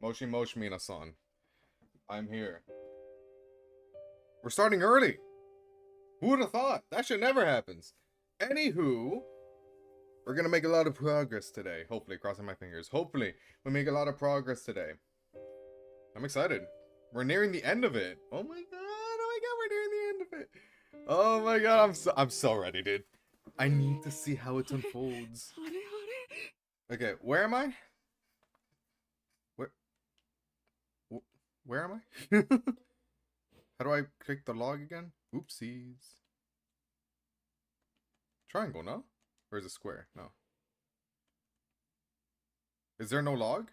Moshi Moshi Mina-san. I'm here. We're starting early! Who would have thought? That shit never happens. Anywho, we're gonna make a lot of progress today. Hopefully, crossing my fingers. Hopefully, we make a lot of progress today. I'm excited. We're nearing the end of it. Oh my god, we're nearing the end of it. Oh my god, I'm so ready, dude. I need to see how it unfolds. Okay, where am I? Where am I? How do I click the log again? Oopsies. Triangle, no? Or is it square? No. Is there no log?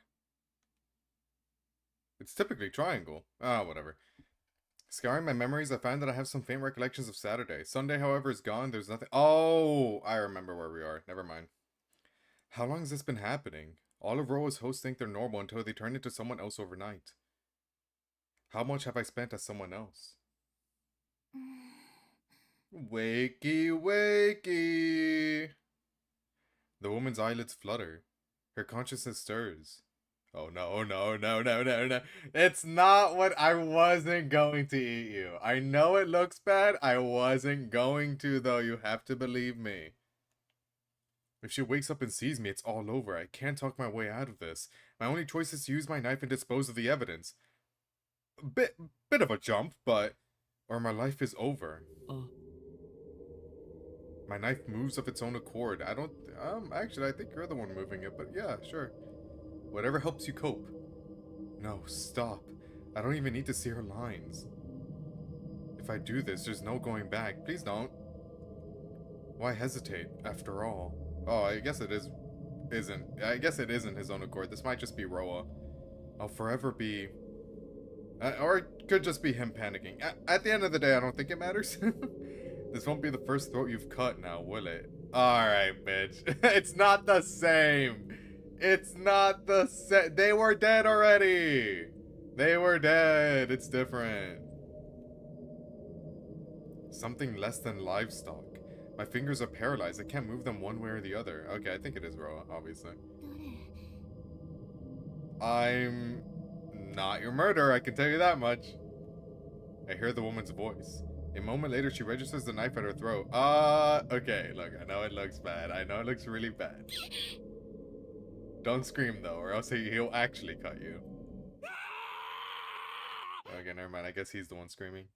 It's typically triangle. Ah, whatever. Scouring my memories, I found that I have some faint recollections of Saturday. Sunday, however, is gone. There's nothing. Oh, I remember where we are. Never mind. How long has this been happening? All of Roa's hosts think they're normal until they turn into someone else overnight. How much have I spent as someone else? Wakey, wakey. The woman's eyelids flutter. Her consciousness stirs. Oh no, no, no, no, no, no. It's not what I wasn't going to eat you. I know it looks bad. I wasn't going to, though. You have to believe me. If she wakes up and sees me, it's all over. I can't talk my way out of this. My only choice is to use my knife and dispose of the evidence. Bit of a jump, but... Or my life is over. My knife moves of its own accord. I don't... actually, I think you're the one moving it, but yeah, sure. Whatever helps you cope. No, stop. I don't even need to see her lines. If I do this, there's no going back. Please don't. Why hesitate, after all? Oh, I guess it isn't. I guess it isn't his own accord. This might just be Roa. I'll forever be... or it could just be him panicking. At the end of the day, I don't think it matters. This won't be the first throat you've cut now, will it? Alright, bitch. It's not the same. It's not the same. They were dead already. They were dead. It's different. Something less than livestock. My fingers are paralyzed. I can't move them one way or the other. Okay, I think it is Roa, obviously. I'm... not your murderer, I can tell you that much. I hear the woman's voice. A moment later, she registers the knife at her throat. Okay, look, I know it looks bad. I know it looks really bad. Don't scream, though, or else he'll actually cut you. Okay, never mind. I guess he's the one screaming.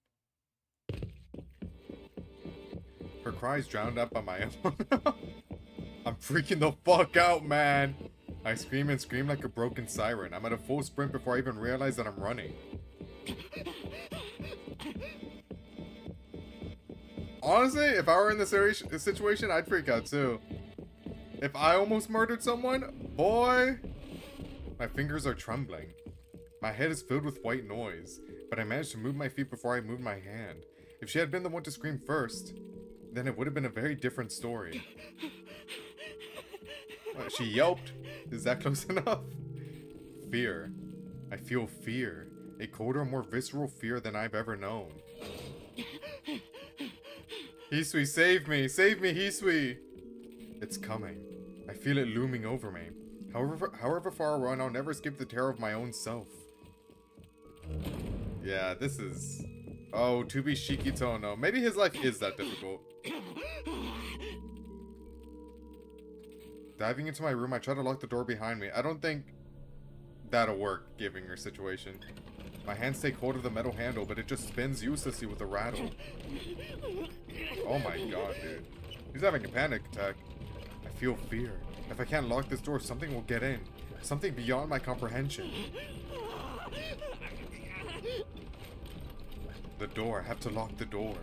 Her cries drowned out by my own. I'm freaking the fuck out, man. I scream and scream like a broken siren. I'm at a full sprint before I even realize that I'm running. Honestly, if I were in this situation, I'd freak out too. If I almost murdered someone, boy, my fingers are trembling. My head is filled with white noise, but I managed to move my feet before I moved my hand. If she had been the one to scream first, then it would have been a very different story. She yelped. Is that close enough? Fear. I feel fear. A colder, more visceral fear than I've ever known. Hisui, save me! Save me, Hisui! It's coming. I feel it looming over me. However far I run, I'll never escape the terror of my own self. Yeah, this is... Oh, to be Shikito, no. Maybe his life is that difficult. Diving into my room, I try to lock the door behind me. I don't think that'll work, given your situation. My hands take hold of the metal handle, but it just spins uselessly with a rattle. Oh my god, dude. He's having a panic attack. I feel fear. If I can't lock this door, something will get in. Something beyond my comprehension. The door. I have to lock the door.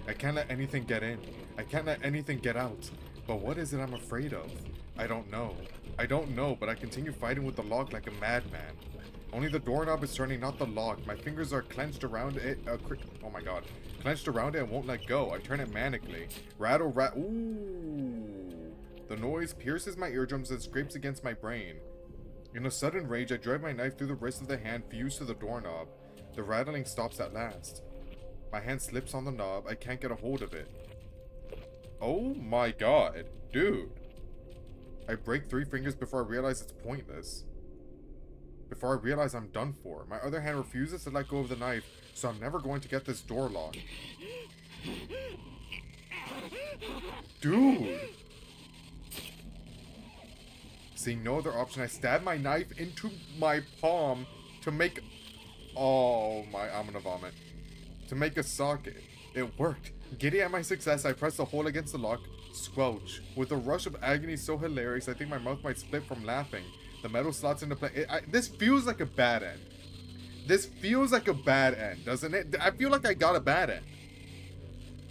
I can't let anything get in. I can't let anything get out. But what is it I'm afraid of? I don't know. I don't know, but I continue fighting with the lock like a madman. Only the doorknob is turning, not the lock. My fingers are clenched around it. Oh my god. Clenched around it and won't let go. I turn it manically. Rattle, ooh. The noise pierces my eardrums and scrapes against my brain. In a sudden rage, I drive my knife through the wrist of the hand fused to the doorknob. The rattling stops at last. My hand slips on the knob. I can't get a hold of it. Oh my god. Dude. I break 3 fingers before I realize it's pointless. before I realize I'm done for. My other hand refuses to let go of the knife, so I'm never going to get this door locked. Dude! Seeing no other option, I stab my knife into my palm to make... Oh my, I'm gonna vomit. To make a socket. It worked. Giddy at my success, I press the hole against the lock. Squelch. With a rush of agony so hilarious, I think my mouth might split from laughing. The metal slots into place. This feels like a bad end. This feels like a bad end, doesn't it? I feel like I got a bad end.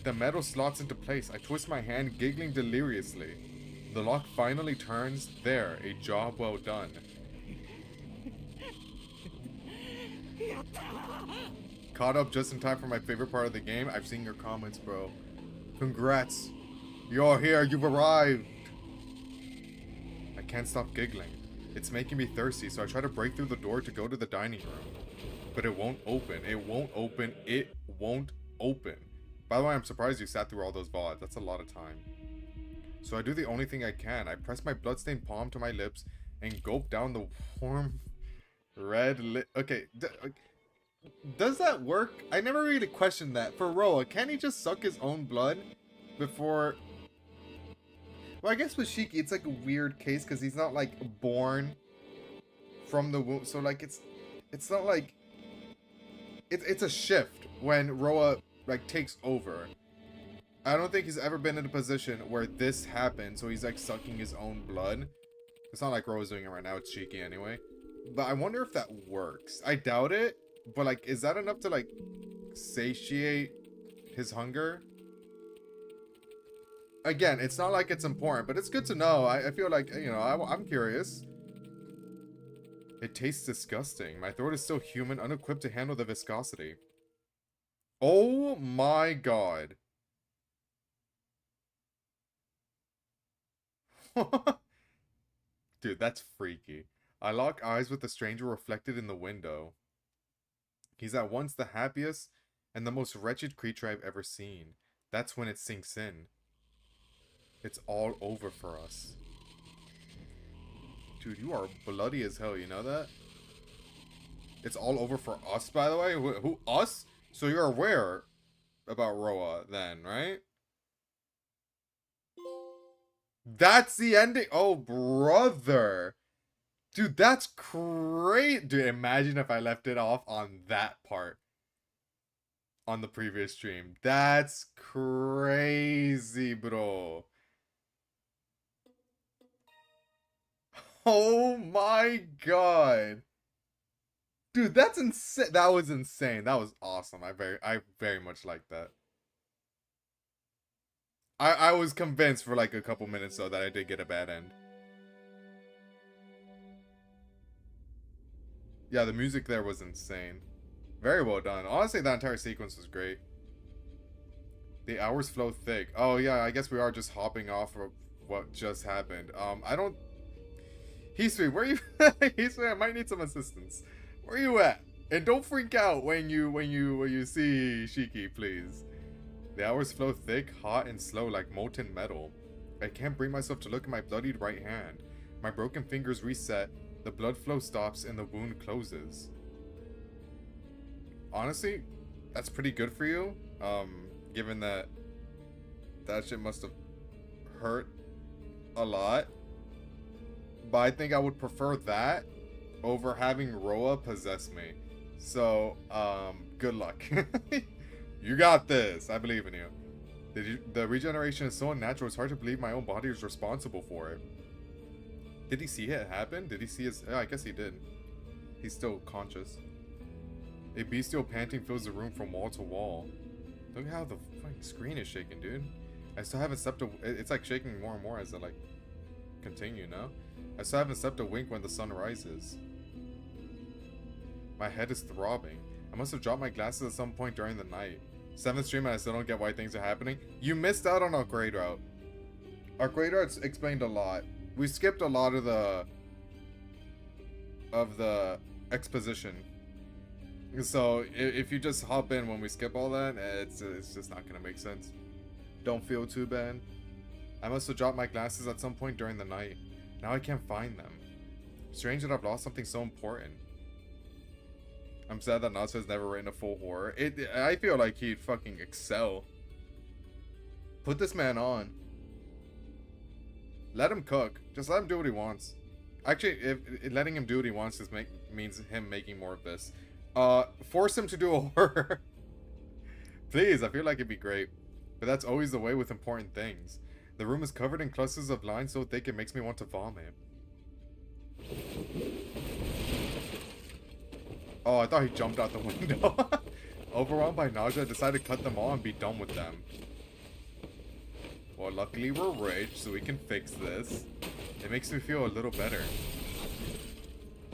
The metal slots into place. I twist my hand, giggling deliriously. The lock finally turns. There, a job well done. Caught up just in time for my favorite part of the game. I've seen your comments, bro. Congrats. You're here. You've arrived. I can't stop giggling. It's making me thirsty, so I try to break through the door to go to the dining room. But it won't open. It won't open. It won't open. By the way, I'm surprised you sat through all those VODs. That's a lot of time. So I do the only thing I can. I press my bloodstained palm to my lips and gulp down the warm red Okay, does that work? I never really questioned that. For Roa, can he just suck his own blood before... Well, I guess with Shiki, it's like a weird case because he's not like born from the womb. So like it's not like... It's a shift when Roa like takes over. I don't think he's ever been in a position where this happened, so he's like sucking his own blood. It's not like Roa's doing it right now, it's Shiki anyway. But I wonder if that works. I doubt it, but like, is that enough to like satiate his hunger? Again, it's not like it's important, but it's good to know. I feel like, you know, I'm curious. It tastes disgusting. My throat is still human, unequipped to handle the viscosity. Oh my god. Dude, that's freaky. I lock eyes with the stranger reflected in the window. He's at once the happiest and the most wretched creature I've ever seen. That's when it sinks in. It's all over for us. Dude, you are bloody as hell, you know that? It's all over for us, by the way? Who, us? So you're aware about Roa then, right? That's the ending. Oh, brother. Dude, that's great. Dude, imagine if I left it off on that part on the previous stream. That's crazy, bro. Oh my god. Dude, that's insane. That was insane. That was awesome. I very much like that. I was convinced for like a couple minutes though that I did get a bad end. Yeah, the music there was insane. Very well done. Honestly, that entire sequence was great. The hours flow thick. Oh yeah, I guess we are just hopping off of what just happened. I don't... Hisui, where you... Hisui, I might need some assistance. Where you at? And don't freak out when you see Shiki, please. The hours flow thick, hot, and slow like molten metal. I can't bring myself to look at my bloodied right hand. My broken fingers reset, the blood flow stops, and the wound closes. Honestly, that's pretty good for you. Given that shit must have hurt a lot. But I think I would prefer that over having Roa possess me. So, good luck. You got this. I believe in you. The regeneration is so unnatural, it's hard to believe my own body is responsible for it. Did he see it happen? Did he see his... Yeah, I guess he did. He's still conscious. A bestial panting fills the room from wall to wall. Look at how the fucking screen is shaking, dude. I still haven't slept a... It's like shaking more and more as I like continue, no? I still haven't slept a wink when the sun rises. My head is throbbing. I must have dropped my glasses at some point during the night. 7th stream and I still don't get why things are happening. You missed out on our grade route. Our grade route explained a lot. We skipped a lot of the exposition. So if you just hop in when we skip all that, it's just not gonna make sense. Don't feel too bad. I must have dropped my glasses at some point during the night. Now I can't find them. Strange that I've lost something so important. I'm sad that Natsu has never written a full horror. I feel like he'd fucking excel. Put this man on. Let him cook. Just let him do what he wants. Actually, if letting him do what he wants means him making more of this. Force him to do a horror. Please, I feel like it'd be great. But that's always the way with important things. The room is covered in clusters of lines so thick it makes me want to vomit. Oh, I thought he jumped out the window. Overwhelmed by nausea, I decided to cut them all and be done with them. Well, luckily we're rich, so we can fix this. It makes me feel a little better.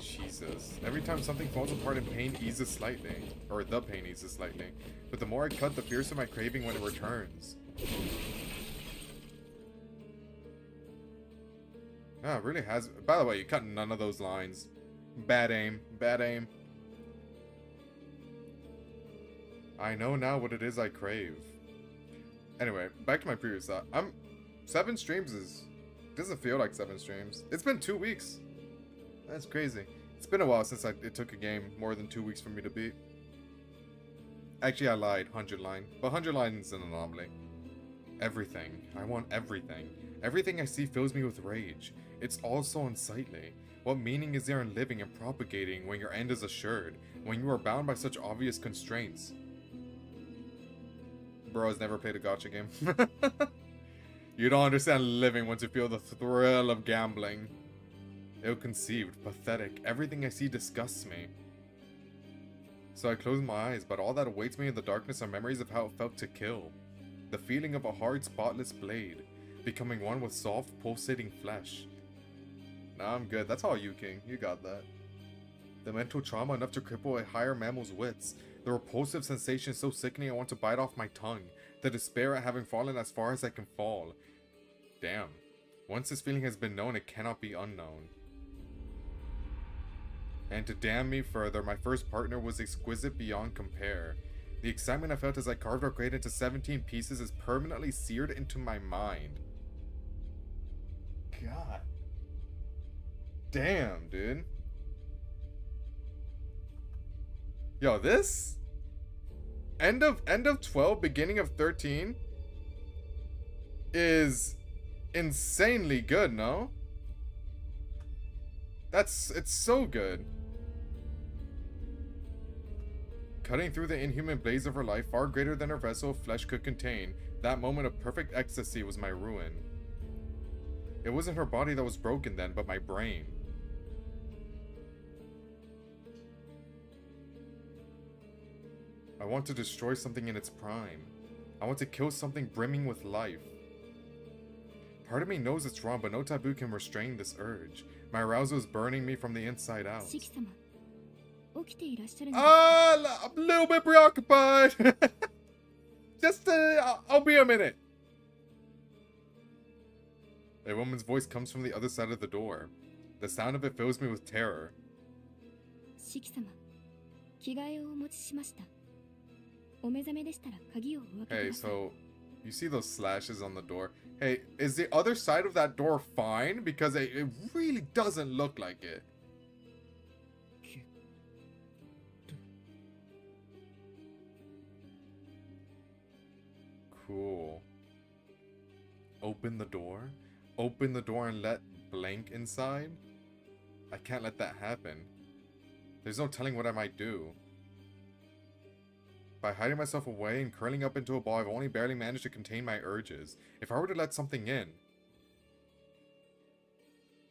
Jesus. Every time something falls apart and pain eases slightly. Or the pain eases slightly. But the more I cut, the fiercer my craving when it returns. Ah, it really has... By the way, you cut none of those lines. Bad aim. Bad aim. I know now what it is I crave. Anyway, back to my previous thought. 7 streams doesn't feel like 7 streams. It's been 2 weeks. That's crazy. It's been a while since it took a game more than 2 weeks for me to beat. Actually, I lied. 100 line. But 100 line is an anomaly. Everything. I want everything. Everything I see fills me with rage. It's all so unsightly. What meaning is there in living and propagating when your end is assured? When you are bound by such obvious constraints? Bro has never played a gacha game. You don't understand living once you feel the thrill of gambling. Ill-conceived, pathetic, everything I see disgusts me. So I close my eyes, but all that awaits me in the darkness are memories of how it felt to kill. The feeling of a hard, spotless blade, becoming one with soft, pulsating flesh. Nah, I'm good. That's all you, King. You got that. The mental trauma enough to cripple a higher mammal's wits. The repulsive sensation so sickening I want to bite off my tongue. The despair at having fallen as far as I can fall. Damn. Once this feeling has been known, it cannot be unknown. And to damn me further, my first partner was exquisite beyond compare. The excitement I felt as I carved our crate into 17 pieces is permanently seared into my mind. God. Damn, dude. Yo, this end of 12, beginning of 13 is insanely good, no? It's so good. Cutting through the inhuman blaze of her life, far greater than her vessel of flesh could contain, that moment of perfect ecstasy was my ruin. It wasn't her body that was broken then, but my brain. I want to destroy something in its prime. I want to kill something brimming with life. Part of me knows it's wrong, but no taboo can restrain this urge. My arousal is burning me from the inside out. I'm a little bit preoccupied. Just, I'll be a minute. A woman's voice comes from the other side of the door. The sound of it fills me with terror. Hey, so you see those slashes on the door? Hey, is the other side of that door fine? Because it really doesn't look like it. Cool. Open the door? Open the door and let blank inside? I can't let that happen. There's no telling what I might do. By hiding myself away and curling up into a ball, I've only barely managed to contain my urges. If I were to let something in,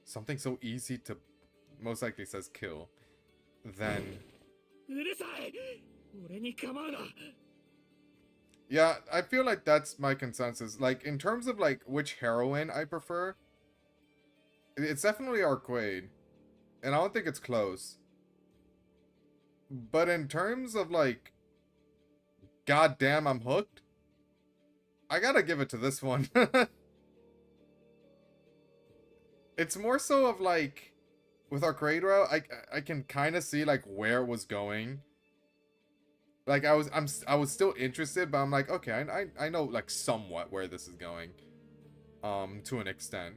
something so easy to, most likely says kill, then... Yeah, I feel like that's my consensus. Like, in terms of, like, which heroine I prefer, it's definitely Arcade. And I don't think it's close. But in terms of, like, God damn, I'm hooked, I gotta give it to this one. It's more so of, like, with Arcade route, I can kind of see, like, where it was going. Like, I was still interested, but I'm like, okay, I know, like, somewhat where this is going. To an extent.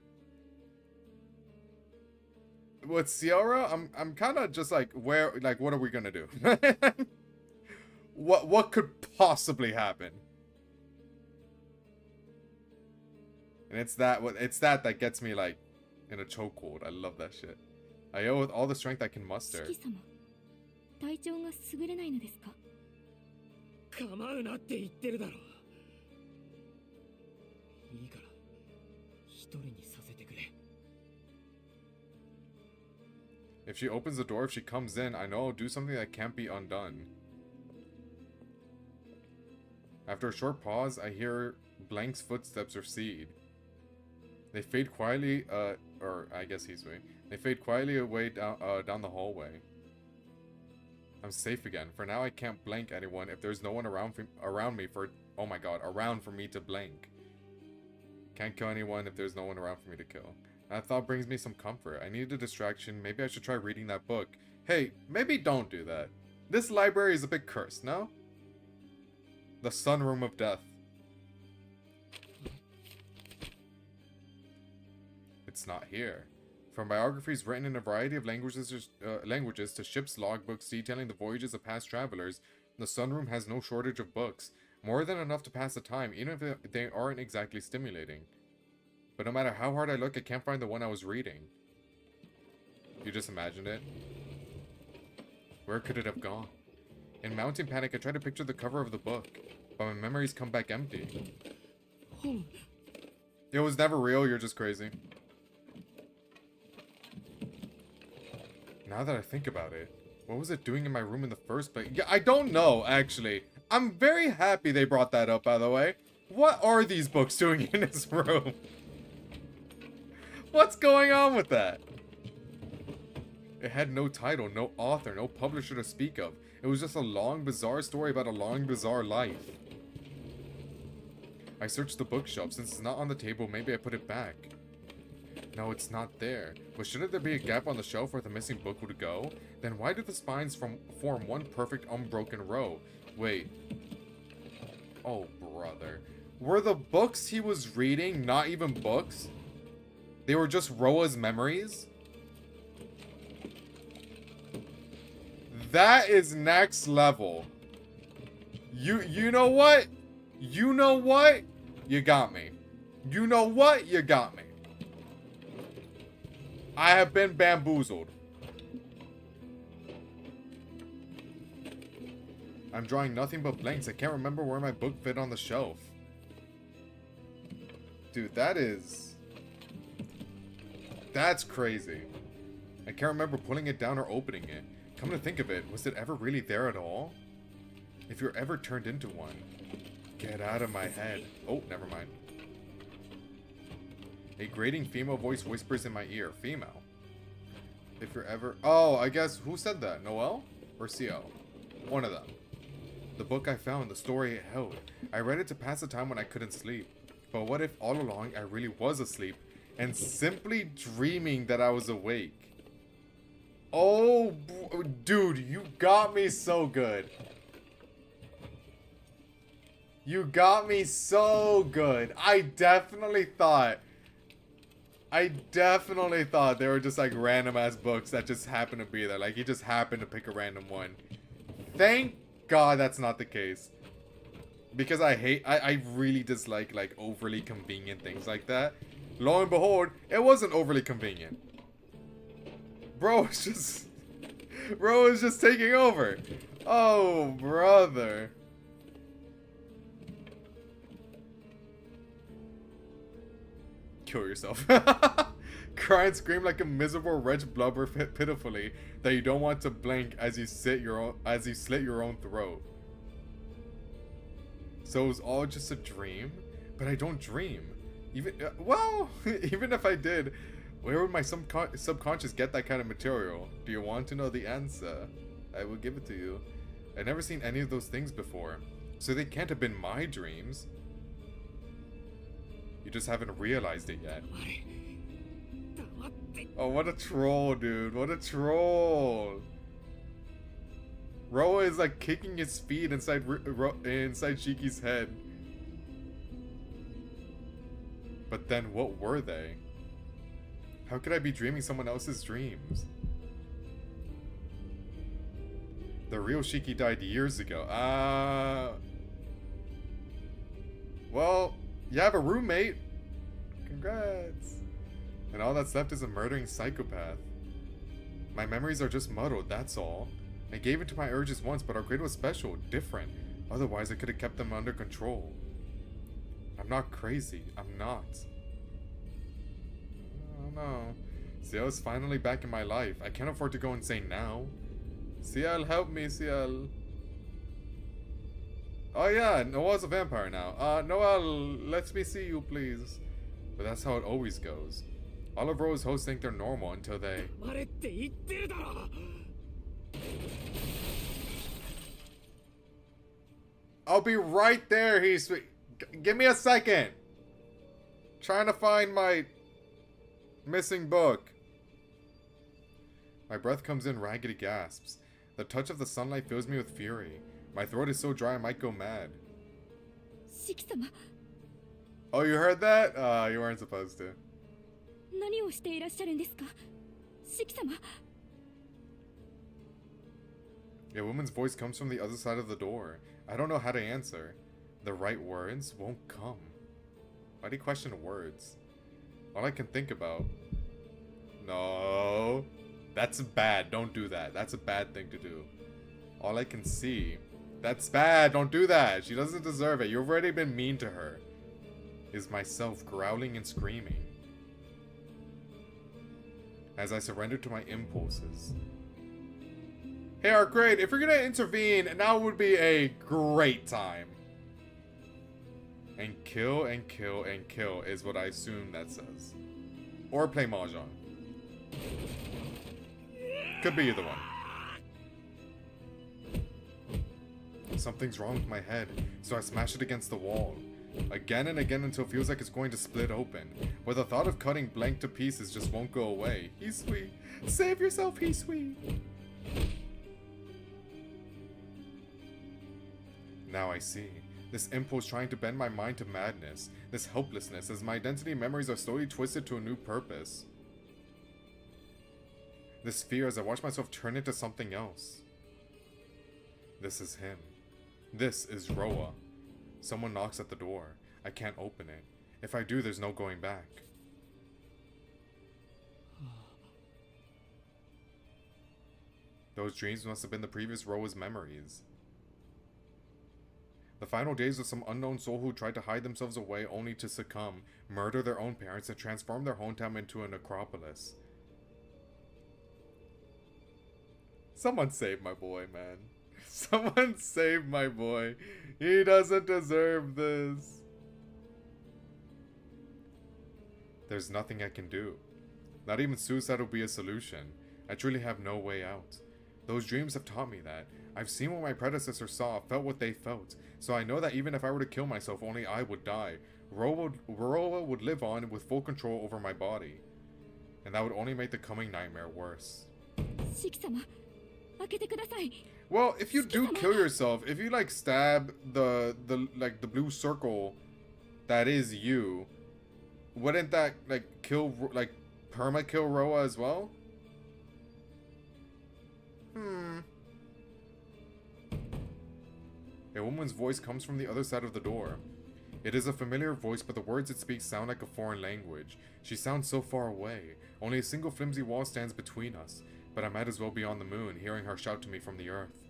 with Sierra, I'm kind of just like, what are we gonna do? What could possibly happen? And it's that gets me like in a chokehold. I love that shit. I owe with all the strength I can muster. 体調が優れないのですか? 構うなって言ってるだろう。いいから一人にさせてくれ。 If she opens the door, if she comes in, I know I'll do something that can't be undone. After a short pause, I hear Blank's footsteps recede. They fade quietly, or I guess he's way. They fade quietly away down the hallway. I'm safe again. For now, I can't blank anyone if there's no one around me for, oh my god, around for me to blank. Can't kill anyone if there's no one around for me to kill. That thought brings me some comfort. I need a distraction. Maybe I should try reading that book. Hey, maybe don't do that. This library is a bit cursed, no? The Sunroom of Death. It's not here. From biographies written in a variety of languages to ship's logbooks detailing the voyages of past travelers, the Sunroom has no shortage of books. More than enough to pass the time, even if they aren't exactly stimulating. But no matter how hard I look, I can't find the one I was reading. You just imagined it? Where could it have gone? In mounting panic, I try to picture the cover of the book, but my memories come back empty. It was never real, you're just crazy. Now that I think about it, what was it doing in my room in the first place? Yeah, I don't know, actually. I'm very happy they brought that up, by the way. What are these books doing in his room? What's going on with that? It had no title, no author, no publisher to speak of. It was just a long, bizarre story about a long, bizarre life. I searched the bookshelf. Since it's not on the table, maybe I put it back. No, it's not there. But shouldn't there be a gap on the shelf where the missing book would go? Then why do the spines form one perfect, unbroken row? Wait. Oh, brother. Were the books he was reading not even books? They were just Roa's memories? That is next level. You know what? You know what? You got me. You know what? You got me. I have been bamboozled. I'm drawing nothing but blanks. I can't remember where my book fit on the shelf. Dude, that's crazy. I can't remember pulling it down or opening it. Come to think of it, was it ever really there at all? If you're ever turned into one, get out of my head. Oh, never mind. A grating female voice whispers in my ear. Female. If you're ever... Oh, I guess... Who said that? Noelle? Or CO? One of them. The book I found, the story it held. I read it to pass the time when I couldn't sleep. But what if all along I really was asleep and simply dreaming that I was awake? Oh, dude, you got me so good. You got me so good. I definitely thought they were just like random ass books that just happened to be there. Like he just happened to pick a random one. Thank God that's not the case. Because I really dislike like overly convenient things like that. Lo and behold, it wasn't overly convenient. Bro is just taking over. Oh, brother. Kill yourself. Cry and scream like a miserable wretch, blubber pitifully that you don't want to blink as you slit your own throat. So it was all just a dream, but I don't dream. Even even if I did, where would my subconscious get that kind of material? Do you want to know the answer? I will give it to you. I've never seen any of those things before, so they can't have been my dreams. You just haven't realized it yet. Oh, what a troll, dude. What a troll. Roa is like kicking his feet inside Shiki's head. But then what were they? How could I be dreaming someone else's dreams? The real Shiki died years ago. Well, you have a roommate. Congrats. And all that's left is a murdering psychopath. My memories are just muddled, that's all. I gave in to my urges once, but our grade was special, different. Otherwise, I could have kept them under control. I'm not crazy. I'm not. Oh no. Ciel's finally back in my life. I can't afford to go insane now. Ciel, help me, Ciel. Oh yeah, Noel's a vampire now. Noel, let me see you, please. But that's how it always goes. All of Ro's hosts think they're normal until they... I'll be right there, he's... Give me a second. Trying to find my missing book. My breath comes in raggedy gasps. The touch of the sunlight fills me with fury. My throat is so dry I might go mad. Shiki-sama, Oh, you heard that? You weren't supposed to. 何をしていらっしゃるんですか? Shiki-sama. A woman's voice comes from the other side of the door. I don't know how to answer. The right words won't come. Why do you question words? All I can think about... No. That's bad. Don't do that. That's a bad thing to do. All I can see... That's bad. Don't do that. She doesn't deserve it. You've already been mean to her. Is myself growling and screaming. As I surrender to my impulses. Hey, Art, great. If you're gonna intervene, now would be a great time. And kill and kill and kill is what I assume that says. Or play Mahjong. Could be either one. Something's wrong with my head, so I smash it against the wall. Again and again until it feels like it's going to split open. But the thought of cutting blank to pieces just won't go away. He's sweet. Save yourself, he's sweet. Now I see. This impulse trying to bend my mind to madness. This helplessness as my identity and memories are slowly twisted to a new purpose. This fear as I watch myself turn into something else. This is him. This is Roa. Someone knocks at the door. I can't open it. If I do, there's no going back. Those dreams must have been the previous Roa's memories. The final days of some unknown soul who tried to hide themselves away only to succumb, murder their own parents, and transform their hometown into a necropolis. Someone save my boy, man. Someone save my boy. He doesn't deserve this. There's nothing I can do. Not even suicide will be a solution. I truly have no way out. Those dreams have taught me that. I've seen what my predecessors saw, felt what they felt. So I know that even if I were to kill myself, only I would die. Roa would live on with full control over my body. And that would only make the coming nightmare worse. Shiki-sama, 開けてください. Well, if you do kill yourself, if you like stab the blue circle that is you, wouldn't that like kill like perma kill Roa as well? A woman's voice comes from the other side of the door. It is a familiar voice, but the words it speaks sound like a foreign language. She sounds so far away. Only a single flimsy wall stands between us. But I might as well be on the moon, hearing her shout to me from the earth.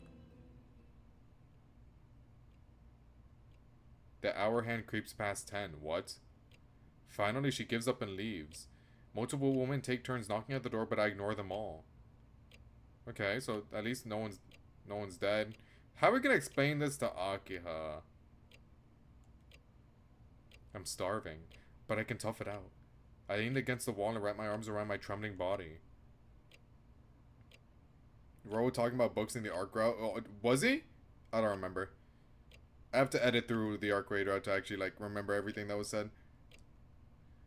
The hour hand creeps past 10. What? Finally, she gives up and leaves. Multiple women take turns knocking at the door, but I ignore them all. Okay, so at least no one's dead. How are we gonna explain this to Akiha? I'm starving, but I can tough it out. I lean against the wall and wrap my arms around my trembling body. Ro talking about books in the arc route. Oh, was he? I don't remember. I have to edit through the arc raid route to actually like remember everything that was said.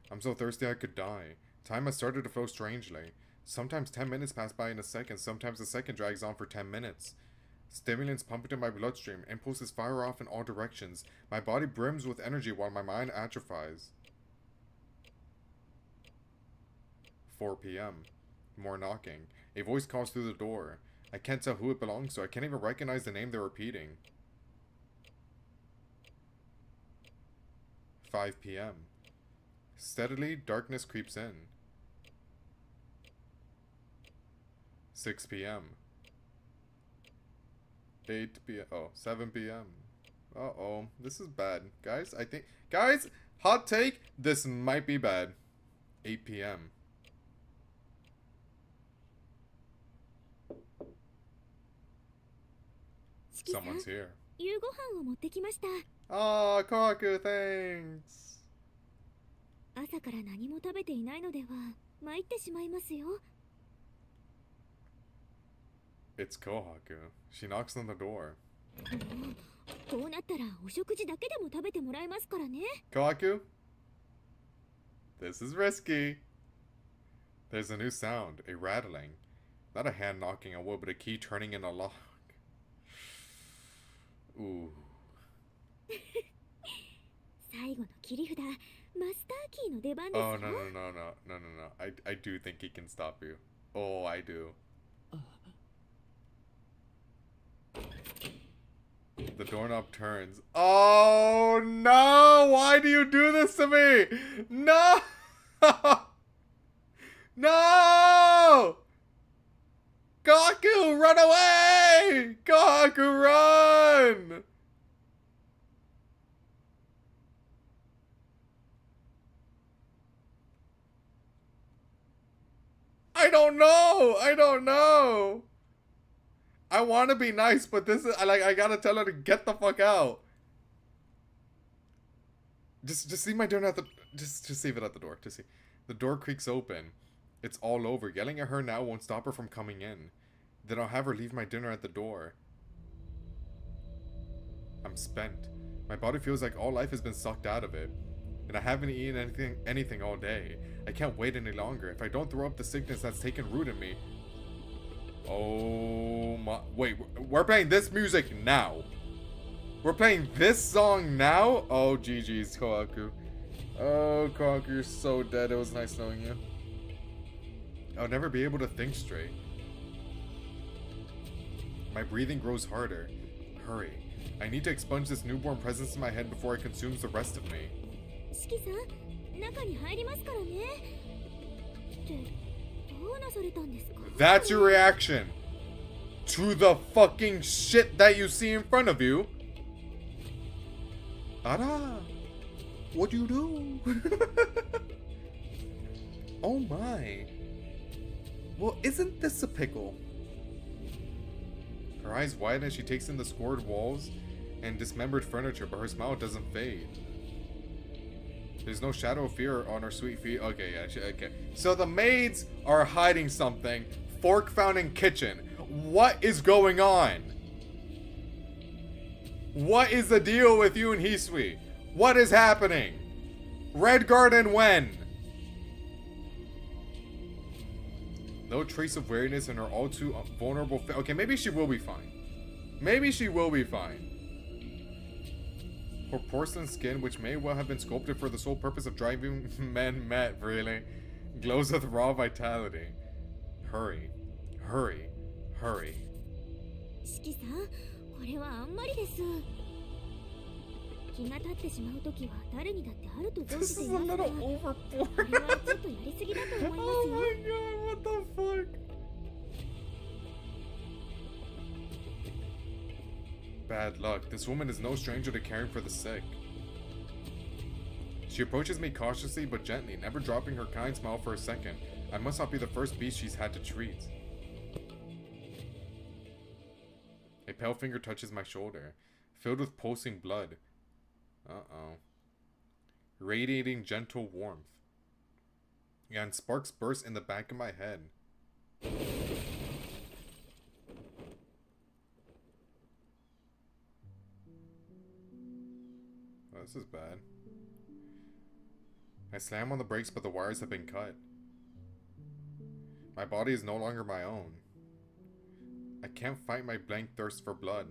I'm so thirsty I could die. Time has started to flow strangely. Sometimes 10 minutes pass by in a second. Sometimes a second drags on for 10 minutes. Stimulants pump into my bloodstream. Impulses fire off in all directions. My body brims with energy while my mind atrophies. 4 p.m. More knocking. A voice calls through the door. I can't tell who it belongs to. I can't even recognize the name they're repeating. 5 p.m. Steadily, darkness creeps in. 6 p.m. 8 p.m. Oh, 7 p.m. Uh-oh. This is bad. Guys, I think... Guys, hot take, this might be bad. 8 p.m. Someone's here. 夕ご飯を持ってきました。 Oh, Kohaku, thanks. 朝から何も食べていないのでは参ってしまいますよ。 It's Kohaku. She knocks on the door. こうなったらお食事だけでも食べてもらえますからね。 Kohaku? This is risky. There's a new sound, a rattling. Not a hand knocking on wood, but a key turning in a lock. Ooh. 最後の切り札、マスターキーの出番ですよ。 Oh, no. I do think he can stop you. Oh, I do. The doorknob turns. Oh, no! Why do you do this to me? No! No! Goku, run away! Goku, run! I don't know. I want to be nice, but this is like I gotta tell her to get the fuck out. Just leave my dinner at the just leave it at the door. Just see. The door creaks open. It's all over. Yelling at her now won't stop her from coming in. Then I'll have her leave my dinner at the door. I'm spent. My body feels like all life has been sucked out of it. And I haven't eaten anything all day. I can't wait any longer. If I don't throw up the sickness that's taken root in me. Oh my... Wait, we're playing this music now. We're playing this song now? Oh, GG's, Kohaku. Oh, Kohaku, you're so dead. It was nice knowing you. I'll never be able to think straight. My breathing grows harder. Hurry. I need to expunge this newborn presence in my head before it consumes the rest of me. 四季さん、中に入りますからね。ってどうなされたんですか? That's your reaction to the fucking shit that you see in front of you. Ara, what'd you do? Oh my. Well, isn't this a pickle? Her eyes widen as she takes in the scored walls and dismembered furniture, but her smile doesn't fade. There's no shadow of fear on her sweet feet. Okay, yeah, okay. So the maids are hiding something. Fork found in kitchen. What is going on? What is the deal with you and Hisui? What is happening? Red Garden when? No trace of weariness in her all too vulnerable face. Okay, maybe she will be fine. Maybe she will be fine. Her porcelain skin, which may well have been sculpted for the sole purpose of driving men mad, really, glows with raw vitality. Hurry. Hurry. Hurry. 四季さん、これはあんまりです。気が立ってしまうときは誰にだってあると存 This じて is い a ますが、 little こ overboard. れはちょっとやりすぎだと思いますよ。 Oh my god, what the fuck? Bad luck. This woman is no stranger to caring for the sick. She approaches me cautiously but gently, never dropping her kind smile for a second. I must not be the first beast she's had to treat. A pale finger touches my shoulder, filled with pulsing blood. Uh-oh. Radiating gentle warmth. And sparks burst in the back of my head. Oh, this is bad. I slam on the brakes, but the wires have been cut. My body is no longer my own. I can't fight my blank thirst for blood.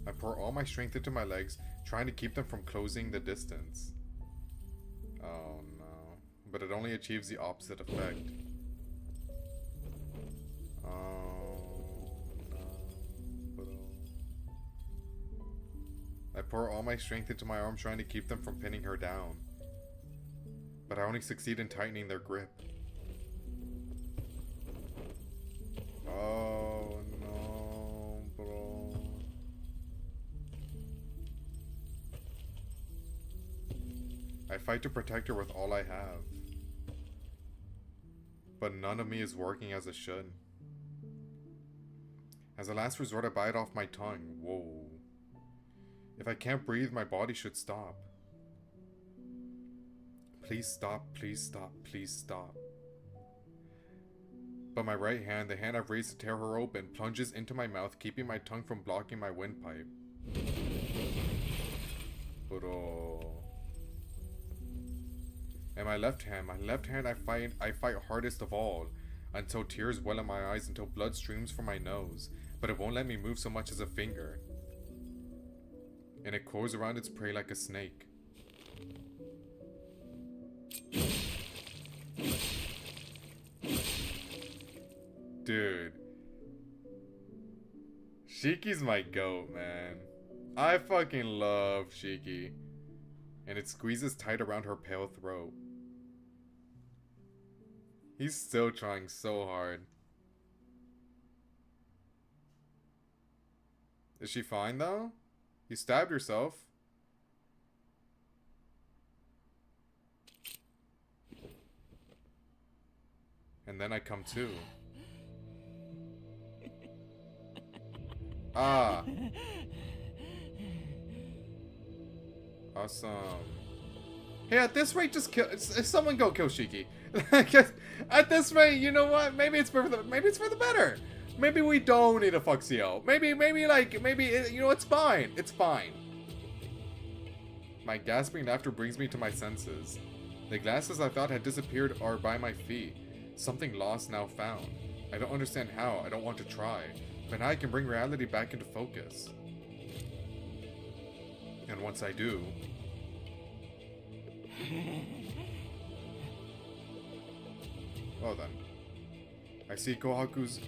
I pour all my strength into my legs, trying to keep them from closing the distance. Oh no. But it only achieves the opposite effect. Oh no. I pour all my strength into my arms trying to keep them from pinning her down. But I only succeed in tightening their grip. Oh no, bro. I fight to protect her with all I have. But none of me is working as it should. As a last resort, I bite off my tongue. Whoa. If I can't breathe, my body should stop. Please stop, please stop, please stop. But my right hand, the hand I've raised to tear her open, plunges into my mouth, keeping my tongue from blocking my windpipe. Bro. And my left hand I fight hardest of all, until tears well in my eyes, until blood streams from my nose, but it won't let me move so much as a finger. And it coils around its prey like a snake. Dude. Shiki's my goat, man. I fucking love Shiki. And it squeezes tight around her pale throat. He's still trying so hard. Is she fine though? You stabbed yourself. And then I come to. Ah. Awesome. Hey, at this rate, just kill. Someone go kill Shiki. At this rate, you know what? Maybe it's for the better. Maybe we don't need a fuck CO. Maybe you know, it's fine. It's fine. My gasping laughter brings me to my senses. The glasses I thought had disappeared are by my feet. Something lost, now found. I don't understand how. I don't want to try. But now I can bring reality back into focus. And once I do... Well then. I see Kohaku's...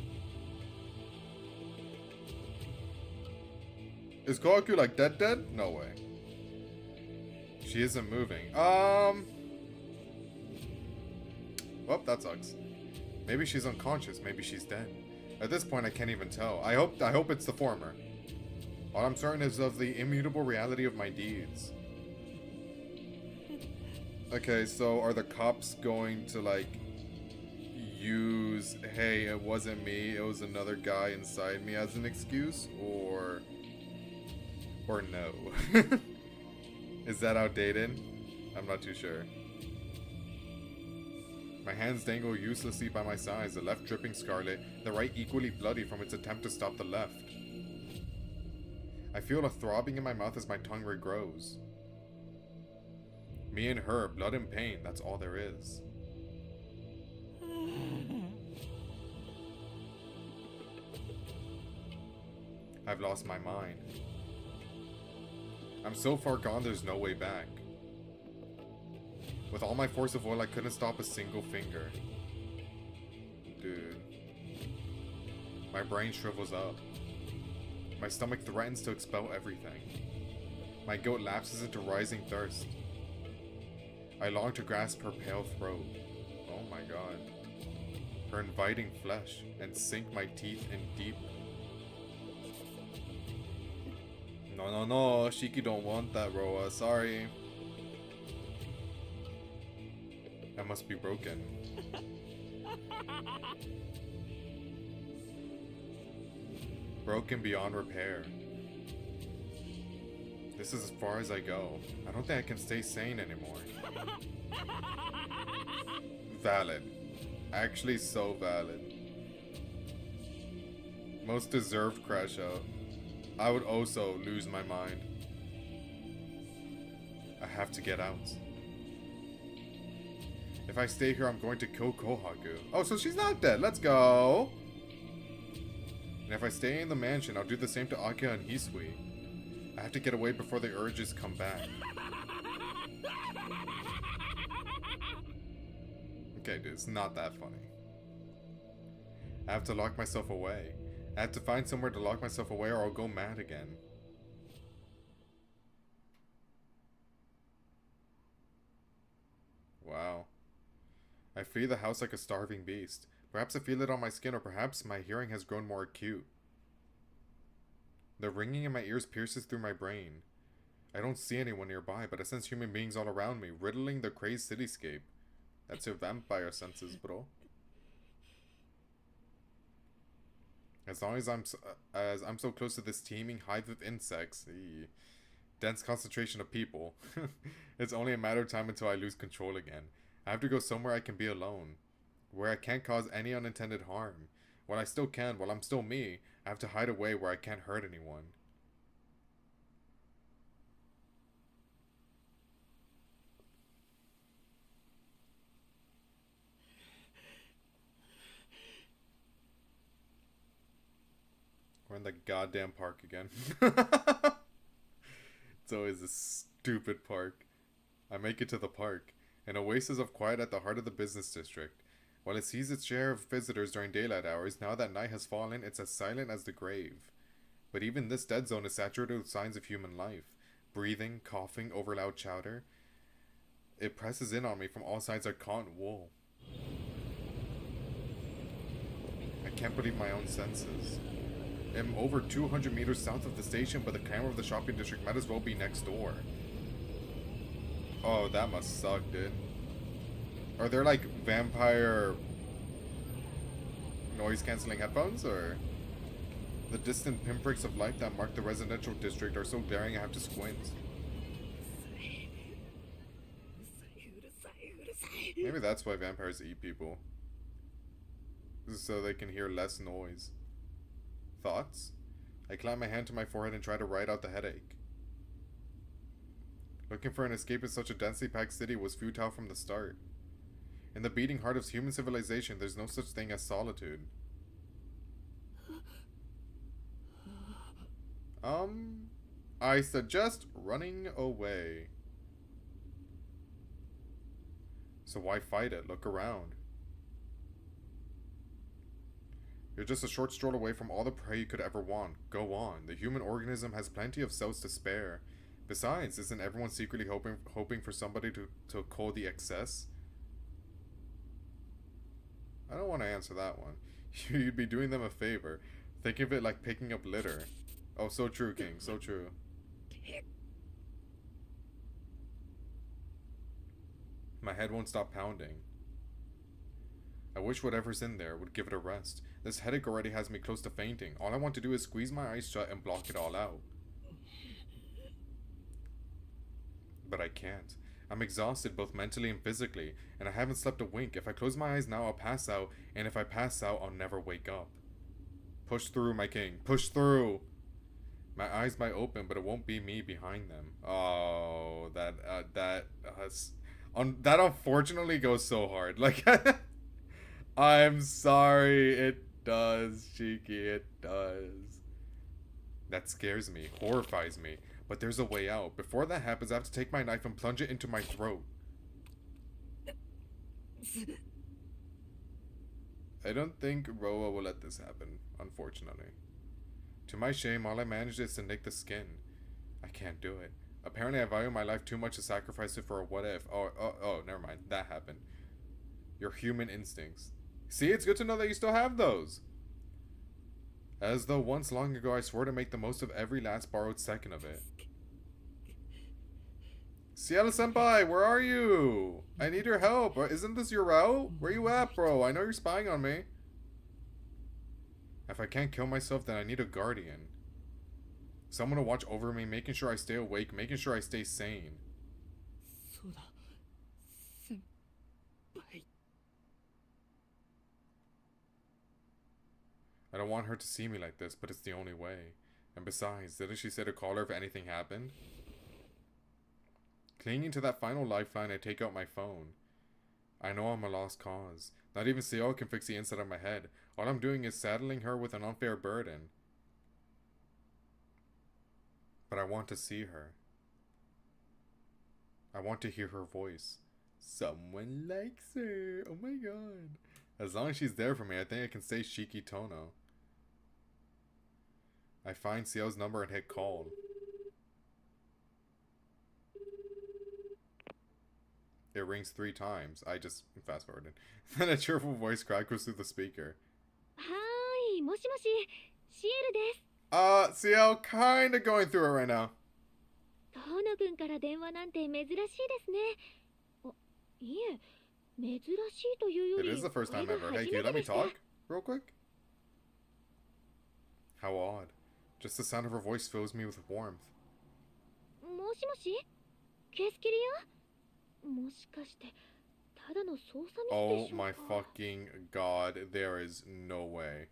Is Kohaku like dead? No way. She isn't moving. Well, that sucks. Maybe she's unconscious, maybe she's dead. At this point I can't even tell. I hope it's the former. All I'm certain is of the immutable reality of my deeds. Okay, so are the cops going to like use, hey, it wasn't me, it was another guy inside me as an excuse, or no? Is that outdated? I'm not too sure. My hands dangle uselessly by my sides, the left dripping scarlet, the right equally bloody from its attempt to stop the left. I feel a throbbing in my mouth as my tongue regrows. Me and her, blood and pain, that's all there is. I've lost my mind. I'm so far gone there's no way back. With all my force of will, I couldn't stop a single finger. Dude. My brain shrivels up. My stomach threatens to expel everything. My goat lapses into rising thirst. I long to grasp her pale throat. Oh my god. Her inviting flesh, and sink my teeth in deep. No, Shiki don't want that, Roa. Sorry. That must be broken. Broken beyond repair. This is as far as I go. I don't think I can stay sane anymore. Valid. Actually so valid. Most deserved crash out. I would also lose my mind. I have to get out. If I stay here, I'm going to kill Kohaku. Oh, so she's not dead. Let's go. And if I stay in the mansion, I'll do the same to Akira and Hisui. I have to get away before the urges come back. Okay, dude, it's not that funny. I have to lock myself away. I have to find somewhere to lock myself away or I'll go mad again. Wow. I flee the house like a starving beast. Perhaps I feel it on my skin, or perhaps my hearing has grown more acute. The ringing in my ears pierces through my brain. I don't see anyone nearby, but I sense human beings all around me, riddling the crazed cityscape. That's your vampire senses, bro. As long as I'm so close to this teeming hive of insects, dense concentration of people, it's only a matter of time until I lose control again. I have to go somewhere I can be alone, where I can't cause any unintended harm. While I still can, while I'm still me, I have to hide away where I can't hurt anyone. We're in the goddamn park again. It's always a stupid park. I make it to the park, an oasis of quiet at the heart of the business district. While it sees its share of visitors during daylight hours, now that night has fallen, it's as silent as the grave. But even this dead zone is saturated with signs of human life. Breathing, coughing, over loud chatter. It presses in on me from all sides like cotton wool. I can't believe my own senses. I'm over 200 meters south of the station, but the camera of the shopping district might as well be next door. Oh, that must suck, dude. Are there like vampire noise cancelling headphones, or the distant pinpricks of light that mark the residential district are so glaring I have to squint? Maybe that's why vampires eat people. So they can hear less noise. Thoughts? I clamp my hand to my forehead and try to ride out the headache. Looking for an escape in such a densely packed city was futile from the start. In the beating heart of human civilization, there's no such thing as solitude. I suggest running away. So why fight it? Look around. You're just a short stroll away from all the prey you could ever want. Go on. The human organism has plenty of cells to spare. Besides, isn't everyone secretly hoping for somebody to call the excess? I don't want to answer that one. You'd be doing them a favor. Think of it like picking up litter. Oh, so true, King. So true. My head won't stop pounding. I wish whatever's in there would give it a rest. This headache already has me close to fainting. All I want to do is squeeze my eyes shut and block it all out. But I can't. I'm exhausted both mentally and physically, and I haven't slept a wink. If I close my eyes now, I'll pass out, and if I pass out, I'll never wake up. Push through, my king. Push through! My eyes might open, but it won't be me behind them. Oh, that unfortunately goes so hard. Like, I'm sorry, it does, Cheeky, it does. That scares me, horrifies me. But there's a way out. Before that happens, I have to take my knife and plunge it into my throat. I don't think Roa will let this happen, unfortunately. To my shame, all I managed is to nick the skin. I can't do it. Apparently I value my life too much to sacrifice it for a what if. Oh, never mind. That happened. Your human instincts. See, it's good to know that you still have those. As though once long ago I swore to make the most of every last borrowed second of it. Cielo-senpai, where are you? I need your help. Isn't this your route? Where you at, bro? I know you're spying on me. If I can't kill myself, then I need a guardian. Someone to watch over me, making sure I stay awake, making sure I stay sane. I don't want her to see me like this, but it's the only way. And besides, didn't she say to call her if anything happened? Clinging to that final lifeline, I take out my phone. I know I'm a lost cause. Not even Ciel can fix the inside of my head. All I'm doing is saddling her with an unfair burden. But I want to see her. I want to hear her voice. Someone likes her. Oh my god. As long as she's there for me, I think I can stay Shiki Tono. I find Sio's number and hit call. It rings 3 times. I just fast forwarded. Then a cheerful voice crackles through the speaker. Hi, もしもし、シエルです。Sio, kinda going through it right now. 遠野くんから電話なんて珍しいですね。あ、いえ、珍しいというよ It り、 is the first time これ ever. が Hey, 初 can you め let て me でした。 talk real quick? How odd. Just the sound of her voice fills me with warmth. もしもし、ケースキリア？もしかして、ただの操作ミスで Oh しょう my か。 fucking god. There is no way.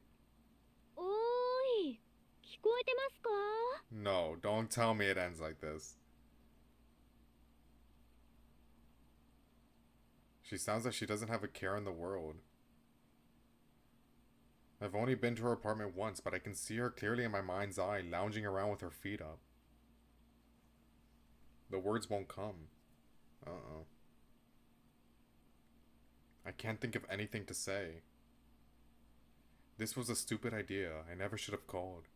おーい、聞こえてますか？ No, don't tell me it ends like this. She sounds like she doesn't have a care in the world. I've only been to her apartment once, but I can see her clearly in my mind's eye, lounging around with her feet up. The words won't come. Uh-oh. I can't think of anything to say. This was a stupid idea. I never should have called.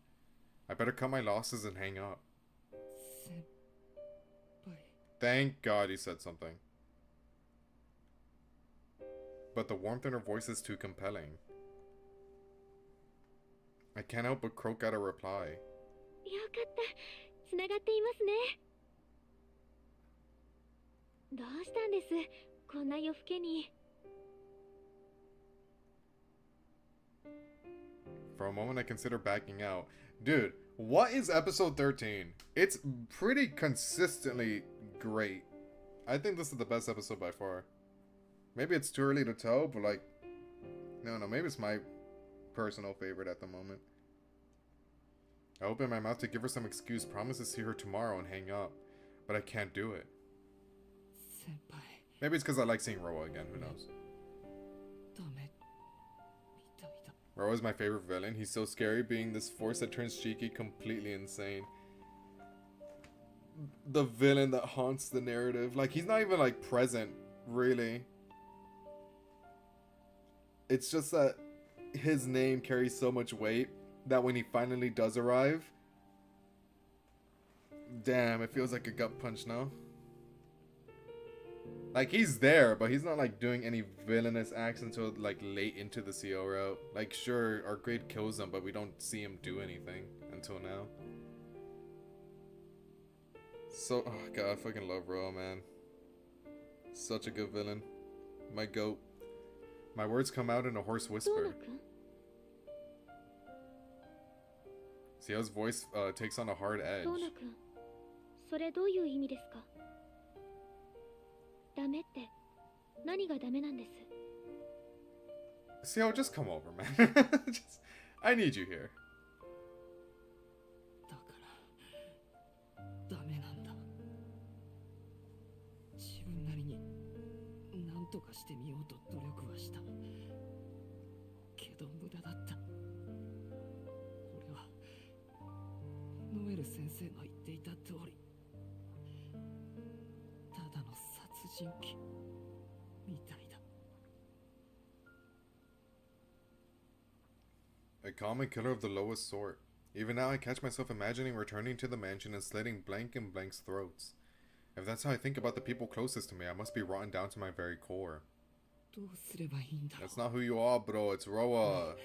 I better cut my losses and hang up. Thank God he said something. But the warmth in her voice is too compelling. I can't help but croak out a reply. よかった。つながっていますね。どうしたんです？こんな夜更けに。For a moment I consider backing out. Dude, what is episode 13? It's pretty consistently great. I think this is the best episode by far. Maybe it's too early to tell, but like, no, maybe it's my personal favorite at the moment. I open my mouth to give her some excuse, promise to see her tomorrow and hang up, but I can't do it. Maybe it's because I like seeing Roa again, who knows. Roa is my favorite villain. He's so scary, being this force that turns Shiki completely insane. The villain that haunts the narrative. Like, he's not even like present, really. It's just that his name carries so much weight that when he finally does arrive, damn, it feels like a gut punch now. Like, he's there, but he's not like doing any villainous acts until like late into the CO route. Like, sure, our grade kills him, but we don't see him do anything until now. So, oh god, I fucking love Roa, man. Such a good villain. My goat. My words come out in a hoarse whisper. Sio's voice takes on a hard edge. それどういう意味ですか？ダメって何がダメなんです？ Sio, just come over, man. I need you here. だからダメなんだ。自分なりに何とかしてみようと努力はした。けど無駄だった。俺はノエル先生の言っていた通り、ただの殺人鬼みたいだ。A common killer of the lowest sort. Even now I catch myself imagining returning to the mansion and slitting blank and blank's throats. If that's how I think about the people closest to me, I must be rotten down to my very core. どうすればいいんだろう。 That's not who you are, bro. It's Roa.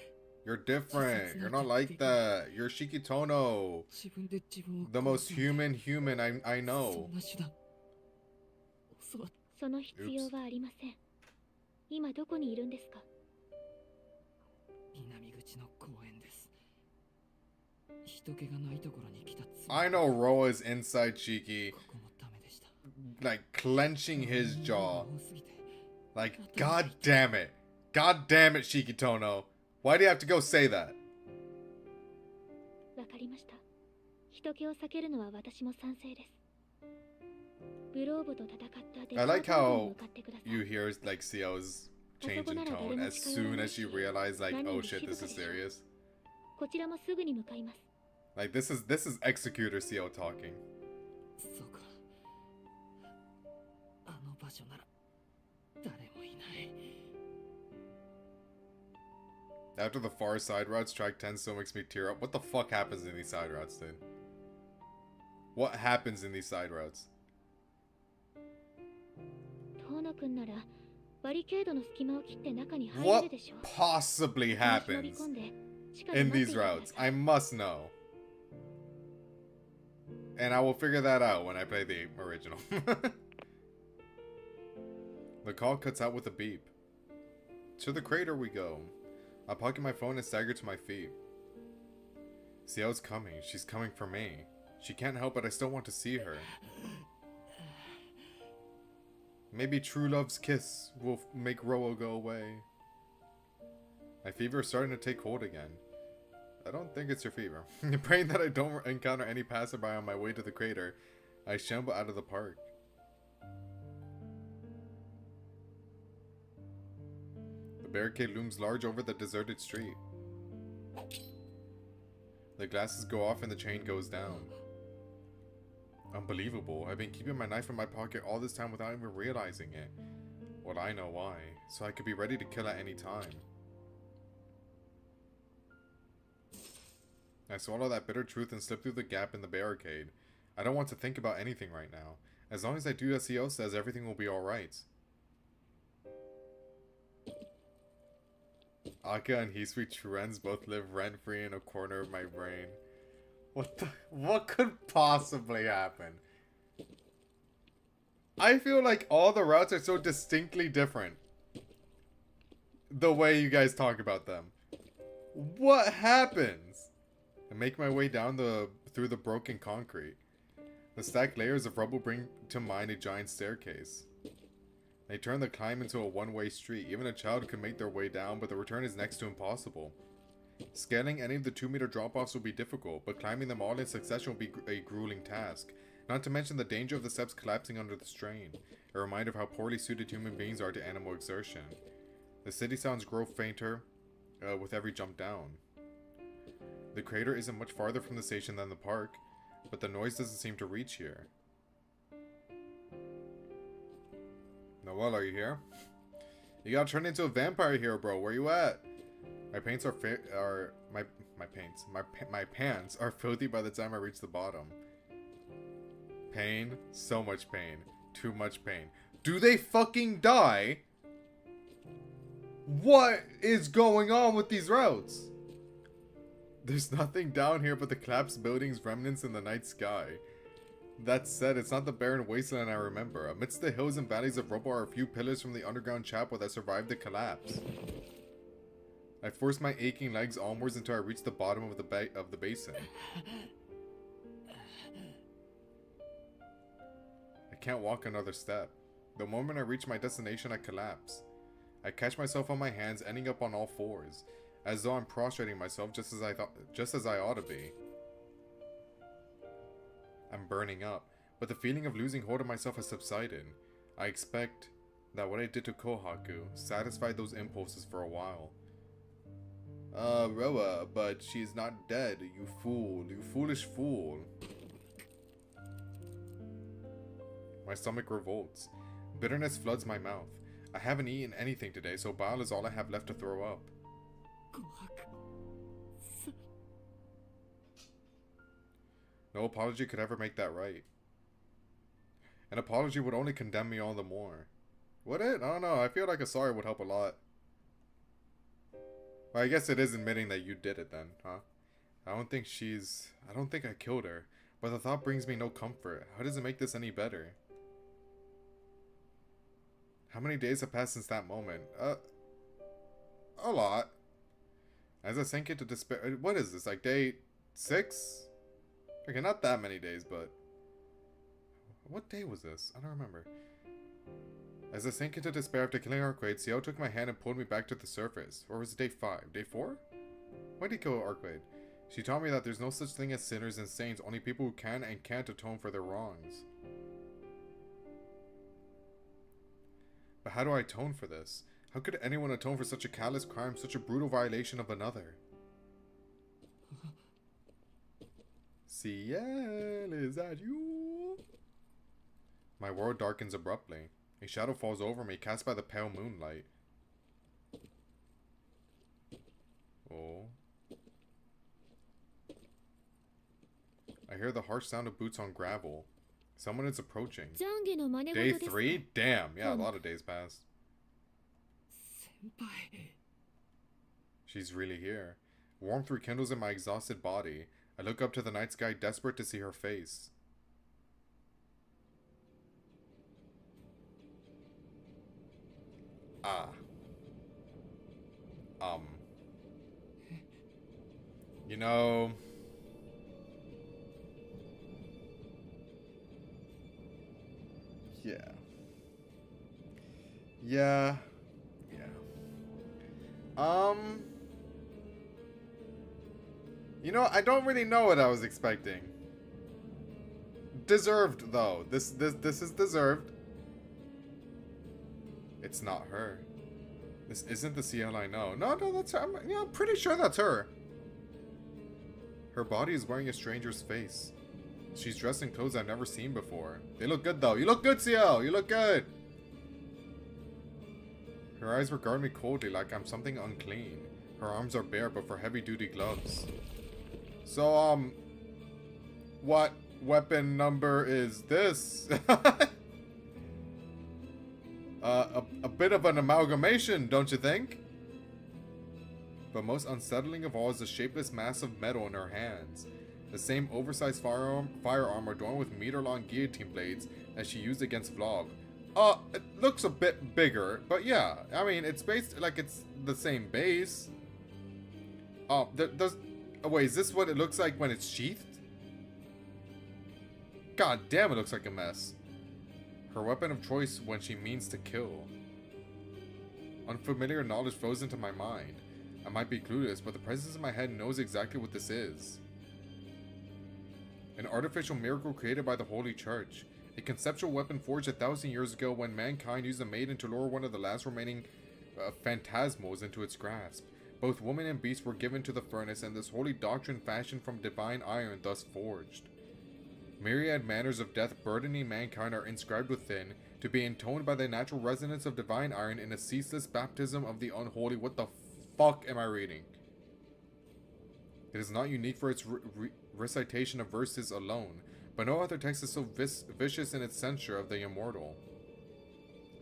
You're different. You're not like that. You're Shikitono. 自分で自分を The most human I そ know. んな手段教わっその必要はありません。今どこにいるんですか？南口の公園です。人気がないところに来たつもり。 I know Roa is inside Shiki, ここもダメでした。 like clenching his jaw. 多すぎて Like, god damn it. God damn it, Shikitono. Why do you have to go say that? わかりました。人気を避けるのは私も賛成です。グローブと戦ったデ I パー like トに how 向かってください。 you hear like Sio's change in tone as soon as she realized like, oh shit, this is serious. こちらもすぐに向かいます。 Like this is Executor Sio talking. そうか。あの場所ならもいない。 After the far side routes, track 10 still makes me tear up. What the fuck happens in these side routes, dude? What happens in these side routes? 遠野くんならバリケードの隙間を切って中に入れ What るでしょう。 possibly そこに忍び happens 込んで地下で in 待って these いてくだ routes? さい。 I must know. And I will figure that out when I play the original. The call cuts out with a beep. To the crater we go. I pocket my phone and stagger to my feet. Xiao's coming. She's coming for me. She can't help it. I still want to see her. Maybe true love's kiss will make Roa go away. My fever is starting to take hold again. I don't think it's your fever. Praying that I don't encounter any passerby on my way to the crater, I shamble out of the park. The barricade looms large over the deserted street. The glasses go off and the chain goes down. Unbelievable. I've been keeping my knife in my pocket all this time without even realizing it. Well, I know why. So I could be ready to kill at any time. I swallow that bitter truth and slip through the gap in the barricade. I don't want to think about anything right now. As long as I do as Hio says, everything will be alright. Aka and Hisui trends both live rent-free in a corner of my brain. What could possibly happen? I feel like all the routes are so distinctly different. The way you guys talk about them. What happens? I make my way down through the broken concrete. The stacked layers of rubble bring to mind a giant staircase. They turn the climb into a one-way street. Even a child could make their way down, but the return is next to impossible. Scaling any of the 2-meter drop-offs will be difficult, but climbing them all in succession will be a grueling task. Not to mention the danger of the steps collapsing under the strain. A reminder of how poorly suited human beings are to animal exertion. The city sounds grow fainter with every jump down. The crater isn't much farther from the station than the park, but the noise doesn't seem to reach here. Noel, are you here? You got turned into a vampire here, bro. Where you at? My pants my pants are filthy by the time I reach the bottom. Pain, so much pain, too much pain. Do they fucking die? What is going on with these routes? There's nothing down here but the collapsed buildings, remnants in the night sky. That said, it's not the barren wasteland I remember. Amidst the hills and valleys of rubble are a few pillars from the underground chapel that survived the collapse. I force my aching legs onwards until I reach the bottom of the basin. I can't walk another step. The moment I reach my destination, I collapse. I catch myself on my hands, ending up on all fours, as though I'm prostrating myself just as I ought to be. I'm burning up, but the feeling of losing hold of myself has subsided. I expect that what I did to Kohaku satisfied those impulses for a while. Roa, but she's not dead, you fool, you foolish fool. My stomach revolts. Bitterness floods my mouth. I haven't eaten anything today, so bile is all I have left to throw up. No apology could ever make that right. An apology would only condemn me all the more. Would it? I don't know. I feel like a sorry would help a lot. Well, I guess it is admitting that you did it then, huh? I don't think I killed her. But the thought brings me no comfort. How does it make this any better? How many days have passed since that moment? A lot. As I sink into despair... What is this? Like day 6? Okay, not that many days, but... What day was this? I don't remember. As I sank into despair after killing Arcade, Xiao took my hand and pulled me back to the surface. Or was it day 5? Day 4? Why did he kill Arcade? She taught me that there's no such thing as sinners and saints, only people who can and can't atone for their wrongs. But how do I atone for this? How could anyone atone for such a callous crime, such a brutal violation of another? Ciel, is that you? My world darkens abruptly. A shadow falls over me, cast by the pale moonlight. Oh. I hear the harsh sound of boots on gravel. Someone is approaching. 懺悔の真似 Day 事ですか 3? Damn, yeah, a lot of days passed. 先輩。 She's really here. Warmth rekindles in my exhausted body. I look up to the night sky, desperate to see her face. Ah. You know... Yeah. Yeah. You know, I don't really know what I was expecting. Deserved, though. This is deserved. It's not her. This isn't the CL I know. No, that's her. I'm pretty sure that's her. Her body is wearing a stranger's face. She's dressed in clothes I've never seen before. They look good, though. You look good, CL. You look good. Her eyes regard me coldly like I'm something unclean. Her arms are bare but for heavy-duty gloves. So, what weapon number is this? A bit of an amalgamation, don't you think? But most unsettling of all is the shapeless mass of metal in her hands. The same oversized firearm adorned with meter-long guillotine blades that she used against Vlog. It looks a bit bigger, but yeah, I mean, it's based, like, it's the same base. Oh, wait, is this what it looks like when it's sheathed? God damn, it looks like a mess. Her weapon of choice when she means to kill. Unfamiliar knowledge flows into my mind. I might be clueless, but the presence in my head knows exactly what this is. An artificial miracle created by the Holy Church. A conceptual weapon forged 1,000 years ago when mankind used a maiden to lure one of the last remaining phantasmals into its grasp. Both woman and beast were given to the furnace, and this holy doctrine fashioned from divine iron thus forged. Myriad manners of death burdening mankind are inscribed within, to be intoned by the natural resonance of divine iron in a ceaseless baptism of the unholy. What the fuck am I reading? It is not unique for its recitation of verses alone, but no other text is so vicious in its censure of the immortal.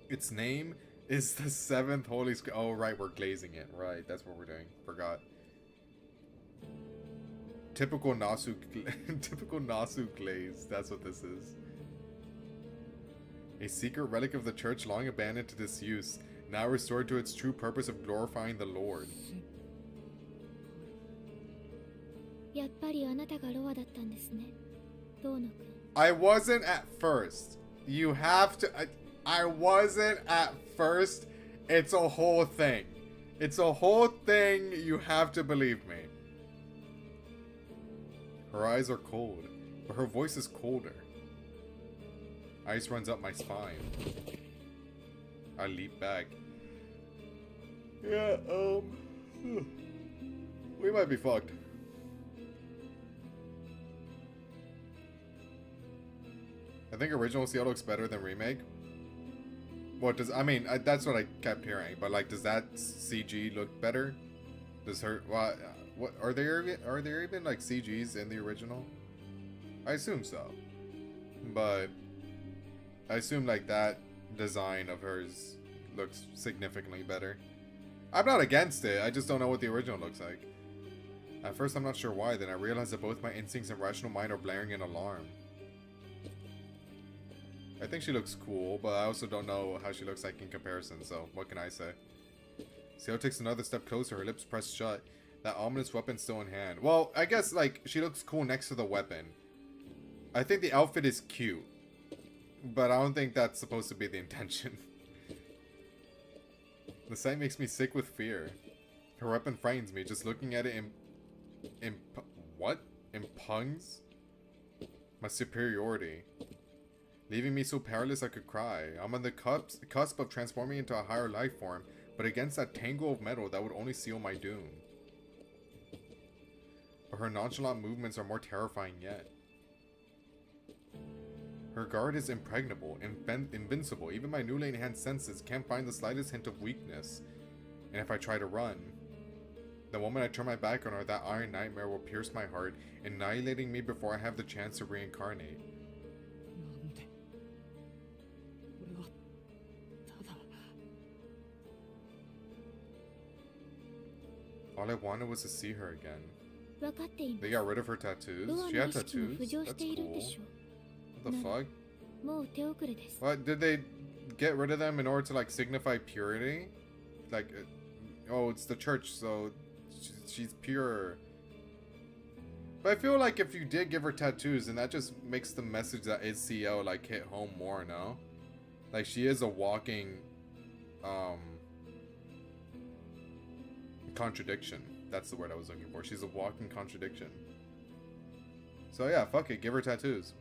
Its name is the seventh holy oh, right, we're glazing it. Right, that's what we're doing. Forgot. Typical Nasu glaze. That's what this is. A secret relic of the church long abandoned to disuse, now restored to its true purpose of glorifying the Lord. やっぱりあなたがロアだったんですね。遠野くん。I wasn't at first. You have to... I wasn't at first. It's a whole thing. It's a whole thing. You have to believe me. Her eyes are cold, but her voice is colder. Ice runs up my spine. I leap back. Yeah, we might be fucked. I think original CL looks better than remake. What does... I mean, that's what I kept hearing, but, like, does that CG look better? Does her... What are there even, like, CGs in the original? I assume so. But I assume, like, that design of hers looks significantly better. I'm not against it, I just don't know what the original looks like. At first I'm not sure why, then I realized that both my instincts and rational mind are blaring in alarm. I think she looks cool, but I also don't know how she looks like in comparison, so what can I say? Seo takes another step closer, her lips pressed shut, that ominous weapon still in hand. Well, I guess, like, she looks cool next to the weapon. I think the outfit is cute, but I don't think that's supposed to be the intention. The sight makes me sick with fear. Her weapon frightens me, just looking at it impugns my superiority. Leaving me so powerless I could cry. I'm on the cusp of transforming into a higher life form, but against that tangle of metal that would only seal my doom. But her nonchalant movements are more terrifying yet. Her guard is impregnable, invincible. Even my newly enhanced senses can't find the slightest hint of weakness. And if I try to run, the moment I turn my back on her, that iron nightmare will pierce my heart, annihilating me before I have the chance to reincarnate. なんで俺はただ All I wanted was to see her again. 分かっていま They す。 got rid of her tattoos? ロア She の had 意識も tattoos? 浮上し That's ているんで cool. しょ What the fuck? う。もう手遅れです。 What? Did they get rid of them in order to, like, signify purity? Like, oh, it's the church, so she's pure. But I feel like if you did give her tattoos, then that just makes the message that is CL, like, hit home more, no? Like, she is a walking, contradiction. That's the word I was looking for. She's a walking contradiction. So yeah, fuck it, give her tattoos.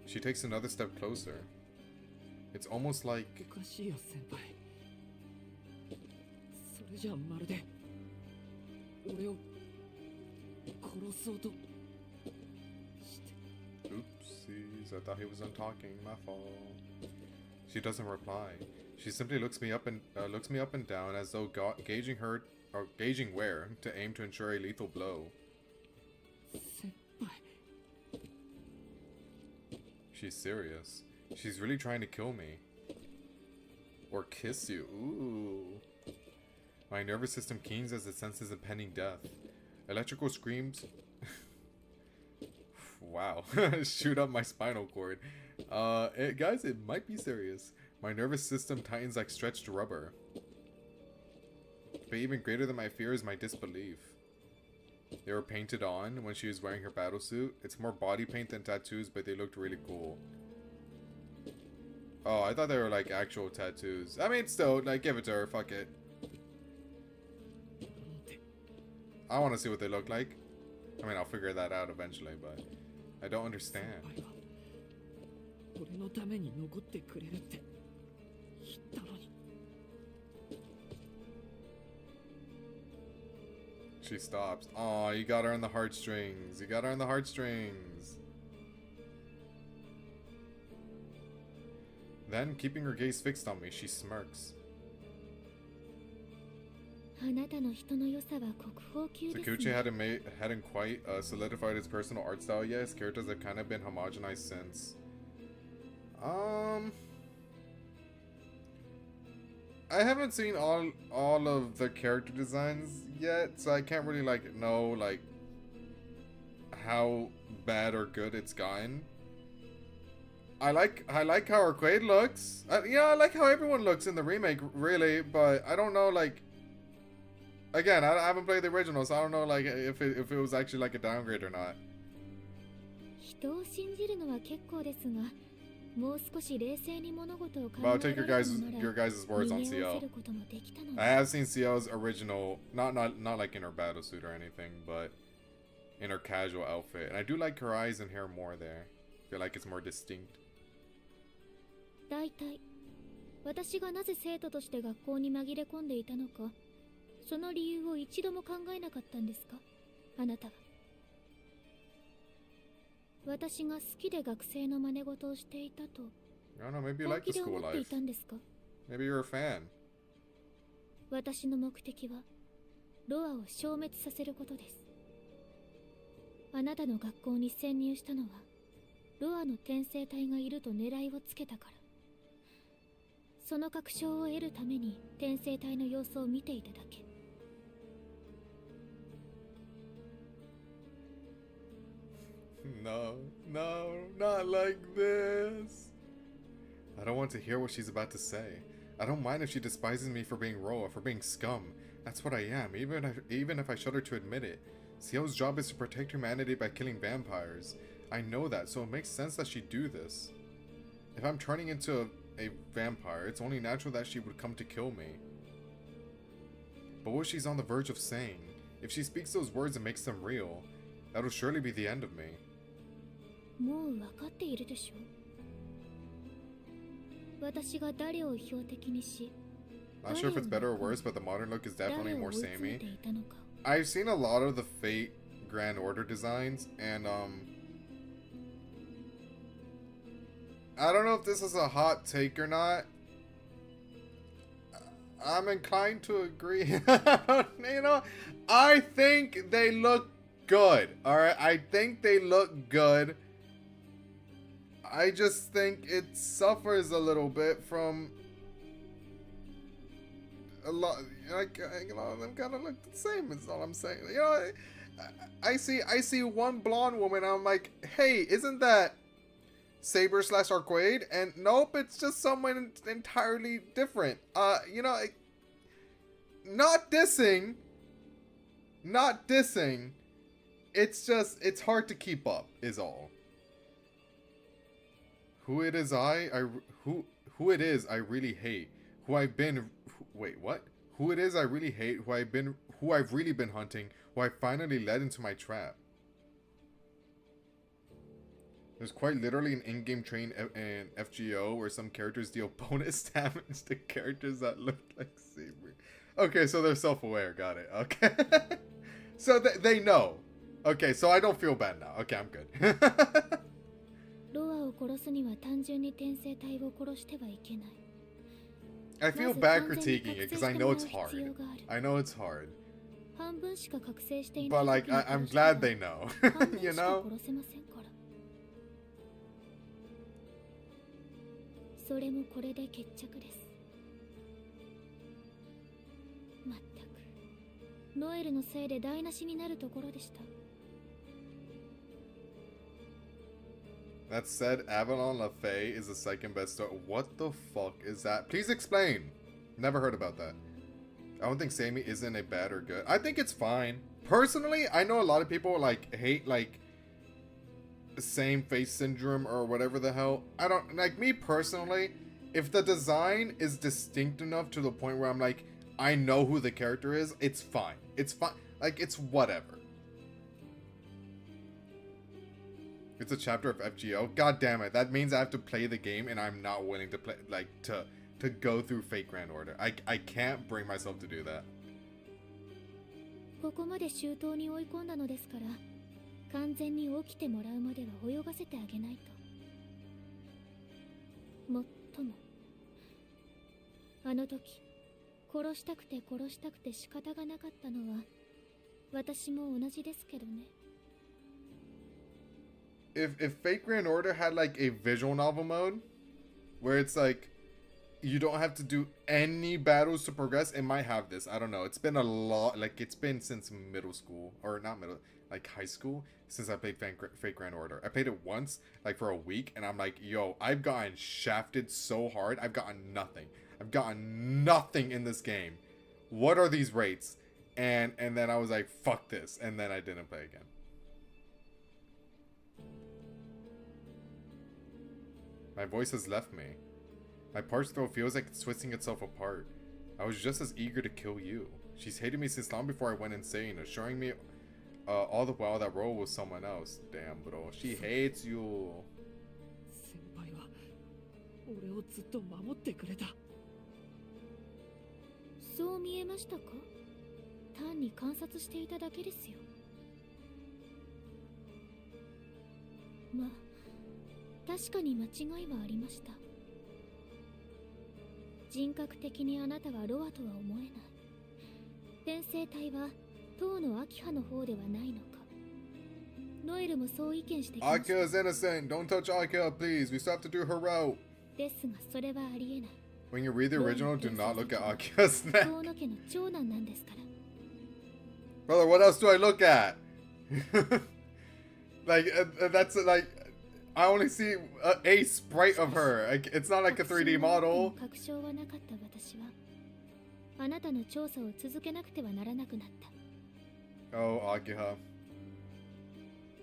She takes another step closer. It's almost like... おかしいよ先輩それじゃまるで俺を殺そうとして Oopsies, I thought he was done talking. My fault. She doesn't reply. She simply looks me up and down as though gauging her or gauging where to aim to ensure a lethal blow. 先輩 She's serious. She's really trying to kill me. Or kiss you. Ooh. My nervous system keens as it senses impending death. Electrical screams. Wow. Shoot up my spinal cord. Guys, it might be serious. My nervous system tightens like stretched rubber. But even greater than my fear is my disbelief. They were painted on when she was wearing her battlesuit. It's more body paint than tattoos, but they looked really cool. Oh, I thought they were like actual tattoos. I mean, still, like, give it to her. Fuck it. I want to see what they look like. I mean, I'll figure that out eventually, but I don't understand. 俺のために残ってくれるって言ったのに She stops. Aw, you got her on the heartstrings. You got her on the heartstrings. Then, keeping her gaze fixed on me, she smirks. あなたの人の良さは国宝級ですね。 Tsukihime hadn't quite solidified his personal art style yet. His characters have kind of been homogenized since. I haven't seen all of the character designs yet, so I can't really like know like how bad or good it's gotten. I like how Arcade looks. Yeah, I like how everyone looks in the remake, really, but I don't know like. Again, I haven't played the original, so I don't know like if it was actually like a downgrade or not. 人を信じるのは結構ですが、もう少し冷静に物事を考 But I'll え take ら your れるのな your ら、 guys' words 逃 on げ合わ CL. せることもできたのに。 I have seen CL's original, not like in her battlesuit or anything, but in her casual outfit, and I do like her eyes and hair more there. I feel like it's more distinct. 大体、私がなぜ生徒として学校に紛れ込んでいたのか、その理由を一度も考えなかったんですか、あなたは。私が好きで学生の真似事をしていたと、 I don't know, maybe you 本 like 気 the で school 思ってい life. たんですか。 Maybe you're a fan. 私の目的は、ロアを消滅させることです。あなたの学校に潜入したのは、ロアの転生体がいると狙いをつけたから。その確証を得るために転生体の様子を見ていただけ。No, not like this. I don't want to hear what she's about to say. I don't mind if she despises me for being Roa, for being scum. That's what I am, even if I shudder to admit it. CL's job is to protect humanity by killing vampires. I know that, so it makes sense that she'd do this. If I'm turning into a vampire, it's only natural that she would come to kill me. But what she's on the verge of saying, if she speaks those words and makes them real, that'll surely be the end of me. もう分かっているでしょう。私が誰を標的にし、 Not sure if it's better or worse, but the modern look is 誰 definitely を more 追い詰め samey. ていたのか。 I've seen a lot of the Fate Grand Order designs, and I don't know if this is a hot take or not. I'm inclined to agree. You know, I think they look good. Alright, I think they look good. I just think it suffers a little bit from a lot. Like, you know, them kind of look the same. Is all I'm saying. You know, I see one blonde woman. I'm like, hey, isn't that Saber / Arcade? And nope, it's just someone entirely different. You know, not dissing. It's just, it's hard to keep up, is all. Who it is I really hate. Who I've been, wait, what? Who it is I really hate, who I've really been hunting, who I finally led into my trap. There's quite literally an in-game train in FGO where some characters deal bonus damage to characters that look like Saber. Okay, so they're self-aware, got it, okay. So they know. Okay, so I don't feel bad now. Okay, I'm good. ロアを殺すには単純に転生体を殺してはいけない。 I feel bad critiquing it because I know it's hard. I know it's hard. 半分しか覚醒していない。 But like, I'm glad they know. You know? 殺せませんから。それもこれで決着です。まったく、ノエルのせいで台無しになるところでした。 That said, Avalon LaFay is the second best star. What the fuck is that? Please explain. Never heard about that. I don't think Sammy isn't a bad or good. I think it's fine. Personally, I know a lot of people like hate like same face syndrome or whatever the hell. I don't like me personally. If the design is distinct enough to the point where I'm like, I know who the character is, it's fine. It's fine. Like, it's whatever. It's a chapter of FGO. God damn it. That means I have to play the game and I'm not willing to play, like, to go through Fate Grand Order. I can't bring myself to do that. ここまで周到に追い込んだのですから、完全に起きてもらうまでは泳がせてあげないと。もっとも、あの時、殺したくて仕方がなかったのは、私も同じですけどね。If Fate Grand Order had like a visual novel mode where it's like you don't have to do any battles to progress, it might have this. I don't know. It's been a lot, like it's been since middle school, or not middle, like high school, since I played Fate Grand Order. I played it once, like for a week, and I'm like, yo, I've gotten shafted so hard. I've gotten nothing. I've gotten nothing in this game. What are these rates? And then I was like, fuck this, and then I didn't play again. My voice has left me. My parched throat feels like it's twisting itself apart. I was just as eager to kill you. She's hated me since long before I went insane, assuring me all the while that role was someone else. Damn, bro. She hates you. 先輩は俺をずっと守ってくれた。そう見えましたか？単に観察していただけですよ。まあ、確かに間違いはありました。人格的にあなたはロアとは思えない。転生体は当のアキハの方ではないのか。ノエルもそう意見してきました。 Akira is innocent. Don't touch Akira, please. We still have to do her route. ですがそれはありえない。 When you read the original, do not look at Akira's neck. 遠野家の長男なんですから。 Brother, what else do I look at? Like, that's like, I only see a sprite of her. Like, it's not like a 3D model. 確証はなかった私は、あなたの調査を続けなくてはならなくなった。 Oh, Akiha.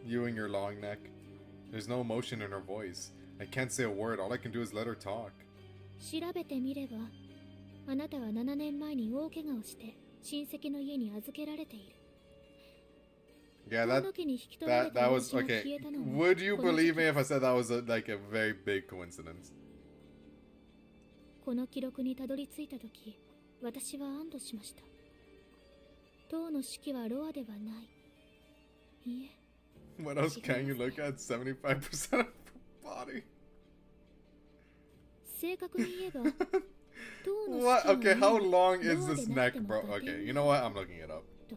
You and your long neck. There's no emotion in her voice. I can't say a word. All I can do is let her talk. 調べてみれば、あなたは7年前に大怪我をして親戚の家に預けられている。 Yeah, that was okay. Would you believe me if I said that was like a very big coincidence? この記録にたどり着いたとき、私は安堵しました。当の指揮はロアではない。いえ、 What else can you look at? 75% of her body. 正確に言えば塔の What? 下の Okay, how 上に long ロ is ア this でなくて neck, も bro? 打点 Okay, に you know what? I'm looking it up. と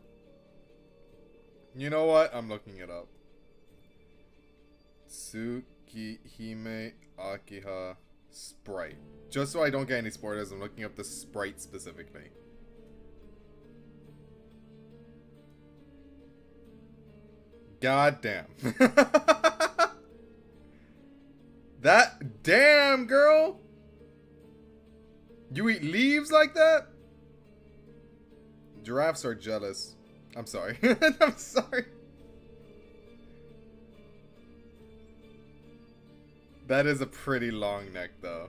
You know what? I'm looking it up. Tsukihime Akiha Sprite. Just so I don't get any spoilers, I'm looking up the sprite specifically. God damn. That damn girl? You eat leaves like that? Giraffes are jealous. I'm sorry. I'm sorry. That is a pretty long neck though.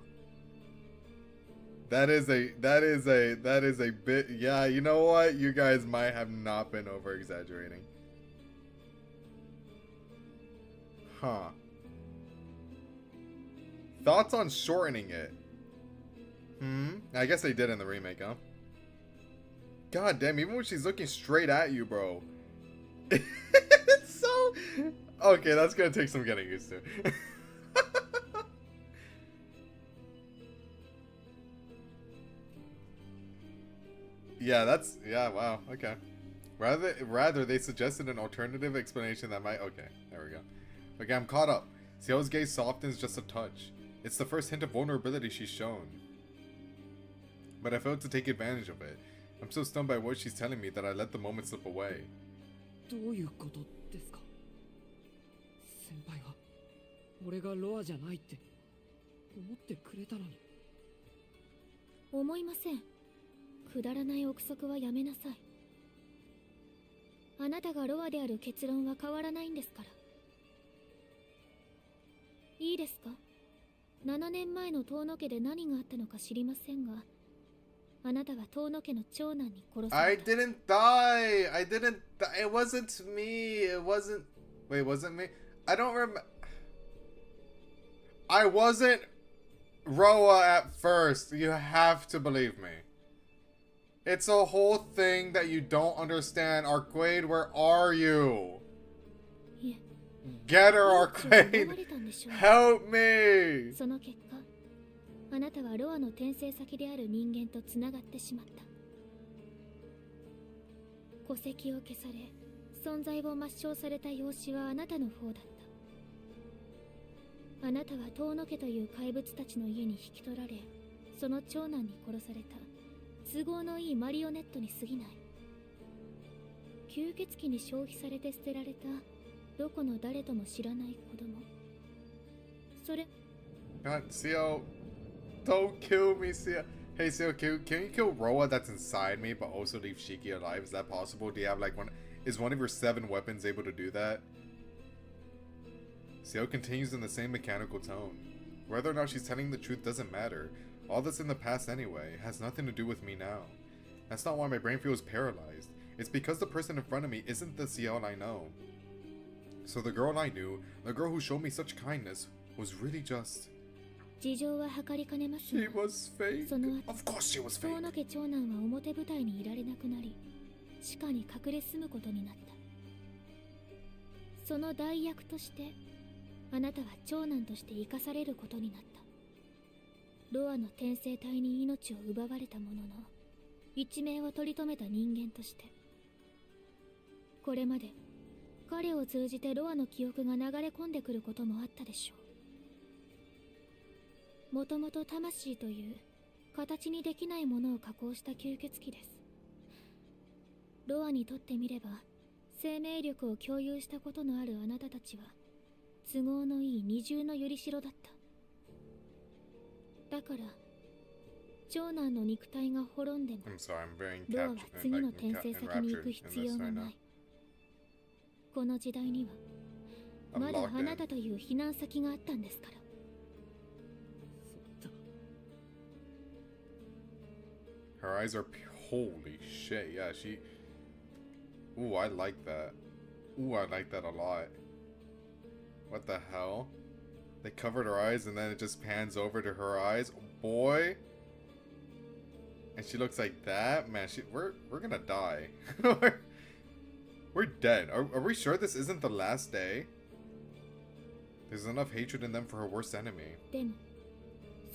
That is a bit, yeah, you know what? You guys might have not been over exaggerating. Huh. Thoughts on shortening it? I guess they did in the remake, huh? God damn, even when she's looking straight at you, bro. It's so... Okay, that's gonna take some getting used to. Yeah, that's... Yeah, wow, okay. Rather, they suggested an alternative explanation that might... Okay, there we go. Okay, I'm caught up. Seo's gaze softens just a touch. It's the first hint of vulnerability she's shown. But I failed to take advantage of it. I'm so stunned by what she's telling me that I let the moment slip away. どういうことですか？先輩が俺がロアじゃないって思ってくれたのに。思いません。くだらない憶測はやめなさい。あなたがロアである結論は変わらないんですから。いいですか？7年前の遠野家で何があったのか知りませんが、あなたは遠野家の長男に殺さ I れた。 didn't die! I didn't die! It wasn't me! It wasn't... Wait, wasn't me? I don't remember... I wasn't Roa at first. You have to believe me. It's a whole thing that you don't understand. Arcade, where are you? いえ、 Get her, 命を奪わ Arcade! れたんでしょう。 Help me! その結果、あなたはロアの転生先である人間とつながってしまった。戸籍を消され、存在を抹消された養子はあなたの方だった。あなたは遠野家という怪物たちの家に引き取られ、その長男に殺された都合のいいマリオネットに過ぎない。吸血鬼に消費されて捨てられたどこの誰とも知らない子供。それ God, Seo, don't kill me, Seo. Hey, Seo, can you kill Roa that's inside me, but also leave Shiki alive? Is that possible? Do you have like one? Is one of your 7 weapons able to do that? Seo continues in the same mechanical tone. Whether or not she's telling the truth doesn't matter. All that's in the past anyway. It has nothing to do with me now. That's not why my brain feels paralyzed. It's because the person in front of me isn't the Seo I know. So the girl I knew, the girl who showed me such kindness, was really just... 事情は計りかねます She が、 was fake. その後 Of course she was 遠 fake. 野家長男は表舞台にいられなくなり、地下に隠れ住むことになった。その代役としてあなたは長男として生かされることになった。ロアの転生体に命を奪われたものの、一命を取り留めた人間として、これまで彼を通じてロアの記憶が流れ込んでくることもあったでしょう。もともと魂という形にできないものを加工した吸血鬼です。ロアにとってみれば、生命力を共有したことのあるあなたたちは都合のいい二重のよりしろだった。だから長男の肉体が滅んでも I'm sorry, I'm very ロアは encaptured, 次の like, 転生先に行く enraptured 必 in 要 this が right な now. い。この時代には I'm まだ locked あなた in. という避難先があったんですから。そうだ。 Her eyes are holy shit. Yeah, she... Ooh, I like that. Ooh, I like that a lot. What the hell? They covered her eyes and then it just pans over to her eyes. Boy. And she looks like that? Man, we're gonna die. We're dead. Are we sure this isn't the last day? There's enough hatred in them for her worst enemy. でも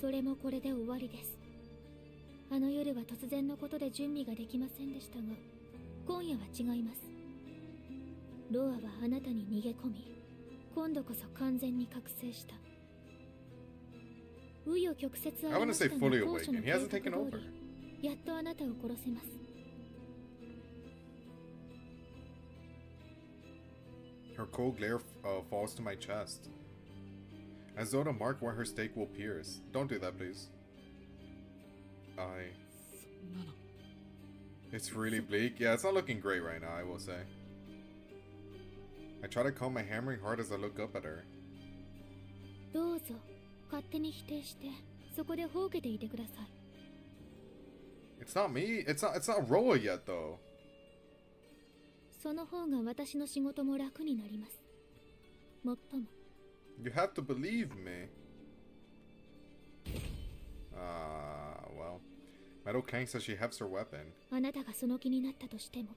それもこれで終わりです。あの夜は突然のことで準備ができませんでしたが、今夜は違います。ロアはあなたに逃げ込み、今度こそ完全に覚醒した。紆余曲折ありましたが、当初の計画通り、やっとあなたを殺せます。Her cold glare falls to my chest, as though to mark where her stake will pierce. Don't do that, please. It's really bleak. Yeah, it's not looking great right now, I will say. I try to calm my hammering heart as I look up at her. どうぞ、勝手に否定して、そこでほうけていてください。It's not me. It's not Roa yet, though. その方が私の仕事も楽になります。もっとも。You have to believe me. Well. Metal Kang says she hefts her weapon. あなたがその気になったとしても、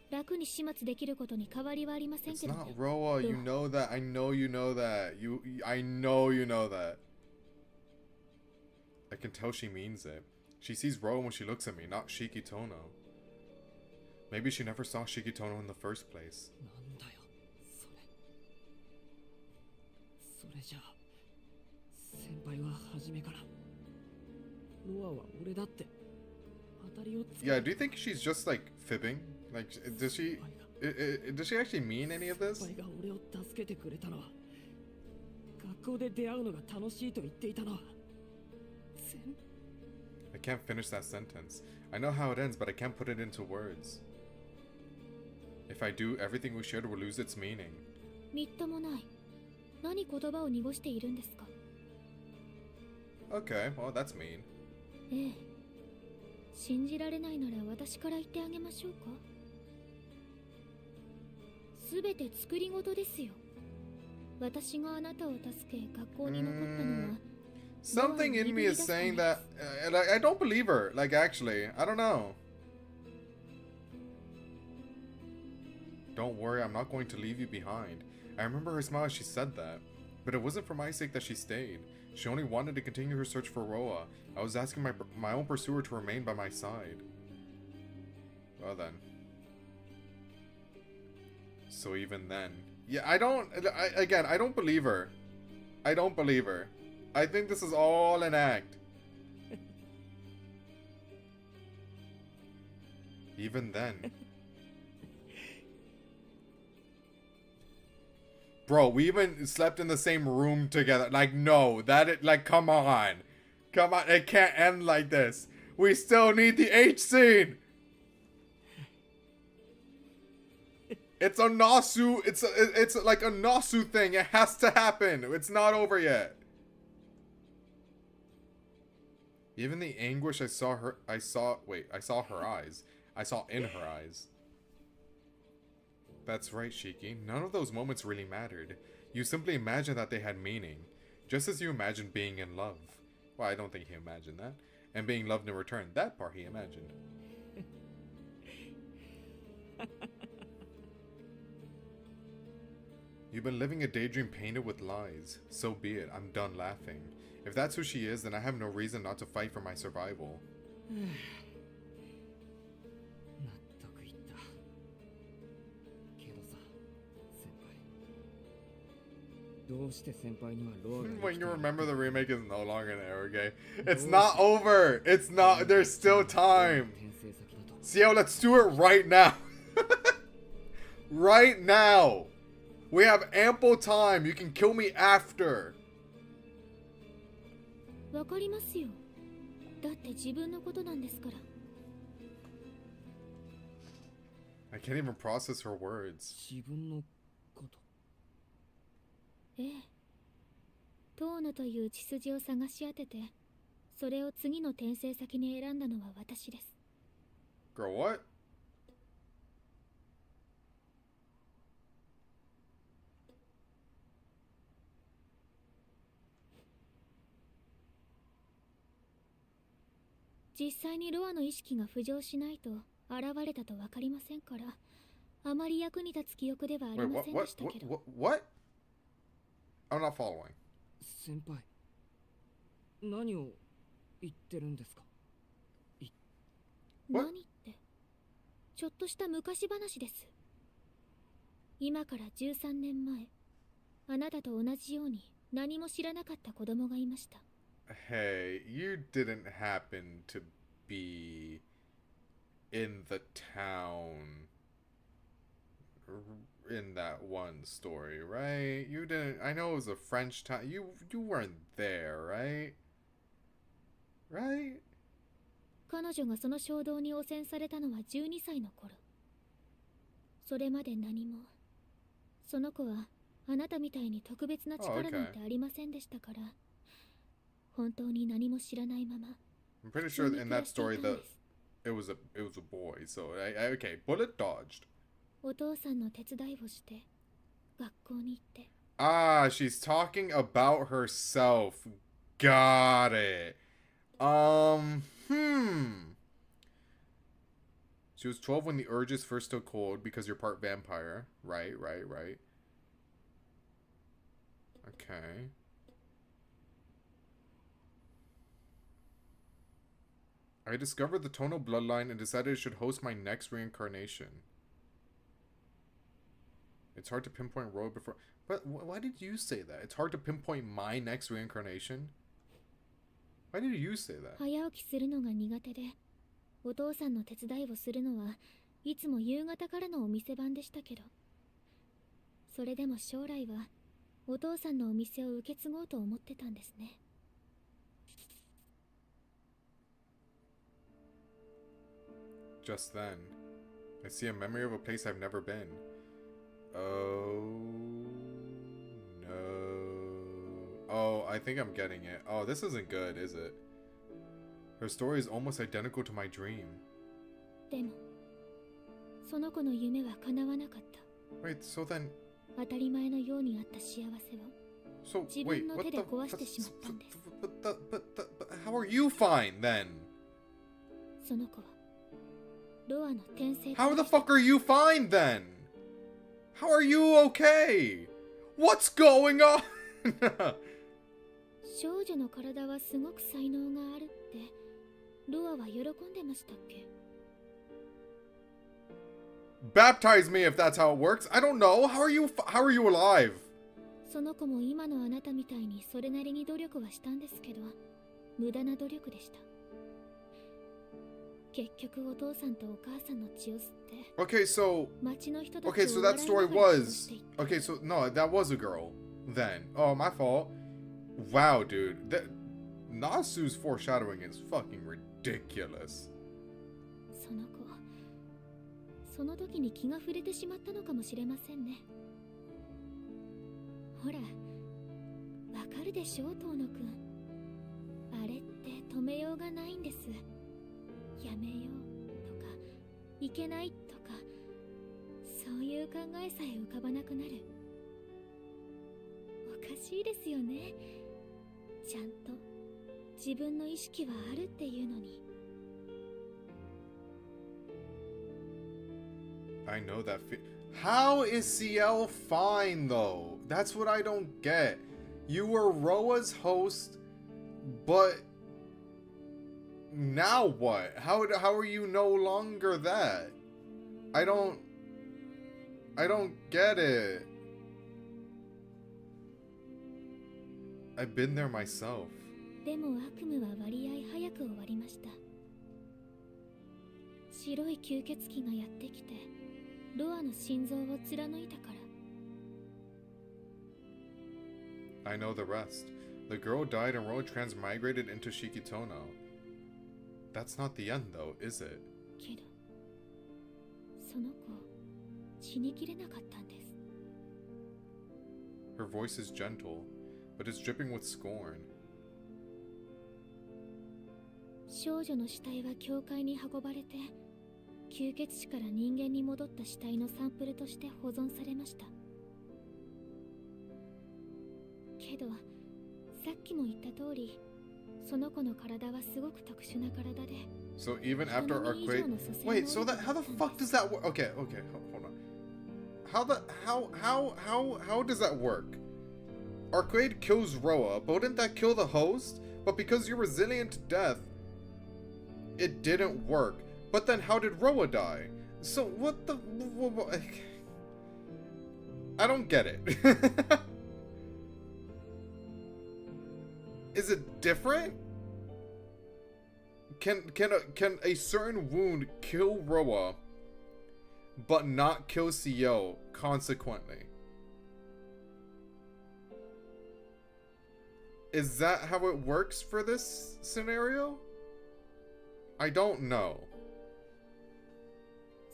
楽に始末できることに変わりはありませんけど。It's not Roa. You know that. I know you know that. I know you know that. I can tell she means it. She sees Roa when she looks at me, not Shiki Tono. Maybe she never saw Shiki Tono in the first place. なんだよ、それじゃあ、先輩は初めからロアは俺だって当たりをつけ。Yeah, do you think she's just like fibbing? Like, does she actually mean any of this? 先輩が俺を助けてくれたのは、学校で出会うのが楽しいと言っていたのは。I can't finish that sentence. I know how it ends, but I can't put it into words. If I do, everything we shared will lose its meaning. みっともない。何言葉を濁しているんですか？ Okay, well, that's mean. ええ。信じられないなら私から言ってあげましょうか。すべて作り事ですよ。私があなたを助け学校に残ったのは。Something in me is saying that I don't believe her. Like, actually, I don't know. Don't worry, I'm not going to leave you behind. I remember her smile as she said that. But it wasn't for my sake that she stayed. She only wanted to continue her search for Roa. I was asking my own pursuer to remain by my side. Well then. So even then. Yeah, I don't believe her. I don't believe her. I think this is all an act. Even then. Bro, we even slept in the same room together. Like, no, come on. Come on, it can't end like this. We still need the H scene. It's a Nasu, it's like a Nasu thing. It has to happen. It's not over yet. Even the anguish I saw in her eyes. That's right, Shiki. None of those moments really mattered. You simply imagined that they had meaning. Just as you imagined being in love. Well, I don't think he imagined that. And being loved in return. That part he imagined. You've been living a daydream painted with lies. So be it. I'm done laughing. If that's who she is, then I have no reason not to fight for my survival. どうして先輩にはロアが When you remember the remake is no longer an error game. It's not over. It's not. There's still time. Ciel, let's do it right now. Right now. We have ample time. You can kill me after. わかりますよ。だって自分のことなんですから。I can't even process her words. 自分のこと。ええ。遠野という血筋を探し当てて、それを次の転生先に選んだのは私です。Girl, what?実際にロアの意識が浮上しないと現れたとわかりませんから、あまり役に立つ記憶ではあり Wait, ま what? せんで What? したけ What? ど。 What? I'm not following. 先輩、何を言ってるんですか？ What? 何って、ちょっとした昔話です。今から13年前、あなたと同じように何も知らなかった子供がいました。Hey, you didn't happen to be in the town in that one story, right? You didn't. I know it was a French town. You weren't there, right? Right? 彼女がその衝動に汚染されたのは12歳の頃。それまで何も。その子はあなたみたいに特別な力なんてありませんでしたから、本当に何も知らないまま。I'm pretty sure in that story it was a boy. So okay, bullet dodged. お父さんの手伝いをして学校に行って。Ah, she's talking about herself. Got it. She was 12 when the urges first took hold because you're part vampire. Right. Okay. I discovered the tonal bloodline and decided it should host my next reincarnation. It's hard to pinpoint road before... But why did you say that? It's hard to pinpoint my next reincarnation? Why did you say that? 早起きするのが苦手で、お父さんの手伝いをするのはいつも夕方からのお店番でしたけど、それでも将来はお父さんのお店を受け継ごうと思ってたんですね。Just then, I see a memory of a place I've never been. Oh, no. Oh, I think I'm getting it. Oh, this isn't good, is it? Her story is almost identical to my dream. でも、その子の夢は叶わなかった。Wait, so then... 当たり前のようにあった幸せを So, 自 wait, 分の what 手 the... で壊してしまったんです。 But how are you fine, then? その子はロアの転生。 How the fuck are you fine, then? How are you okay? What's going on? 少女の体はすごく才能があるってロアは喜んでましたっけ？ Baptize me if that's how it works. I don't know. How are you alive? その子も今のあなたみたいにそれなりに努力はしたんですけど、無駄な努力でした。結局お父さんとお母さんの血を吸って。 Okay, so... 町の人たちを Okay, so that story 笑いながら殺 was... していった。 Okay, so no, that was a girl then. Oh, my fault. Wow, dude. Nasu's foreshadowing is fucking ridiculous. その子、その時に気が触れてしまったのかもしれませんね。ほら、わかるでしょ、遠野くん。あれって止めようがないんです。やめようとか、いけないとか、そういう考えさえ浮かばなくなる。おかしいですよね。ちゃんと自分の意識はあるっていうのに。I know that How is CL fine, though? That's what I don't get. You were Roa's host, but... Now what? How are you no longer that? I don't get it. I've been there myself. でも悪夢は割合早く終わりました。白い吸血鬼がやってきて、ロアの心臓を貫いたから。 I know the rest. The girl died and Roa transmigrated into Shikitono. That's not the end, though, is it? けど、その子、死にきれなかったんです。 Her voice is gentle, but is dripping with scorn. 少女の死体は教会に運ばれて、吸血死から人間に戻った死体のサンプルとして保存されました。けど、さっきも言った通り、その子の体はすごく特殊な体で。 So even after our quake... Wait, so how the fuck does that work? Okay, hold on. How does that work? Arcade kills Roa, but wouldn't that kill the host? But because you're resilient to death, it didn't work. But then how did Roa die? So what the... I don't get it. Is it different? Can a certain wound kill Roa, but not kill CO consequently? Is that how it works for this scenario? I don't know.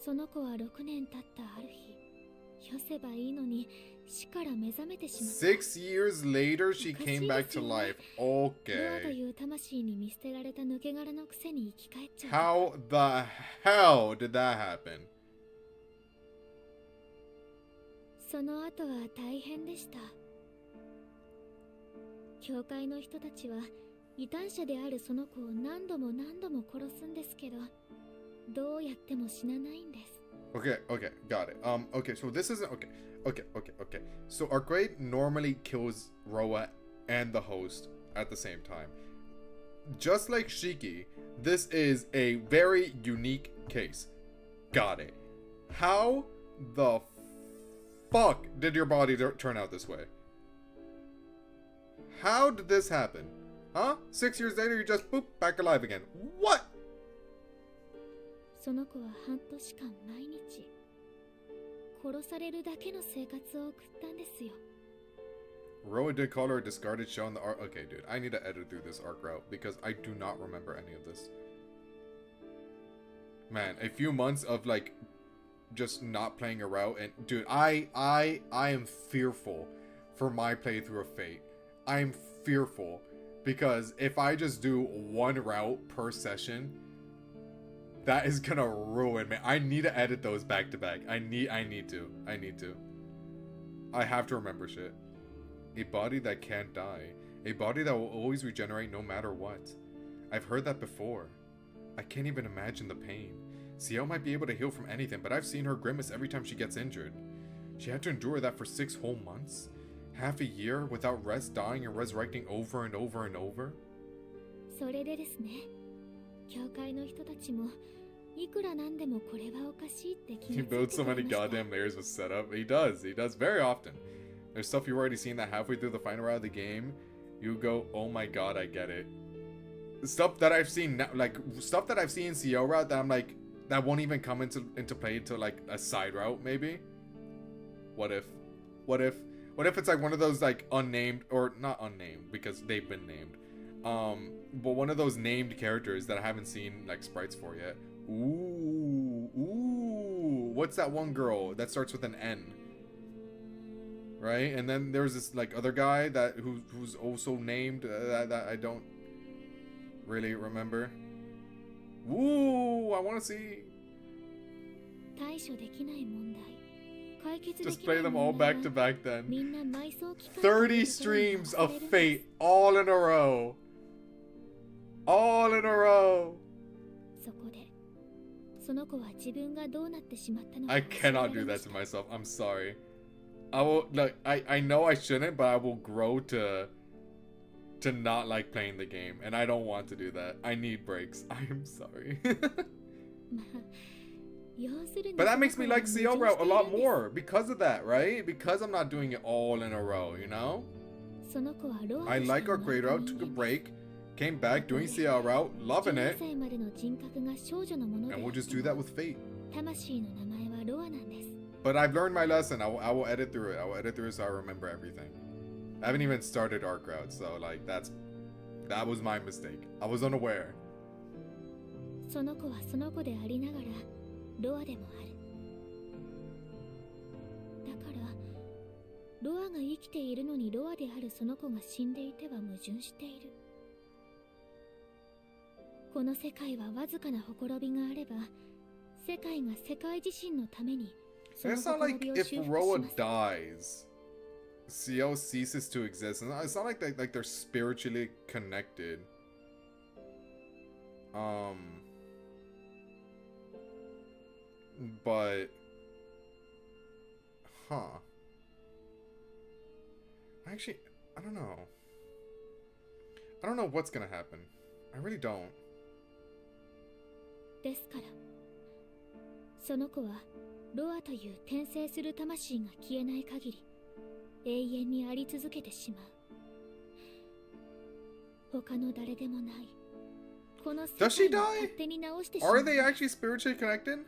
その子は6年経ったある日、よせばいいのに死から目覚めてしまった。 6 years later, she came back to life. ロアと Okay. いう魂に見捨てられた抜け殻のくせに生き返っちゃう。 How the hell did that happen? その後は大変でした。教会の人たちは異端者であるその子を何度も殺すんですけど、どうやっても死なないんです。 Okay, got it. Okay, so this isn't okay. So Arcade normally kills Roa and the host at the same time. Just like Shiki, this is a very unique case. Got it. How the fuck did your body turn out this way? How did this happen? Huh? 6 years later, you just boop, back alive again. What? その子は半年間毎日殺されるだけの生活を送ったんですよ。 Roa did call her a discarded shell in the arc. Okay, dude, I need to edit through this arc route because I do not remember any of this. Man, a few months of like just not playing a route, and dude, I am fearful for my playthrough of Fate. I am fearful because if I just do one route per session, that is gonna ruin me. I need to edit those back to back. I need to. I have to remember shit. A body that can't die. A body that will always regenerate no matter what. I've heard that before. I can't even imagine the pain. Ciel might be able to heal from anything, but I've seen her grimace every time she gets injured. She had to endure that for 6 whole months? Half a year without rest, dying and resurrecting over and over and over? それでですね、教会の人たちもいくらなんでもこれはおかしいって気 He がつい builds て so くれ many ました。 goddamn layers of setup. He does very often. There's stuff you've already seen that halfway through the final round of the game, you go, oh my god, I get it. Stuff that I've seen now, like stuff that I've seen in CO route that I'm like, that won't even come into play until like a side route maybe. What if it's like one of those like unnamed, or not unnamed because they've been named, but one of those named characters that I haven't seen like sprites for yet. Ooh, what's that one girl that starts with an N? Right, and then there's this like other guy that who's also named that I don't really remember. Ooh, I want to see. 対処できない問題、解決で Just きない play them 問 all 題 back to は back then. みんな埋葬期間 30 streams of Fate all in a row. All in a row. そこでその子は自分がどうなってしまったのか I を教えら cannot れ do ま that し to た。 myself. I'm sorry. I will like I know I shouldn't, but I will grow to not like playing the game, and I don't want to do that. I need breaks. I am sorry. まあ要するに But that makes そ me の子は like 矛 CL 盾 route して a いる lot んです。 more because of that, right? Because I'm not doing it all in a row, you know? その子はロア I として like our 生まれ grade た route, 人 took a 間 break, came back doing CL route, loving 12 it, 歳までの人格が少女のもので and あ we'll って just do that with Fate. 魂の名前はロアなんです。 But I've learned my lesson. I will edit through it. I will edit through it so I remember everything. I haven't even started arc route, so like that was my mistake. I was unaware. その子はその子でありながらロアでもある。だからロアが生きているのにロアであるその子が死んでいては矛盾している。この世界はわずかなほころびがあれば世界が世界自身のためにその It's ほ not ころ like びを if 修復し Roa ます。 dies, CL ceases to exist. It's not like they're spiritually connected. But Huh. Actually, I don't know. I don't know what's gonna happen. I really don't. ですからその子はロアという転生する魂が消えない限り永遠にあり続けてしまう。他の誰でもないこの世 Does she 界を die? 勝手に直してしまう。 Are they actually spiritually connected?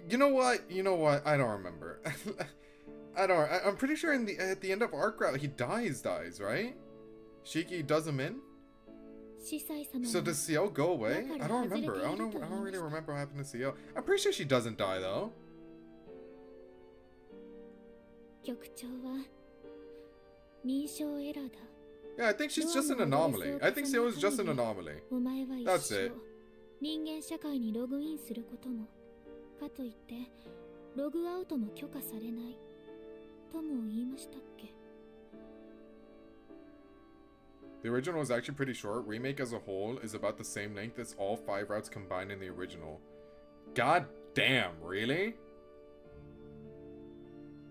You know what? You know what? I don't remember. I'm pretty sure at the end of Arc Route he dies, right? Shiki does him in? 司祭様 So は does Ciel go away? I don't remember. I don't really remember what happened to Ciel. I'm pretty sure she doesn't die though. 局長は認証エラーだ。 Yeah, I think she's just an anomaly. I think Ciel is just an anomaly. お前は一 That's 生 it. 人間社会にログインすることもかといってログアウトも許可されないとも言いましたっけ。 The original is actually pretty short. Remake as a whole is about the same length as all 5 routes combined in the original. God damn, really?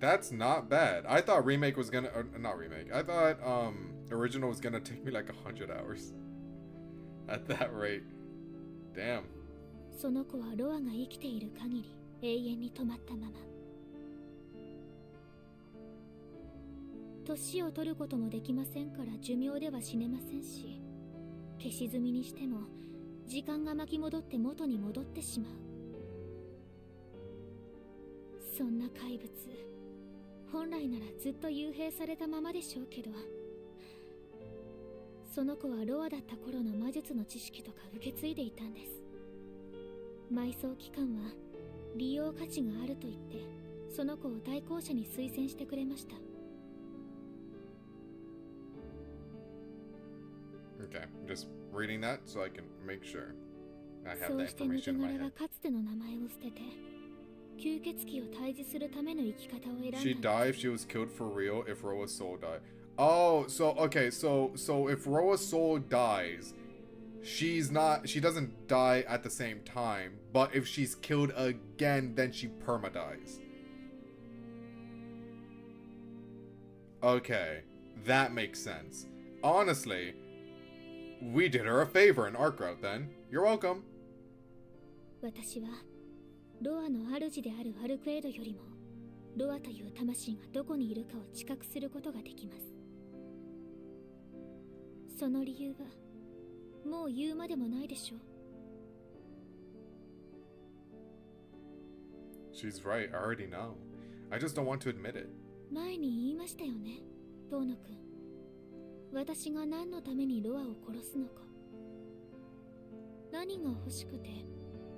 That's not bad. I thought remake was gonna... not remake. I thought original was gonna take me like 100 hours. At that rate. Damn. その子はロアが生きている限り永遠に止まったまま。年を取ることもできませんから寿命では死ねませんし、消し済みにしても時間が巻き戻って元に戻ってしまう。そんな怪物、本来ならずっと幽閉されたままでしょうけど、その子はロアだった頃の魔術の知識とか受け継いでいたんです。埋葬機関は利用価値があると言ってその子を対向車に推薦してくれました。 Okay, I'm just reading that so I can make sure I have そ that うして抜け information in my 殻は head. かつての名前を捨てて吸血鬼を退治するための生き方を選んだん She'd で die す。 if she was killed for real if Roa's soul died. Oh, so okay, so if Roa's soul dies, she doesn't die at the same time, but if she's killed again, then she perma dies. Okay, that makes sense. Honestly, we did her a favor in Arc Route then. You're welcome. 私はロアの主であるアルクエドよりもロアという魂がどこにいるかを知覚することができます。その理由はもう言うまでもないでしょう。 She's right, I already know. I just don't want to admit it. 前に言いましたよね、遠野くん。私が何のためにロアを殺すのか。何が欲しくて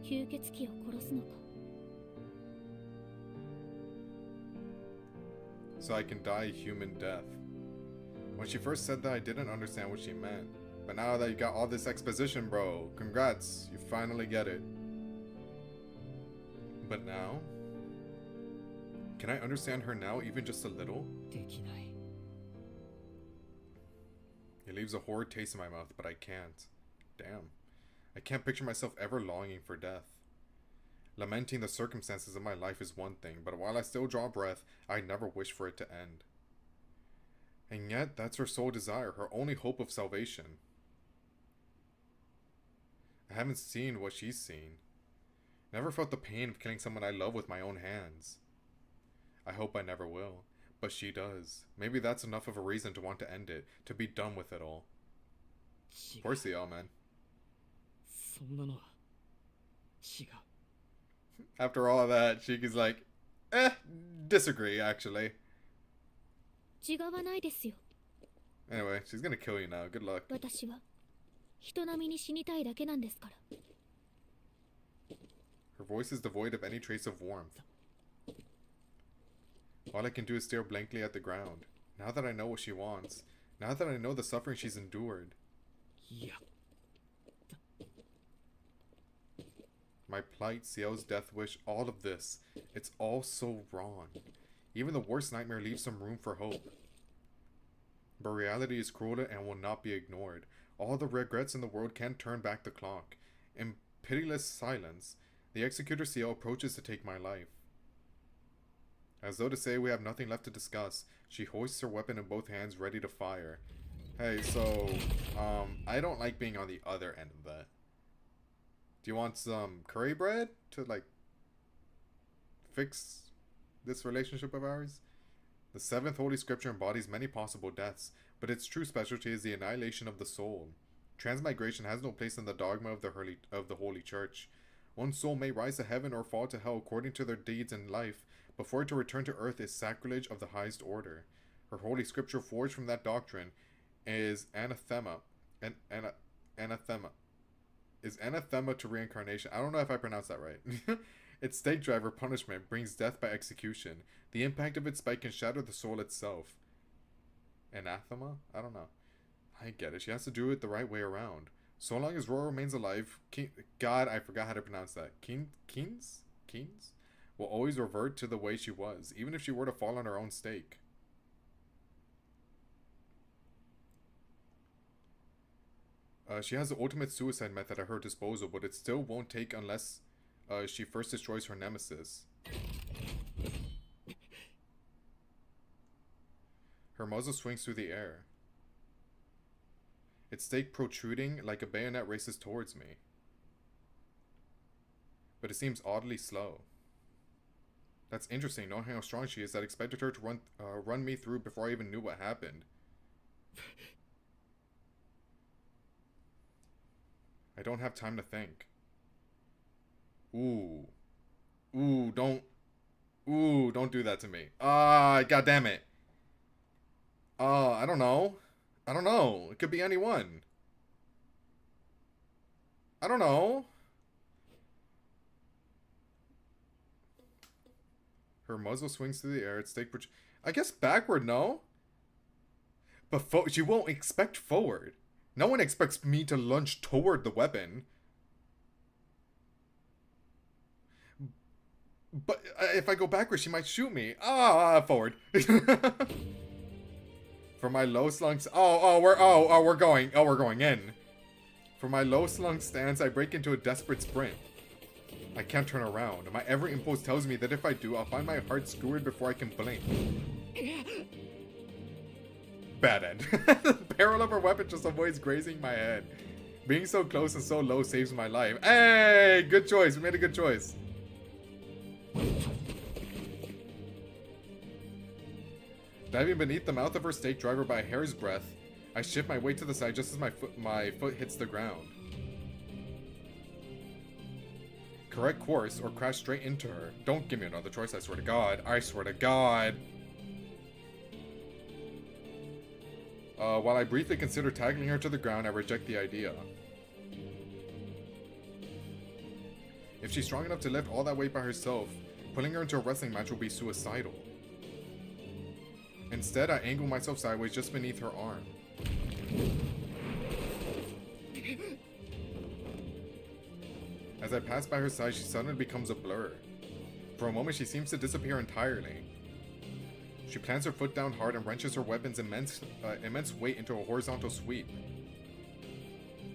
吸血鬼を殺すのか。 So I can die a human death. When she first said that, I didn't understand what she meant. But now that you got all this exposition, bro, congrats, you finally get it. But now? Can I understand her now, even just a little? できない。 It leaves a horrid taste in my mouth, but I can't. Damn. I can't picture myself ever longing for death. Lamenting the circumstances of my life is one thing, but while I still draw breath, I never wish for it to end. And yet, that's her sole desire, her only hope of salvation. I haven't seen what she's seen. Never felt the pain of killing someone I love with my own hands. I hope I never will, but she does. Maybe that's enough of a reason to want to end it, to be done with it all. 違う。 Poor Ciel, man. そんなのは違う。 After all of that, Shiki's like, disagree, actually. 違わないですよ。 Anyway, she's gonna kill you now. Good luck. 私は人並みに死にたいだけなんですから。 Her voice is devoid of any trace of warmth. All I can do is stare blankly at the ground. Now that I know what she wants, now that I know the suffering she's endured, いや、 my plight, Ciel's death wish, all of this, it's all so wrong. Even the worst nightmare leaves some room for hope. But reality is cruel and will not be ignored. All the regrets in the world can't turn back the clock. In pitiless silence, the executor Ciel approaches to take my life. As though to say we have nothing left to discuss, she hoists her weapon in both hands, ready to fire. Hey, so, I don't like being on the other end of that. Do you want some curry bread to, like, fix this relationship of ours? The seventh holy scripture embodies many possible deaths, but its true specialty is the annihilation of the soul. Transmigration has no place in the dogma of the Holy Church. One soul may rise to heaven or fall to hell according to their deeds in life, but for it to return to earth is sacrilege of the highest order. Her holy scripture forged from that doctrine is anathema. Anathema. Is anathema to reincarnation. I don't know if I pronounced that right. Its stake driver punishment brings death by execution. The impact of its spike can shatter the soul itself. Anathema? I don't know. I get it. She has to do it the right way around. So long as Roro remains alive, God, I forgot how to pronounce that. Keen's will always revert to the way she was, even if she were to fall on her own stake. She has the ultimate suicide method at her disposal, but it still won't take unless she first destroys her nemesis. Her muzzle swings through the air. Its stake protruding like a bayonet races towards me. But it seems oddly slow. That's interesting, knowing how strong she is. I expected her to run me through before I even knew what happened. I don't have time to think. Ooh, don't do that to me. God damn it. I don't know. It could be anyone. I don't know. Her muzzle swings through the air. Its stake I guess backward, no? But she won't expect forward. No one expects me to lunge toward the weapon. But if I go backwards, she might shoot me. Forward. For my low slung... we're going in. For my low slung stance, I break into a desperate sprint. I can't turn around. My every impulse tells me that if I do, I'll find my heart skewered before I can blink. Bad end. The barrel of her weapon just avoids grazing my head. Being so close and so low saves my life. Hey! Good choice. We made a good choice. Diving beneath the mouth of her stake driver by a hair's breadth, I shift my weight to the side just as my foot hits the ground. Correct course or crash straight into her. Don't give me another choice, I swear to God. I swear to God. While I briefly consider tackling her to the ground, I reject the idea. If she's strong enough to lift all that weight by herself, pulling her into a wrestling match will be suicidal. Instead, I angle myself sideways just beneath her arm. As I pass by her side, she suddenly becomes a blur. For a moment, she seems to disappear entirely. She plants her foot down hard and wrenches her weapon's immense weight into a horizontal sweep.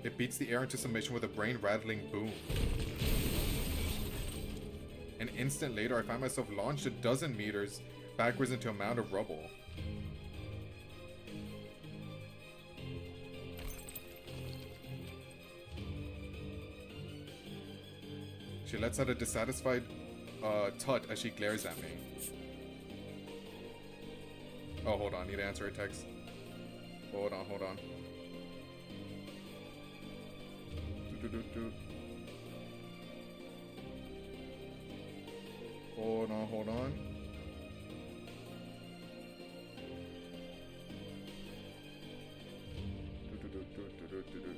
It beats the air into submission with a brain-rattling boom. An instant later, I find myself launched a dozen meters backwards into a mound of rubble. She lets out a dissatisfied tut as she glares at me. Oh, hold on. I need to answer a text. Hold on. Hold on.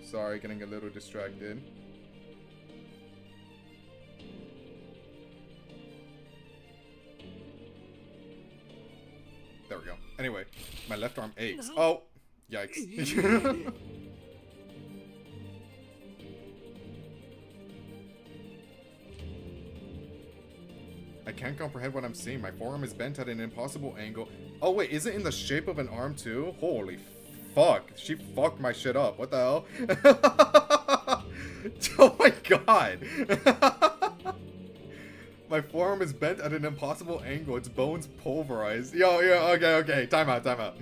Sorry, getting a little distracted. There we go. Anyway, my left arm aches. Oh! Yikes. I can't comprehend what I'm seeing. My forearm is bent at an impossible angle. Oh wait, is it in the shape of an arm too? Holy fuck. She fucked my shit up. What the hell? Oh my god. My forearm is bent at an impossible angle. Its bones pulverized. Yo, okay. Time out.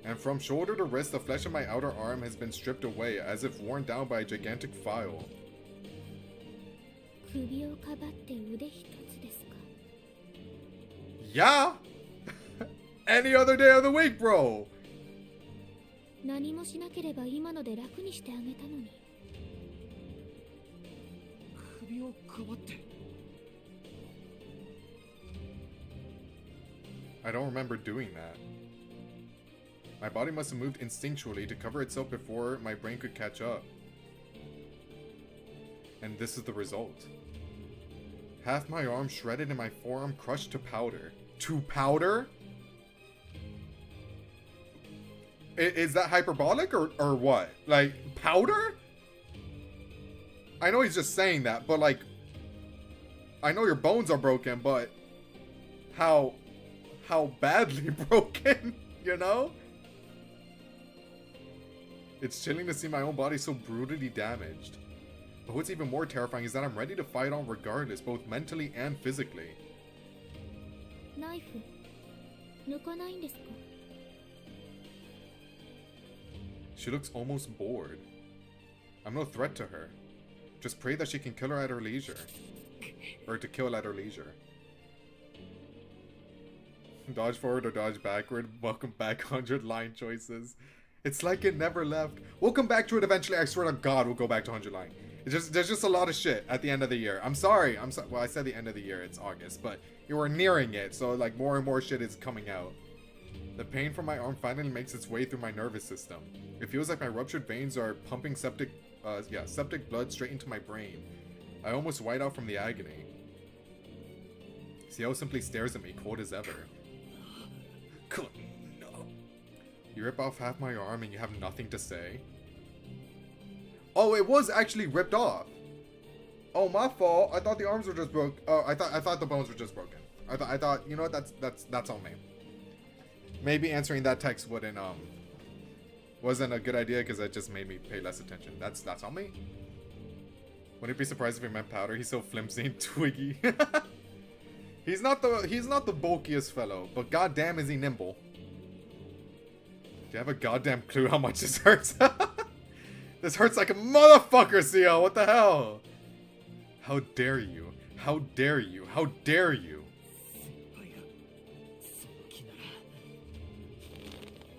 And from shoulder to wrist, the flesh of my outer arm has been stripped away, as if worn down by a gigantic file. 首をかばって腕一つですか? Yeah! Any other day of the week, bro! 何もしなければ今ので楽にしてあげたのに。首をかばって。I don't remember doing that. My body must have moved instinctually to cover itself before my brain could catch up. And this is the result. Half my arm shredded and my forearm crushed to powder. To powder? Is that hyperbolic or what? Like, powder? I know he's just saying that, but like, I know your bones are broken, but how badly broken, you know? It's chilling to see my own body so brutally damaged. But what's even more terrifying is that I'm ready to fight on regardless, both mentally and physically. ナイフ抜かないんですか? She looks almost bored. I'm no threat to her. Just pray that she can kill her at her leisure. Or to kill at her leisure. Dodge forward or dodge backward. Welcome back, 100 line choices. It's like it never left. We'll come back to it eventually. I swear to God, we'll go back to 100 line. There's just a lot of shit at the end of the year. I'm sorry. Well, I said the end of the year. It's August, but you were nearing it, so like more and more shit is coming out. The pain from my arm finally makes its way through my nervous system. It feels like my ruptured veins are pumping septic blood straight into my brain. I almost white out from the agony. Ciel simply stares at me, cold as ever. No. You rip off half my arm and you have nothing to say? Oh, it was actually ripped off. Oh, my fault. I thought the arms were just broke. Oh, I thought the bones were just broken. I thought, you know what? That's on me. Maybe answering that text wasn't a good idea because it just made me pay less attention. That's on me. Wouldn't be surprised if he meant powder. He's so flimsy and twiggy. He's not the bulkiest fellow, but goddamn is he nimble. Do you have a goddamn clue how much this hurts? This hurts like a motherfucker, Ciel. What the hell? How dare you? How dare you? How dare you?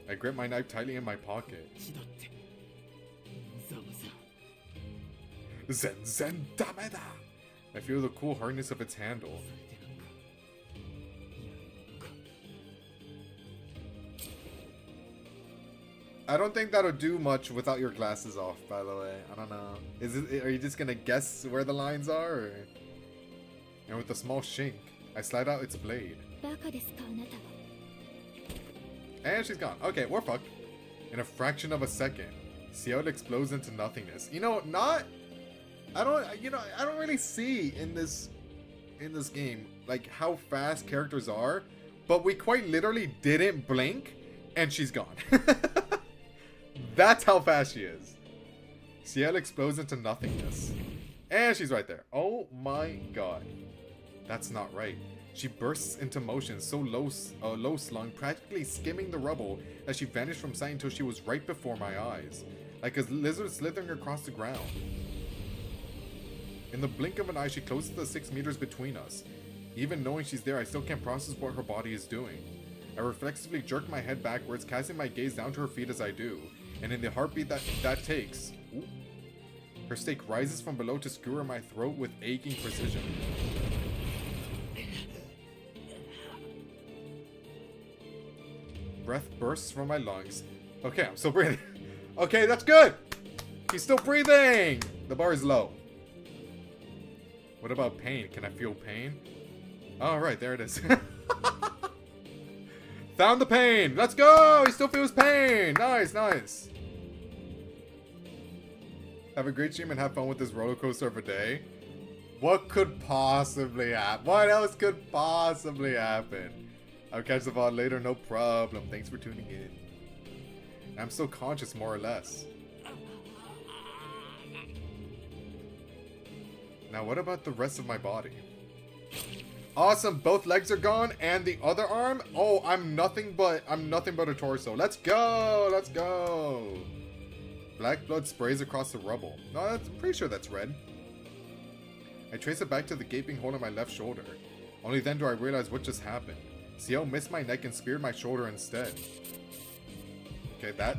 I grip my knife tightly in my pocket. Zen dameda! I feel the cool hardness of its handle. I don't think that'll do much without your glasses off, by the way. I don't know. Are you just gonna guess where the lines are? Or? And with a small shink, I slide out its blade. And she's gone. Okay, we're fucked. In a fraction of a second, Ciel explodes into nothingness. You know, I don't really see in this game like how fast characters are, but we quite literally didn't blink and she's gone. That's how fast she is. Ciel explodes into nothingness. And she's right there. Oh my god. That's not right. She bursts into motion, so low slung, practically skimming the rubble as she vanished from sight until she was right before my eyes, like a lizard slithering across the ground. In the blink of an eye, she closes the 6 meters between us. Even knowing she's there, I still can't process what her body is doing. I reflexively jerk my head backwards, casting my gaze down to her feet as I do, and in the heartbeat that takes, ooh, her stake rises from below to skewer my throat with aching precision. Breath bursts from my lungs. Okay, I'm still breathing. Okay, that's good! He's still breathing! The bar is low. What about pain? Can I feel pain? Oh, right, there it is. Found the pain! Let's go! He still feels pain! Nice, nice. Have a great stream and have fun with this roller coaster of a day. What could possibly happen? What else could possibly happen? I'll catch the VOD later, no problem. Thanks for tuning in. I'm still conscious, more or less. Now what about the rest of my body? Awesome, both legs are gone, and the other arm? Oh, I'm nothing but a torso. Let's go! Let's go! Black blood sprays across the rubble. No, I'm pretty sure that's red. I trace it back to the gaping hole in my left shoulder. Only then do I realize what just happened. Ciel missed my neck and speared my shoulder instead. Okay, that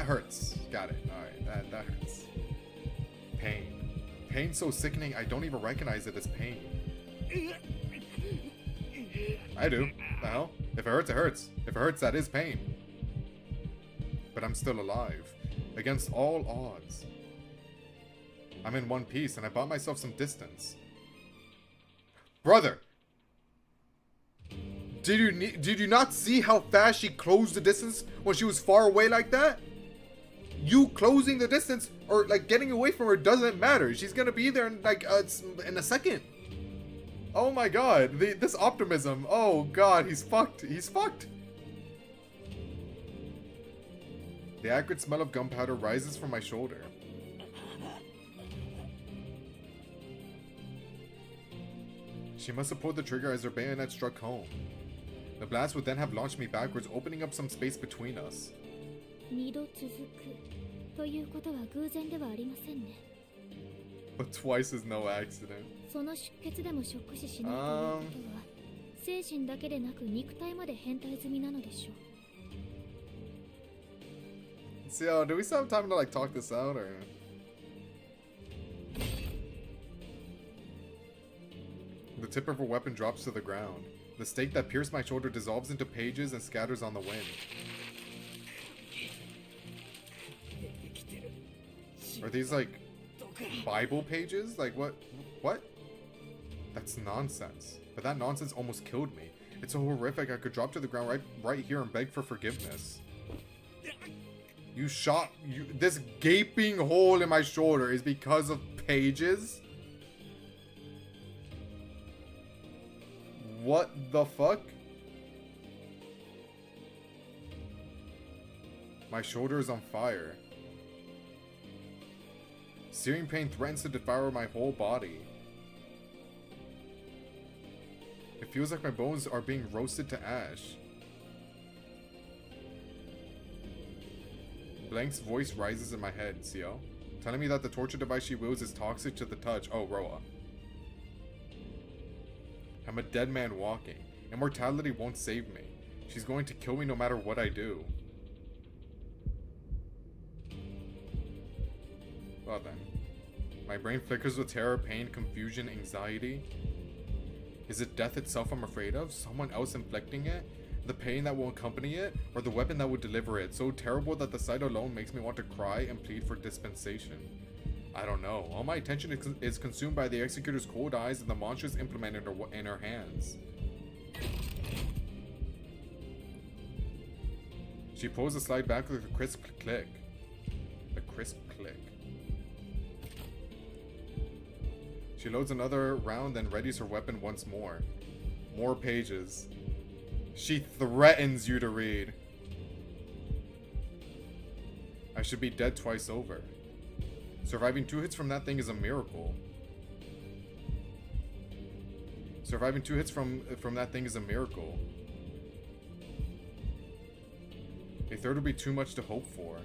hurts. Got it. Alright, that hurts. Pain. Pain so sickening I don't even recognize it as pain. I do. The hell? If it hurts, it hurts. If it hurts, that is pain. But I'm still alive. Against all odds. I'm in one piece and I bought myself some distance. Brother! Did you not see how fast she closed the distance when she was far away like that? You closing the distance or like getting away from her doesn't matter. She's gonna be there in like in a second. Oh my god, this optimism. Oh god, he's fucked. He's fucked. The acrid smell of gunpowder rises from my shoulder. She must have pulled the trigger as her bayonet struck home. The blast would then have launched me backwards, opening up some space between us. 2度続くということは偶然ではありませんね。 But twice is no accident. その出血でもショック死しないということは、精神だけでなく肉体まで変態済みなのでしょう。 So, do we still have time to like talk this out or? The tip of her weapon drops to the ground. The stake that pierced my shoulder dissolves into pages and scatters on the wind. Are these like Bible pages? Like what? What? That's nonsense. But that nonsense almost killed me. It's so horrific I could drop to the ground right here and beg for forgiveness. You shot this gaping hole in my shoulder is because of pages? What the fuck? My shoulder is on fire. Searing pain threatens to devour my whole body. It feels like my bones are being roasted to ash. Blank's voice rises in my head, Ciel, telling me that the torture device she wields is toxic to the touch. Oh, Roa. I'm a dead man walking. Immortality won't save me. She's going to kill me no matter what I do. Well then. My brain flickers with terror, pain, confusion, anxiety. Is it death itself I'm afraid of? Someone else inflicting it? The pain that will accompany it? Or the weapon that will deliver it? So terrible that the sight alone makes me want to cry and plead for dispensation. I don't know. All my attention is consumed by the executor's cold eyes and the monstrous implement in her hands. She pulls the slide back with a crisp click. A crisp click. She loads another round and readies her weapon once more. More pages. She threatens you to read. I should be dead twice over. Surviving 2 hits from that thing is a miracle. Surviving 2 hits from that thing is a miracle. A third would be too much to hope for.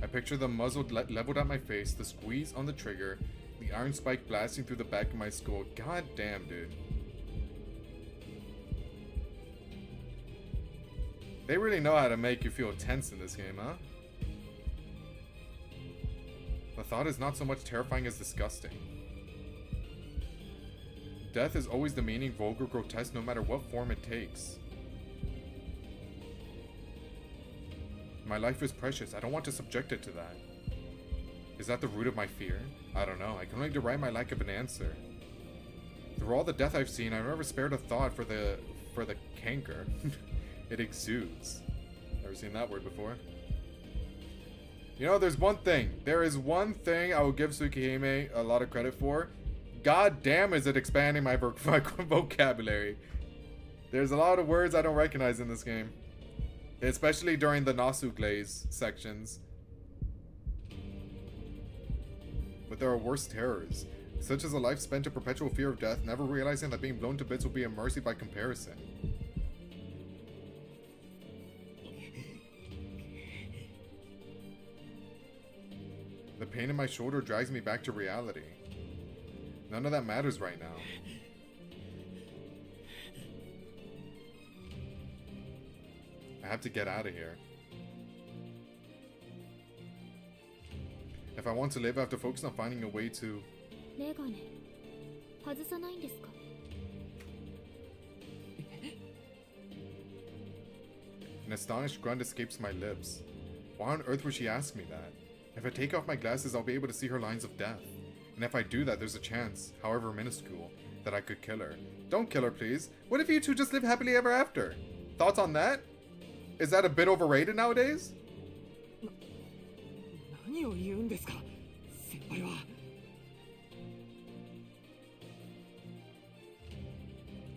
I picture the muzzle leveled at my face, the squeeze on the trigger, the iron spike blasting through the back of my skull. God damn, dude. They really know how to make you feel tense in this game, huh? The thought is not so much terrifying as disgusting. Death is always demeaning, vulgar, grotesque, no matter what form it takes. My life is precious. I don't want to subject it to that. Is that the root of my fear? I don't know. I can only derive my lack of an answer. Through all the death I've seen, I've never spared a thought for the canker. It exudes. Never seen that word before. You know, there's one thing. There is one thing I will give Tsukihime a lot of credit for. God damn, is it expanding my vocabulary. There's a lot of words I don't recognize in this game. Especially during the Nasu glaze sections. But there are worse terrors, such as a life spent in perpetual fear of death, never realizing that being blown to bits will be a mercy by comparison. The pain in my shoulder drags me back to reality. None of that matters right now. I have to get out of here. If I want to live, I have to focus on finding a way to... メガネ外さないんですか？ An astonished grunt escapes my lips. Why on earth would she ask me that? If I take off my glasses, I'll be able to see her lines of death. And if I do that, there's a chance, however minuscule, that I could kill her. Don't kill her, please. What if you two just live happily ever after? Thoughts on that? Is that a bit overrated nowadays? 何を言うんですか、先輩は。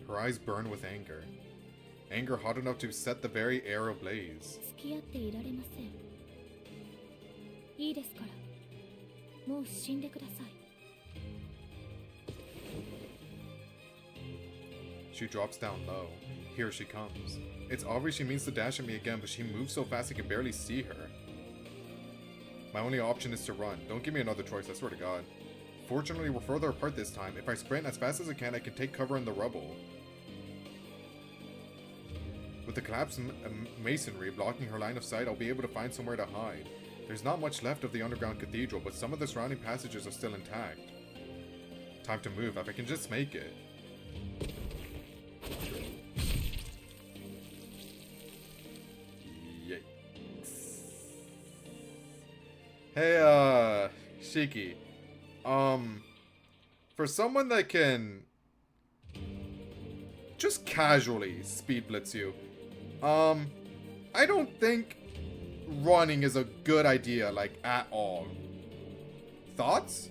Her eyes burn with anger. Anger hot enough to set the very air ablaze. 付き合っていられません。いいですから、もう死んでください。She drops down low. Here she comes. It's obvious she means to dash at me again, but she moves so fast I can barely see her. My only option is to run. Don't give me another choice, I swear to God. Fortunately, we're further apart this time. If I sprint as fast as I can take cover in the rubble. With the collapsed masonry blocking her line of sight, I'll be able to find somewhere to hide. There's not much left of the underground cathedral, but some of the surrounding passages are still intact. Time to move, if I can just make it. Yikes. Hey, Shiki. For someone that can just casually speed blitz you, I don't think running is a good idea, like, at all. Thoughts?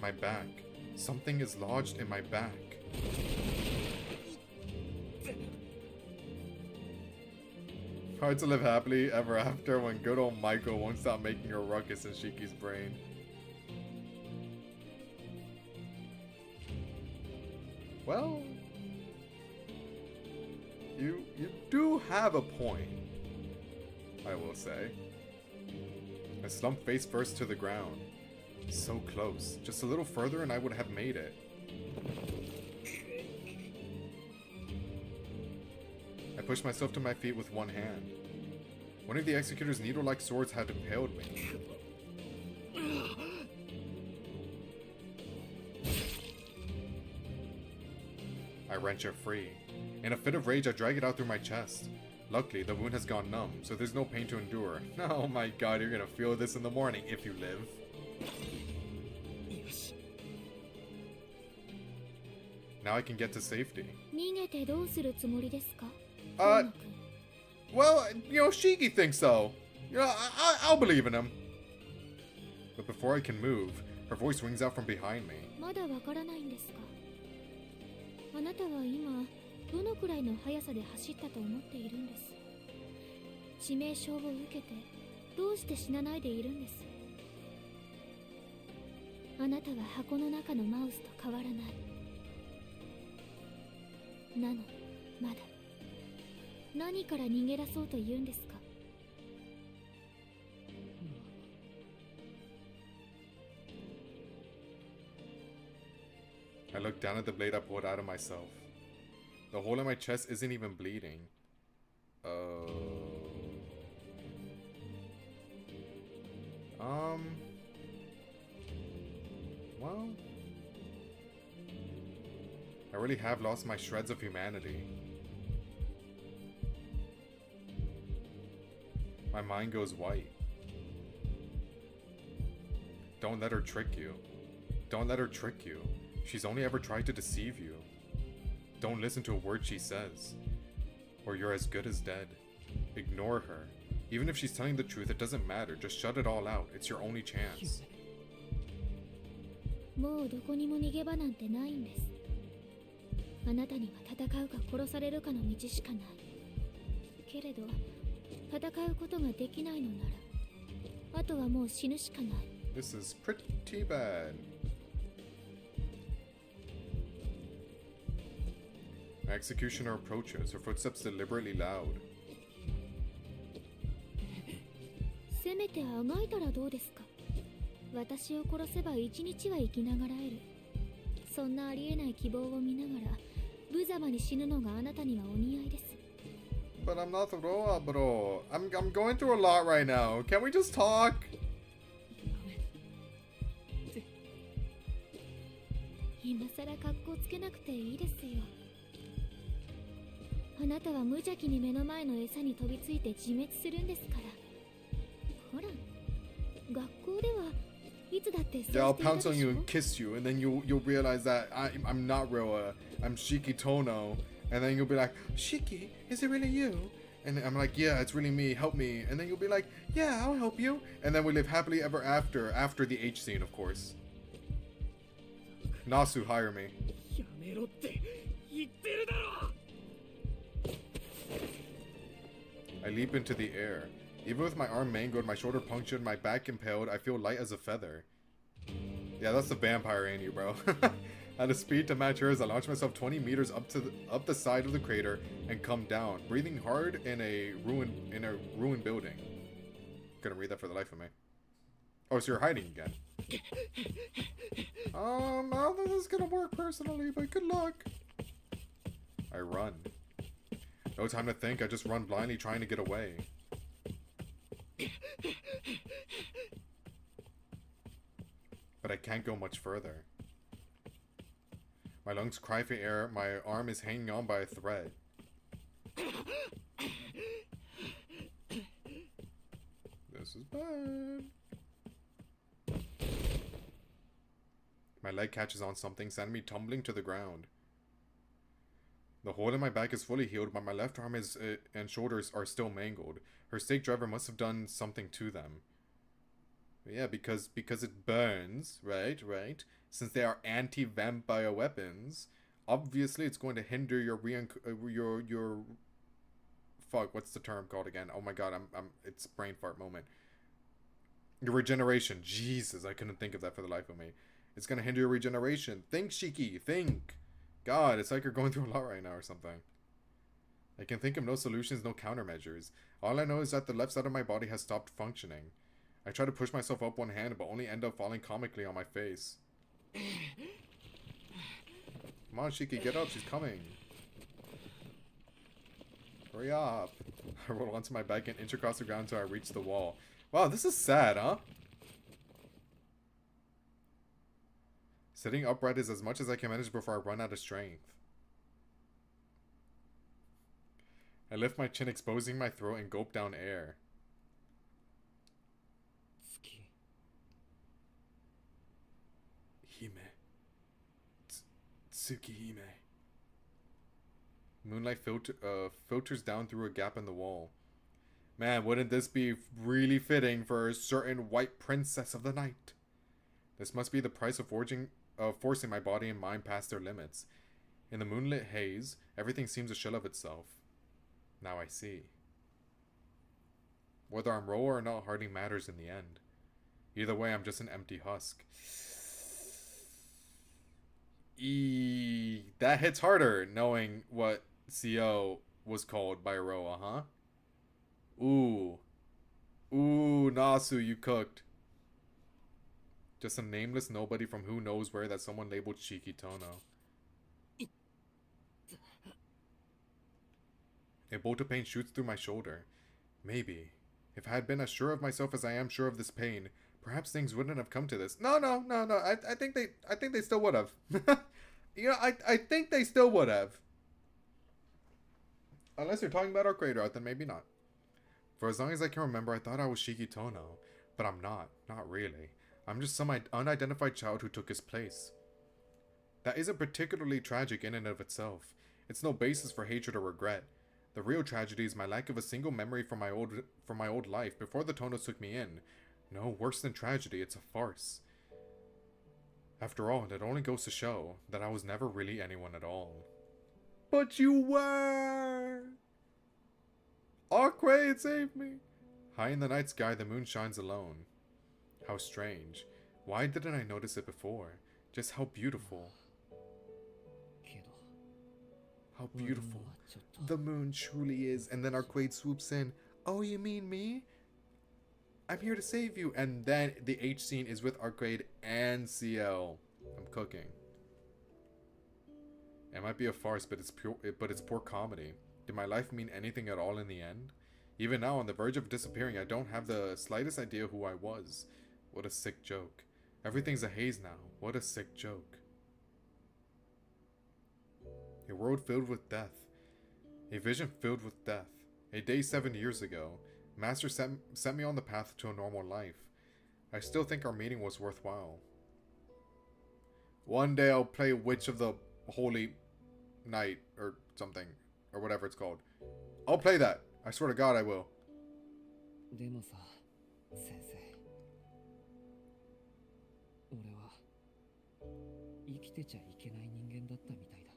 My back. Something is lodged in my back. Hard to live happily ever after when good old Michael won't stop making a ruckus in Shiki's brain. Well, you do have a point, I will say. I slumped face first to the ground. So close. Just a little further and I would have made it. I pushed myself to my feet with one hand. One of the executor's needle-like swords had impaled me. I wrench it free. In a fit of rage, I drag it out through my chest. Luckily, the wound has gone numb, so there's no pain to endure. Oh my god, you're gonna feel this in the morning if you live. Now I can get to safety. 逃げてどうするつもりですか？ Well, you know, Shiki thinks so. You know, I'll believe in him. But before I can move, her voice rings out from behind me. まだわからないんですか？あなたは今どのくらいの速さで走ったと思っているんです。致命傷を受けてどうして死なないでいるんです。あなたは箱の中のマウスと変わらない。なのにまだ何から逃げ出そうと言うんですか？ I look down at the blade I pulled out of myself. The hole in my chest isn't even bleeding. Well, I really have lost my shreds of humanity. My mind goes white. Don't let her trick you. Don't let her trick you. She's only ever tried to deceive you. Don't listen to a word she says, or you're as good as dead. Ignore her. Even if she's telling the truth, it doesn't matter. Just shut it all out. It's your only chance. もうどこにも逃げ場なんてないんです。あなたには戦うか殺されるかの道しかない。けれど戦うことができないのならあとはもう死ぬしかない。 This is pretty bad. My executioner approaches, her footsteps deliberately loud. せめてあがいたらどうですか。私を殺せば一日は生きながらえる。そんなありえない希望を見ながら無様に死ぬのがあなたにはお似合いです。 But I'm not Roa, bro. I'm going through a lot right now. Can we just talk? 今さら格好つけなくていいですよ。あなたは無邪気に目の前の餌に飛びついて自滅するんですから。ほら、学校ではいつだってそうしてい Yeah, I'll たで pounce しょ。 on you and kiss you, and then you'll realize that I'm not Roa. I'm Shiki Tono, and then you'll be like, Shiki, is it really you? And I'm like, yeah, it's really me. Help me. And then you'll be like, yeah, I'll help you. And then we live happily ever after the H scene, of course. Nasu, hire me. やめろって言ってるだろ。 I leap into the air. Even with my arm mangled, my shoulder punctured, my back impaled, I feel light as a feather. Yeah, that's the vampire in you, bro. At a speed to match hers, I launch myself 20 meters up the side of the crater and come down, breathing hard in a ruined building. Couldn't read that for the life of me. Oh, so you're hiding again. I don't think this is gonna work personally, but good luck. I run. No time to think, I just run blindly trying to get away. But I can't go much further. My lungs cry for air, my arm is hanging on by a thread. This is bad. My leg catches on something, sending me tumbling to the ground. The hole in my back is fully healed, but my left arm and shoulders are still mangled. Her stake driver must have done something to them. Yeah, because it burns, right? Since they are anti-vampire weapons, obviously it's going to hinder your fuck, what's the term called again? Oh my god, it's brain fart moment. Your regeneration. Jesus, I couldn't think of that for the life of me. It's gonna hinder your regeneration. Think, Shiki, think. God, it's like you're going through a lot right now or something. I can think of no solutions, no countermeasures. All I know is that the left side of my body has stopped functioning. I try to push myself up one hand, but only end up falling comically on my face. Come on, Shiki, get up. She's coming. Hurry up. I roll onto my back and inch across the ground until I reach the wall. Wow, this is sad, huh? Sitting upright is as much as I can manage before I run out of strength. I lift my chin, exposing my throat, and gulp down air. Tsukihime. Moonlight filters down through a gap in the wall. Man, wouldn't this be really fitting for a certain white princess of the night? This must be the price of forcing my body and mind past their limits. In the moonlit haze, everything seems a shell of itself. Now I see. Whether I'm Roa or not hardly matters in the end. Either way, I'm just an empty husk. That hits harder, knowing what CO was called by Roa, huh? Ooh, Nasu, you cooked. Just a nameless nobody from who knows where that someone labeled Shiki Tono. A bolt of pain shoots through my shoulder. Maybe, if I had been as sure of myself as I am sure of this pain, perhaps things wouldn't have come to this. No. I think they still would have. You know, I think they still would have. Unless you're talking about our grade route, then maybe not. For as long as I can remember, I thought I was Shiki Tono, but I'm not. Not really. I'm just some unidentified child who took his place. That isn't particularly tragic in and of itself. It's no basis for hatred or regret. The real tragedy is my lack of a single memory from my old life before the Tonos took me in. No, worse than tragedy, it's a farce. After all, it only goes to show that I was never really anyone at all. But you were! Arcade, save me! High in the night sky, the moon shines alone. How strange. Why didn't I notice it before? Just how beautiful. けど How 俺 beautiful にはちょっと the moon truly is. And then Arcade swoops in. Oh, you mean me? I'm here to save you. And then the H scene is with Arcade and CL. I'm cooking. It might be a farce, but it's poor comedy. Did my life mean anything at all in the end? Even now, on the verge of disappearing, I don't have the slightest idea who I was. What a sick joke. Everything's a haze now. What a sick joke. A world filled with death. A vision filled with death. A day 7 years ago. Master set me on the path to a normal life. I still think our meeting was worthwhile. One day I'll play Witch of the Holy Night or something. Or whatever it's called. I'll play that. I swear to God I will. でもさ先生俺は生きてちゃいけない人間だったみたいだ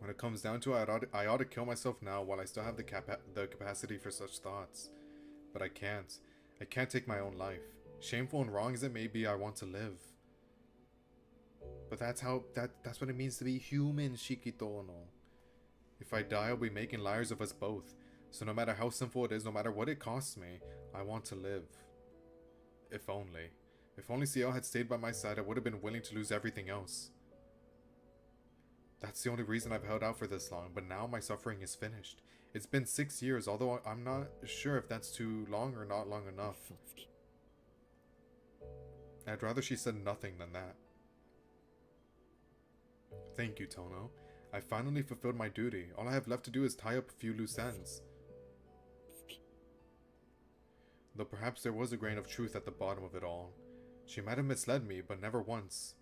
When it comes down to it, I ought to kill myself now while I still have the capacity for such thoughts. But I can't. I can't take my own life. Shameful and wrong as it may be, I want to live. But that's what it means to be human, Shikitono. If I die, I'll be making liars of us both. So no matter how sinful it is, no matter what it costs me, I want to live. If only. If only CL had stayed by my side, I would have been willing to lose everything else. That's the only reason I've held out for this long, but now my suffering is finished. It's been 6 years, although I'm not sure if that's too long or not long enough. 嘘つき I'd rather she said nothing than that. Thank you, Tono. I finally fulfilled my duty. All I have left to do is tie up a few loose ends. Though perhaps there was a grain of truth at the bottom of it all. She might have misled me, but never once.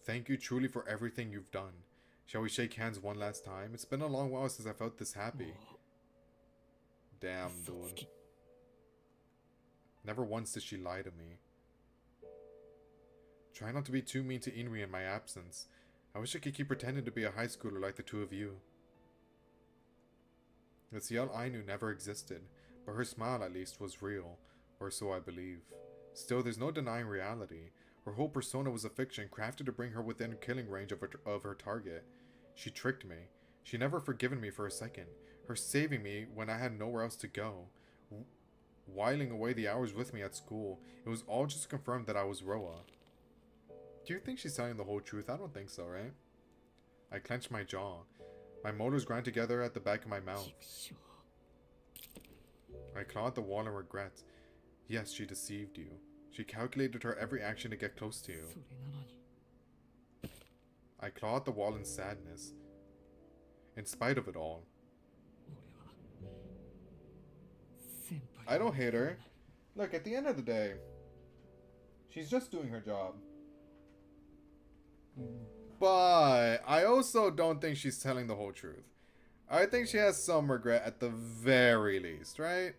Thank you truly for everything you've done. Shall we shake hands one last time? It's been a long while since I felt this happy. Damn, 嘘つ dude. き Never once did she lie to me. Try not to be too mean to Inri in my absence. I wish I could keep pretending to be a high schooler like the two of you. The CL I knew never existed, but her smile at least was real, or so I believe. Still, there's no denying reality. Her whole persona was a fiction crafted to bring her within killing range of her target. She tricked me. She never forgiven me for a second. Her saving me when I had nowhere else to go. Whiling away the hours with me at school. It was all just to confirm that I was Roa. Do you think she's telling the whole truth? I don't think so, right? I clenched my jaw. My molars grind together at the back of my mouth. 畜生 I clawed the wall in regret. Yes, she deceived you. She calculated her every action to get close to you. それなのに I clawed the wall in sadness. In spite of it all. 俺は先輩 I don't hate her. Look, at the end of the day, she's just doing her job. But I also don't think she's telling the whole truth. I think she has some regret at the very least, right?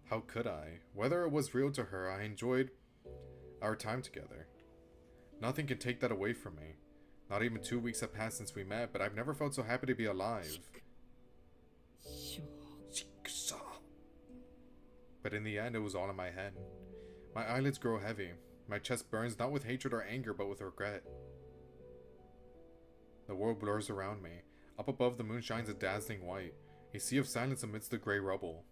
How could I? Whether it was real to her, I enjoyed our time together. Nothing can take that away from me. Not even 2 weeks have passed since we met, but I've never felt so happy to be alive. 畜生 But in the end, it was all in my head. My eyelids grow heavy. My chest burns not with hatred or anger, but with regret. The world blurs around me. Up above, the moon shines a dazzling white, a sea of silence amidst the grey rubble.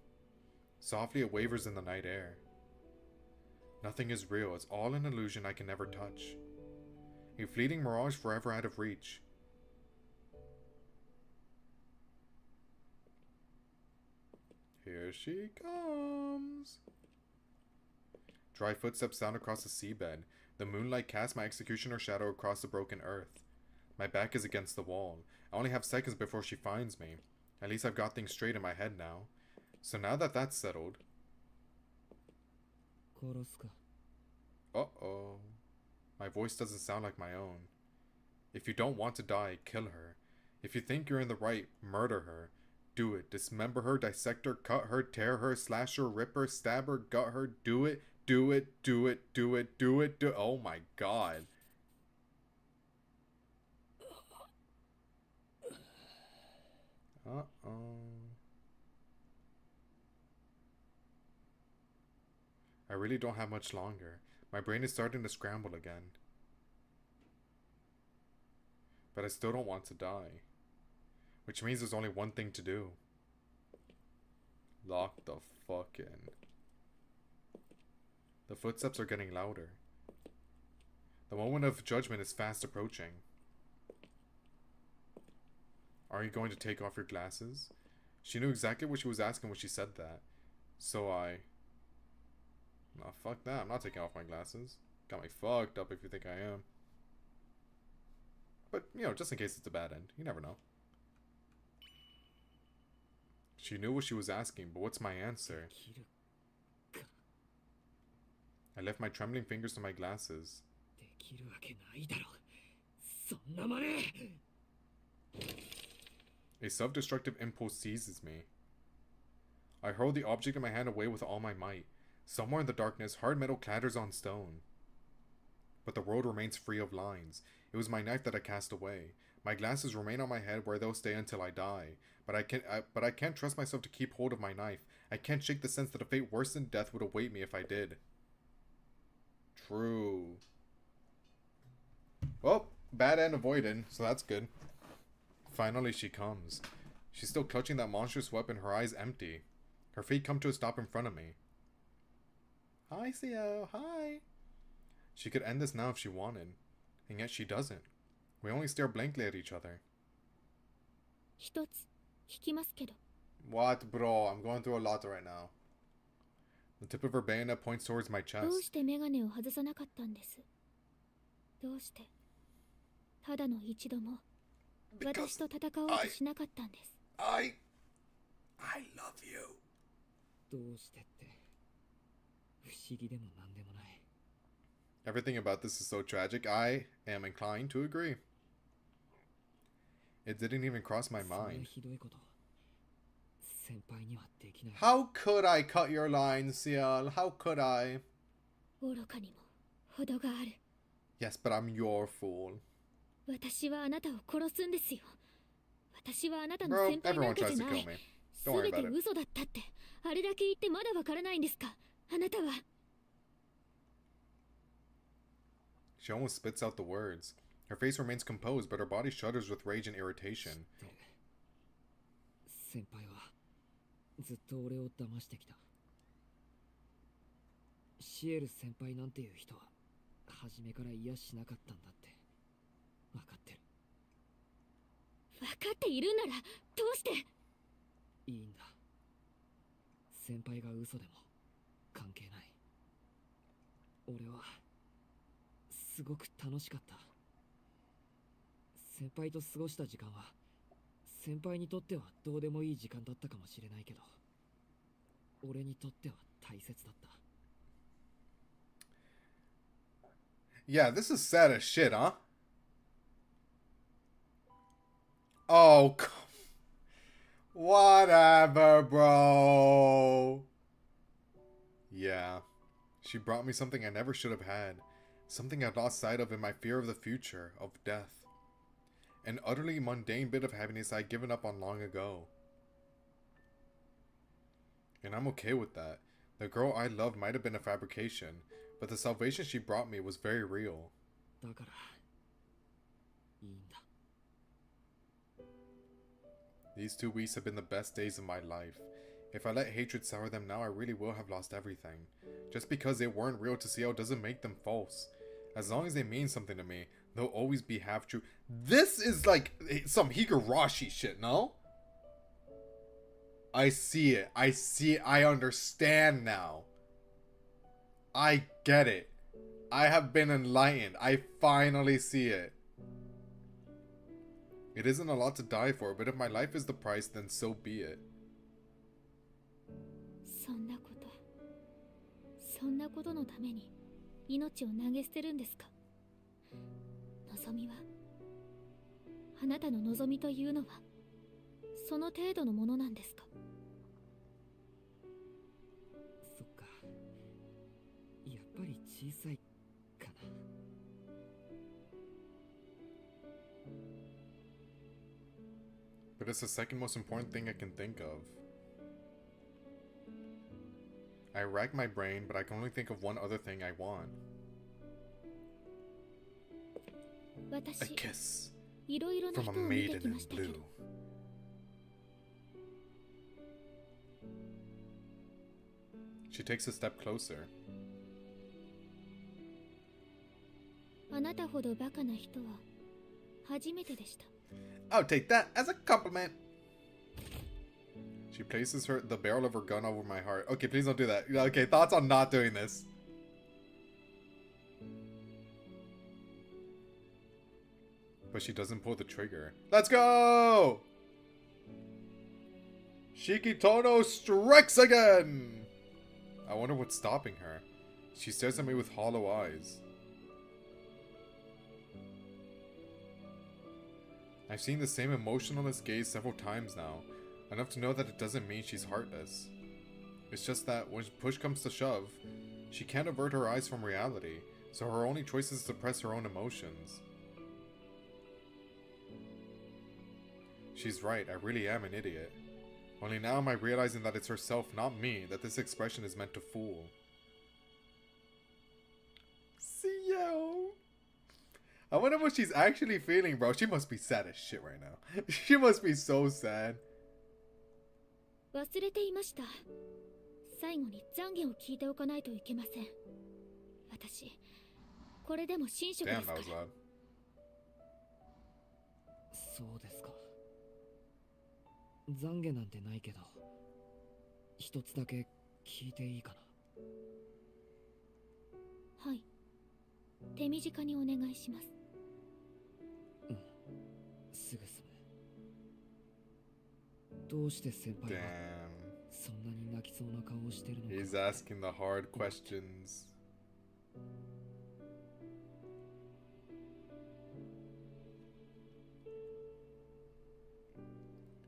Softly it wavers in the night air. Nothing is real. It's all an illusion I can never touch. A fleeting mirage forever out of reach. Here she comes. Dry footsteps sound across the seabed. The moonlight casts my executioner shadow across the broken earth. My back is against the wall. I only have seconds before she finds me. At least I've got things straight in my head now. So now that that's settled... 殺すか Uh-oh. My voice doesn't sound like my own. If you don't want to die, kill her. If you think you're in the right, murder her. Do it. Dismember her, dissect her, cut her, tear her, slash her, rip her, stab her, gut her. Do it. Do it. Do it. Do it. Do it. Do it. Oh my god. Uh-oh. I really don't have much longer. My brain is starting to scramble again. But I still don't want to die. Which means there's only one thing to do. Lock the fuck in. The footsteps are getting louder. The moment of judgment is fast approaching. Are you going to take off your glasses? She knew exactly what she was asking when she said that. So nah, fuck that. I'm not taking off my glasses. Got me fucked up if you think I am. But, you know, just in case it's a bad end. You never know. She knew what she was asking, but what's my answer? I left my trembling fingers to my glasses. A self-destructive impulse seizes me. I hurl the object in my hand away with all my might. Somewhere in the darkness, hard metal clatters on stone. But the world remains free of lines. It was my knife that I cast away. My glasses remain on my head where they'll stay until I die. But I can't trust myself to keep hold of my knife. I can't shake the sense that a fate worse than death would await me if I did. True. Well, bad end avoided, so that's good. Finally she comes. She's still clutching that monstrous weapon, her eyes empty. Her feet come to a stop in front of me. Hi, Theo. Hi. She could end this now if she wanted. And yet she doesn't. We only stare blankly at each other. What, bro? I'm going through a lot right now. The tip of her bayonet points towards my chest. Because I love you. Everything about this is so tragic. I am inclined to agree. It didn't even cross my mind. How could I cut your line, Ciel? How could I? Yes, but I'm your fool. Bro, everyone tries to kill me. Don't worry about it. She almost spits out the words. Her face remains composed, but her body shudders with rage and irritation. Yeah, this is sad as shit, huh? Oh, whatever, bro. Yeah. She brought me something I never should have had. Something I'd lost sight of in my fear of the future, of death. An utterly mundane bit of happiness I'd given up on long ago. And I'm okay with that. The girl I loved might have been a fabrication, but the salvation she brought me was very real. These 2 weeks have been the best days of my life. If I let hatred sour them now, I really will have lost everything. Just because they weren't real to Ciel doesn't make them false. As long as they mean something to me, they'll always be half true. This is like some Higurashi shit, no? I see it. I see it. I understand now. I get it. I have been enlightened. I finally see it. It isn't a lot to die for, but if my life is the price, then so be it. But it's the second most important thing I can think of. I rack my brain, but I can only think of one other thing I want. A 私 kiss いろいろな from 人 a を見て maiden きま in したけど blue. She takes a step closer. あなたほどバカな人は初めてでした。 I'll take that as a compliment. She places the barrel of her gun over my heart. Okay, please don't do that. Okay, thoughts on not doing this. But she doesn't pull the trigger. Let's go! Shikitono strikes again! I wonder what's stopping her. She stares at me with hollow eyes. I've seen the same emotionless gaze several times now, enough to know that it doesn't mean she's heartless. It's just that when push comes to shove, she can't avert her eyes from reality, so her only choice is to suppress her own emotions. She's right, I really am an idiot. Only now am I realizing that it's herself, not me, that this expression is meant to fool. See yo! I wonder what she's actually feeling, bro. She must be sad as shit right now. She must be so sad. 忘れていました。最後に懺悔を聞いておかないといけません。私、これでも神職で Damn, すか that ら。 was loud. そうですか。懺悔なんてないけど、一つだけ聞いていいかな。はい。手短にお願いします。うん、すぐ済む。どうして先輩は Damn. そんなに泣きそうな顔をしてるのか。 He's asking the hard questions.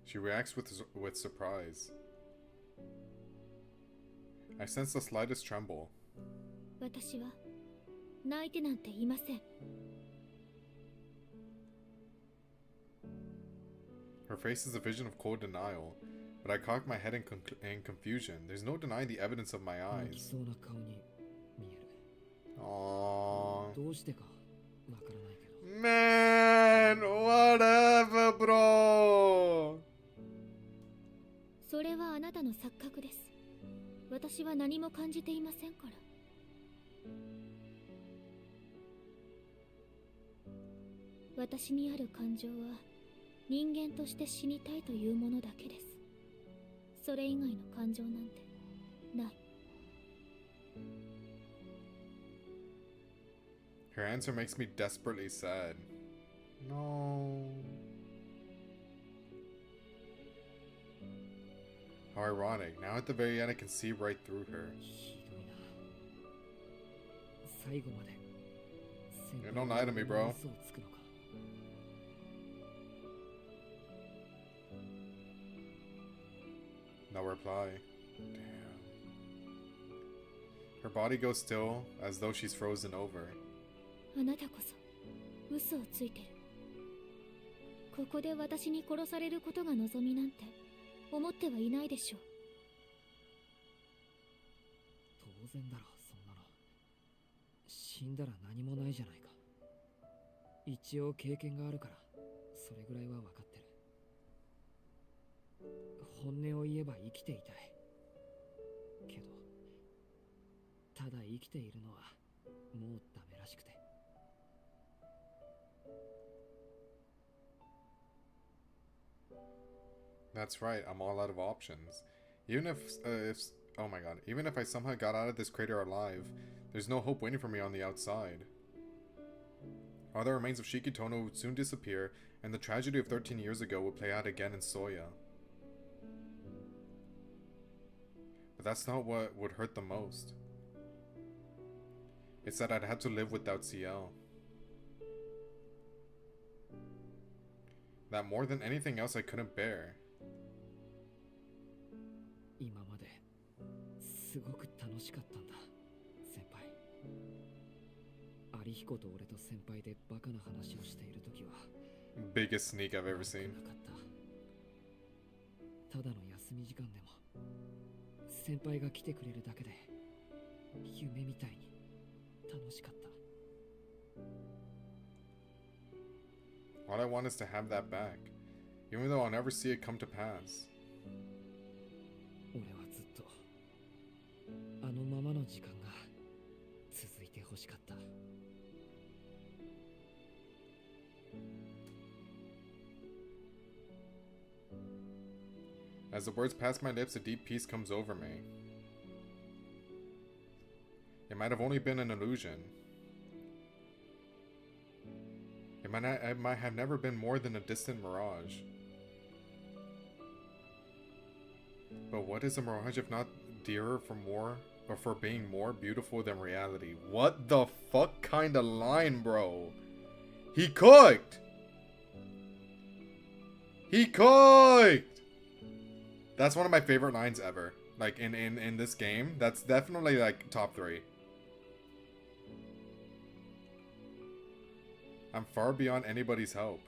She reacts with surprise. I sense the slightest tremble. 私は泣いてなんていません。 Her face is a vision of cold denial, but I cock my head in confusion. There's no denying the evidence of my 泣き eyes. そうな顔に見える。 Aww. どうしてかわからないけど。 Man, whatever, bro. それはあなたの錯覚です。私は何も感じていませんから。私にある感情は人間として死にたいというものだけです。それ以外の感情なんてない。 Her answer makes me desperately sad. No. How ironic. Now at the very end I can see right through her. ひどいな。最後まで。 Yeah, don't lie to me, bro. 嘘をつくのか。 No reply. Damn. Her body goes still, as though she's frozen over. あなたこそ嘘をついてる。ここで私に殺されることが望みなんて思ってはいないでしょう。当然だろ、そんなの。死んだら何もないじゃないか。一応経験があるから、それぐらいは分かってる。本音を言えば生きていたい。けど、ただ生きているのはもうダメらしくて。 That's right, I'm all out of options. Even if oh my god, even if I somehow got out of this crater alive, there's no hope waiting for me on the outside. All the remains of Shikitono would soon disappear, and the tragedy of 13 years ago would play out again in Soya. But that's not what would hurt the most. It's that I'd have to live without CL. That more than anything else I couldn't bear. 今まですごく楽しかったんだ、先輩。有彦と俺と先輩でバカな話をしているときは Biggest sneak I've ever seen. なかった。ただの休み時間でも先輩が来てくれるだけで夢みたいに楽しかった。 All I want is to have that back, even though I'll never see it come to pass. 俺はずっとあのままの時間が続いてほしかった。 As the words pass my lips, a deep peace comes over me. It might have only been an illusion. It might have never been more than a distant mirage. But what is a mirage if not dearer for being more beautiful than reality? What the fuck kind of line, bro? He cooked! He cooked! That's one of my favorite lines ever. Like, in this game, that's definitely, like, top 3. I'm far beyond anybody's help.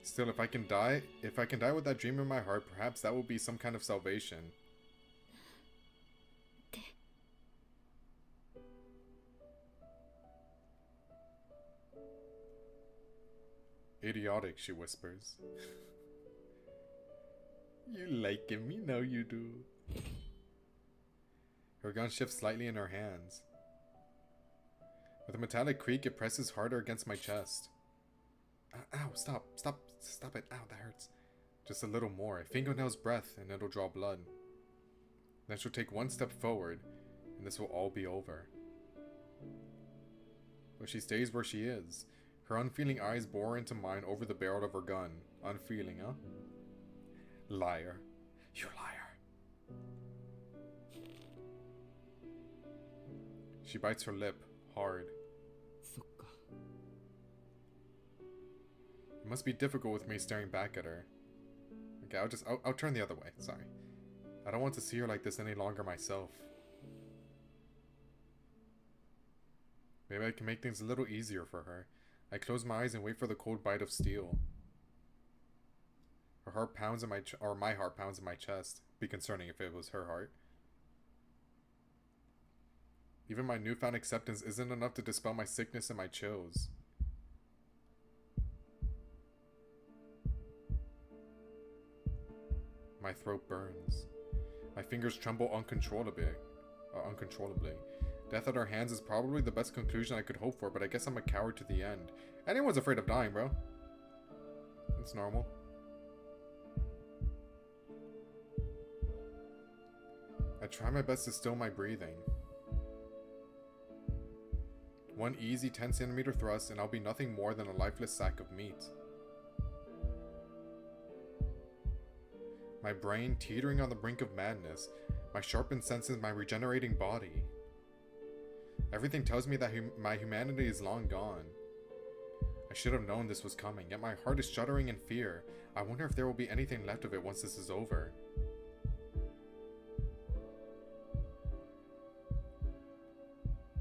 Still, if I can die with that dream in my heart, perhaps that will be some kind of salvation. Idiotic, she whispers. You like him, you know you do. Her gun shifts slightly in her hands. With a metallic creak, it presses harder against my chest. Ow, stop it. Ow, that hurts. Just a little more. A fingernail's breadth, and it'll draw blood. Then she'll take one step forward, and this will all be over. But she stays where she is. Her unfeeling eyes bore into mine over the barrel of her gun. Unfeeling, huh? Liar. You liar. She bites her lip, hard. そっか。 It must be difficult with me staring back at her. Okay, I'll turn the other way, sorry. I don't want to see her like this any longer myself. Maybe I can make things a little easier for her. I close my eyes and wait for the cold bite of steel. Her heart pounds in my heart pounds in my chest. Be concerning if it was her heart. Even my newfound acceptance isn't enough to dispel my sickness and my chills. My throat burns. My fingers tremble uncontrollably. Death at our hands is probably the best conclusion I could hope for, but I guess I'm a coward to the end. Anyone's afraid of dying, bro. It's normal. I try my best to still my breathing. One easy 10cm thrust and I'll be nothing more than a lifeless sack of meat. My brain teetering on the brink of madness, my sharpened senses, my regenerating body. Everything tells me that my humanity is long gone. I should have known this was coming, yet my heart is shuddering in fear. I wonder if there will be anything left of it once this is over.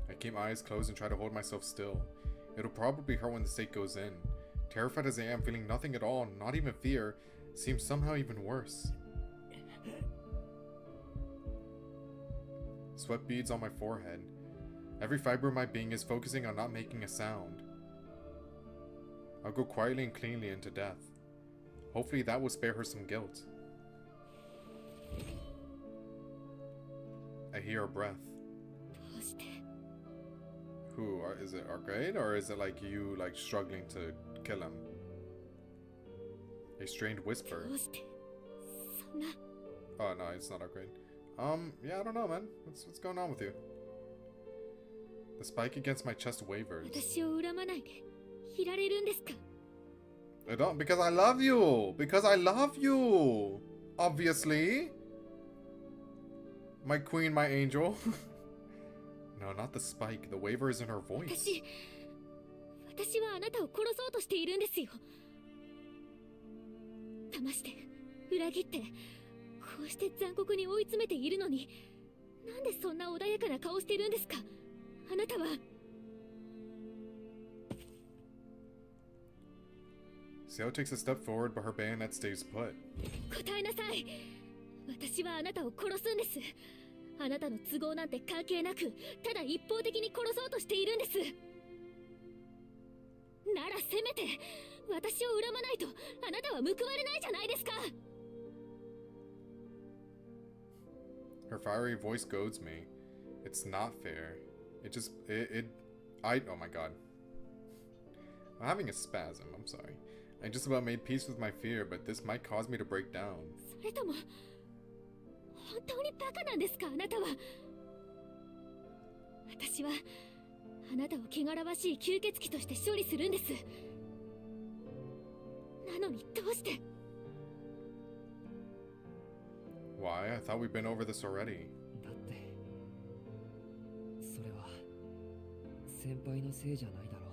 I keep my eyes closed and try to hold myself still. It'll probably hurt when the stake goes in. Terrified as I am, feeling nothing at all, not even fear, seems somehow even worse. Sweat beads on my forehead. Every fiber of my being is focusing on not making a sound. I'll go quietly and cleanly into death. Hopefully that will spare her some guilt. I hear a breath. Who? Is it Arcade? Or is it like you like struggling to kill him? A strained whisper. Oh no, it's not Arcade. Yeah, I don't know, man. What's going on with you? The spike against my chest wavers. I don't, because I love you! Because I love you! Obviously! My queen, my angel. No, not the spike. The waver is in her voice. Seo takes a step forward, but her bayonet stays put. 私はあなたを殺すんです。あなたの都合なんて関係なく、ただ一方的に殺そうとしているんです。ならせめて私を恨まないとあなたは報われないじゃないですか。 Her fiery voice goads me. It's not fair. Oh my god. I'm having a spasm, I'm sorry. I just about made peace with my fear, but this might cause me to break down. それとも本当にバカなんですか、あなたは。私はあなたを汚らわしい吸血鬼として処理するんです。なのにどうして。 Why? I thought we'd been over this already. だってそれは先輩のせいじゃないだろう。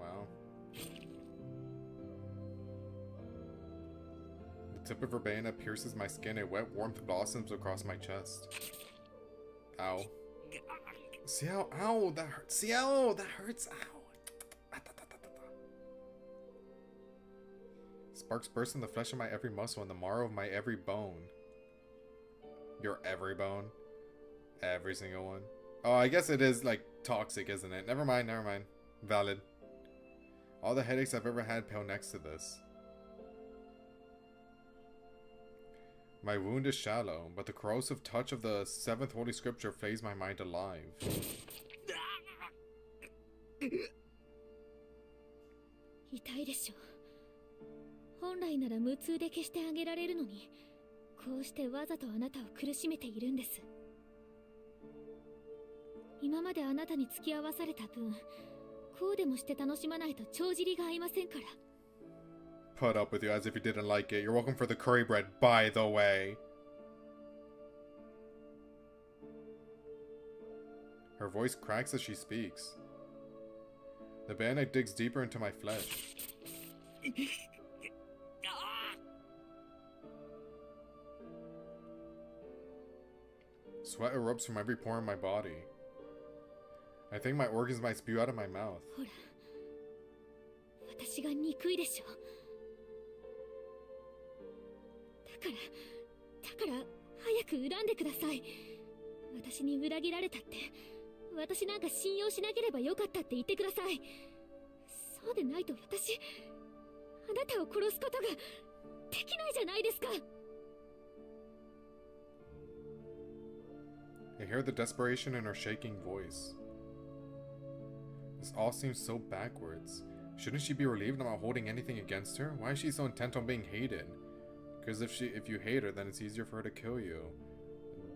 Wow. The tip of her bayonet pierces my skin. A wet warmth blossoms across my chest. Ow. See how? Ow! That hurts. See how? That hurts. Ow. Sparks burst in the flesh of my every muscle and the marrow of my every bone. Your every bone? Every single one? Oh, I guess it is, like, toxic, isn't it? Never mind, never mind. Valid. All the headaches I've ever had pale next to this. My wound is shallow, but the corrosive touch of the 7th Holy Scripture flays my mind alive. 痛いでしょ。本来なら無痛で消してあげられるのに、こうしてわざとあなたを苦しめているんです。今まであなたに付き合わされた分、こうでもして楽しまないと帳尻が合いませんから。Put up with you as if you didn't like it. You're welcome for the curry bread, by the way. Her voice cracks as she speaks. The bayonet digs deeper into my flesh. Sweat erupts from every pore in my body. I think my organs might spew out of my mouth. ほら、私が憎いでしょ。だから早く恨んでください。私に裏切られたって、私なんか信用しなければよかったって言ってください。そうでないと私、あなたを殺すことができないじゃないですか。 I hear the desperation in her shaking voice. This all seems so backwards. Shouldn't she be relieved I'm not holding anything against her? Why is she so intent on being hated? Because if you hate her, then it's easier for her to kill you.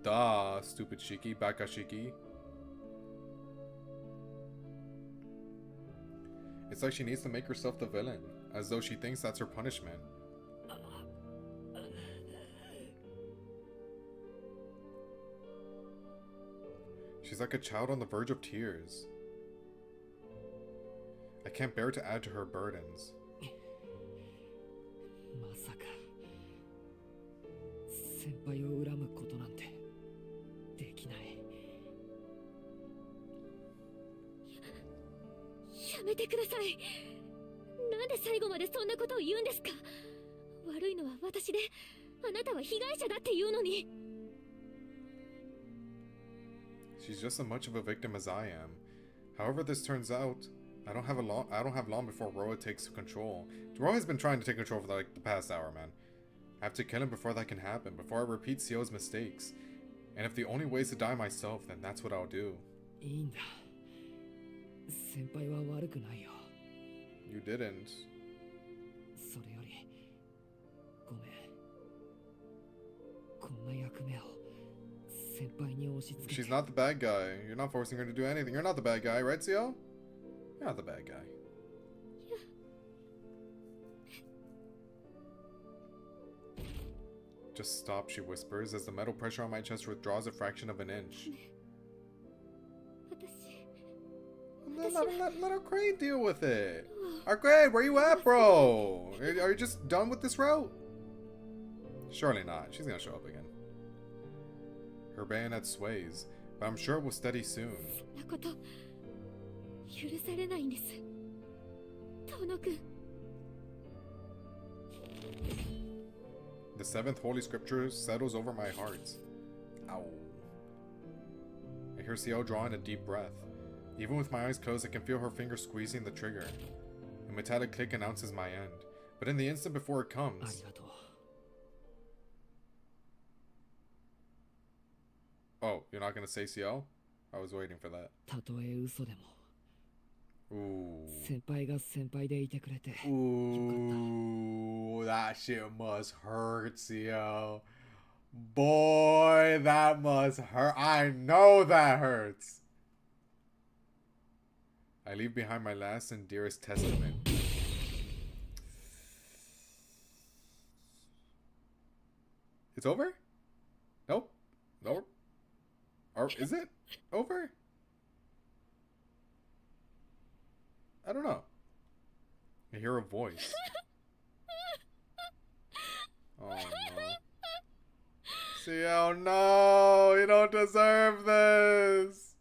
Duh, stupid Shiki, Baka Shiki. It's like she needs to make herself the villain, as though she thinks that's her punishment. She's like a child on the verge of tears. I can't bear to add to her burdens. まさか先輩を恨むことなんてできない。やめてください。なんで最後までそんなことを言うんですか。悪いのは私で、あなたは被害者だって言うのに。 She's just as much of a victim as I am. However this turns out, I don't have long before Roa takes control. Roa has been trying to take control for like the past hour, man. I have to kill him before that can happen, before I repeat Sio's mistakes. And if the only way is to die myself, then that's what I'll do. いいんだ。先輩は悪くないよ。You didn't. それよりごめん。こんな役目を先輩に押し付けて。 She's not the bad guy. You're not forcing her to do anything. You're not the bad guy, right, Sio? You're not the bad guy. Just stop, she whispers, as the metal pressure on my chest withdraws a fraction of an inch. Let our Crane deal with it. Our Crane, where you at, bro? Are you just done with this route? Surely not. She's gonna show up again. Her bayonet sways, but I'm sure it will steady soon. そんなこと許されないんです。遠野くん。The seventh holy scripture settles over my heart. Ow. I hear Ciel drawing a deep breath. Even with my eyes closed, I can feel her fingers squeezing the trigger. A metallic click announces my end. But in the instant before it comes... Oh, you're not gonna say Ciel? I was waiting for that. Ooh. Ooh, that shit must hurt, Ciel. Boy, that must hurt. I know that hurts. I leave behind my last and dearest testament. It's over? Nope. Nope. Or is it over? I don't know. I hear a voice. Oh no. Ciel, no! You don't deserve this!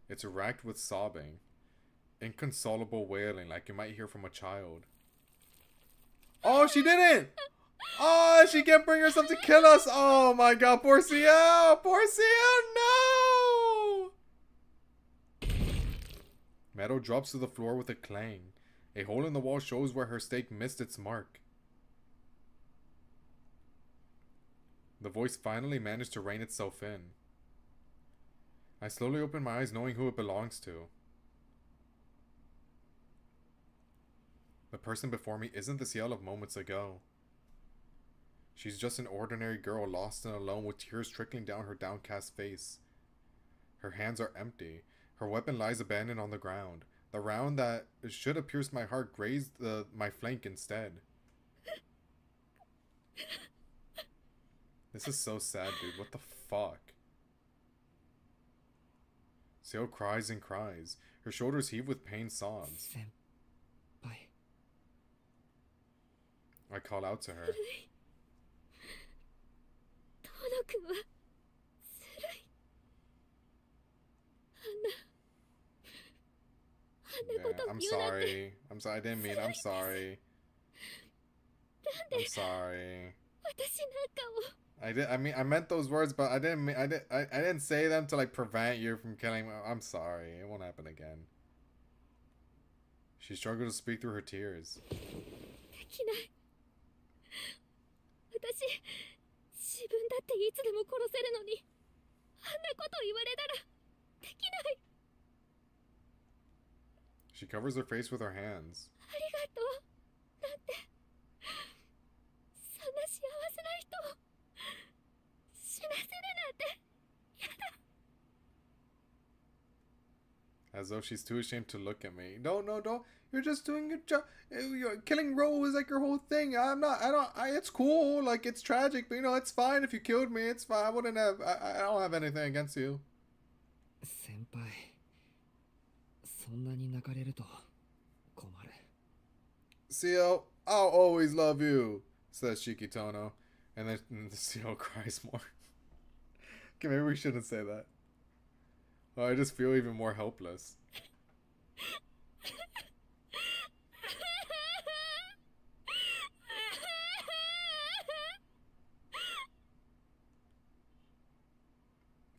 It's racked with sobbing. Inconsolable wailing like you might hear from a child. Oh, she didn't! Oh, she can't bring herself to kill us! Oh my god, poor Ciel! Poor Ciel, no! Meadow drops to the floor with a clang. A hole in the wall shows where her stake missed its mark. The voice finally managed to rein itself in. I slowly open my eyes knowing who it belongs to. The person before me isn't the Ciel of moments ago. She's just an ordinary girl lost and alone with tears trickling down her downcast face. Her hands are empty. Her weapon lies abandoned on the ground. The round that should have pierced my heart grazed my flank instead. This is so sad, dude. What the fuck? Ciel cries and cries. Her shoulders heave with pain sobs. I call out to her. Yeah, I'm sorry. I'm sorry. I didn't mean. I'm sorry. I'm sorry. I mean, I meant those words, but I didn't mean. I didn't say them to like prevent you from killing me. I'm sorry. It won't happen again. She struggled to speak through her tears. She covers her face with her hands. As though she's too ashamed to look at me. No, don't. You're just doing your job. Killing Ro is like your whole thing. It's cool. Like, it's tragic, but you know, it's fine if you killed me. It's fine. I don't have anything against you. Ciel, I'll always love you, says Shikitono. And then Ciel cries more. Okay, maybe we shouldn't say that. Oh, I just feel even more helpless.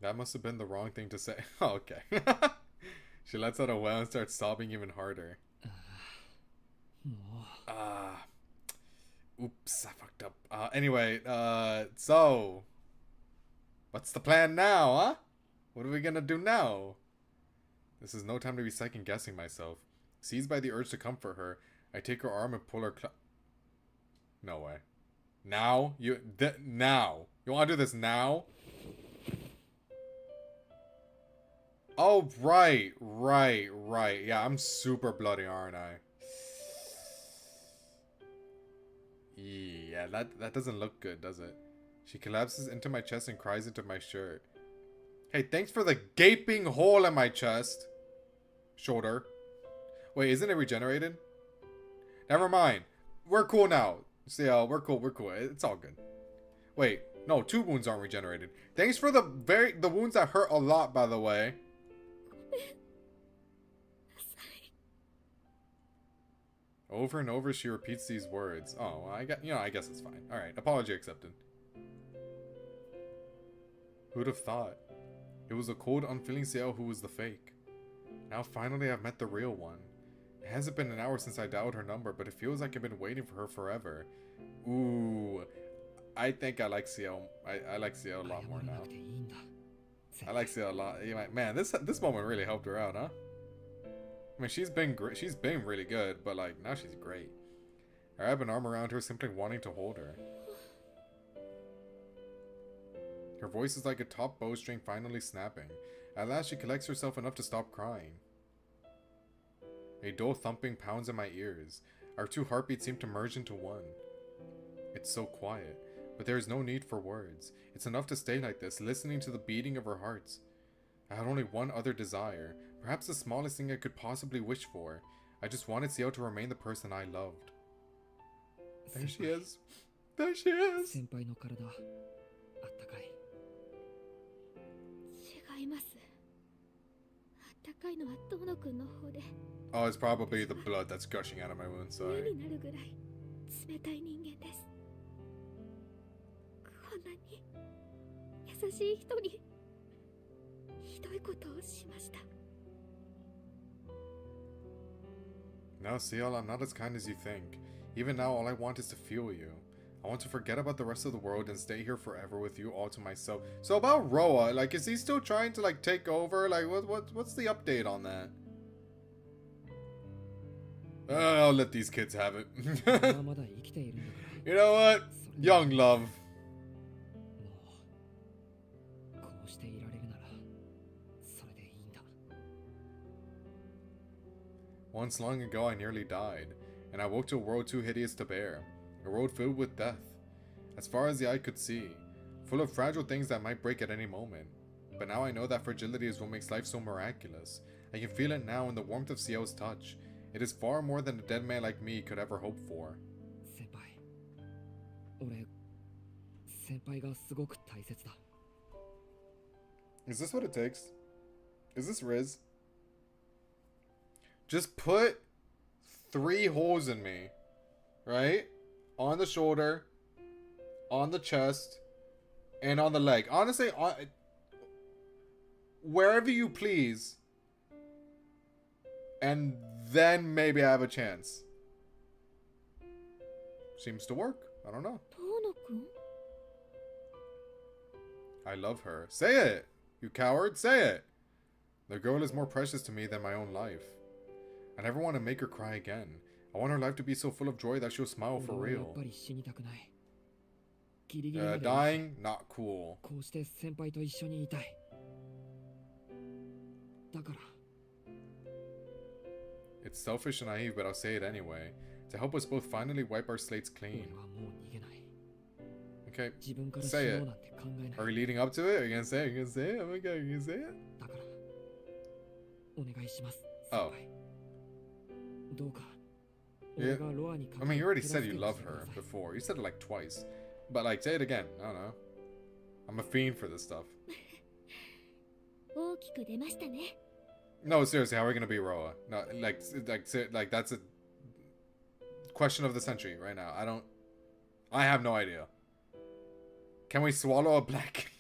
That must have been the wrong thing to say. Oh, okay. She lets out a wail and starts sobbing even harder. Oops, I fucked up. Anyway, so what's the plan now, huh? What are we gonna do now? This is no time to be second guessing myself. Seized by the urge to comfort her, I take her arm and pull her No way. Now? Now? You wanna do this now? Oh, right. Yeah, I'm super bloody, aren't I? Yeah, that doesn't look good, does it? She collapses into my chest and cries into my shirt. Hey, thanks for the gaping hole in my chest. Shoulder. Wait, isn't it regenerated? Never mind. We're cool now. See, we're cool. It's all good. Wait, no, 2 wounds aren't regenerated. Thanks for the wounds that hurt a lot, by the way. Over and over she repeats these words. Oh, well, I guess it's fine. Alright, apology accepted. Who'd have thought? It was the cold, unfeeling Ciel who was the fake. Now finally I've met the real one. It hasn't been an hour since I dialed her number, but it feels like I've been waiting for her forever. Ooh, I think I like Ciel. I like Ciel a lot more now. I like Ciel a lot. Man, this moment really helped her out, huh? I mean, she's been great. She's been really good, but like now she's great. I wrap an arm around her, simply wanting to hold her. Her voice is like a taut bowstring finally snapping. At last, she collects herself enough to stop crying. A dull thumping pounds in my ears. Our two heartbeats seem to merge into one. It's so quiet, but there is no need for words. It's enough to stay like this, listening to the beating of our hearts. I had only one other desire, perhaps the smallest thing I could possibly wish for. I just wanted Ciel to remain the person I loved. There she is. There she is. 先輩の体あったかい。違います。あったかいのは友野くんの方で。 Oh, it's probably the blood that's gushing out of my wound, 嫌 sorry. になるぐらい冷たい人間です。こんなに優しい人にひどいことをしました。 No, Ciel, I'm not as kind as you think. Even now, all I want is to feel you. I want to forget about the rest of the world and stay here forever with you all to myself. So about Roa, like, is he still trying to, like, take over? Like, what's the update on that? I'll let these kids have it. まだ生きているんだから。 You know what? Young love. もうこうしていられるならそれでいいんだ。 Once long ago, I nearly died, and I woke to a world too hideous to bear. A world filled with death, as far as the eye could see, full of fragile things that might break at any moment. But now I know that fragility is what makes life so miraculous. I can feel it now in the warmth of Ciel's touch. It is far more than a dead man like me could ever hope for. 先輩、俺先輩がすごく大切だ。 Is this what it takes? Is this Riz? Just put 3 holes in me, right? On the shoulder, on the chest, and on the leg. Honestly, wherever you please. And then maybe I have a chance. Seems to work. I don't know. 遠野くん I love her. Say it! You coward, say it! The girl is more precious to me than my own life. I never want to make her cry again. I want her life to be so full of joy that she'll smile for 俺はやっ real. ぱり死にたくない。ギリギリまで Dying? Not cool. こうして先輩と一緒にいたい。だから It's selfish and naive, but I'll say it anyway. To help us both finally wipe our slates 俺 clean. はもう逃げない。 Okay, 自分から死 say のう it. なんて考えない。 Are we leading up to it? Are you gonna say it? Are you gonna say it? Oh my god, are you gonna say it? だからお願いします。 Oh. 先輩どうか Yeah. 俺がロアに I mean, you already 手 said 助 you けを love してく her ださい。 before. You said it like twice. But like, say it again. I don't know. I'm a fiend for this stuff. 大きく出ましたね。 No, seriously, how are we gonna be Roa? No, like that's a question of the century right now. I have no idea. Can we swallow a black?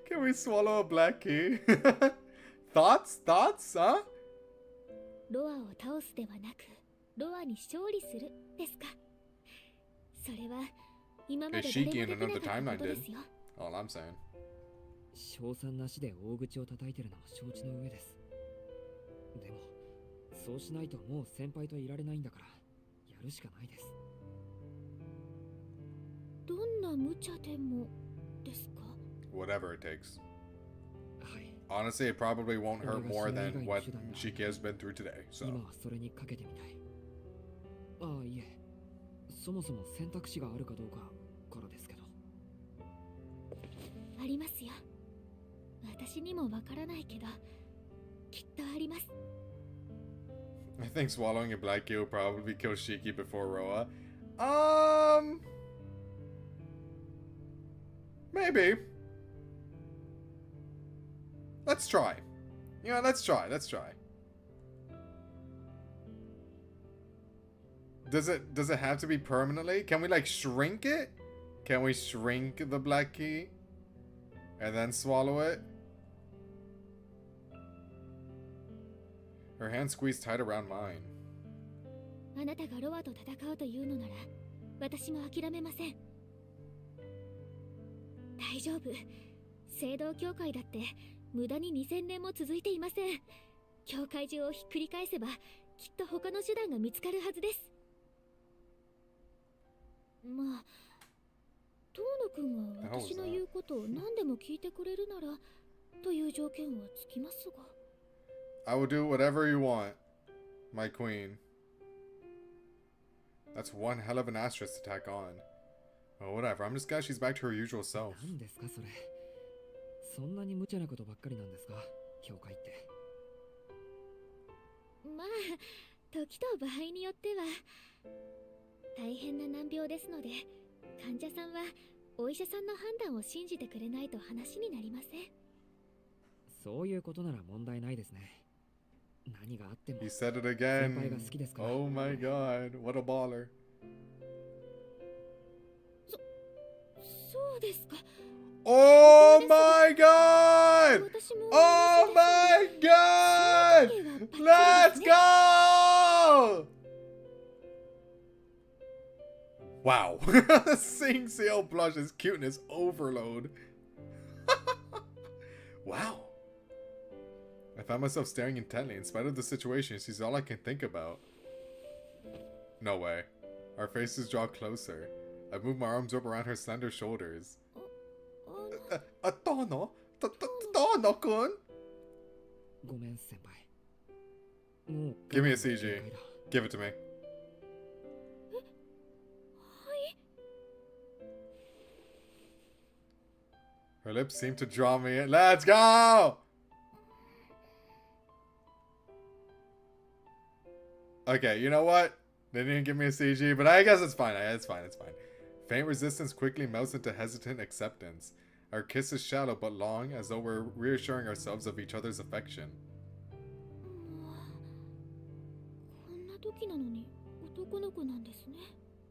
Can we swallow a black key? Thoughts? Huh? ロアを倒すではなく、ロアに勝利するですか。それは今まで誰もできなかったことですよ。 All I'm saying. 賞賛なしで大口を叩いてるのは承知の上です。でもそうしないともう先輩といられないんだからやるしかないです。どんな無茶でもですか。 Whatever it takes. はい。 Honestly, it probably won't hurt more than what Shiki has been through today. 今 So はそれにかけてみたい。ああいえ、そもそも選択肢があるかどうかからですけど。ありますよ。私にもわからないけど、きっとあります。 I think swallowing a black key will probably kill Shiki before Roa. Maybe. Let's try. Yeah, let's try. Does it have to be permanently? Can we like shrink it? Can we shrink the black key and then swallow it? Her hand squeezed tight around mine. あなたがロアと戦うというのなら私も諦めません。大丈夫。聖堂教会だって無駄に2000年も続いていません。教会中をひっくり返せばきっと他の手段が見つかるはずです。まあ遠野くんが私の言うことを何でも聞いてくれるならという条件はつきますが。I will do whatever you want, my queen. That's one hell of an asterisk to tack on. Well, whatever. I'm just glad she's back to her usual self. 何ですかそれ。そんなに無茶なことばっかりなんですか、教会って。まあ時と場合によっては大変な難病ですので、患者さんはお医者さんの判断を信じてくれないと話になりません。そういうことなら問題ないですね。何があっても He said it 先輩が again. 好きですから。Oh my god. What a baller. そうですか。Oh my god! 私も Oh my god! Let's go! Wow. Sing Seal blushes cuteness overload. Wow. I found myself staring intently. In spite of the situation, she's all I can think about. No way. Our faces draw closer. I move my arms up around her slender shoulders. Tono? Tono-kun? ごめん先輩。もう Give me a CG. Give it to me. Her lips seem to draw me in. Let's go! Okay, you know what? They didn't give me a CG, but I guess it's fine. It's fine. It's fine. Faint resistance quickly melts into hesitant acceptance. Our kiss is shallow but long, as though we're reassuring ourselves of each other's affection. こんな時なのに男の子なんですね。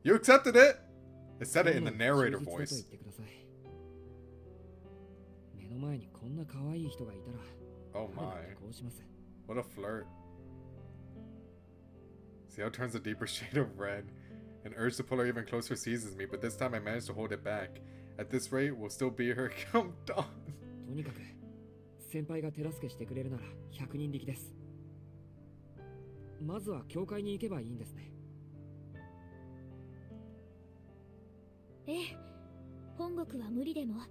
You accepted it! It said it in the narrator 忠実だと言 voice. ってください。目の前にこんな可愛い人がいたら、 Oh 彼だ my. ってこうします。 What a flirt. See how it turns a deeper shade of red. An urge to pull her even closer seizes me, but this time I manage to hold it back. At this rate, we'll still be her come down. とにかく先輩が手助けしてくれるなら100人力です。まずは教会に行けばいいんですね。ええ、本国は無理でも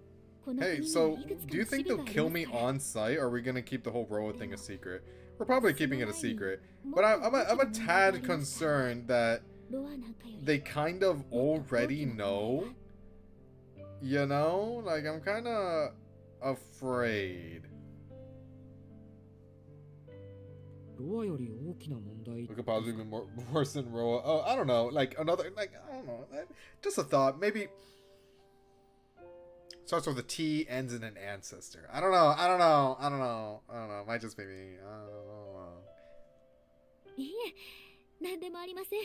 この Hey, 国に so はいくつか do you の支 think 部 they'll があり kill ます me から。 on site, or are we gonna keep the whole Roa thing a secret? We're probably keeping it a secret. もっ But と I'm a 大きな問題があ tad りました。 concerned that ロアなんかより they kind of already know. You know? Like, I'm kind of afraid. ロアより大きな問題。 We could possibly be more worse than Roa. Oh, I don't know. Like, another, like, I don't know. Just a thought. Maybe starts with a T, ends in an ancestor. I don't know. I don't know. I don't know. I don't know. It might just be me. I don't know. いいえ、何でもありません。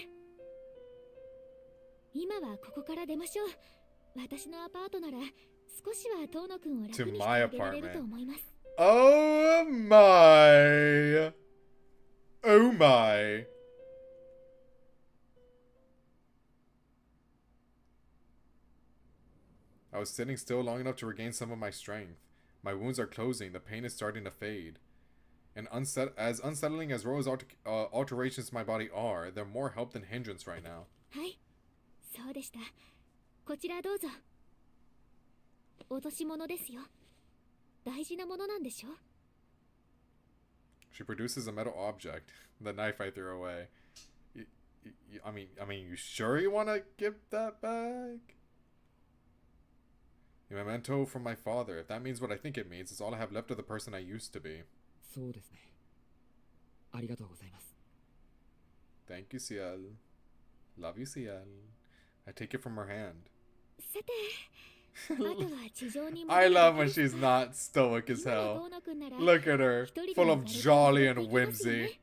今はここから出ましょう。私のアパートなら少しは遠野くんを楽にしてあげられると思います。 Oh my. Oh my. I was sitting still long enough to regain some of my strength. My wounds are closing, the pain is starting to fade. And as unsettling as Roa's alterations to my body are, they're more help than hindrance right now. はい、そうでした。こちらどうぞ。落とし物ですよ。大事なものなんでしょ。 She produces a metal object, the knife I threw away. I mean, you sure you want to give that back? A memento from my father. If that means what I think it means, it's all I have left of the person I used to be. そうですね。ありがとうございます。 Thank you, Ciel. Love you, Ciel. I take it from her hand. さて、あとは地上に I love when she's not stoic as 今の hell. 遠野くんなら Look at her, 一人で full も of 誰かに jolly 持っ and ていけますよ whimsy. ね。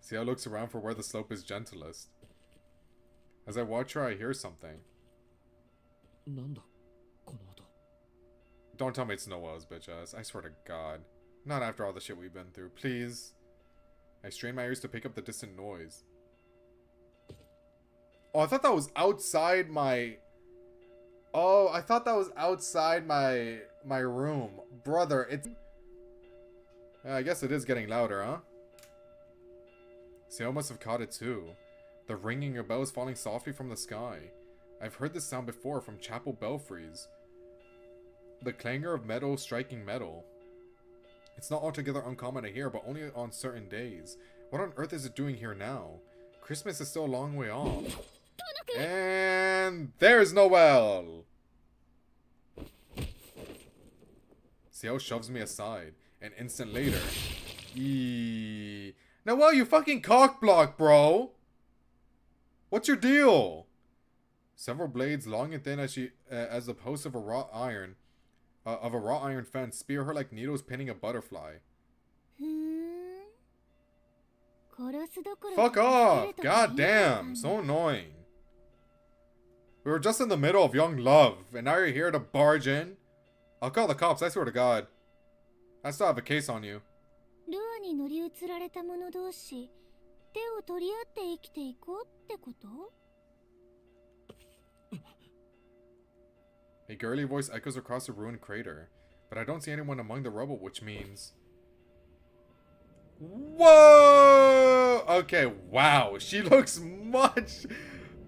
Ciel looks around for where the slope is gentlest. As I watch her, I hear something. なんだこの音。 Don't tell me it's Noel's bitch ass. I swear to God. Not after all the shit we've been through. Please. I strain my ears to pick up the distant noise. Oh, I thought that was outside my... Oh, I thought that was outside my room. Brother, it's... I guess it is getting louder, huh? Ciel must have caught it too. The ringing of bells falling softly from the sky. I've heard this sound before from chapel belfries. The clangor of metal striking metal. It's not altogether uncommon to hear, but only on certain days. What on earth is it doing here now? Christmas is still a long way off. And there's Noel! Ciel shoves me aside. An instant later. Noel, you fucking cockblock, bro! What's your deal? Several blades, long and thin as the posts of a wrought iron fence, spear her like needles pinning a butterfly. Fuck off! God damn, so annoying. We were just in the middle of young love, and now you're here to barge in? I'll call the cops, I swear to God. I still have a case on you. ルアに乗り移られた者同士、手を取り合って生きていこうってこと？ A girly voice echoes across the ruined crater, but I don't see anyone among the rubble, which means... Whoa! Okay, wow. She looks much...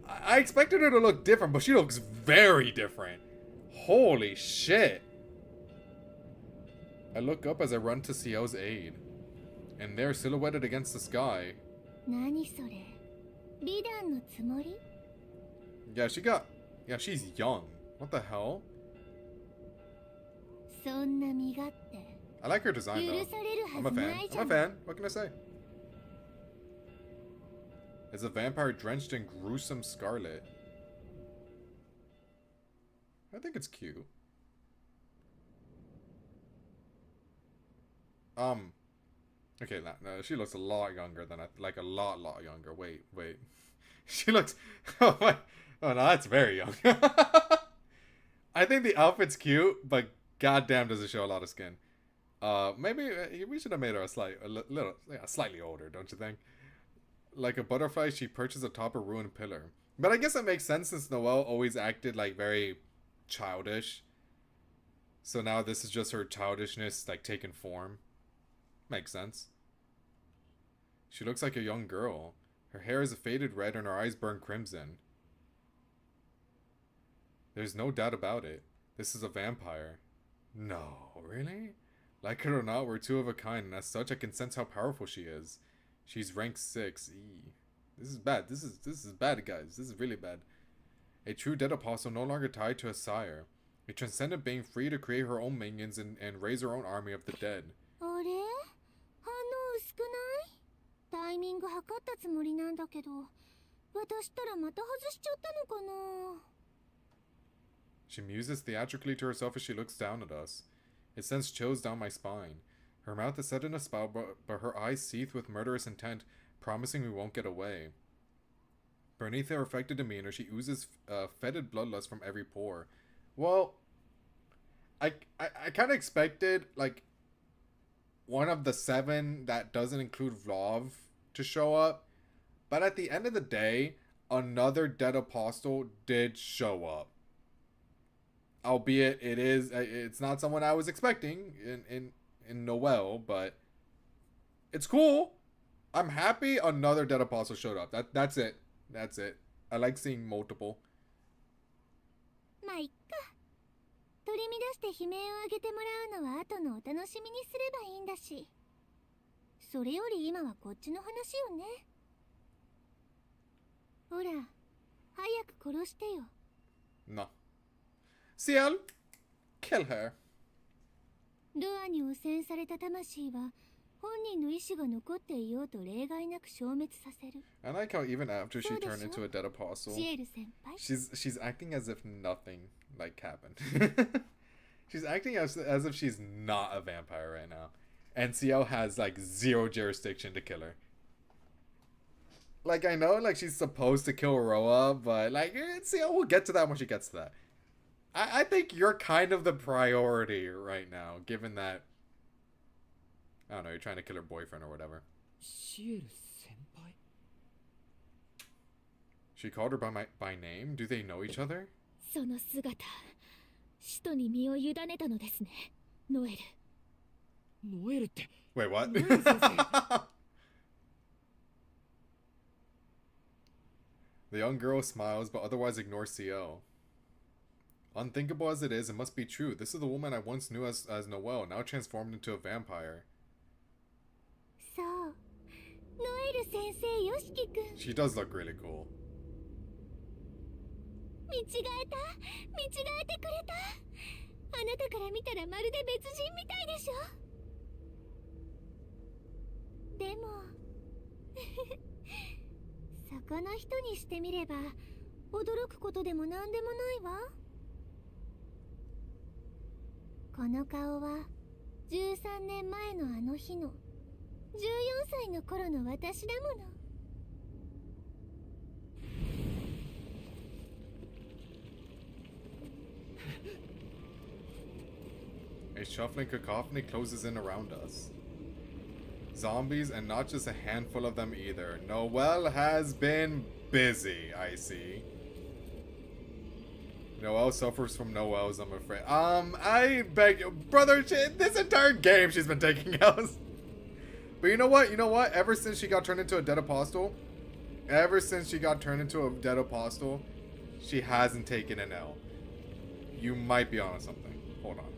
I expected her to look different, but she looks very different. Holy shit. I look up as I run to Ciel's aid. And there, silhouetted against the sky... 何それ？美談のつもり？ Yeah, she's young. What the hell? そんな身勝手。 I like her design though. 許されるは I'm a ず fan. ないじ I'm ゃ a ん。 fan. What can I say? Is a vampire drenched in gruesome scarlet. I think it's cute. Okay, no, she looks a lot younger than like a lot younger. Wait. She looks... Oh, my... Oh, no, that's very young. I think the outfit's cute, but goddamn does it show a lot of skin. Maybe we should have made her slightly older, don't you think? Like a butterfly, she perches atop a ruined pillar. But I guess it makes sense since Noelle always acted like very childish. So now this is just her childishness like taking form. Makes sense. She looks like a young girl. Her hair is a faded red and her eyes burn crimson. There's no doubt about it. This is a vampire. No, really? Like it or not, we're two of a kind, and as such I can sense how powerful she is. She's rank 6. This is bad. This is bad, guys. This is really bad. A true dead apostle no longer tied to a sire. A transcendent being free to create her own minions and raise her own army of the dead. あれ？反応薄くない？タイミング測ったつもりなんだけど、渡したらまた外しちゃったのかな？ She muses theatrically to herself as she looks down at us. It sends chills down my spine. Her mouth is set in a spell, but her eyes seethe with murderous intent, promising we won't get away. Beneath her affected demeanor, she oozes fetid bloodlust from every pore. Well, I kind of expected, like, one of the 7 that doesn't include Vlav to show up. But at the end of the day, another dead apostle did show up. Albeit it's not someone I was expecting in Noelle, but it's cool. I'm happy another dead apostle showed up. That's it. That's it. I like seeing multiple. まあいっか。取り乱して悲鳴を上げてもらうのは後のお楽しみにすればいいんだし。それより今はこっちの話よね。ほら、早く殺してよ。 No. Ciel, kill her. ルアに汚染された魂は本人の意志が残っていようと例外なく消滅させる。 I like how even after she turned into a dead apostle, シエル先輩。 she's acting as if nothing like happened. She's acting as if she's not a vampire right now. And Ciel has like zero jurisdiction to kill her. Like, I know, like, she's supposed to kill Roa, but, like, see, we'll get to that when she gets to that. I think you're kind of the priority right now, given that, I don't know, you're trying to kill her boyfriend or whatever. シエル先輩 She called her by name? Do they know each other? その姿、使徒に身を委ねたのですね、ノエル。ノエルって Wait, what? ノエル先生 The young girl smiles, but otherwise ignores CL. Unthinkable as it is, it must be true. This is the woman I once knew as Noelle, now transformed into a vampire. そう、ノエル先生、ヨシキ君。 She does look really cool. 見違えた、見違えてくれた。あなたから見たらまるで別人みたいでしょ。でもそこの人にしてみれば驚くことでもなんでもないわ。この顔は13年前のあの日の14歳の頃の私だもの。 A shuffling cacophony closes in around us. Zombies, and not just a handful of them either. Noelle has been busy, I see. Noelle suffers from Noelle's, I'm afraid. I beg you, brother, this entire game she's been taking L's. But you know what? You know what? Ever since she got turned into a dead apostle, she hasn't taken an L. You might be onto something. Hold on.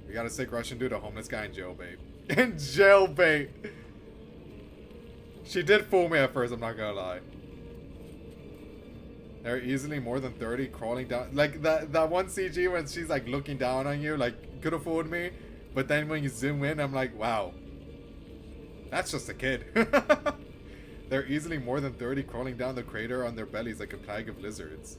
We got a sick Russian dude, a homeless guy, and jailbait. And jailbait! She did fool me at first, I'm not gonna lie. There are easily more than 30 crawling down. Like, that one CG when she's, like, looking down on you, like, could have fooled me. But then when you zoom in, I'm like, wow. That's just a kid. There are easily more than 30 crawling down the crater on their bellies like a plague of lizards.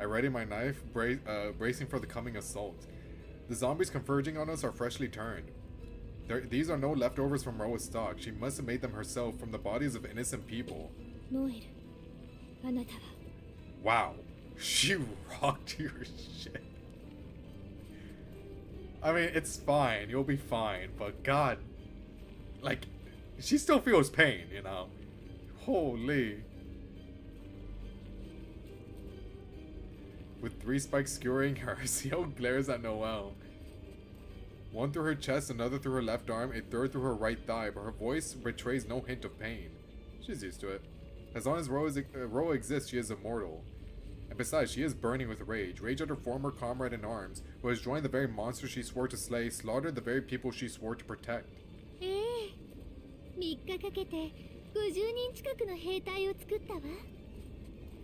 I ready my knife, bracing for the coming assault. The zombies converging on us are freshly turned. These are no leftovers from Roa's stock. She must have made them herself from the bodies of innocent people. Wow. She rocked your shit. I mean, it's fine. You'll be fine. But God, like, she still feels pain, you know? Holy. With 3 spikes skewering her, Ciel glares at Noelle. One through her chest, another through her left arm, a third through her right thigh, but her voice betrays no hint of pain. She's used to it. As long as Roa exists, she is immortal. And besides, she is burning with rage. Rage at her former comrade in arms, who has joined the very monster she swore to slay, slaughtered the very people she swore to protect. 3日かけて50人近くの兵隊を作ったわ。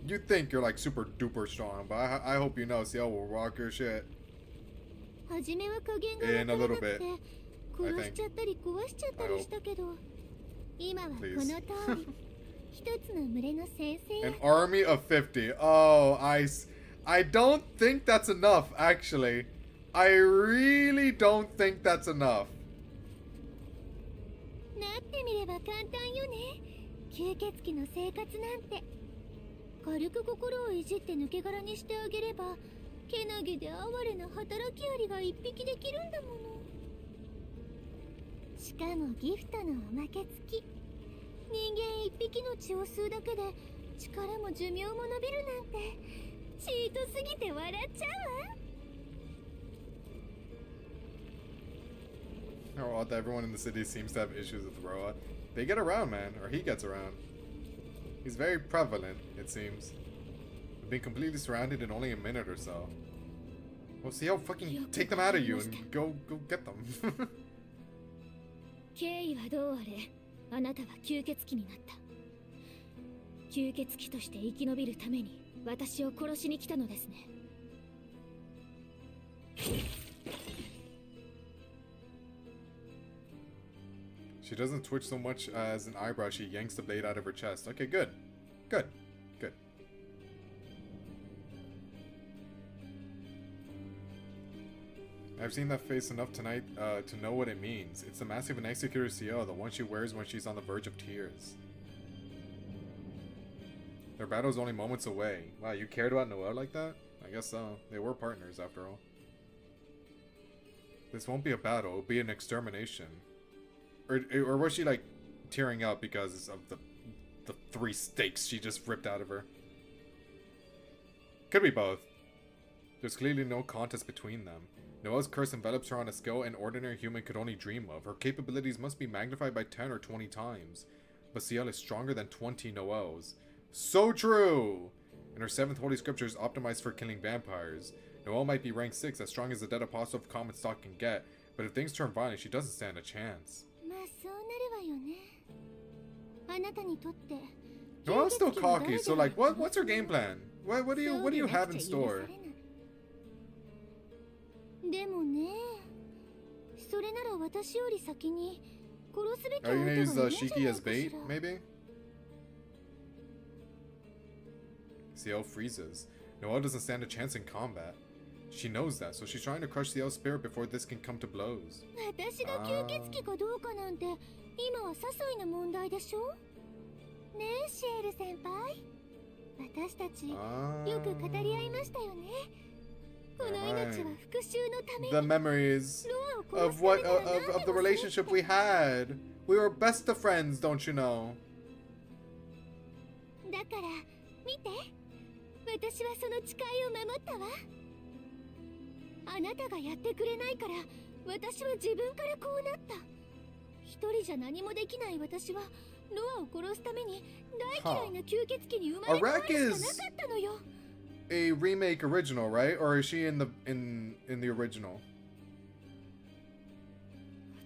You think you're like super duper strong, but I hope you know Ciel will rock your shit. 初めは加減がわからなくて殺しちゃったり壊しちゃったりしたけど、今はこの通り一つの群れの先生。 An army of 50. Oh, I don't think that's enough, actually. I really don't think that's enough. なってみれば簡単よね。吸血鬼の生活なんて。軽く心をいじって抜け殻にしてあげれば、けなげで哀れな働きアリが一匹できるんだもの。しかもギフトのおまけ付き。人間一匹の血を吸うだけで力も寿命も伸びるなんてチートすぎて笑っちゃうわ。 How odd that everyone in the city seems to have issues with Roa. They get around, man, or he gets around. He's very prevalent, it seems. We've been completely surrounded in only a minute or so. Well, see how fucking take them out of you and go get them. 経緯はどうあれ、あなたは吸血鬼になった。吸血鬼として生き延びるために私を殺しに来たのですね。 She doesn't twitch so much as an eyebrow. She yanks the blade out of her chest. Okay, good. Good. Good. I've seen that face enough tonight to know what it means. It's the mask of an executor CO, the one she wears when she's on the verge of tears. Their battle's only moments away. Wow, you cared about Noelle like that? I guess so. They were partners, after all. This won't be a battle, it'll be an extermination. Or was she, like, tearing up because of the 3 steaks she just ripped out of her? Could be both. There's clearly no contest between them. Noelle's curse envelops her on a scale an ordinary human could only dream of. Her capabilities must be magnified by 10 or 20 times. But Ciel is stronger than 20 Noelles. So true! And her 7th holy scripture is optimized for killing vampires. Noelle might be rank 6, as strong as the dead apostle of common stock can get, but if things turn violent, she doesn't stand a chance. Noelle's still cocky, so like, what's her game plan? What do you have in store? Are you gonna use Shiki as bait, maybe? Ciel freezes. Noelle doesn't stand a chance in combat. She knows that, so she's trying to crush Ciel's spirit before this can come to blows. The memories of the relationship we had. We were best of friends, don't you know? 私はその誓いを守ったわ。あなたがやってくれないから私は自分からこうなった。一人じゃ何もできない私はロアを殺すために大嫌いな吸血鬼に生まれ変わるしかなかったのよ。A remake original, right? Or is she in the original?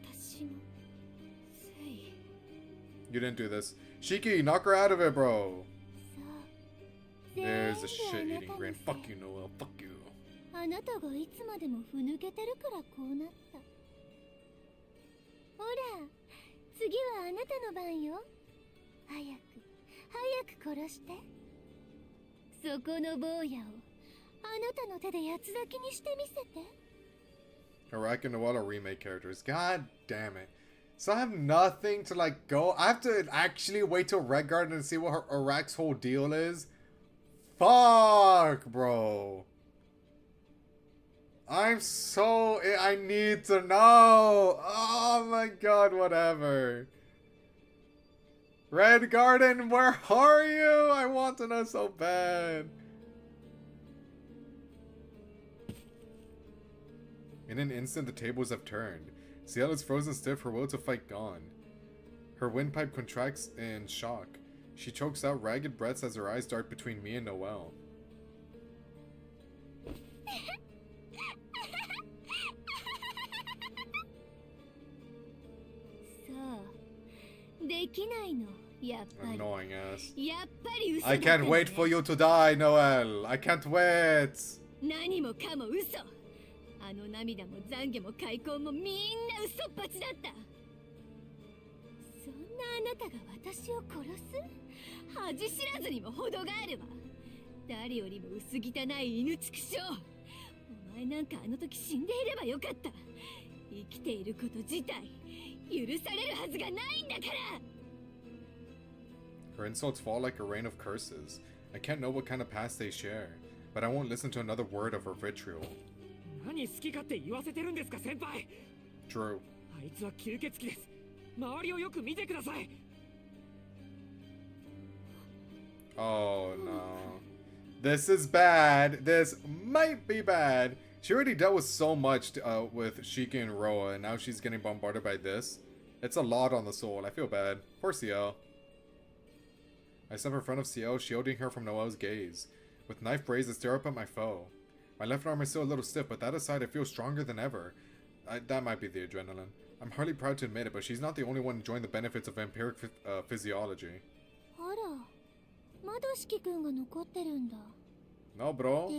私のせい。 You didn't do this. Shiki, knock her out of it, bro. There's a shit-eating grin. Fuck you, Noelle. Fuck you. あなたがいつまでもふぬけてるからこうなった。ほら、次はあなたの番よ。早く殺して。そこの坊やをあなたの手で八つ裂きにしてみせて。Arak and Noelle are remake characters. God damn it. So I have nothing to like go. I have to actually wait till Red Garden and see what Arak's whole deal is. Fuck, bro. I need to know. Oh my god, whatever. Red Garden, where are you? I want to know so bad. In an instant, the tables have turned. Ciel is frozen stiff, her will to fight gone. Her windpipe contracts in shock. She chokes out ragged breaths as her eyes dart between me and Noelle. Annoying ass. I can't wait for you to die, Noelle. I can't wait. 何もかも嘘。あの涙も懺悔も開口もみんな嘘っぱちだった。そんなあなたが私を殺す？恥知らずにも程があるわ。誰よりも薄汚い犬畜生。お前なんかあの時死んでいればよかった。生きていること自体許されるはずがないんだから。 Her insults fall like a rain of curses. I can't know what kind of past they share, but I won't listen to another word of her vitriol. 何好き勝手言わせてるんですか、先輩。 True. あいつは吸血鬼です。周りをよく見てください。 Oh no. This is bad. This might be bad. She already dealt with so much with Shiki and Roa, and now she's getting bombarded by this. It's a lot on the soul. I feel bad. Poor Ciel. I step in front of Ciel, shielding her from Noelle's gaze. With knife raised, I stare up at my foe. My left arm is still a little stiff, but that aside, I feel stronger than ever. That might be the adrenaline. I'm hardly proud to admit it, but she's not the only one enjoying the benefits of vampiric physiology. No, bro.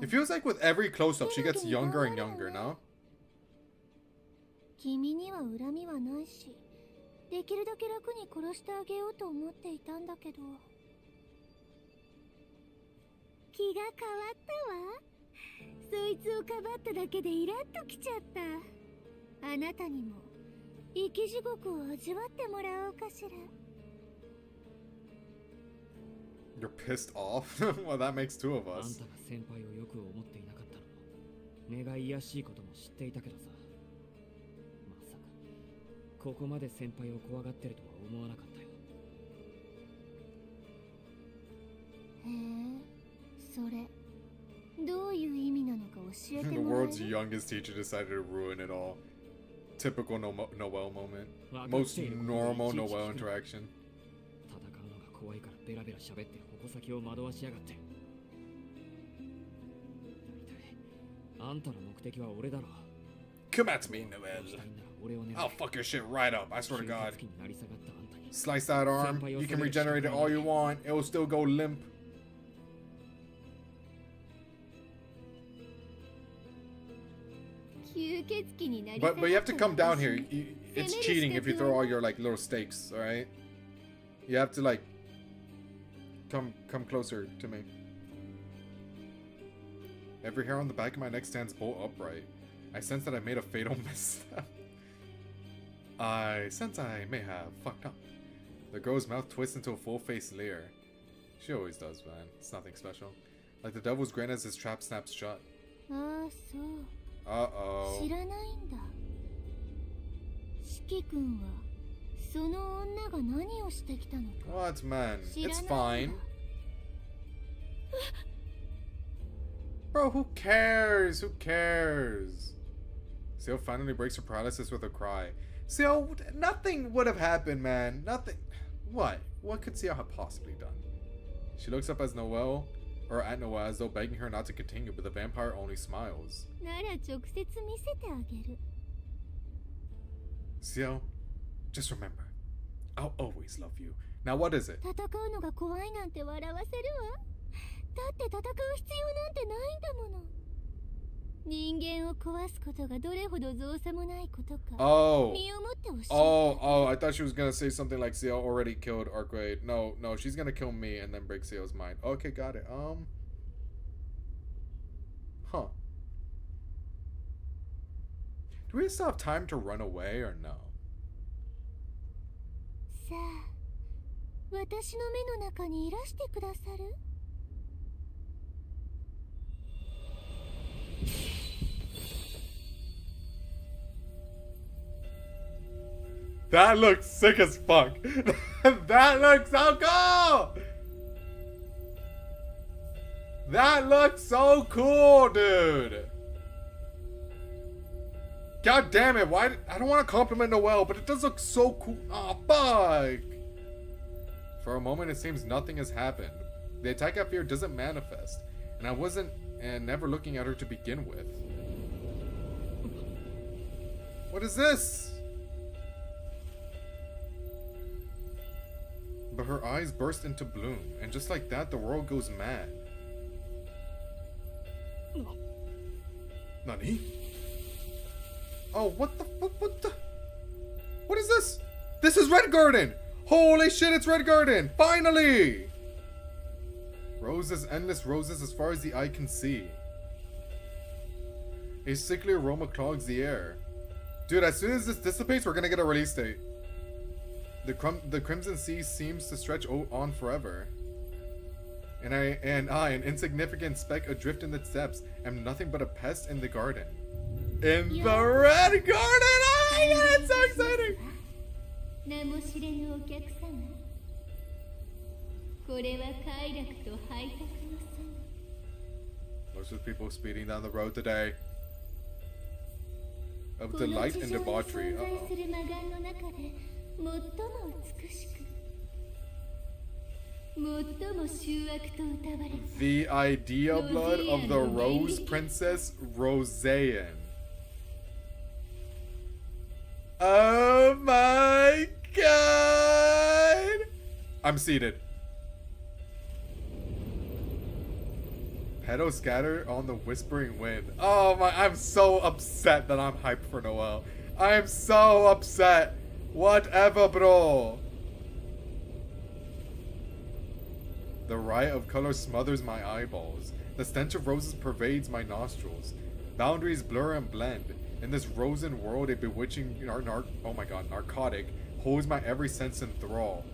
It feels like with every close-up, she gets younger and younger, no? 君には恨みはないし、できるだけ楽に殺してあげようと思っていたんだけど。気が変わったわ。そいつをかばっただけでイラッときちゃった。あなたにも生き地獄を味わってもらおうかしら。 You're pissed off? Well, that makes two of あん us. たが先輩をよく思っていなかったのも願いやしいことも知っていたけどさ、まさかここまで先輩を怖がってるとは思わなかったよ。へえ、それどういう意味なのか教えて The もらえ world's る？ youngest teacher decided to ruin it all. Typical Noel moment. わかっ Most ていることを normal いちいち Noel 聞くな。 interaction. 戦うのが怖いからベラベラ喋って矛先を惑わしやがって。だいたいあんたの目的は俺だろ。 Come at me, した Noel. いなら俺を狙え。 I'll fuck your shit right up, I swear to 吸 God. 血鬼になり下がったあんたに Slice that arm, you can regenerate it all you want, it will still go limp. 吸血鬼になり But you have to come down here. 私 It's cheating if you throw all your like little stakes, alright? You have to like come closer to me. Every hair on the back of my neck stands bolt upright. I sense that I made a fatal misstep. I sense I may have fucked up. The girl's mouth twists into a full-faced leer. She always does, man. It's nothing special. Like the devil's grin as his trap snaps shut. ああ、そう。 Uh-oh. 知らないんだ。四季君はその女が何をしてきたのか What, man? 知ら It's ないん fine. だ。 Bro, who cares? Who cares? Seal finally breaks her paralysis with a cry. Seal, nothing would have happened, man. Nothing. What? What could Seal have possibly done? She looks up as Noel, or at Noel, as though begging her not to continue, but the vampire only smiles. なら直接見せてあげる。 Seal, just remember, I'll always love you. Now what is it? 戦うのが怖いなんて笑わせるわ。だって戦う必要なんてないんだもの。人間を壊すことがどれほど造作もないことか。 Oh. 身をもって教えて。 Oh, I thought she was gonna say something like Seal already killed Arkwade. No, she's gonna kill me and then break Seal's mind. Okay, got it. Huh. Do we still have time to run away or no? さあ、私の目の中にいらしてくださる？ That looks sick as fuck. That looks so cool. That looks so cool, dude. God damn it, why? I don't want to compliment Noel, but it does look so cool. Oh, fuck. For a moment, it seems nothing has happened. The attack I fear doesn't manifest, and I wasn't never looking at her to begin with. What is this? But her eyes burst into bloom, and just like that, the world goes mad. Nani? Oh, what the? What is this? This is Red Garden! Holy shit, it's Red Garden! Finally! Roses, endless roses as far as the eye can see. A sickly aroma clogs the air. Dude, as soon as this dissipates, we're gonna get a release date. The crimson sea seems to stretch on forever. And I, an insignificant speck adrift in the depths, am nothing but a pest in the garden. In the Red Garden! Oh my god, it's so exciting! 名も知れぬお客様。これは快楽と背徳の差。 Most of the people speeding down the road today. Of delight and debauchery. この地上に存在する魔眼の中で最も美しく、最も醜悪と謳われた。 The idea blood of the Rose Princess Roseanne. Oh my god! I'm seated. Petals scatter on the whispering wind. Oh my, I'm so upset that I'm hyped for Noel. I'm so upset. Whatever, bro. The riot of color smothers my eyeballs. The stench of roses pervades my nostrils. Boundaries blur and blend. In this rosen world, a bewitching narcotic holds my every sense in thrall.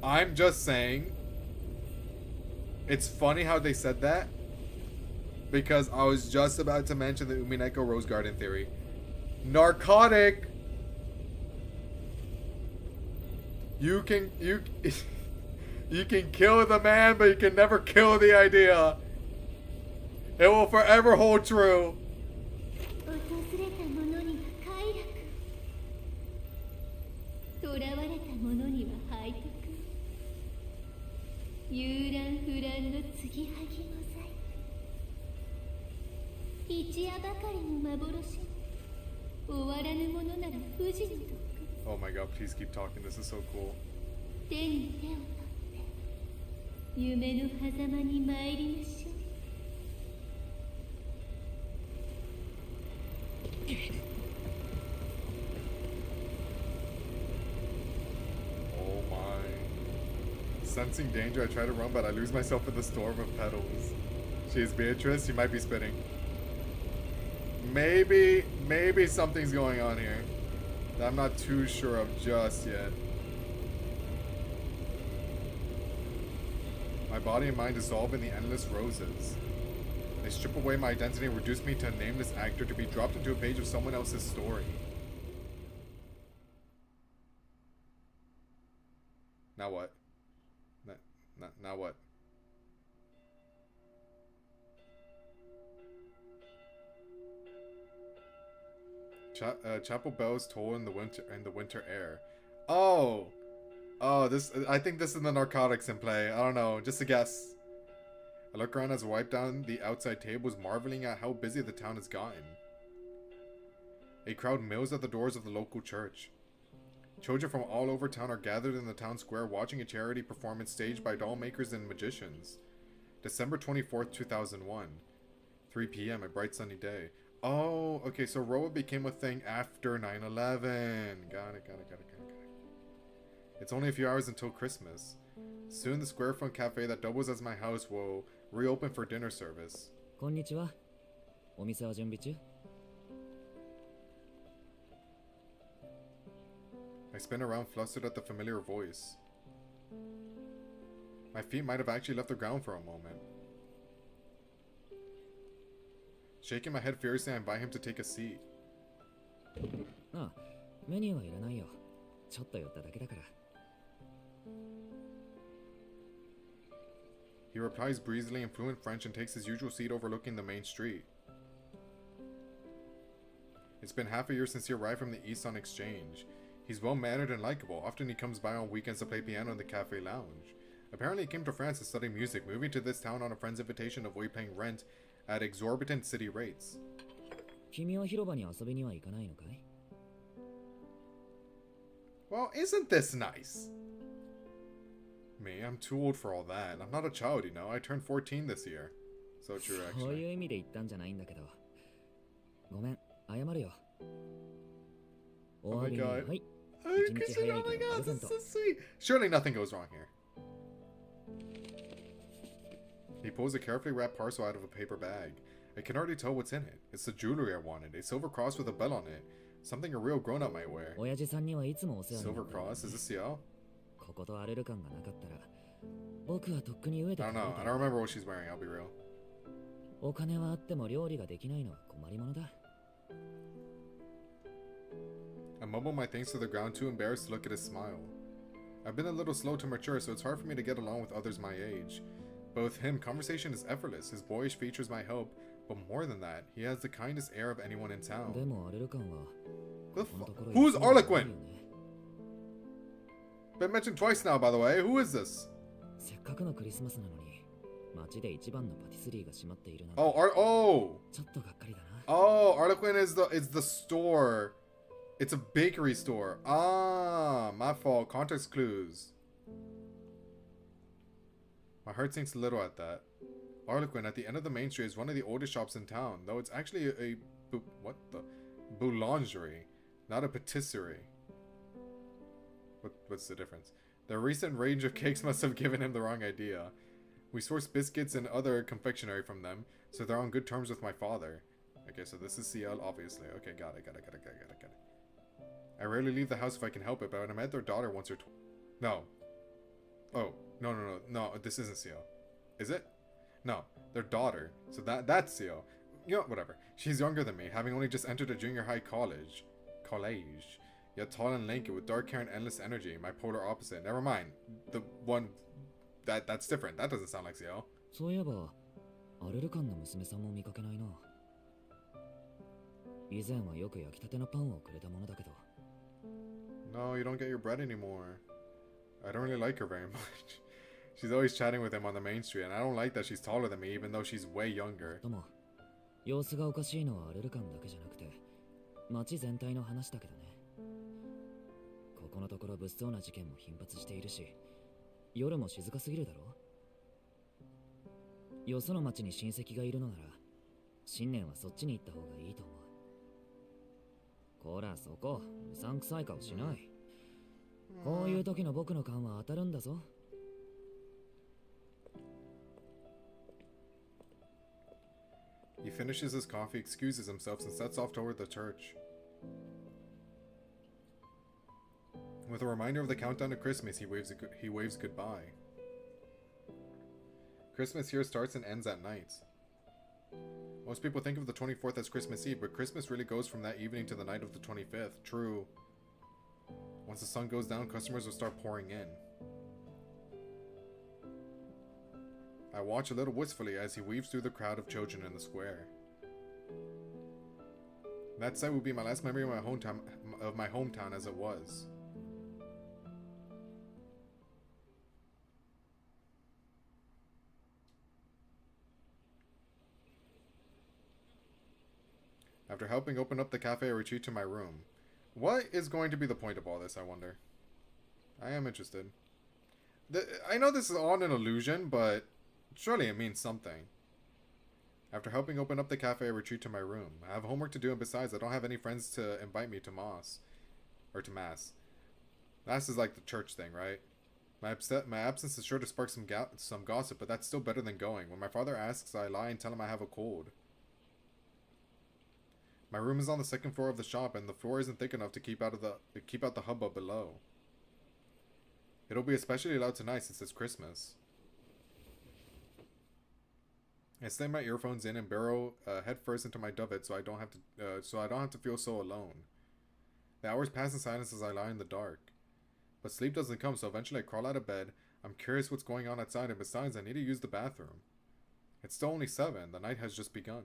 I'm just saying, it's funny how they said that, because I was just about to mention the Umineko Rose Garden theory. Narcotic! You can kill the man, but you can never kill the idea. It will forever hold true. Oh my god, please keep talking. This is so cool. Oh my. Sensing danger, I try to run, but I lose myself in the storm of petals. She is Beatrice, you might be spitting. Maybe something's going on here that I'm not too sure of just yet. My body and mind dissolve in the endless roses. They strip away my identity and reduce me to a nameless actor to be dropped into a page of someone else's story. Now what? Now what? Chapel bells toll in the winter air. Oh, this. I think this is the narcotics in play. I don't know. Just a guess. I look around as I wipe down the outside tables, marveling at how busy the town has gotten. A crowd mills at the doors of the local church. Children from all over town are gathered in the town square watching a charity performance staged by doll makers and magicians. December 24th, 2001. 3 p.m. a bright sunny day. Oh, okay, so Roa became a thing after 9/11. Got it. It's only a few hours until Christmas. Soon the square front cafe that doubles as my house will reopen for dinner service. Konnichiwa. お店は準備中? I spin around flustered at the familiar voice. My feet might have actually left the ground for a moment. Shaking my head furiously, I invite him to take a seat. ああ、メニューはいらないよ。ちょっと寄っただけだから。He replies breezily in fluent French and takes his usual seat overlooking the main street. It's been half a year since he arrived from the East on exchange. He's well-mannered and likable. Often he comes by on weekends to play piano in the cafe lounge. Apparently he came to France to study music, moving to this town on a friend's invitation, avoid paying rent at exorbitant city rates. 君は広場に遊びには行かないのかい? Well, isn't this nice? Me, I'm too old for all that. I'm not a child, you know. I turned 14 this year. So true, そういう actually. 意味で言ったんじゃないんだけど。ごめん、謝るよ。 Oh my god. はい。 Oh my god, this is so sweet. Surely nothing goes wrong here. He pulls a carefully wrapped parcel out of a paper bag. I can already tell what's in it. It's the jewelry I wanted. A silver cross with a bell on it. Something a real grown-up might wear. 親父さんにはいつもお世話にな Silver った。 cross? Is this Ciel? ここと荒れる感がなかったら、僕はとっくに飢えて I don't た know. I don't remember what she's wearing, I'll be real. お金はあっても料理ができないのは困りものだ。 I mumble my thanks to the ground, too embarrassed to look at his smile. I've been a little slow to mature, so it's hard for me to get along with others my age. But with him, conversation is effortless. His boyish features might help, but more than that, he has the kindest air of anyone in で town. も荒れる感は、 The このところ Who's いつも悪いよ Arlequin? ね。 Been mentioned twice now, by the way. Who is this? せっかくのクリスマスなのに、街で一番のパティスリーが閉まっているなんて、 Oh, ちょっとがっかりだな。 Arlequin is the store. It's a bakery store. Ah, my fault. Context clues. My heart sinks a little at that. Arlequin at the end of the main street is one of the oldest shops in town, though it's actually a boulangerie, not a patisserie. What's the difference? The recent range of cakes must have given him the wrong idea. We source biscuits and other confectionery from them, so they're on good terms with my father. Okay, so this is CL, obviously. Okay, got it. I rarely leave the house if I can help it, but I met their daughter once or twice. No. Oh, no, this isn't CL. Is it? No, their daughter. So that's CL. You know, whatever. She's younger than me, having only just entered a junior high college. Yet tall and lanky, with dark hair and endless energy. My polar opposite. Never mind. The one... That's different. That doesn't sound like CL. そういえば、アルルカンの娘さんも見かけないな。以前はよく焼きたてのパンをくれたものだけど。No, you don't get your bread anymore. I don't really like her very much. She's always chatting with him on the main street, and I don't like that she's taller than me, even though she's way younger. でも、様子がおかしいのはアルルカンだけじゃなくて、街全体の話だけどね。ここのところ物騒な事件も頻発しているし、夜も静かすぎるだろ。よその町に親戚がいるのなら、新年はそっちに行った方がいいと思う。こらそこ、うさんくさい顔しない。こういう時の僕の勘は当たるんだぞ。He finishes his coffee, excuses himself, and sets off toward the church. With a reminder of the countdown to Christmas, he waves goodbye. Christmas here starts and ends at night. Most people think of the 24th as Christmas Eve, but Christmas really goes from that evening to the night of the 25th. True. Once the sun goes down, customers will start pouring in. I watch a little wistfully as he weaves through the crowd of children in the square. That sight will be my last memory of my hometown as it was. After helping open up the cafe, I retreat to my room. What is going to be the point of all this, I wonder? I am interested. I know this is all an illusion, but surely it means something. After helping open up the cafe, I retreat to my room. I have homework to do, and besides, I don't have any friends to invite me to Mass. Or to Mass. Mass is like the church thing, right? My absence is sure to spark some gossip, but that's still better than going. When my father asks, I lie and tell him I have a cold. My room is on the second floor of the shop, and the floor isn't thick enough to keep out the hubbub below. It'll be especially loud tonight since it's Christmas. I slip my earphones in and burrow headfirst into my duvet so I don't have to feel so alone. The hours pass in silence as I lie in the dark. But sleep doesn't come, so eventually I crawl out of bed. I'm curious what's going on outside, and besides, I need to use the bathroom. It's still only 7. The night has just begun.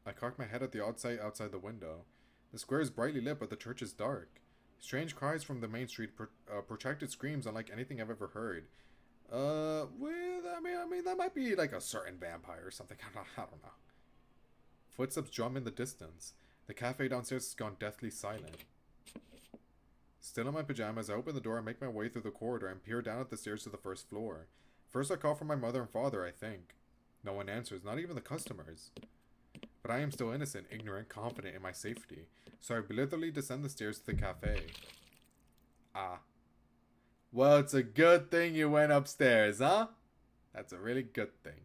I cock my head at the odd sight outside the window. The square is brightly lit, but the church is dark. Strange cries from the main street, protracted screams unlike anything I've ever heard. I mean, that might be like a certain vampire or something. I don't know. Footsteps drum in the distance. The cafe downstairs has gone deathly silent. Still in my pajamas, I open the door and make my way through the corridor and peer down at the stairs to the first floor. First I call for my mother and father, I think. No one answers, not even the customers. But I am still innocent, ignorant, confident in my safety, so I blithely descend the stairs to the cafe. Ah. Well, it's a good thing you went upstairs, huh? That's a really good thing.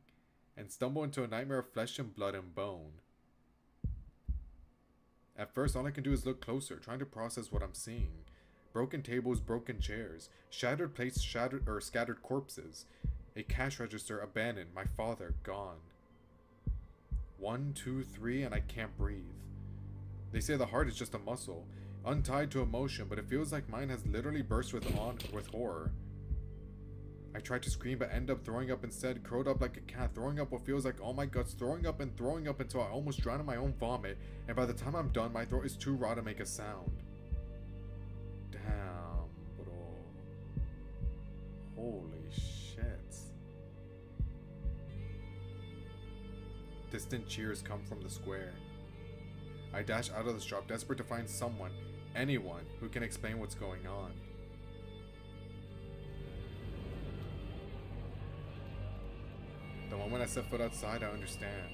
And stumble into a nightmare of flesh and blood and bone. At first, all I can do is look closer, trying to process what I'm seeing. Broken tables, broken chairs, shattered plates, scattered corpses. A cash register abandoned, my father gone. 1, 2, 3, and I can't breathe. They say the heart is just a muscle, untied to emotion, but it feels like mine has literally burst with horror. I try to scream but end up throwing up instead, curled up like a cat, throwing up what feels like all my guts, throwing up until I almost drown in my own vomit, and by the time I'm done, my throat is too raw to make a sound. Damn, bro. Holy shit. Distant cheers come from the square. I dash out of the shop, desperate to find someone, anyone, who can explain what's going on. The moment I set foot outside, I understand.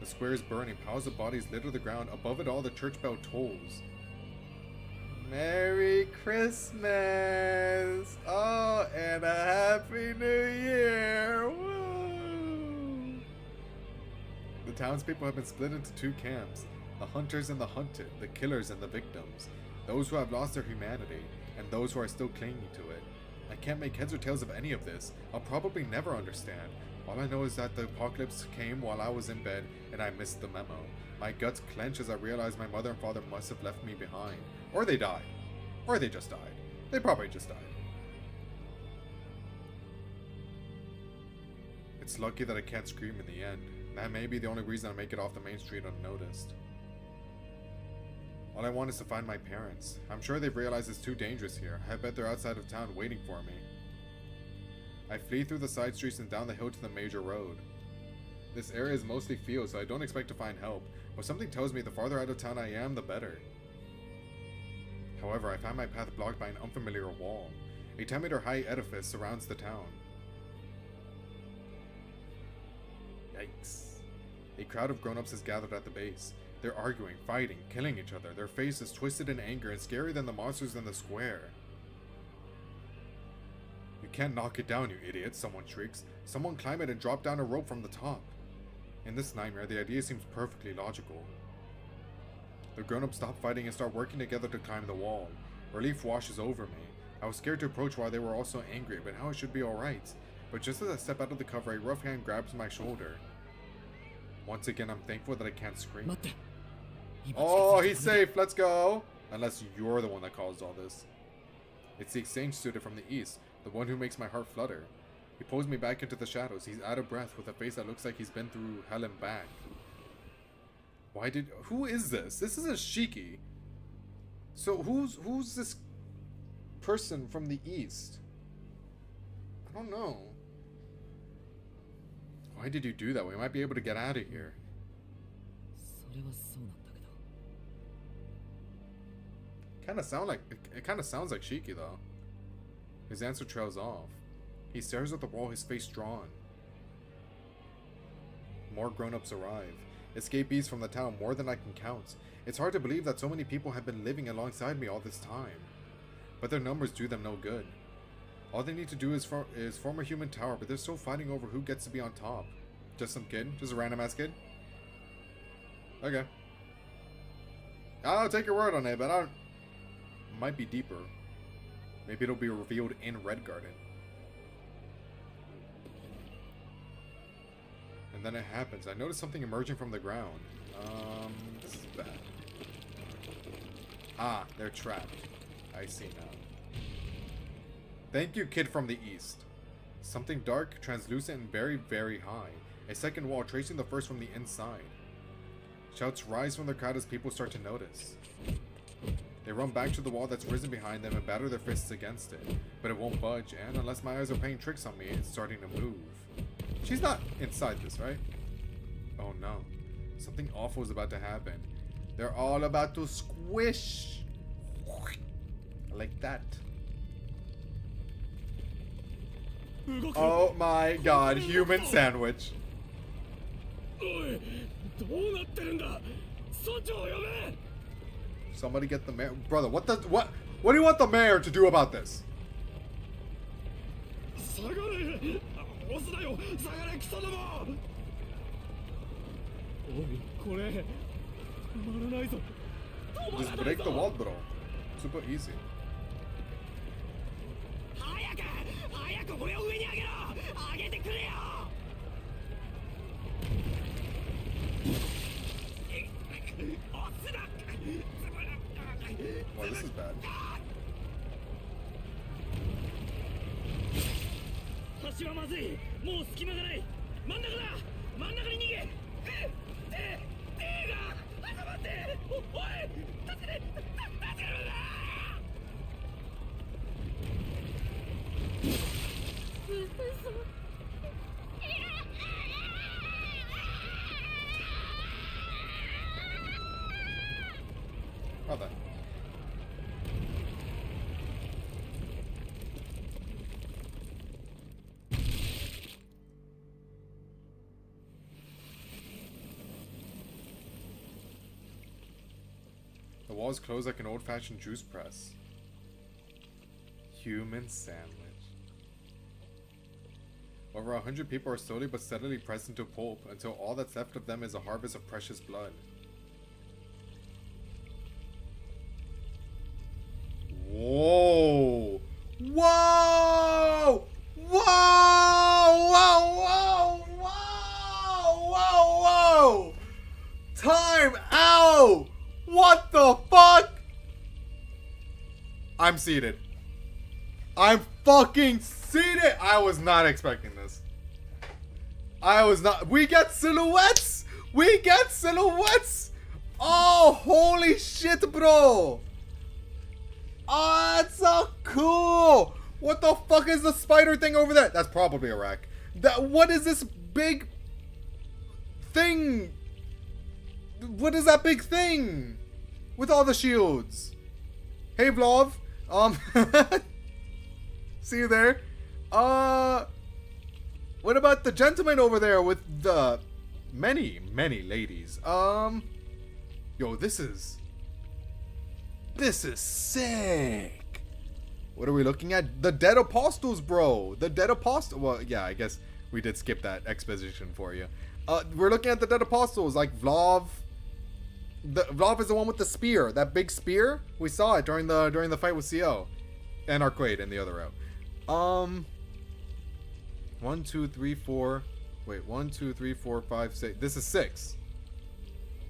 The square is burning, piles of bodies litter the ground, above it all the church bell tolls. Merry Christmas! Oh, and a Happy New Year! Woo! The townspeople have been split into two camps. The hunters and the hunted, the killers and the victims. Those who have lost their humanity, and those who are still clinging to it. I can't make heads or tails of any of this. I'll probably never understand. All I know is that the apocalypse came while I was in bed, and I missed the memo. My guts clench as I realize my mother and father must have left me behind. Or they died. Or they just died. They probably just died. It's lucky that I can't scream in the end. That may be the only reason I make it off the main street unnoticed. All I want is to find my parents. I'm sure they've realized it's too dangerous here. I bet they're outside of town waiting for me. I flee through the side streets and down the hill to the major road. This area is mostly fields, so I don't expect to find help, but something tells me the farther out of town I am, the better. However, I find my path blocked by an unfamiliar wall. A 10-meter high edifice surrounds the town. Yikes. A crowd of grown-ups is gathered at the base. They're arguing, fighting, killing each other. Their faces twisted in anger and scarier than the monsters in the square. You can't knock it down, you idiot, someone shrieks. Someone climb it and drop down a rope from the top. In this nightmare, the idea seems perfectly logical. The grown-ups stop fighting and start working together to climb the wall. Relief washes over me. I was scared to approach while they were all so angry, but now it should be alright. But just as I step out of the cover, a rough hand grabs my shoulder. Once again, I'm thankful that I can't scream. Oh, he's safe, let's go! Unless you're the one that caused all this. It's the exchange student from the east, the one who makes my heart flutter. He pulls me back into the shadows. He's out of breath with a face that looks like he's been through hell and back. Who is this? This isn't Shiki. So who's this person from the east? I don't know. Why did you do that? We might be able to get out of here. It kind of sounds like Shiki though. His answer trails off. He stares at the wall, his face drawn. More grown-ups arrive. Escapees from the town, more than I can count. It's hard to believe that so many people have been living alongside me all this time. But their numbers do them no good. All they need to do is form a human tower, but they're still fighting over who gets to be on top. Just some kid? Just a random ass kid? Okay. I'll take your word on it, but it might be deeper. Maybe it'll be revealed in Red Garden. And then it happens. I notice something emerging from the ground. This is bad. Ah, they're trapped. I see now. Thank you, kid from the east. Something dark, translucent, and very, very high. A second wall tracing the first from the inside. Shouts rise from the crowd as people start to notice. They run back to the wall that's risen behind them and batter their fists against it. But it won't budge, and unless my eyes are playing tricks on me, it's starting to move. She's not inside this, right? Oh no. Something awful is about to happen. They're all about to squish. Like that. Oh my god, human sandwich. Somebody get the mayor. Brother, what do you want the mayor to do about this? Just break the wall, bro. Super easy. Well, this is bad. Well then. The walls close like an old-fashioned juice press. Human sandwich. Over 100 people are slowly but steadily pressed into pulp until all that's left of them is a harvest of precious blood. Whoa! Whoa! Whoa! Whoa! Whoa! Whoa! Whoa! Whoa! Time out! What the fuck? I'm seated. I'm fucking seated! I was not expecting this. I was not. We get silhouettes! We get silhouettes! Oh, holy shit, bro! Oh, that's so cool! What the fuck is the spider thing over there? That's probably a rack. What is this big thing? What is that big thing? With all the shields. Hey, Vlov. See you there. What about the gentleman over there with the many ladies? Yo, this is sick. What are we looking at? The Dead Apostles, bro. The Dead Apostles. Well, yeah, I guess we did skip that exposition for you. We're looking at the Dead Apostles, like Vlov. Vlov is the one with the spear, that big spear. We saw it during the fight with CO and Arcade in the other route. 1, 2, 3, 4. Wait, 1, 2, 3, 4, 5, 6. This is 6.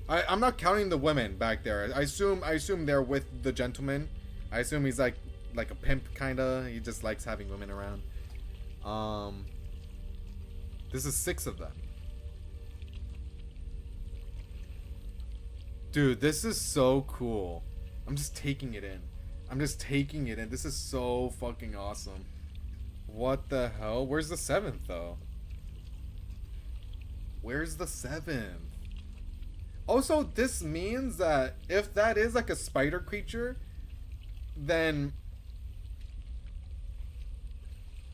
I'm not counting the women back there. I assume they're with the gentleman. I assume he's like a pimp kinda. He just likes having women around. This is 6 of them. Dude, this is so cool. I'm just taking it in. This is so fucking awesome. What the hell? Where's the 7th, though? Where's the 7th? Also, this means that if that is like a spider creature, then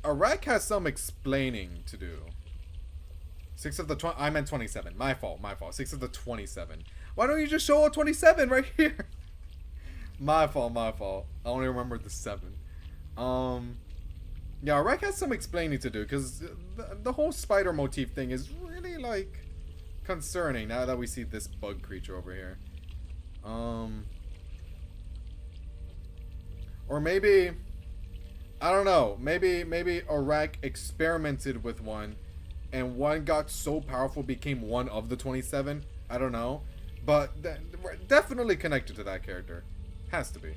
Arek has some explaining to do. 6 of the 20. I meant 27. My fault. 6 of the 27. Why don't you just show all 27 right here? My fault. I only remembered the 7. Yeah, Arek has some explaining to do, because the whole spider motif thing is really, like, concerning now that we see this bug creature over here. Or maybe, I don't know, maybe Arek experimented with one, and one got so powerful became one of the 27. I don't know. But definitely connected to that character. Has to be.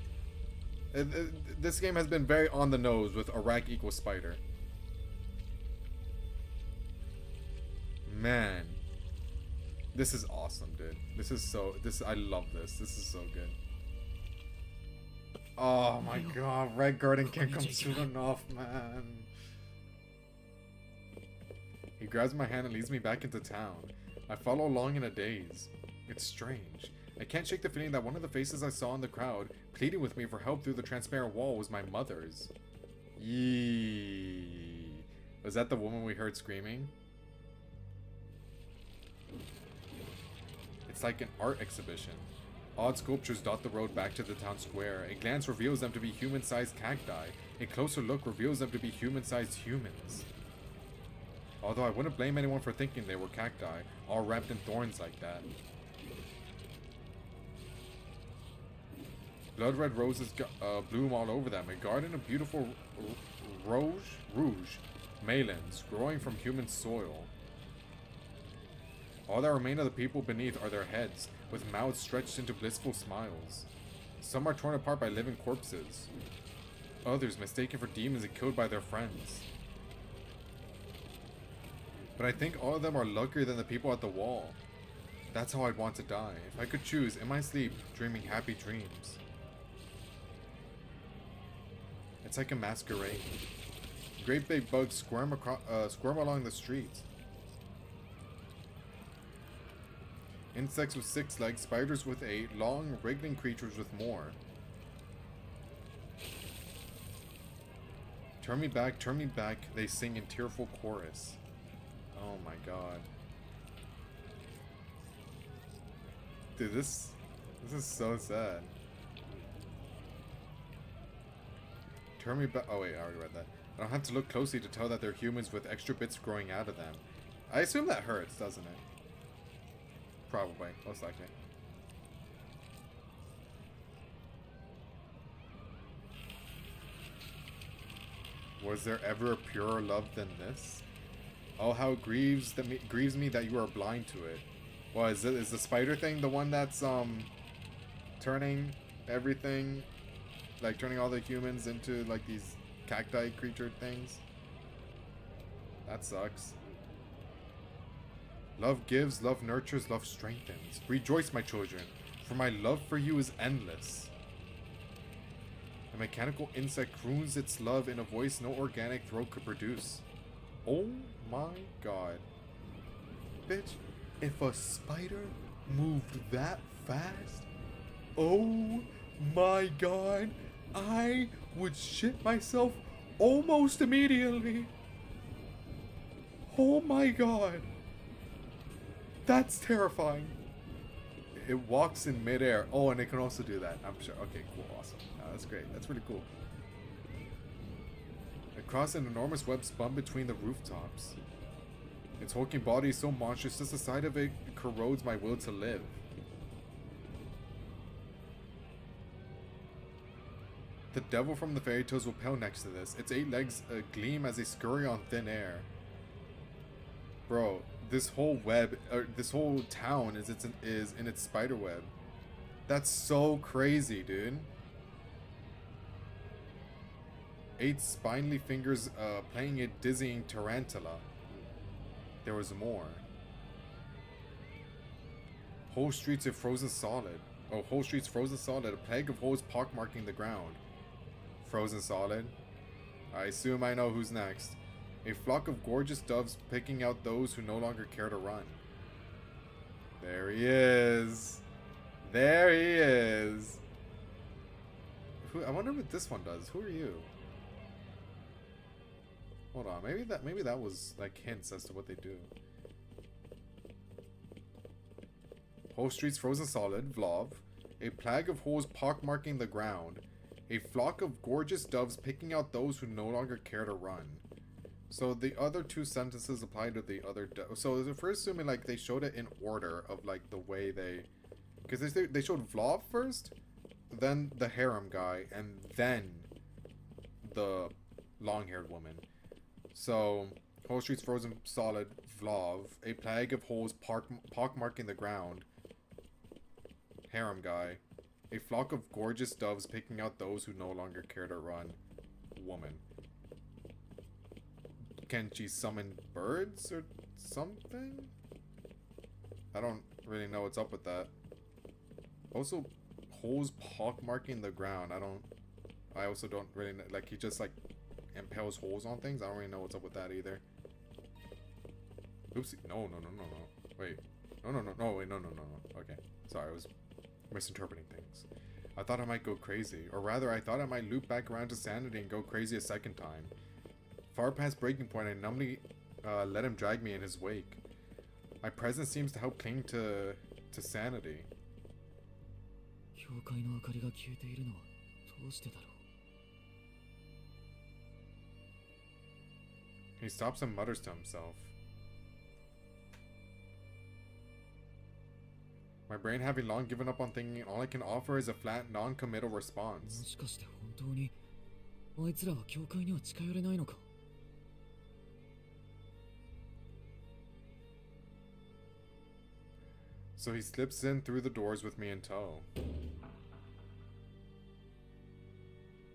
This game has been very on the nose with Arek equals spider. Man. This is awesome, dude. I love this. This is so good. Oh my god, Red Garden can't come soon enough, man. He grabs my hand and leads me back into town. I follow along in a daze. It's strange. I can't shake the feeling that one of the faces I saw in the crowd, pleading with me for help through the transparent wall, was my mother's. Yee. Was that the woman we heard screaming? It's like an art exhibition. Odd sculptures dot the road back to the town square. A glance reveals them to be human-sized cacti. A closer look reveals them to be human-sized humans. Although I wouldn't blame anyone for thinking they were cacti, all wrapped in thorns like that. Blood red roses bloom all over them, a garden of beautiful rouge melons growing from human soil. All that remain of the people beneath are their heads, with mouths stretched into blissful smiles. Some are torn apart by living corpses. Others mistaken for demons and killed by their friends. But I think all of them are luckier than the people at the wall. That's how I'd want to die, if I could choose, in my sleep, dreaming happy dreams. It's like a masquerade. Great big bugs squirm along the streets. Insects with 6 legs, spiders with 8, long, wriggling creatures with more. Turn me back, they sing in tearful chorus. Oh my god. Dude, this is so sad. Turn me back. Oh wait, I already read that. I don't have to look closely to tell that they're humans with extra bits growing out of them. I assume that hurts, doesn't it? Probably, most likely. Was there ever a purer love than this? Oh, how it grieves me that you are blind to it. Well, is the spider thing the one that's turning everything, like turning all the humans into like these cacti creature things? That sucks. Love gives, love nurtures, love strengthens. Rejoice, my children, for my love for you is endless. A mechanical insect croons its love in a voice no organic throat could produce. Oh my god. Bitch, if a spider moved that fast, oh my god, I would shit myself almost immediately. Oh my god. That's terrifying. It walks in midair. Oh, and it can also do that. I'm sure. Okay, cool. Awesome. That's great. That's really cool. Across an enormous web spun between the rooftops. Its hulking body is so monstrous, just the sight of it corrodes my will to live. The devil from the fairy tales will pale next to this. Its 8 legs gleam as they scurry on thin air. Bro, this whole web, this whole town is in its spider web. That's so crazy, dude. 8 spindly fingers playing a dizzying tarantula. There was more. Whole streets of frozen solid. Oh, whole streets frozen solid. A plague of holes pockmarking the ground. Frozen solid. I assume I know who's next. A flock of gorgeous doves picking out those who no longer care to run. There he is. There he is. I wonder what this one does. Who are you? Hold on. Maybe that was like hints as to what they do. Whole streets frozen solid. Vlov. A plague of holes pockmarking the ground. A flock of gorgeous doves picking out those who no longer care to run. So the other 2 sentences apply to the other. So if we're assuming like they showed it in order of like the way they, because they showed Vlov first, then the harem guy, and then the long-haired woman. So whole streets frozen solid. Vlov. A plague of holes pockmarking the ground. Harem guy. A flock of gorgeous doves picking out those who no longer care to run. Woman. Can she summon birds or something? I don't really know what's up with that. Also, holes pockmarking the ground. I also don't really know. Like, he just, like, impales holes on things. I don't really know what's up with that either. Oopsie. No. Wait. No. Wait, no. Okay. Sorry, I was misinterpreting things. I thought I might go crazy. Or rather, I thought I might loop back around to sanity and go crazy a second time. Far past breaking point, I numbly let him drag me in his wake. My presence seems to help cling to sanity. He stops and mutters to himself. My brain having long given up on thinking, all I can offer is a flat, non-committal response. So he slips in through the doors with me in tow.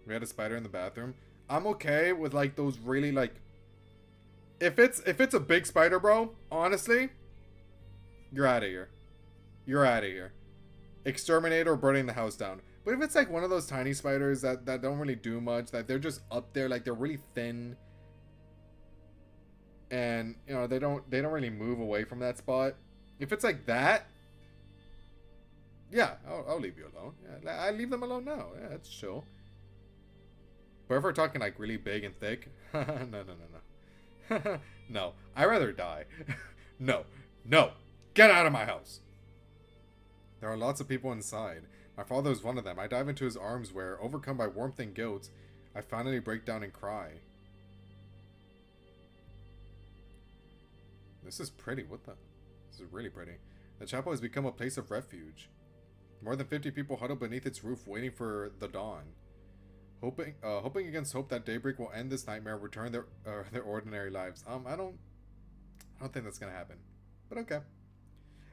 We had a spider in the bathroom. I'm okay with like those really like, if it's a big spider, bro, honestly, you're out of here. You're out of here. Exterminate or burning the house down. But if it's like one of those tiny spiders that don't really do much, that they're just up there, like they're really thin, and you know they don't really move away from that spot. If it's like that, yeah, I'll leave you alone. Yeah, I leave them alone now. Yeah, that's chill. But if we're talking like really big and thick, no. No, I'd rather die. No, get out of my house. There are lots of people inside. My father was one of them. I dive into his arms where, overcome by warmth and guilt, I finally break down and cry. This is pretty. What the? This is really pretty. The chapel has become a place of refuge. More than 50 people huddle beneath its roof waiting for the dawn. Hoping against hope that daybreak will end this nightmare and return their ordinary lives. I don't think that's gonna happen. But okay.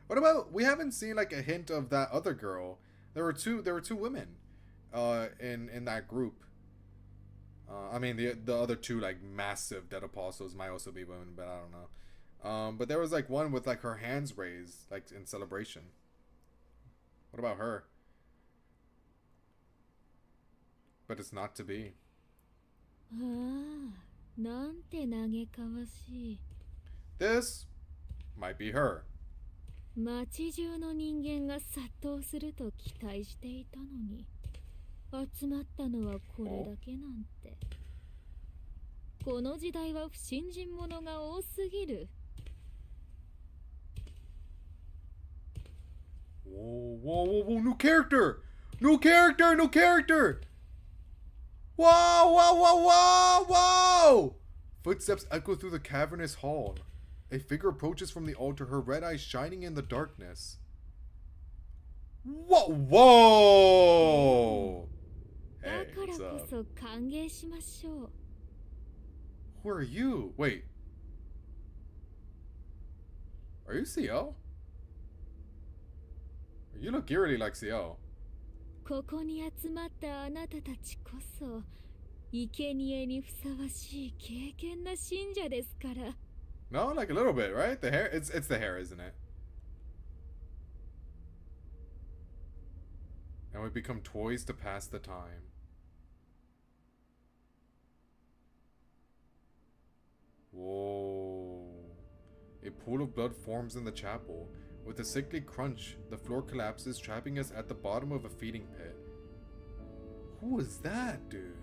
What about, we haven't seen like a hint of that other girl. There were two women in that group. I mean the other two like massive dead apostles might also be women, but I don't know. But there was like one with like her hands raised like in celebration. What about her? But it's not to be. This might be her. 街中の人間が殺到すると期待していたのに、集まったのはこれだけなんて。この時代は不信心者が多すぎる。Whoa, new character! New character! Whoa! Footsteps echo through the cavernous hall. A figure approaches from the altar, her red eyes shining in the darkness. Whoa! Hey, what's up? Who are you? Wait. Are you CO? You look eerily like CO. ここに集まったあなたたちこそ、生贄にふさわしい敬虔な信者ですから。No, like a little bit, right? The hair, it's the hair, isn't it? And we become toys to pass the time. Whoa. A pool of blood forms in the chapel. With a sickly crunch, the floor collapses, trapping us at the bottom of a feeding pit. Who is that, dude?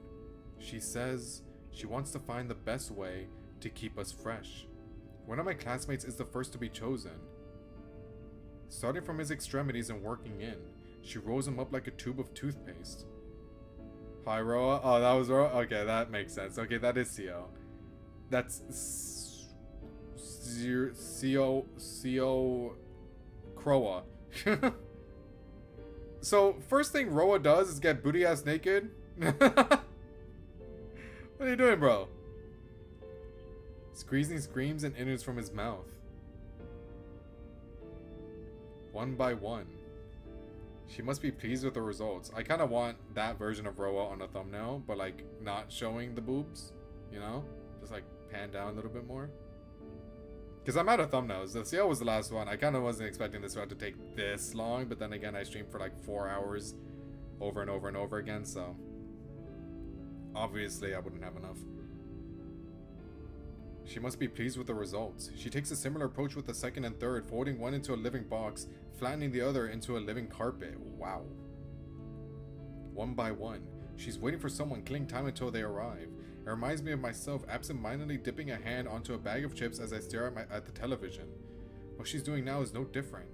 She says she wants to find the best way to keep us fresh. One of my classmates is the first to be chosen. Starting from his extremities and working in, she rolls him up like a tube of toothpaste. Hi, Roa. Oh, that was Roa? Okay, that makes sense. Okay, that is CO. That's CO Croa. So, first thing Roa does is get booty ass naked. What are you doing, bro? Squeezing screams and innards from his mouth. One by one. She must be pleased with the results. I kind of want that version of Roa on a thumbnail, but like not showing the boobs, you know? Just like pan down a little bit more. Because I'm out of thumbnails. The CO was the last one. I kind of wasn't expecting this route to take this long, but then again, I streamed for like 4 hours over and over and over again, so obviously I wouldn't have enough. She must be pleased with the results. She takes a similar approach with the second and third, folding one into a living box, flattening the other into a living carpet. Wow. One by one, she's waiting for someone, killing time until they arrive. It reminds me of myself absent-mindedly dipping a hand onto a bag of chips as I stare at the television. What she's doing now is no different.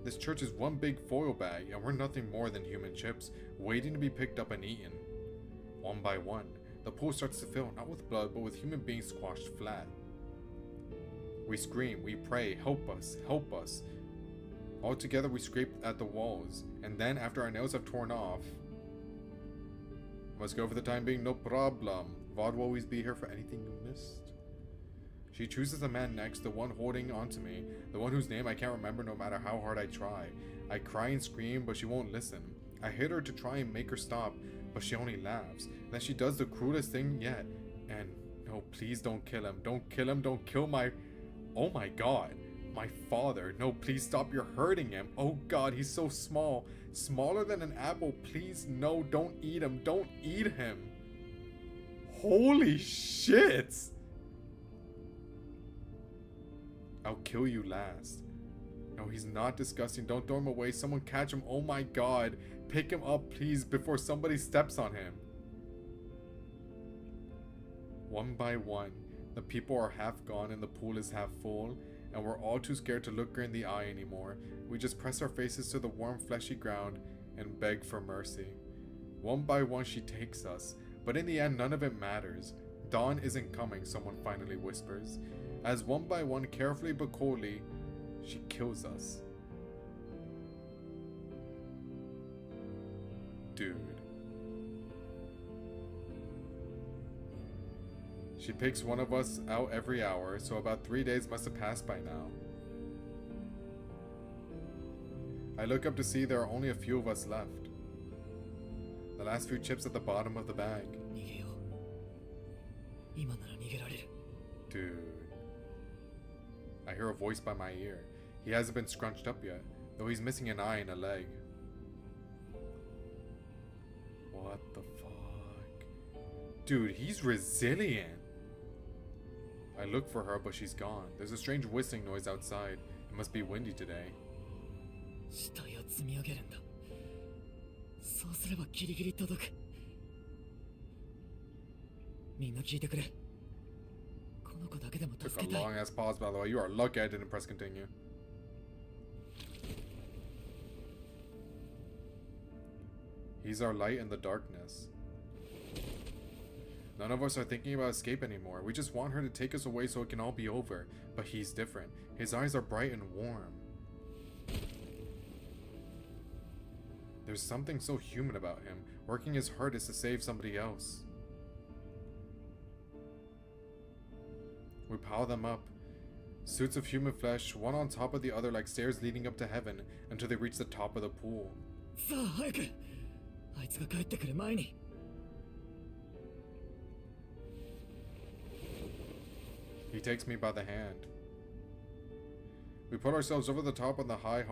This church is one big foil bag, and we're nothing more than human chips, waiting to be picked up and eaten. One by one, the pool starts to fill, not with blood, but with human beings squashed flat. We scream, we pray, help us, help us. All together we scrape at the walls, and then after our nails have torn off, must go for the time being, no problem. VOD will always be here for anything you missed. She chooses the man next, the one holding onto me, the one whose name I can't remember no matter how hard I try. I cry and scream, but she won't listen. I hit her to try and make her stop, but she only laughs. Then she does the cruelest thing yet. And no, please don't kill him. Don't kill him. Don't kill my... Oh my god. My father. No, please stop. You're hurting him. Oh god, he's so small. Smaller than an apple. Please, no, don't eat him. Don't eat him. Holy shit. I'll kill you last. No, he's not disgusting. Don't throw him away. Someone catch him. Oh my god. Pick him up, please, before somebody steps on him. One by one, the people are half gone and the pool is half full, and we're all too scared to look her in the eye anymore. We just press our faces to the warm, fleshy ground and beg for mercy. One by one, she takes us, But in the end, none of it matters. Dawn isn't coming, someone finally whispers, as one by one, carefully but coldly, she kills us. Dude. She picks one of us out every hour, so about 3 days must have passed by now. I look up to see there are only a few of us left. The last few chips at the bottom of the bag. Dude. I hear a voice by my ear. He hasn't been scrunched up yet, though he's missing an eye and a leg. What the fuck? Dude, he's resilient. I look for her, but she's gone. There's a strange whistling noise outside. It must be windy today. Took a long ass pause, by the way. You are lucky I didn't press continue. He's our light in the darkness. None of us are thinking about escape anymore. We just want her to take us away so it can all be over. But he's different. His eyes are bright and warm. There's something so human about him, working his hardest to save somebody else. We pile them up. Suits of human flesh, one on top of the other like stairs leading up to heaven, until they reach the top of the pool. He takes me by the hand. We put ourselves over the top of the high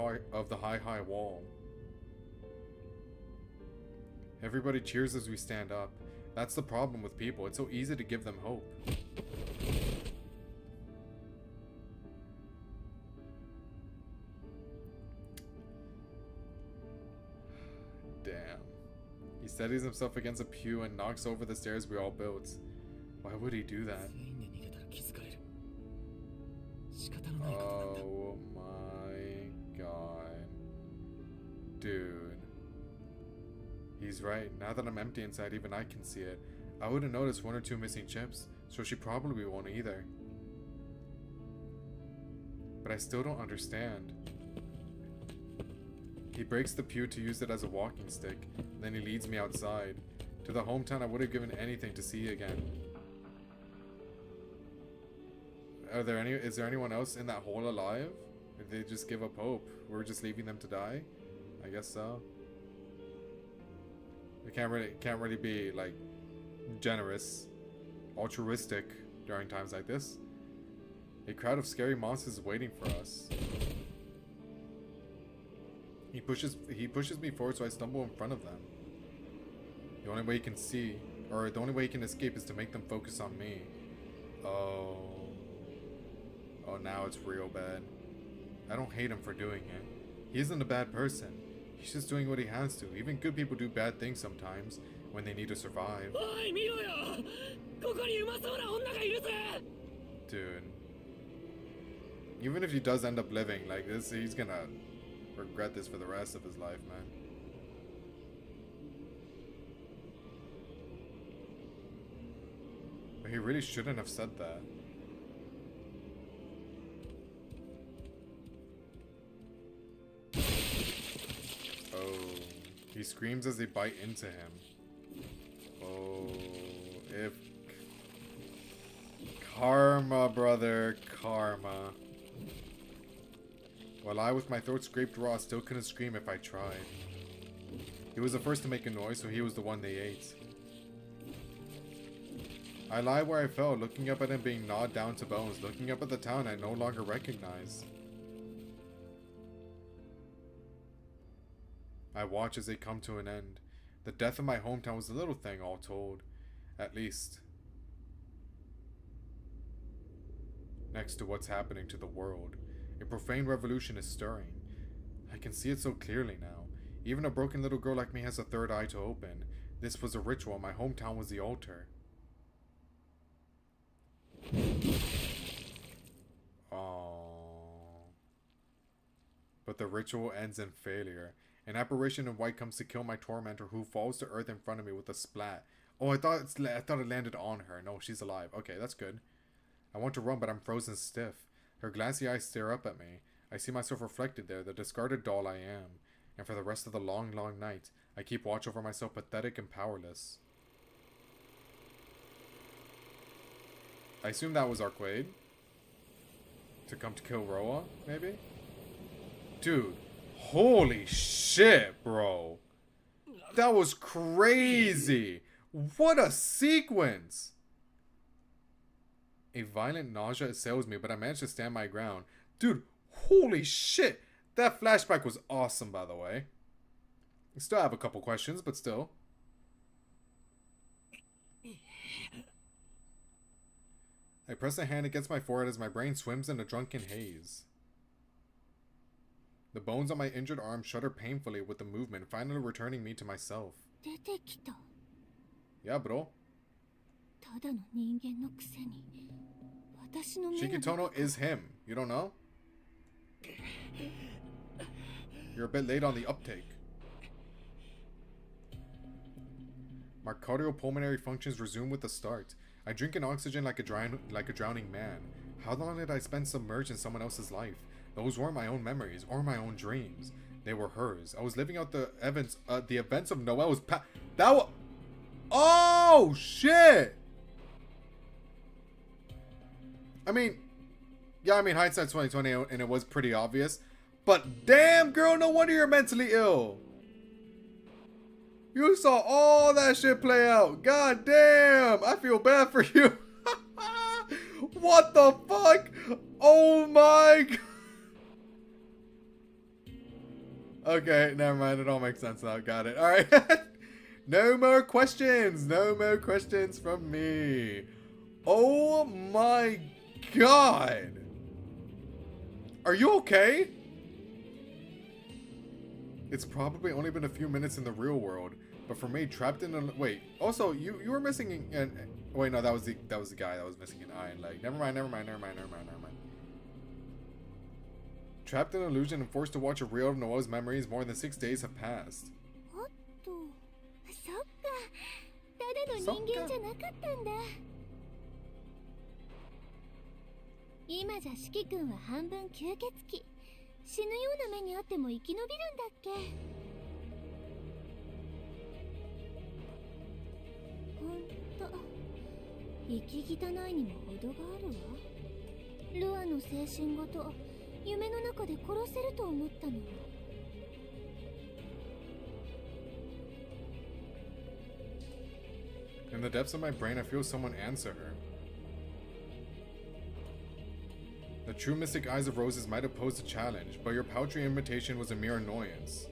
wall. Everybody cheers as we stand up. That's the problem with people. It's so easy to give them hope. Damn. He steadies himself against a pew and knocks over the stairs we all built. Why would he do that? Oh my god. Dude. He's right. Now that I'm empty inside, even I can see it. I wouldn't notice 1 or 2 missing chips, so she probably won't either. But I still don't understand. He breaks the pew to use it as a walking stick, then he leads me outside, to the hometown I would have given anything to see again. Is there anyone else in that hole alive? Did they just give up hope? We're just leaving them to die? I guess so. We can't really be like generous, altruistic during times like this. A crowd of scary monsters is waiting for us. He pushes me forward, so I stumble in front of them. The only way he can escape is to make them focus on me. Oh, now it's real bad. I don't hate him for doing it. He isn't a bad person. He's just doing what he has to. Even good people do bad things sometimes when they need to survive. Dude. Even if he does end up living like this, he's gonna regret this for the rest of his life, man. But he really shouldn't have said that. He screams as they bite into him. Oh, if... Karma, brother, karma. While I, with my throat scraped raw, still couldn't scream if I tried. He was the first to make a noise, so he was the one they ate. I lie where I fell, looking up at him being gnawed down to bones, looking up at the town I no longer recognize. I watch as they come to an end. The death of my hometown was a little thing, all told. At least. Next to what's happening to the world. A profane revolution is stirring. I can see it so clearly now. Even a broken little girl like me has a third eye to open. This was a ritual. My hometown was the altar. Aww. But the ritual ends in failure. An apparition in white comes to kill my tormentor, who falls to earth in front of me with a splat. Oh, I thought it landed on her. No, she's alive. Okay, that's good. I want to run, but I'm frozen stiff. Her glassy eyes stare up at me. I see myself reflected there, the discarded doll I am. And for the rest of the long, long night, I keep watch over myself, pathetic and powerless. I assume that was Arquade. To come to kill Roa, maybe? Dude, holy shit, bro. That was crazy. What a sequence. A violent nausea assails me, but I manage to stand my ground. Dude, holy shit. That flashback was awesome, by the way. I still have a couple questions, but still. I press a hand against my forehead as my brain swims in a drunken haze. The bones on my injured arm shudder painfully with the movement, finally returning me to myself. Yeah, bro. Shikitono is him. You don't know? You're a bit late on the uptake. My cardiopulmonary functions resume with the start. I drink in oxygen like a drowning man. How long did I spend submerged in someone else's life? Those weren't my own memories or my own dreams. They were hers. I was living out the events of Noelle's that was... Oh, shit! I mean, yeah, hindsight's 2020, and it was pretty obvious. But damn, girl, no wonder you're mentally ill. You saw all that shit play out. God damn, I feel bad for you. What the fuck? Oh my god. Okay, never mind. It all makes sense now. Got it. All right. No more questions. No more questions from me. Oh my god. Are you okay? It's probably only been a few minutes in the real world, but for me, trapped in a... Wait. Also, you were missing an... Wait, no, that was the guy that was missing an eye and leg. Never mind. Trapped in an illusion and forced to watch a reel of Noelle's memories, more than 6 days have passed. In the depths of my brain, I feel someone answer her. The true mystic eyes of roses might have posed a challenge, but your paltry invitation was a mere annoyance.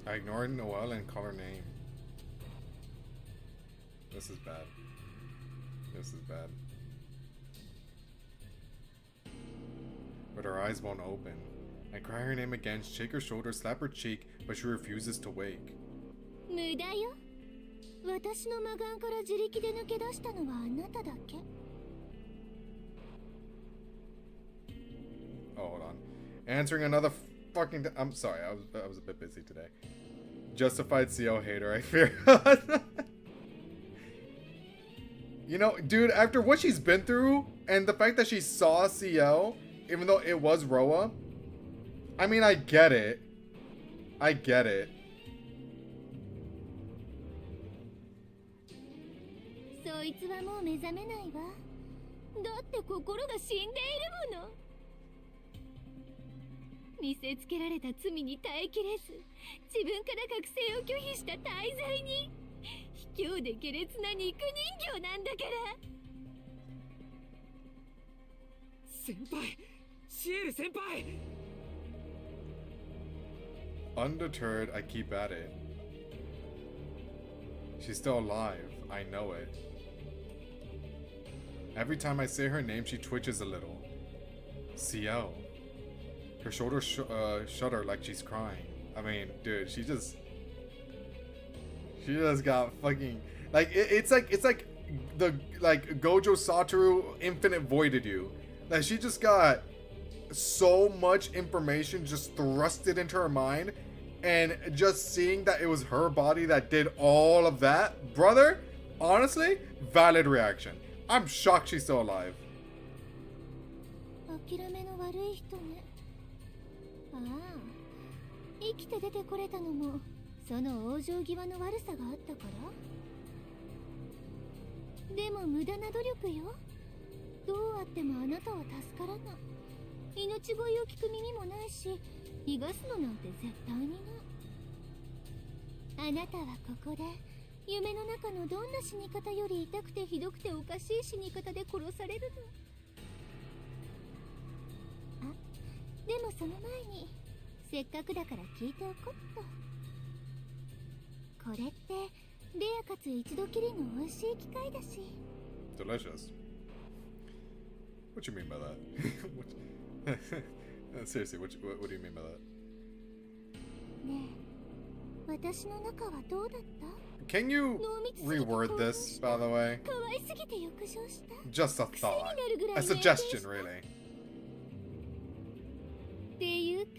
I ignored Noelle and called her name. This is bad. This is bad. But her eyes won't open. I cry her name again, shake her shoulder, slap her cheek, but she refuses to wake. Oh, hold on. Answering another fucking... I'm sorry, I was a bit busy today. Justified CO hater, I fear. You know, dude, after what she's been through, and the fact that she saw CO, even though it was Roa, I mean, I get it. I get it. 先輩、シエル先輩。 Undeterred, I keep at it. She's still alive. I know it. Every time I say her name, she twitches a little. CL. Her shoulders shudder like she's crying. I mean, dude, she just got fucking like it's like the Gojo Satoru Infinite Voided you. Like she just got so much information just thrusted into her mind, and just seeing that it was her body that did all of that, brother, honestly, valid reaction. I'm shocked she's still alive. 諦めの悪い人ね。ああ、生きて出てこれたのもその往生際の悪さがあったから。でも無駄な努力よ。どうあってもあなたは助からない。命乞いを聞く耳もないし、逃がすのなんて絶対にない。あなたはここで夢の中のどんな死に方より痛くてひどくておかしい死に方で殺されるの。あ、でもその前にせっかくだから聞いておこっと。これってレアかつ一度きりの美味しい機会だし。 Delicious. What you mean by that? Seriously, what do you mean by that? ねえ、私の中はどうだった？ Can you reword this, by the way? 可愛すぎて浴場した。 Just a thought. A suggestion, really. っていうか、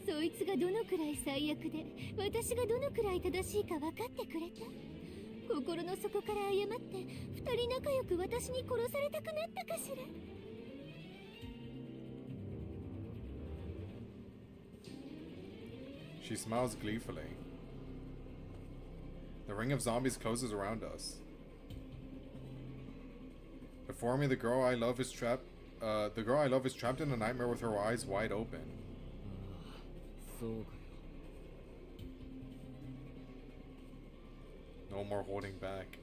そいつがどのくらい最悪で、私がどのくらい正しいか分かってくれた。心の底から謝って、二人仲良く私に殺されたくなったかしら。She smiles gleefully. The ring of zombies closes around us. Before me, the girl I love is trapped. The girl I love is trapped in a nightmare with her eyes wide open. そうかよ。 No more holding back.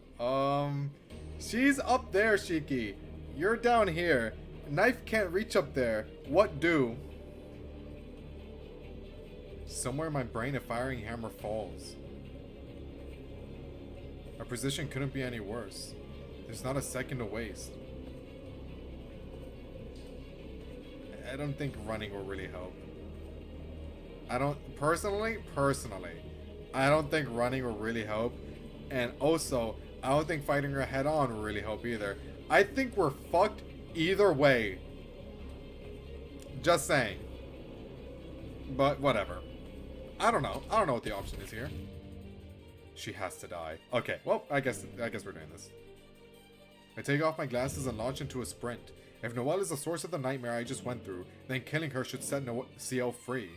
She's up there, Shiki. You're down here. Knife can't reach up there. What do? Somewhere in my brain, a firing hammer falls. Our position couldn't be any worse. There's not a second to waste. I don't think running will really help. I don't, personally, I don't think running will really help. And also, I don't think fighting her head on will really help either. I think we're fucked either way. Just saying. But whatever. I don't know. I don't know what the option is here. She has to die. Okay, well, I guess we're doing this. I take off my glasses and launch into a sprint. If Noelle is the source of the nightmare I just went through, then killing her should set CL free.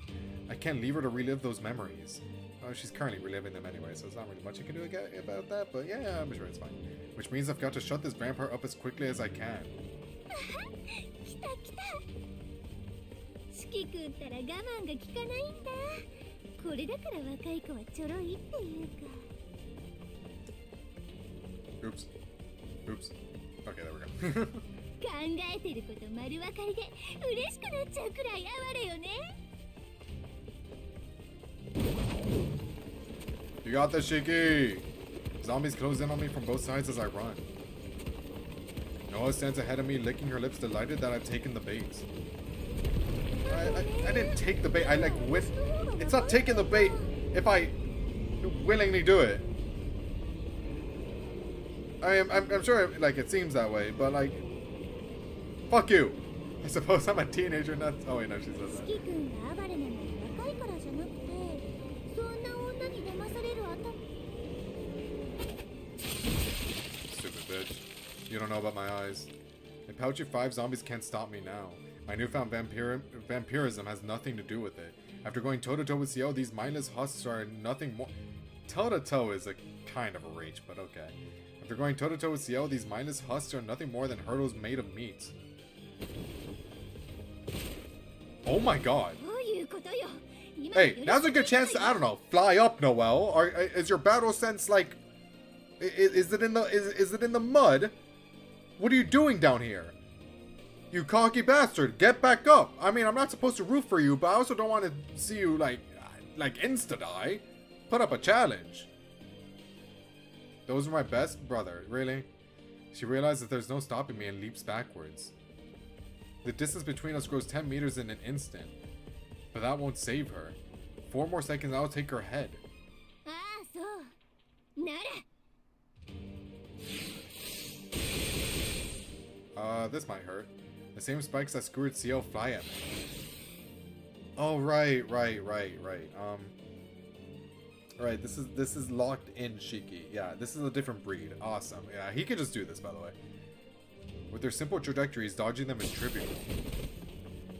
I can't leave her to relive those memories. Oh, she's currently reliving them anyway, so there's not really much I can do about that, but yeah, I'm sure it's fine. Which means I've got to shut this vampire up as quickly as I can. 来た来た。四季君ったら我慢が効かないんだ。これだから若い子はちょろいっていうか。 Oops. Oops. Okay, there we go. 考えてること丸分かりで嬉しくなっちゃうくらい哀れよね。 You got this, Shiki! Zombies close in on me from both sides as I run. Noah stands ahead of me, licking her lips, delighted that I've taken the bait. I didn't take the bait, I like whiff. It's not taking the bait if I willingly do it. I'm sure like it seems that way, but like, fuck you. I suppose I'm a teenager, not. Oh wait, no, she says that. Stupid bitch. You don't know about my eyes. In Pouchy 5, zombies can't stop me now. My newfound vampirism has nothing to do with it. After going toe-to-toe with CL, these mindless husks are nothing more. Toe-to-toe is a kind of a reach, but okay. After going toe-to-toe with CL, these mindless husks are nothing more than hurdles made of meat. Oh my god. Hey, now's a good chance to, I don't know, fly up, Noelle. Or is your battle sense like, is it in the mud? What are you doing down here? You cocky bastard, get back up. I mean, I'm not supposed to root for you, but I also don't want to see you, like insta-die. Put up a challenge. Those are my best? Brother, really? She realizes that there's no stopping me and leaps backwards. The distance between us grows 10 meters in an instant. But that won't save her. 4 more seconds, I'll take her head. Ah, so. Nara. This might hurt. The same spikes that skewered Ciel fly at me. Oh, right. Right, this is locked in Shiki. Yeah, this is a different breed. Awesome. Yeah, he could just do this, by the way. With their simple trajectories, dodging them is trivial.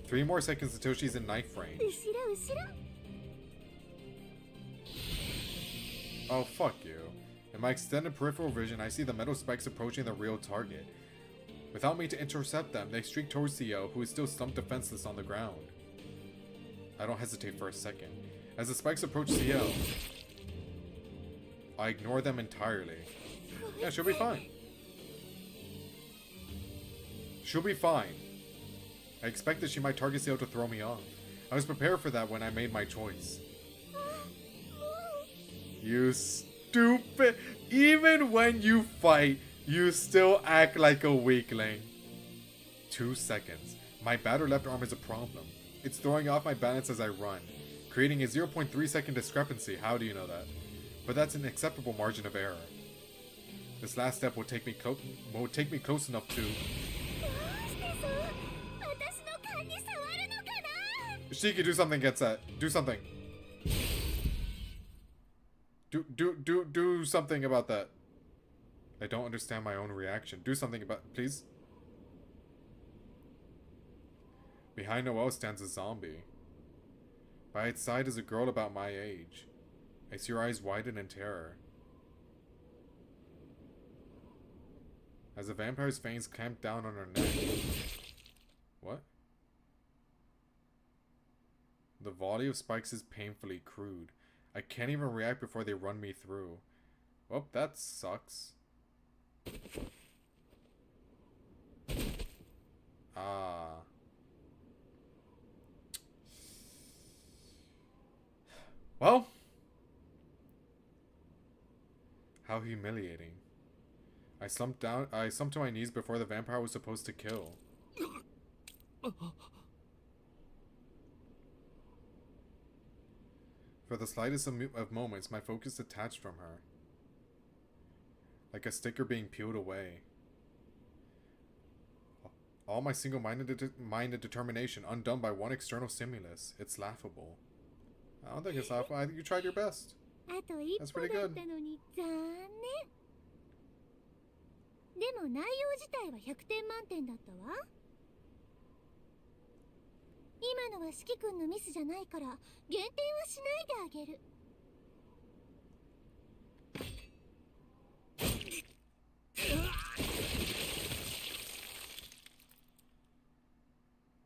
3 more seconds until she's in knife range. Oh, fuck you. In my extended peripheral vision, I see the metal spikes approaching the real target. Without me to intercept them, they streak towards Ciel, who is still stumped defenseless on the ground. I don't hesitate for a second. As the spikes approach Ciel, I ignore them entirely. Yeah, she'll be fine. She'll be fine. I expected she might target Ciel to throw me off. I was prepared for that when I made my choice. You stupid... Even when you fight, you still act like a weakling. 2 seconds. My battered left arm is a problem. It's throwing off my balance as I run, creating a 0.3 second discrepancy. How do you know that? But that's an acceptable margin of error. This last step will take me close enough to... Shiki, do something against that. Do something. Do something about that. I don't understand my own reaction. Do something about... Please? Behind Noelle stands a zombie. By its side is a girl about my age. I see her eyes widen in terror. As the vampire's fangs clamp down on her neck. What? The volley of spikes is painfully crude. I can't even react before they run me through. Well, that sucks. Ah. Well. How humiliating. I slumped to my knees before the vampire was supposed to kill. For the slightest of moments, my focus detached from her. Like a sticker being peeled away. All my single-minded determination undone by one external stimulus. It's laughable. I don't think it's laughable. I think you tried your best. That's pretty good. でも内容自体は100点満点だったわ。今のは四季君のミスじゃないから減点はしないであげる。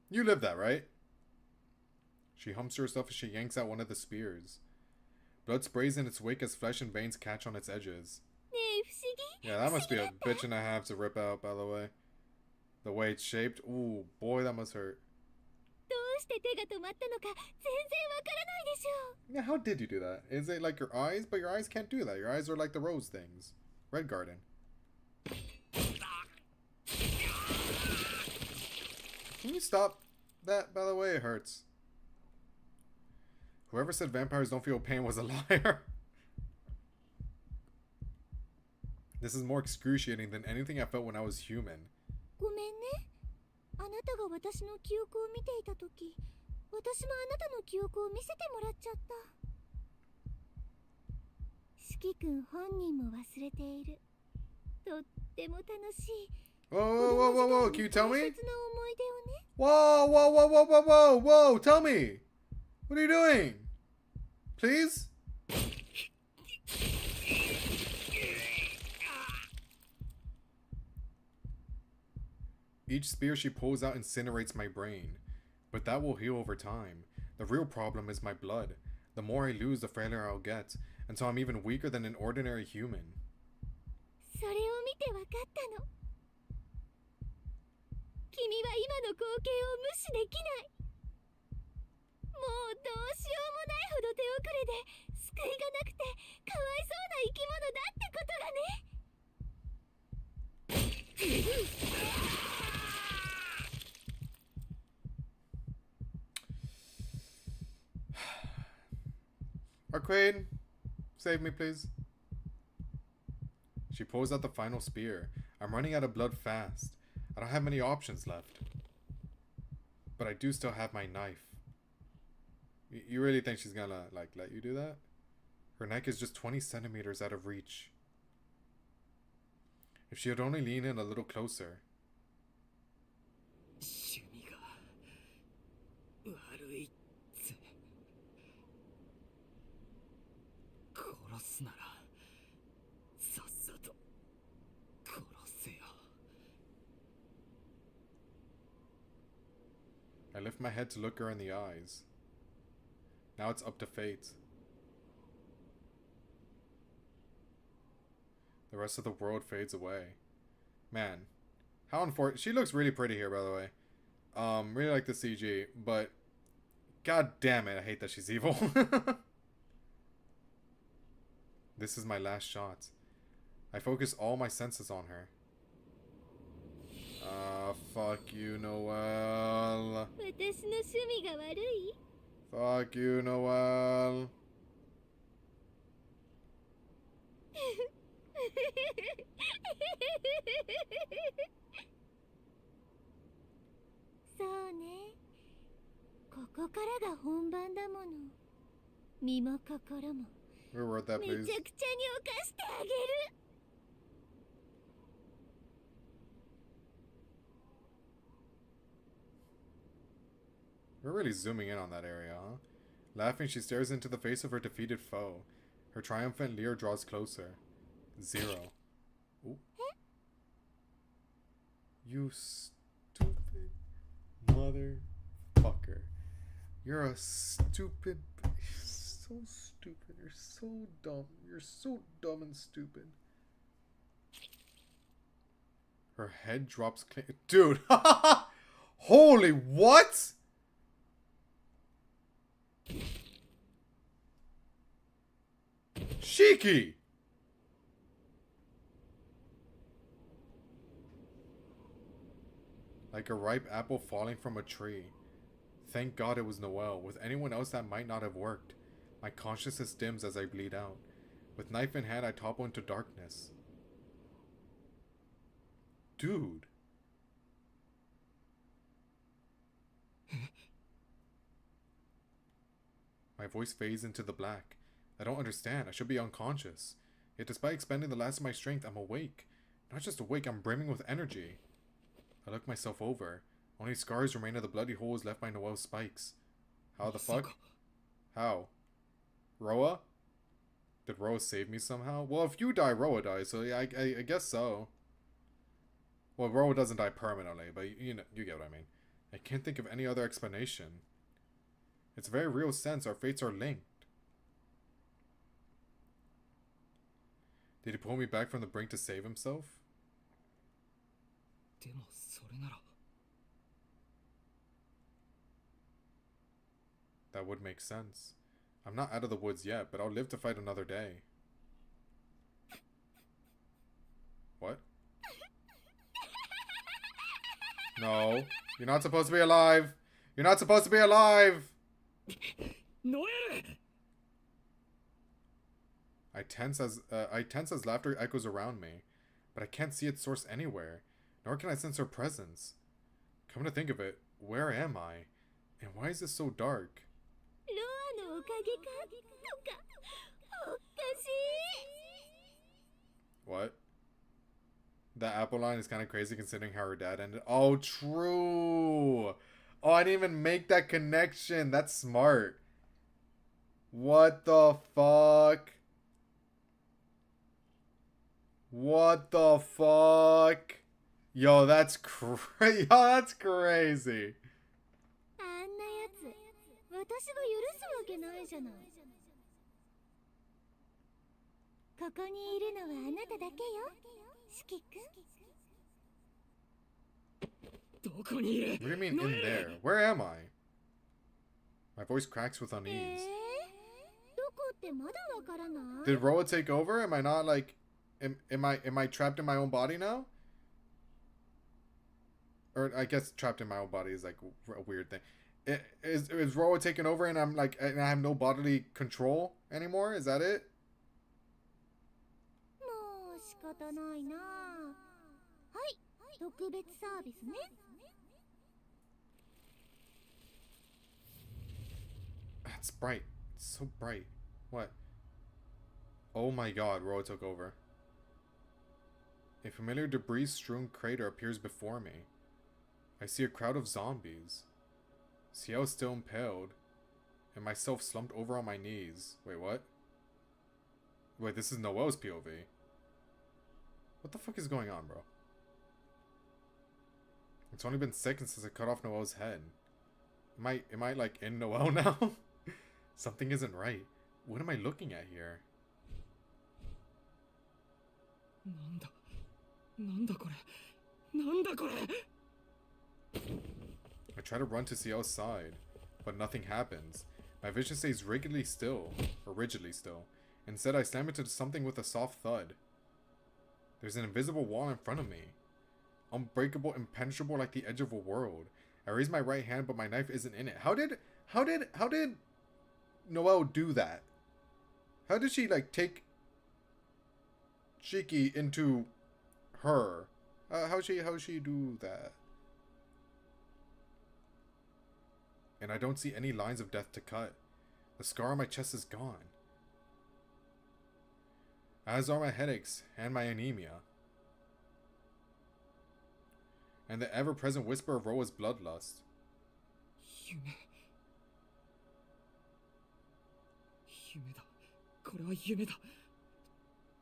You live that, right? She hums to herself as she yanks out one of the spears. Blood sprays in its wake as flesh and veins catch on its edges. Yeah, that must be a bitch and a half to rip out, by the way. The way it's shaped. Ooh, boy, that must hurt. Yeah, how did you do that? Is it like your eyes? But your eyes can't do that. Your eyes are like the rose things. Red Garden. Can you stop that, by the way? It hurts. Whoever said vampires don't feel pain was a liar. This is more excruciating than anything I felt when I was human. ごめんね。あなたが私の記憶を見ていたとき、私もあなたの記憶を見せてもらっちゃった。四季君本人も忘れている。とっても楽しい。 Whoa, can you tell me? Whoa, tell me! What are you doing? Please? Each spear she pulls out incinerates my brain, but that will heal over time. The real problem is my blood. The more I lose, the frailer I'll get, until I'm even weaker than an ordinary human. それを見てわかったの。君は今の光景を無視できない。もうどうしようもないほど手遅れで救いがなくてかわいそうな生き物だってことがね。Our queen, save me, please. She pulls out the final spear. I'm running out of blood fast. I don't have many options left. But I do still have my knife. You really think she's gonna, like, let you do that? Her neck is just 20 centimeters out of reach. If she would only lean in a little closer. 趣味が悪いって。殺すならさっさと殺せよ。I lift my head to look her in the eyes. Now it's up to fate. The rest of the world fades away. Man, how unfortunate. She looks really pretty here, by the way. Really like the CG, but god damn it, I hate that she's evil. This is my last shot. I focus all my senses on her. Fuck you, Noel. 私の趣味が悪い？ Fuck you, Noel. そうね。ここからが本番だもの。身も心も Reword that, めちゃ please. くちゃに犯してあげる。We're really zooming in on that area, huh? Laughing, she stares into the face of her defeated foe. Her triumphant leer draws closer. 0. Ooh. You stupid motherfucker. You're a stupid... So stupid. You're so dumb. You're so dumb and stupid. Her head drops... Dude! Holy what?! Shiki! Like a ripe apple falling from a tree. Thank God it was Noel. With anyone else that might not have worked. My consciousness dims as I bleed out. With knife in hand I topple into darkness. Dude. My voice fades into the black. I don't understand. I should be unconscious. Yet despite expending the last of my strength, I'm awake. Not just awake, I'm brimming with energy. I look myself over. Only scars remain of the bloody holes left by Noel's spikes. How the fuck? How? Roa? Did Roa save me somehow? Well, if you die, Roa dies, so yeah, I guess so. Well, Roa doesn't die permanently, but you know, you get what I mean. I can't think of any other explanation. It's a very real sense our fates are linked. Did he pull me back from the brink to save himself? でもそれなら That would make sense. I'm not out of the woods yet, but I'll live to fight another day. What? No. You're not supposed to be alive! You're not supposed to be alive! ノエル I tense as laughter echoes around me, but I can't see its source anywhere, nor can I sense her presence. Come to think of it, where am I? And why is this so dark? ロアのおかげかとかおかしい。 What? That apple line is kind of crazy considering how her dad ended. Oh, true! Oh, I didn't even make that connection. That's smart. What the fuck? What the fuck? Yo, that's crazy. Yo, that's crazy. あんなやつ、私が許すわけないじゃない。ここにいるのはあなただけよ、四季君。どこにいる What do you mean in there? Where am I? My voice cracks with unease. どこってまだわからない？ Did Roa take over? Am I not like... Am I trapped in my own body now? Or I guess trapped in my own body is like a weird thing. Is Roa taking over and I'm like... And I have no bodily control anymore? Is that it? もう仕方ないな。はい、特別サービスね。It's bright. It's so bright. What? Oh my god, Roa took over. A familiar debris-strewn crater appears before me. I see a crowd of zombies. Ciel is still impaled, and myself slumped over on my knees. Wait, what? Wait, this is Noelle's POV. What the fuck is going on, bro? It's only been seconds since I cut off Noelle's head. Am I like in Noelle now? Something isn't right. What am I looking at here? なんだこれなんだこれ I try to run to Ciel's side, but nothing happens. My vision stays rigidly still. Instead, I slam into something with a soft thud. There's an invisible wall in front of me. Unbreakable, impenetrable like the edge of a world. I raise my right hand, but my knife isn't in it. How did Noelle do that? How did she, like, take Shiki into her? How'd she do that? And I don't see any lines of death to cut. The scar on my chest is gone. As are my headaches and my anemia. And the ever-present whisper of Roa's bloodlust. 夢だこれは夢だ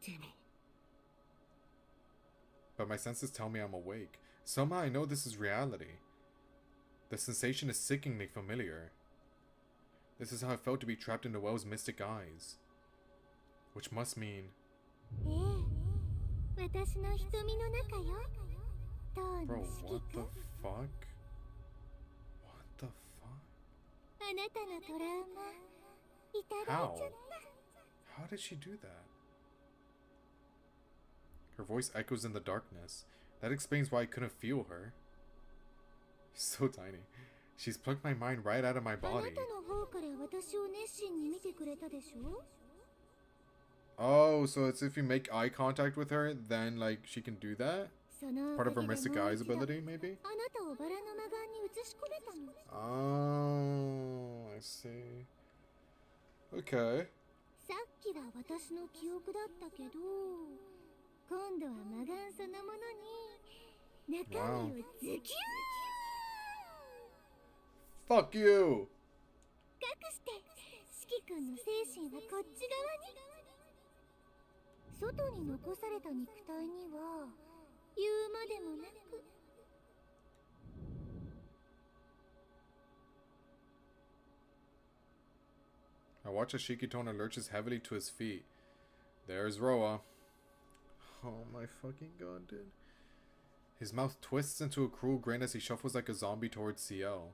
でも But my senses tell me I'm awake. Somehow I know this is reality. The sensation is sickeningly familiar. This is how it felt to be trapped in Noelle's mystic eyes. Which must mean... Bro, what the fuck? What the fuck? How? How did she do that? Her voice echoes in the darkness. That explains why I couldn't feel her. She's so tiny. She's plucked my mind right out of my body. Oh, so it's if you make eye contact with her, then like she can do that? Part of her mystic eyes ability, maybe? Oh, I see. Okay. Wow. Fuck you! 外に残された肉体には言うまでもなく I watch as Shikitona lurches heavily to his feet. There's Roa. Oh my fucking god, dude. His mouth twists into a cruel grin as he shuffles like a zombie towards Ciel.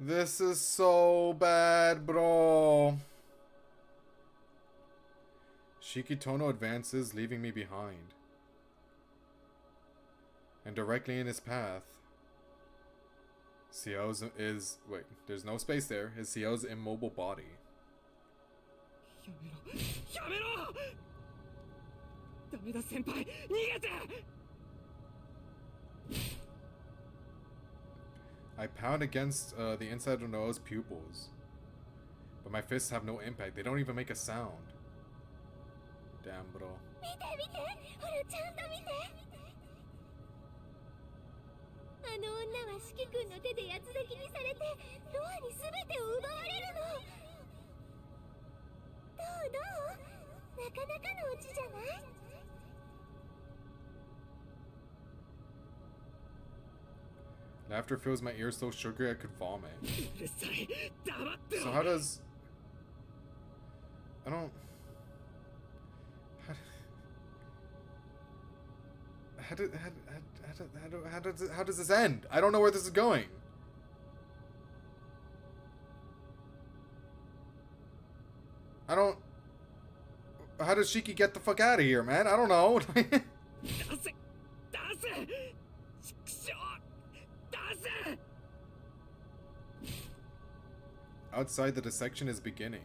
This is so bad, bro. Shikitono advances, leaving me behind. And directly in his path, Ciel's is... Wait, there's no space there. Is Ciel's immobile body. I pound against the inside of Noelle's pupils. But my fists have no impact. They don't even make a sound. Damn, bro. Laughter fills my ears so sugary I could vomit. So how does... I don't... How does this end? I don't know where this is going. I don't... How does Shiki get the fuck out of here, man? I don't know. Outside, the dissection is beginning.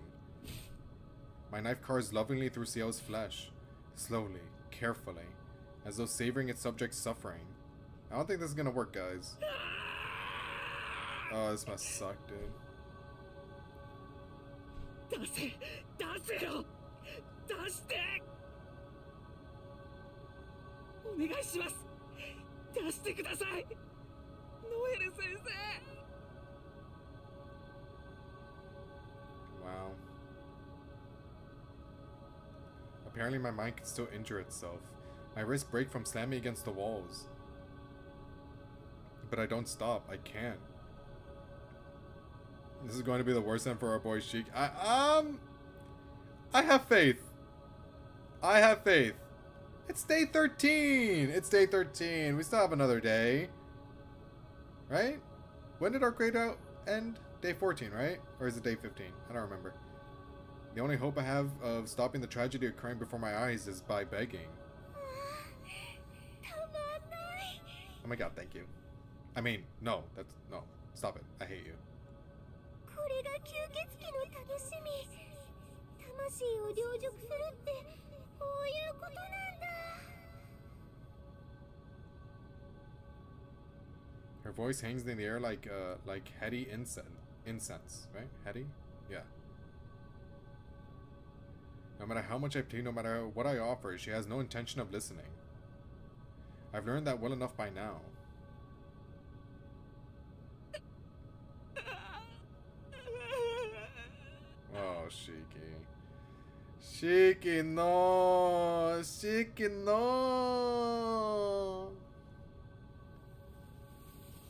My knife carves lovingly through Xiao's flesh. Slowly, carefully, as though savoring its subject's suffering. I don't think this is gonna work, guys. Oh, this must suck, dude. Wow. Apparently my mind can still injure itself. My wrists break from slamming against the walls. But I don't stop. I can't. This is going to be the worst end for our boy Sheik. I have faith. I have faith. It's day 13. It's day 13. We still have another day. Right? When did our grade out end? Day 14, right? Or is it day 15? I don't remember. The only hope I have of stopping the tragedy occurring before my eyes is by begging. Oh my god, thank you. I mean, no, that's... No. Stop it. I hate you. Her voice hangs in the air like heady incense, right? Heady? Yeah. No matter how much I plead, no matter what I offer, she has no intention of listening. I've learned that well enough by now. Oh, Shiki. Shiki, no! Shiki, no!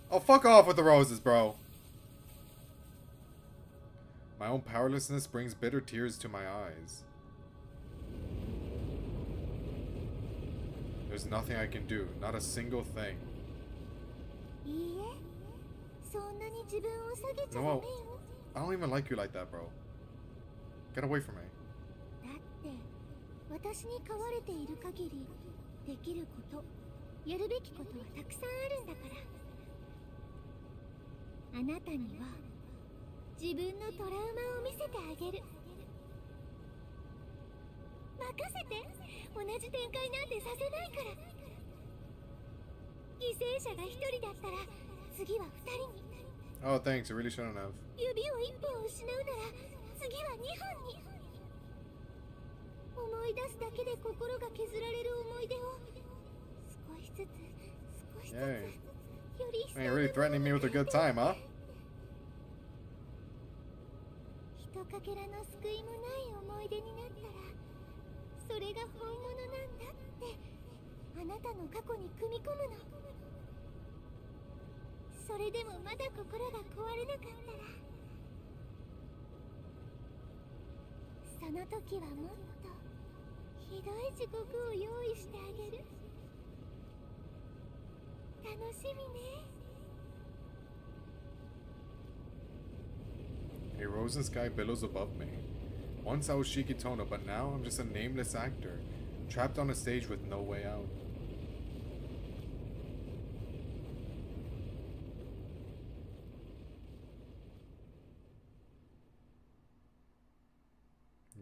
Oh, fuck off with the roses, bro. My own powerlessness brings bitter tears to my eyes. There's nothing I can do. Not a single thing. No, I don't even like you like that, bro. Get away from me. Oh, thanks. I really shouldn't have. Yay. Man, you're really threatening me with a good time, huh? A rose in sky billows above me. Once I was Shiki Tono, but now I'm just a nameless actor, trapped on a stage with no way out.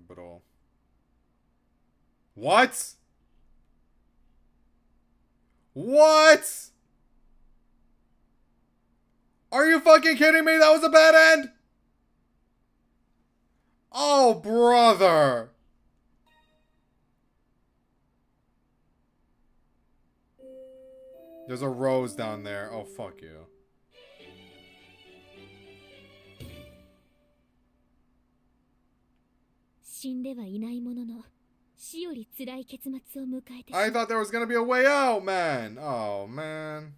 But all. What? What? Are you fucking kidding me? That was a bad end? Oh, brother. There's a rose down there. Oh, fuck you. I thought there was gonna be a way out, man. Oh, man.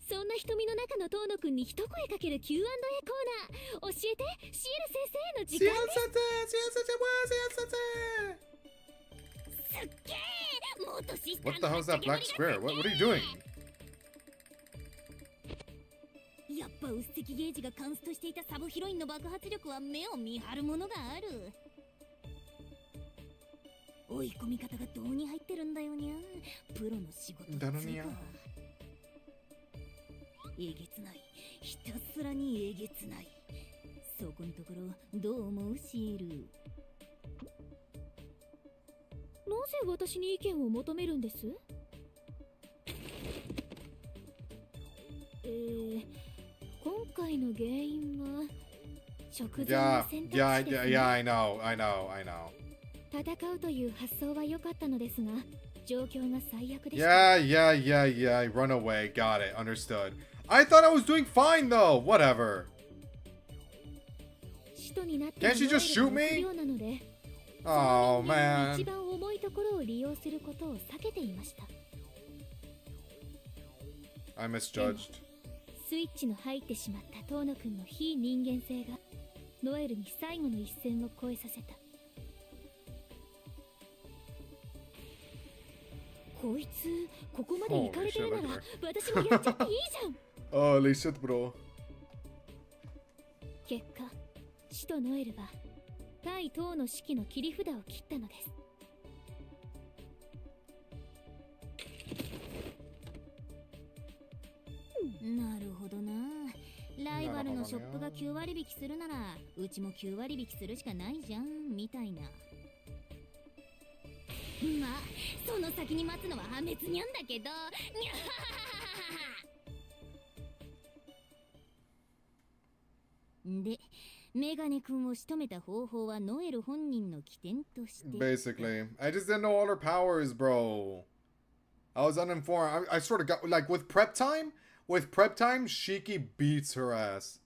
そんな瞳の中の遠野くんに一声かける Q&A コーナー教えてシエル先生の時間です。すっげーもっとシスター What the hell is that black square? What are you doing? やっぱ薄積ゲージがカンストしていたサブヒロインの爆発力は目を見張るものがある。追い込み方がどうに入ってるんだよにゃ。プロの仕事だろにゃ。えげつない、ひたすらにえげつない。そこのところどう思うシエル。なぜ私に意見を求めるんです？今回の原因は食材の選択肢ですね。Yeah, I know. 戦うという発想は良かったのですが、状況が最悪でした。Yeah. Run away. Got it. Understood. I thought I was doing fine though. Whatever. Can't she just shoot me? Oh man. 一番重いところを利用することを避けていました。I misjudged. スイッチの入ってしまった遠野くんの非人間性がノエルに最後の一線を越えさせた。こいつここまで行かれてるなら私もやっちゃっていいじゃん。Oh, shit, bro. 結果死とノエルは対等の指揮の切り札を切ったのです。なるほどな。ライバルのショップが9割引きするならうちも9割引きするしかないじゃんみたいな。まあその先に待つのは破滅にゃんだけど。でメガネ君を仕留めた方法はノエル本人の起点として。 Basically, I just didn't know all her powers, bro. I was uninformed. I sort of got like with prep time, Shiki beats her ass.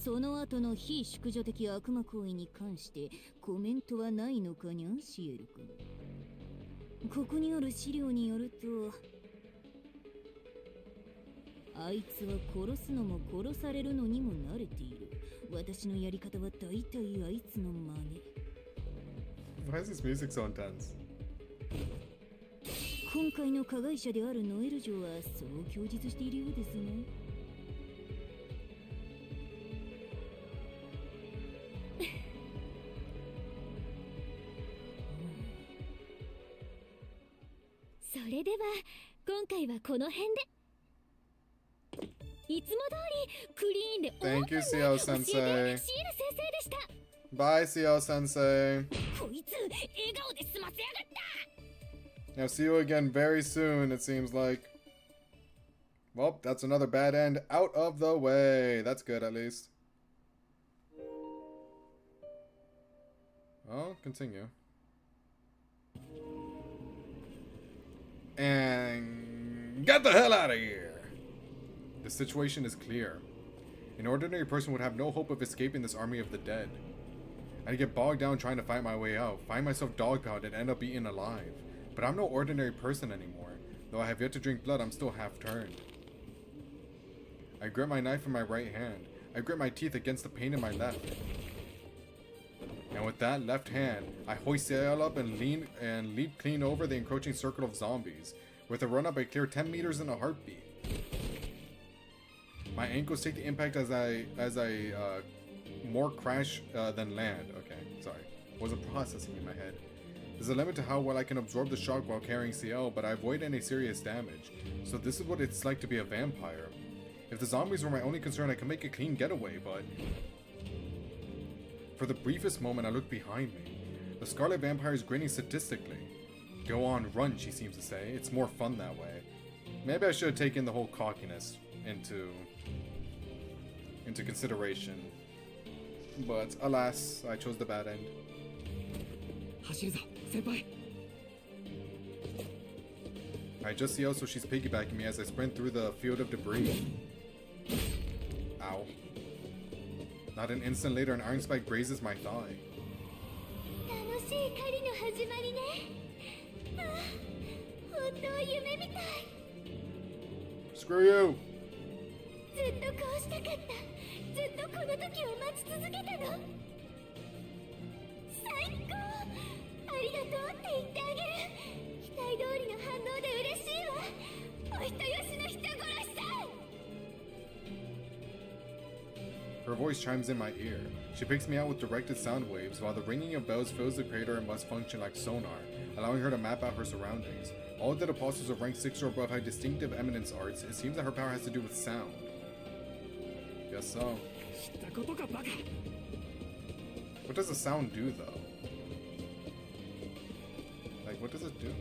その後の非淑女的悪魔行為に関してコメントはないのかにゃシエル君。ここにある資料によると、あいつは殺すのも殺されるのにも慣れている。私のやり方は大体あいつの真似。 Why is this music so intense? 今回の加害者であるノエル嬢はそう供述しているようですね。それでは今回はこの辺で。いつも通りクリーンでオープンな Thank you, 教 Seo えてシエル先生 Sensei. でした。 Bye, Seo Sensei. こいつ笑顔で済ませやがった。 Now see you again very soon, it seems like. Well, that's another bad end out of the way. That's good, at least. Well, continue. And get the hell out of here! The situation is clear. An ordinary person would have no hope of escaping this army of the dead. I'd get bogged down trying to fight my way out, find myself dogpiled and end up eaten alive. But I'm no ordinary person anymore. Though I have yet to drink blood, I'm still half-turned. I grip my knife in my right hand. I grit my teeth against the pain in my left. And with that left hand, I hoist sail up and leap clean over the encroaching circle of zombies. With a run-up, I clear 10 meters in a heartbeat. My ankles take the impact as I more crash than land. Okay, sorry. Wasn't processing in my head. There's a limit to how well I can absorb the shock while carrying CL, but I avoid any serious damage. So this is what it's like to be a vampire. If the zombies were my only concern, I could make a clean getaway, but... For the briefest moment, I looked behind me. The Scarlet Vampire is grinning sadistically. Go on, run, she seems to say. It's more fun that way. Maybe I should have taken the whole cockiness into consideration. But alas, I chose the bad end. 走るぞ先輩。 I just see out so she's piggybacking me as I sprint through the field of debris. Ow. Not an instant later, an iron spike grazes my thigh. 楽しい狩りの始まりね。ああ、本当は夢みたい。Screw you! ずっとこうしたかった。ずっとこの時を待ち続けたの。最高。ありがとうって言ってあげる。期待通りの反応で嬉しいわ。お人よしの人殺しさん。 Her voice chimes in my ear. She picks me out with directed sound waves, while the ringing of bells fills the crater and must function like sonar, allowing her to map out her surroundings. All dead apostles of rank 6 or above have distinctive eminence arts. It seems that her power has to do with sound. Guess so. What does the sound do, though? Like, what does it do?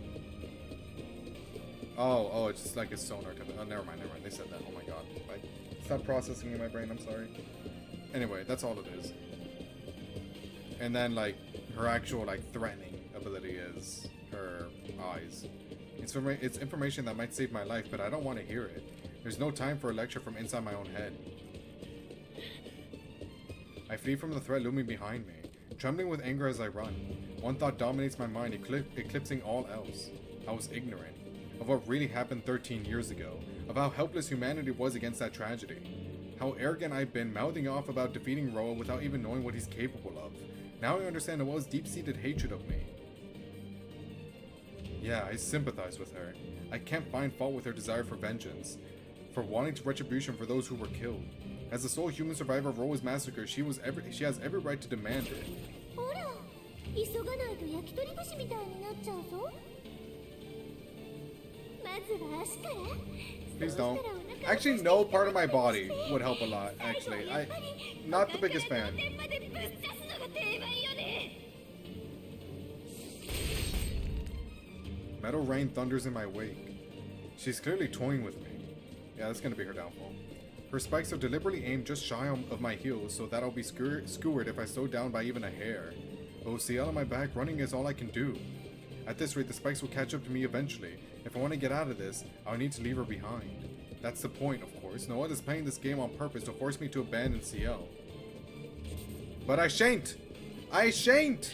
Oh, it's just like a sonar. Oh, never mind. They said that. Oh my god. Like, stop processing in my brain. I'm sorry. Anyway, that's all it is. And then, like, her actual, like, threatening ability is her eyes. It's information that might save my life, but I don't want to hear it. There's no time for a lecture from inside my own head. I flee from the threat looming behind me, trembling with anger as I run. One thought dominates my mind, eclipsing all else. I was ignorant of what really happened 13 years ago, of how helpless humanity was against that tragedy. How arrogant I've been, mouthing off about defeating Roa without even knowing what he's capable of. Now I understand Noel's deep-seated hatred of me. Yeah, I sympathize with her. I can't find fault with her desire for vengeance, for wanting to retribution for those who were killed. As the sole human survivor of Roa's massacre, she has every right to demand it. Please don't. Actually, no part of my body would help a lot, actually. Not the biggest fan. Metal rain thunders in my wake. She's clearly toying with me. Yeah, that's gonna be her downfall. Her spikes are deliberately aimed just shy of my heels, so that I'll be skewered if I slow down by even a hair. But with CL on my back, running is all I can do. At this rate, the spikes will catch up to me eventually. If I want to get out of this, I'll need to leave her behind. That's the point, of course. No one is playing this game on purpose to force me to abandon CL. But I shan't! I shan't!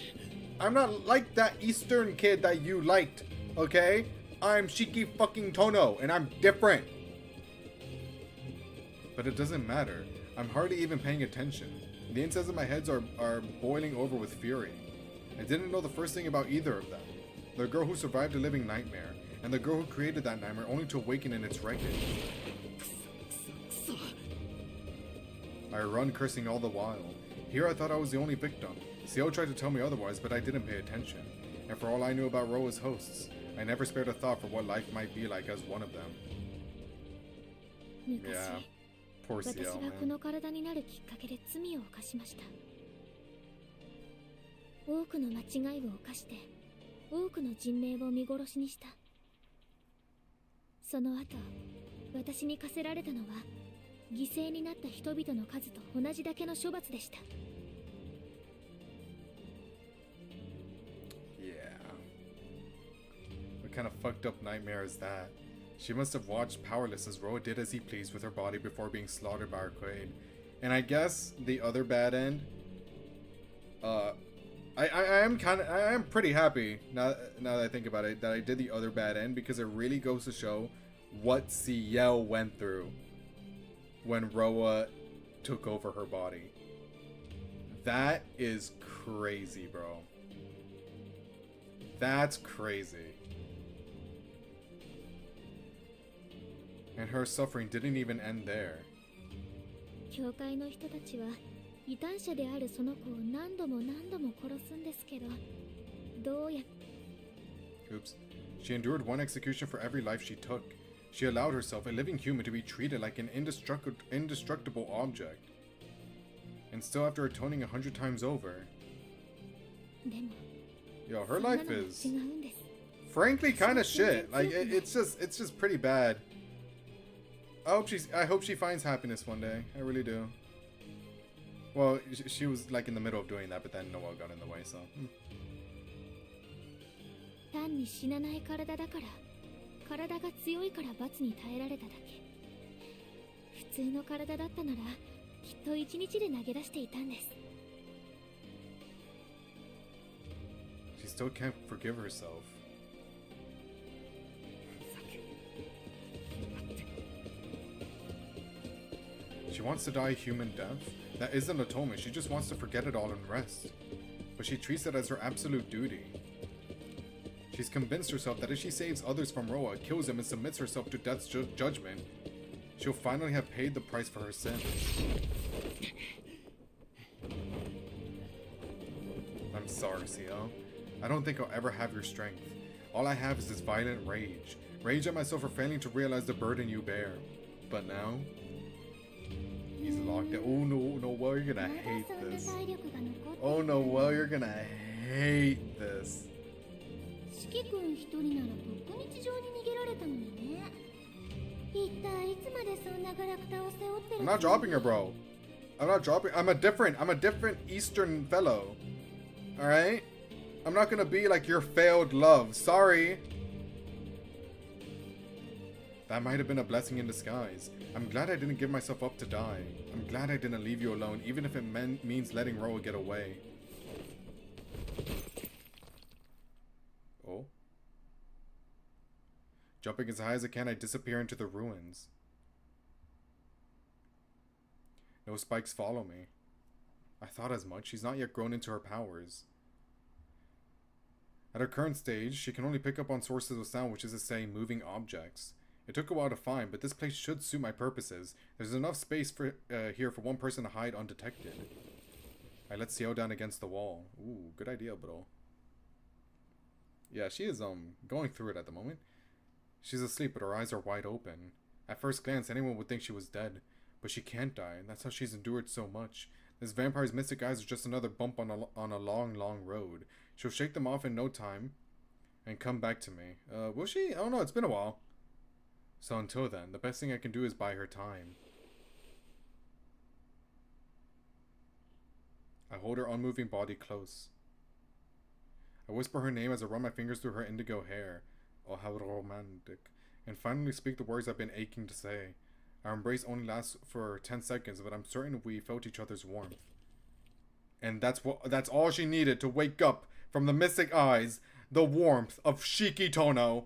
I'm not like that Eastern kid that you liked, okay? I'm Shiki fucking Tono, and I'm different. But it doesn't matter. I'm hardly even paying attention. The insides of my head are boiling over with fury. I didn't know the first thing about either of them. The girl who survived a living nightmare, and the girl who created that nightmare only to awaken in its wreckage. I run cursing all the while. Here I thought I was the only victim. CO tried to tell me otherwise, but I didn't pay attention. And for all I knew about Roa's hosts, I never spared a thought for what life might be like as one of them. Yeah. Poor CL, man. 多くの間違いを犯して多くの人命を見殺しにした。その後、私に課せられたのは犠牲になった人々の数と同じだけの処罰でした。Yeah. What kind of fucked up nightmare is that? She must have watched powerless as Roa did as he pleased with her body before being slaughtered by Arcade. And I guess the other bad end, I am pretty happy now that I think about it that I did the other bad end, because it really goes to show what CL went through when Roa took over her body. That is crazy, bro. That's crazy. And her suffering didn't even end there. 教会の人たちは異端者であるその子を何度も何度も殺すんですけど、どうや Oops. She endured one execution for every life she took. She allowed herself, a living human, to be treated like an indestructible object. And still, after atoning 100 times over, でも yo, her life is 違うんです。 frankly kind of shit. Like it's just pretty bad. I hope she finds happiness one day. I really do. Well, she was like in the middle of doing that, but then Noah got in the way, so. 単に死なない体だから、体が強いから罰に耐えられただけ。普通の体だったなら、きっと一日で投げ出していたんです。She still can't forgive herself. She wants to die a human death? That isn't atonement, she just wants to forget it all and rest. But she treats it as her absolute duty. She's convinced herself that if she saves others from Roa, kills him, and submits herself to death's judgment, she'll finally have paid the price for her sins. I'm sorry,Cio. I don't think I'll ever have your strength. All I have is this violent rage. Rage at myself for failing to realize the burden you bear. But now, he's locked in. Oh no, well, you're gonna hate this. Oh no, well, you're gonna hate this. I'm not dropping her, bro. I'm not dropping. I'm a different Eastern fellow. Alright? I'm not gonna be like your failed love. Sorry. That might have been a blessing in disguise. I'm glad I didn't give myself up to die. I'm glad I didn't leave you alone, even if it means letting Roa get away. Oh? Jumping as high as I can, I disappear into the ruins. No spikes follow me. I thought as much. She's not yet grown into her powers. At her current stage, she can only pick up on sources of sound, which is to say, moving objects. It took a while to find, but this place should suit my purposes. There's enough space here for one person to hide undetected. I let Xiao down against the wall. Ooh, good idea, bro. Yeah, she is going through it at the moment. She's asleep, but her eyes are wide open. At first glance, anyone would think she was dead, but she can't die. That's how she's endured so much. This vampire's mystic eyes are just another bump on a long, long road. She'll shake them off in no time and come back to me. Will she? I don't know. It's been a while. So until then, the best thing I can do is buy her time. I hold her unmoving body close. I whisper her name as I run my fingers through her indigo hair. Oh, how romantic. And finally speak the words I've been aching to say. Our embrace only lasts for 10 seconds, but I'm certain we felt each other's warmth. And that's all she needed to wake up from the mystic eyes, the warmth of Shiki Tono.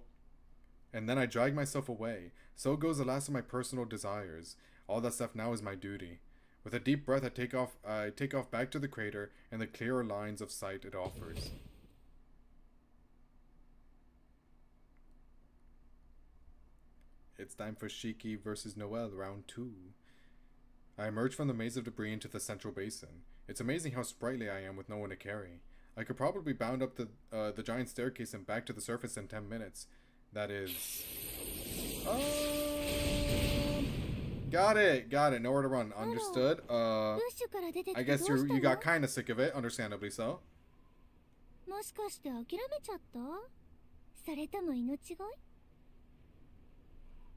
And then I drag myself away. So goes the last of my personal desires. All that's left now is my duty. With a deep breath, I take off back to the crater and the clearer lines of sight it offers. It's time for Shiki versus Noelle, round 2. I emerge from the maze of debris into the central basin. It's amazing how sprightly I am with no one to carry. I could probably bound up the giant staircase and back to the surface in 10 minutes. That is... Got it. Nowhere to run. Understood. I guess you got kind of sick of it, understandably so. もしかして諦めちゃった？それとも命乞い？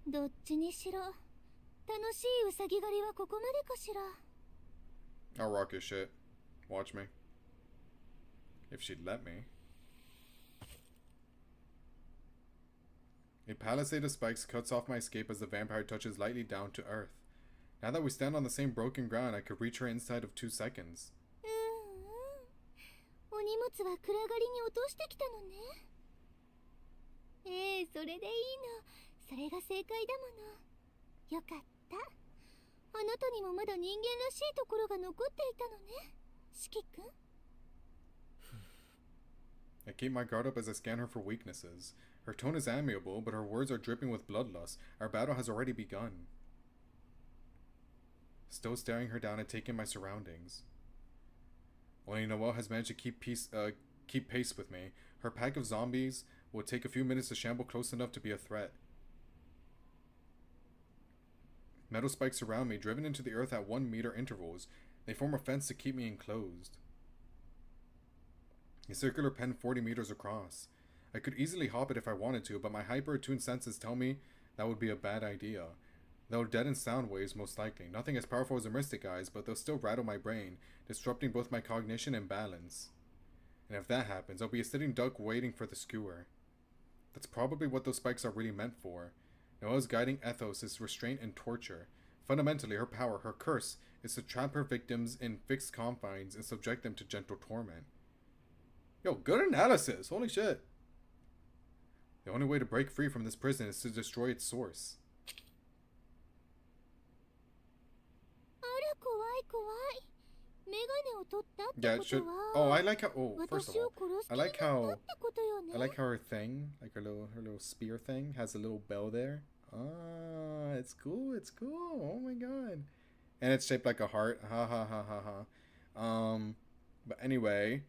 どっちにしろ楽しいウサギ狩りはここまでかしら。 I'll rock his shit. Watch me. If she'd let me. A palisade of spikes cuts off my escape as the vampire touches lightly down to earth. Now that we stand on the same broken ground, I could reach her inside of 2 seconds. お荷物は暗がりに落としてきたのね。それでいいの。それが正解だもの。よかった。あなたにもまだ人間らしいところが残っていたのね。四季君。I keep my guard up as I scan her for weaknesses. Her tone is amiable, but her words are dripping with bloodlust. Our battle has already begun. Still staring her down and taking my surroundings. Only Noelle has managed to keep pace with me. Her pack of zombies will take a few minutes to shamble close enough to be a threat. Metal spikes surround me, driven into the earth at 1 meter intervals. They form a fence to keep me enclosed. A circular pen 40 meters across. I could easily hop it if I wanted to, but my hyper-attuned senses tell me that would be a bad idea. They'll deaden sound waves most likely. Nothing as powerful as her mystic eyes, but they'll still rattle my brain, disrupting both my cognition and balance. And if that happens, I'll be a sitting duck waiting for the skewer. That's probably what those spikes are really meant for. Noelle's guiding ethos is restraint and torture. Fundamentally, her power, her curse, is to trap her victims in fixed confines and subject them to gentle torment. Yo, good analysis! Holy shit! The only way to break free from this prison is to destroy its source. を取ったって Yeah, こ it should. とは Oh, I like how. Oh, first 私 of を all, 殺す気 I にな like った how ってことよね I like how her thing, like her little spear thing, has a little bell there. Ah, it's cool. It's cool. Oh my god. And it's shaped like a heart. Ha ha ha ha ha. But anyway,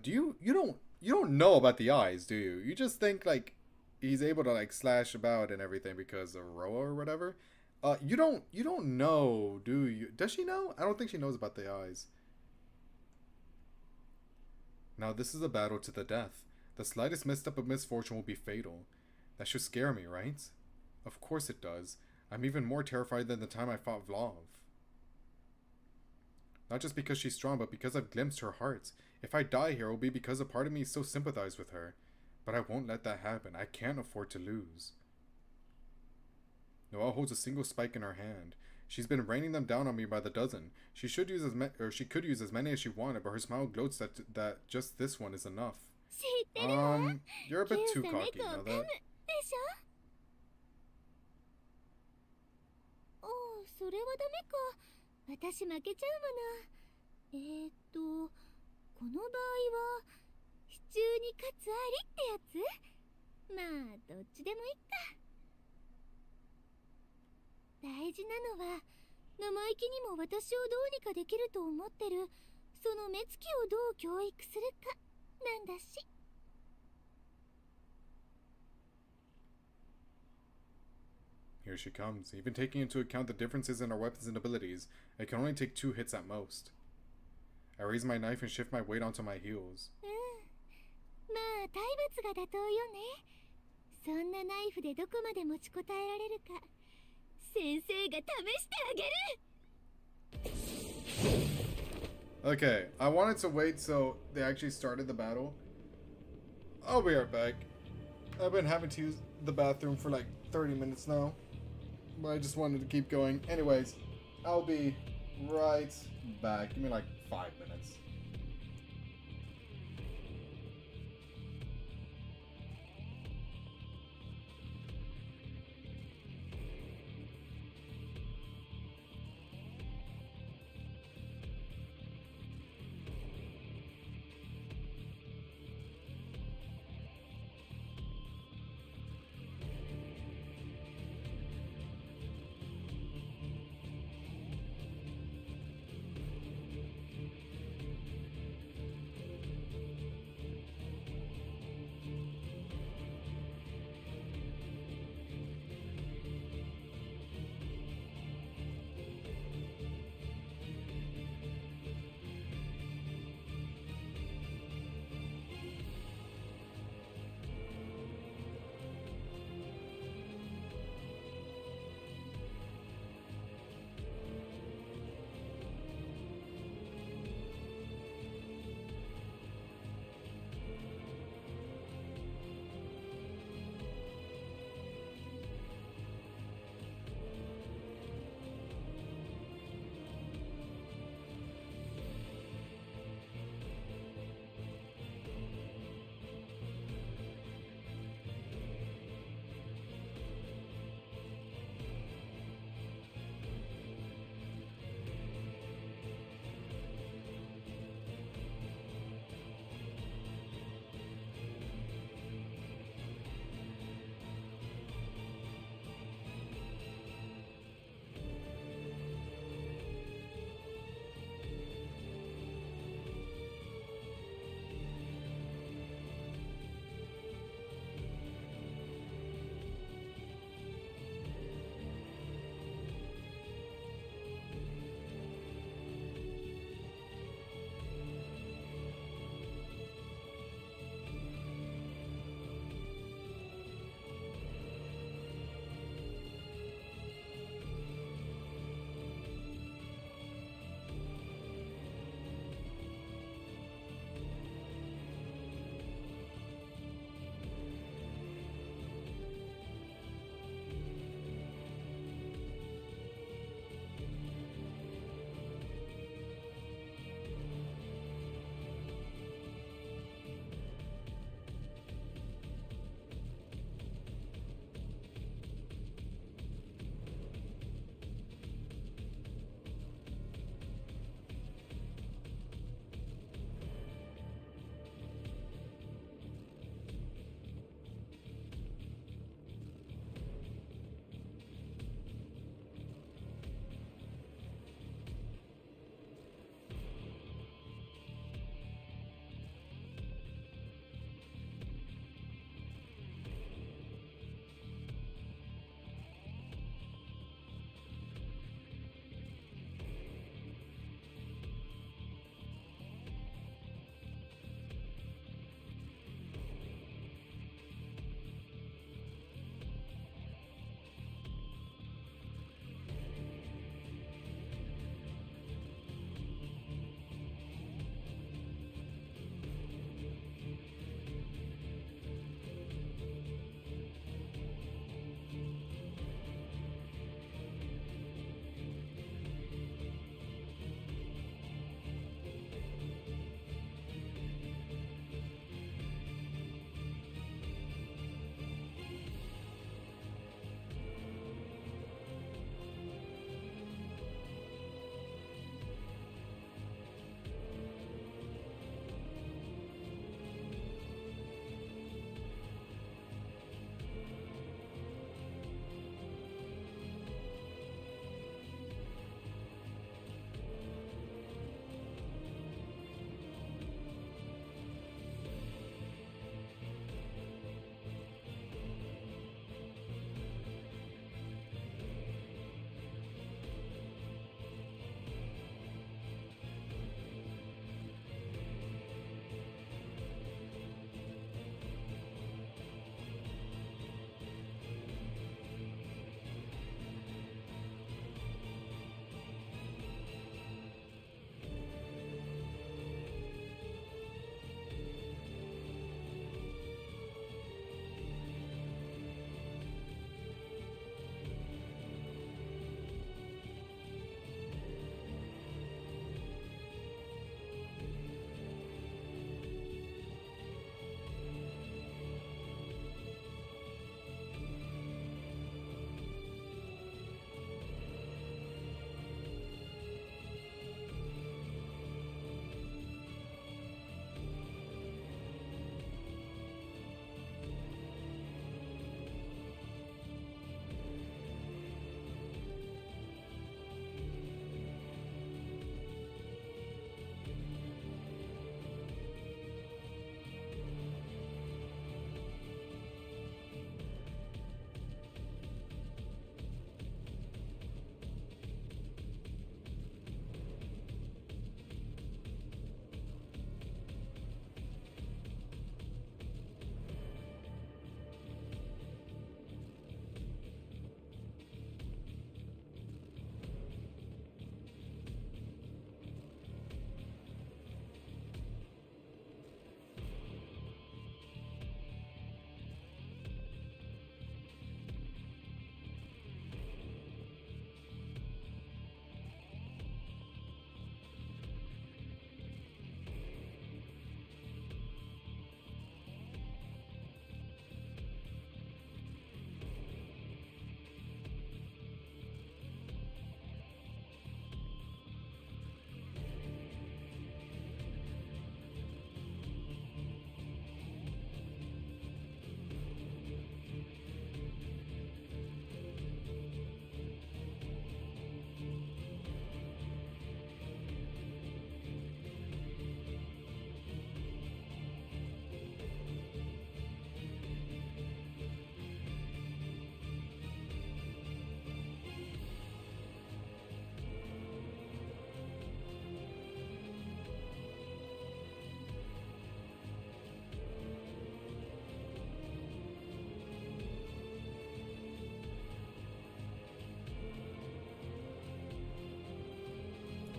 you don't know about the eyes, do you? You just think like he's able to like slash about and everything because of Roa or whatever. You don't know, do you? Does she know? I don't think she knows about the eyes. Now this is a battle to the death. The slightest misstep of misfortune will be fatal. That should scare me, right? Of course it does. I'm even more terrified than the time I fought Vlav. Not just because she's strong, but because I've glimpsed her heart. If I die here, it will be because a part of me still sympathizes with her. But I won't let that happen. I can't afford to lose. Noelle holds a single spike in her hand. She's been raining them down on me by the dozen. She could use as many as she wanted, but her smile gloats that just this one is enough. 知ってるわ You're a キュ bit ー too サ cocky, 猫 you を know 噛む that? でしょおそれはダメか私負けちゃうものこの場合は支柱に勝つありってやつまあどっちでもいいか大事なのは生意気にも私をどうにかできると思ってるその目つきをどう教育するかなんだし Here she comes. Even taking into account the differences in our weapons and abilities, I can only take 2 hits at most. I raise my knife and shift my weight onto my heels. まあ体罰が妥当よねそんなナイフでどこまで持ちこたえられるか先生が試してあげる Okay, I wanted to wait so they actually started the battle. I'll be right back. I've been having to use the bathroom for like 30 minutes now. But I just wanted to keep going. Anyways, I'll be right back. Give me like 5 minutes.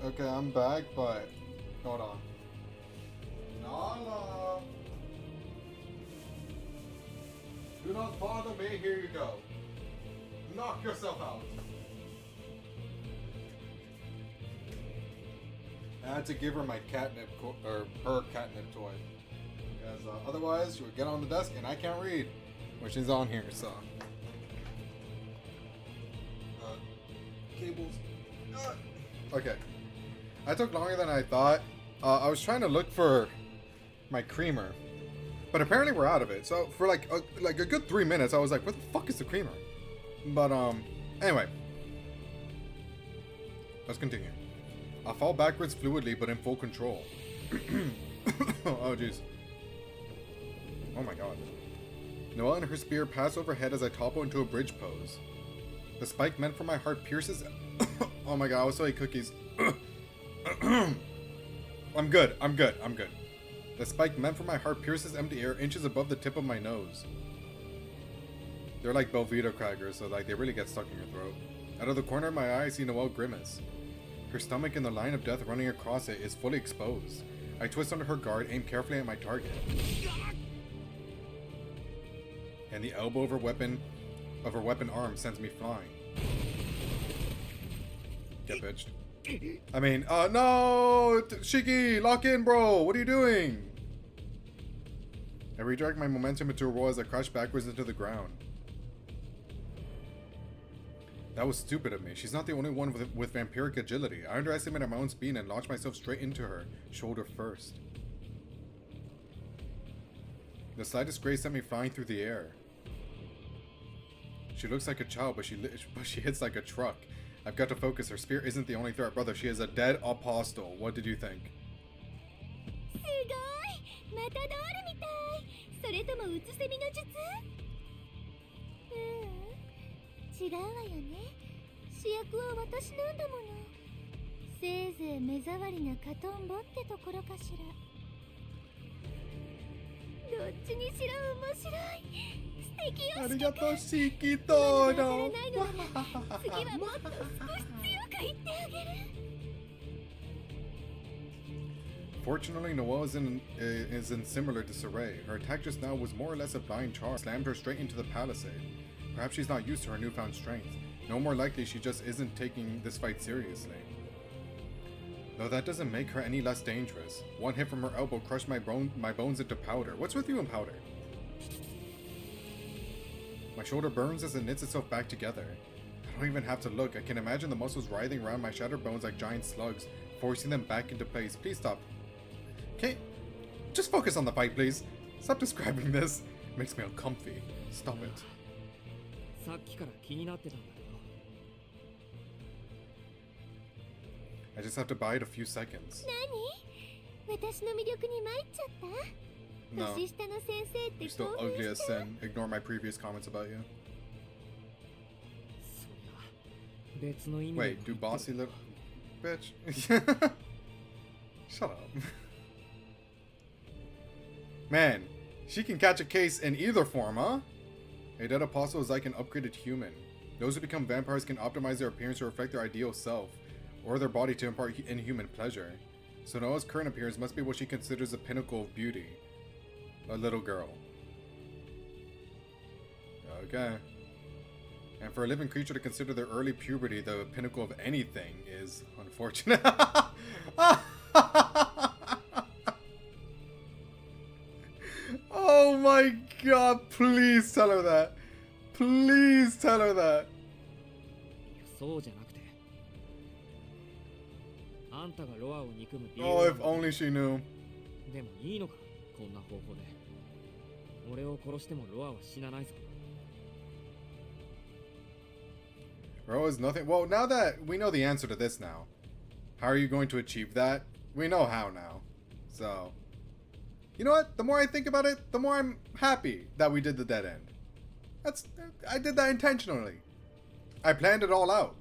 Okay, I'm back, but hold on. Nala! Do not bother me, here you go. Knock yourself out. I had to give her my catnip, or her catnip toy. Because otherwise, she would get on the desk and I can't read. Which is on here, so. Cables. Okay. I took longer than I thought. I was trying to look for my creamer. But apparently we're out of it. So for like a good 3 minutes, I was like, where the fuck is the creamer? But anyway. Let's continue. I fall backwards fluidly, but in full control. Oh jeez. Oh my god. Noelle and her spear pass overhead as I topple into a bridge pose. The spike meant for my heart pierces. Oh my god, I was so eat cookies. I'm good. The spike meant for my heart pierces empty air inches above the tip of my nose. They're like Belvita crackers, so like they really get stuck in your throat. Out of the corner of my eye, I see Noelle grimace. Her stomach and the line of death running across it is fully exposed. I twist under her guard, aim carefully at my target. And the elbow of her weapon arm sends me flying. Get bitched. I mean, no! Shiki, lock in, bro! What are you doing? I redirect my momentum into a roll as I crash backwards into the ground. That was stupid of me. She's not the only one with vampiric agility. I underestimated my own speed and launched myself straight into her, shoulder first. The slightest grace sent me flying through the air. She looks like a child, but she hits like a truck. I've got to focus. Her spear isn't the only threat. Brother, she is a dead apostle. What did you think? Arigato, Shikito! No. Fortunately, Noelle is in similar disarray. Her attack just now was more or less a blind charge, slammed her straight into the palisade. Perhaps she's not used to her newfound strength. No more likely she just isn't taking this fight seriously. Though that doesn't make her any less dangerous. One hit from her elbow crushed my bones into powder. What's with you and powder? My shoulder burns as it knits itself back together. I don't even have to look. I can imagine the muscles writhing around my shattered bones like giant slugs, forcing them back into place. Please stop. Okay, just focus on the fight, please. Stop describing this. It makes me uncomfy. Stop it. I just have to bide a few seconds. No. You're still ugly as sin. Ignore my previous comments about you. Wait, do bossy little... Bitch. Shut up. Man, she can catch a case in either form, huh? A dead apostle is like an upgraded human. Those who become vampires can optimize their appearance to reflect their ideal self, or their body to impart inhuman pleasure. So Noelle's current appearance must be what she considers the pinnacle of beauty. A little girl. Okay. And for a living creature to consider their early puberty the pinnacle of anything is unfortunate. Oh my god, please tell her that. Please tell her that. Oh, if only she knew. Roa is nothing. Well, now that we know the answer to this now, how are you going to achieve that? We know how now. So, you know what? The more I think about it, the more I'm happy that we did the dead end. I did that intentionally. I planned it all out.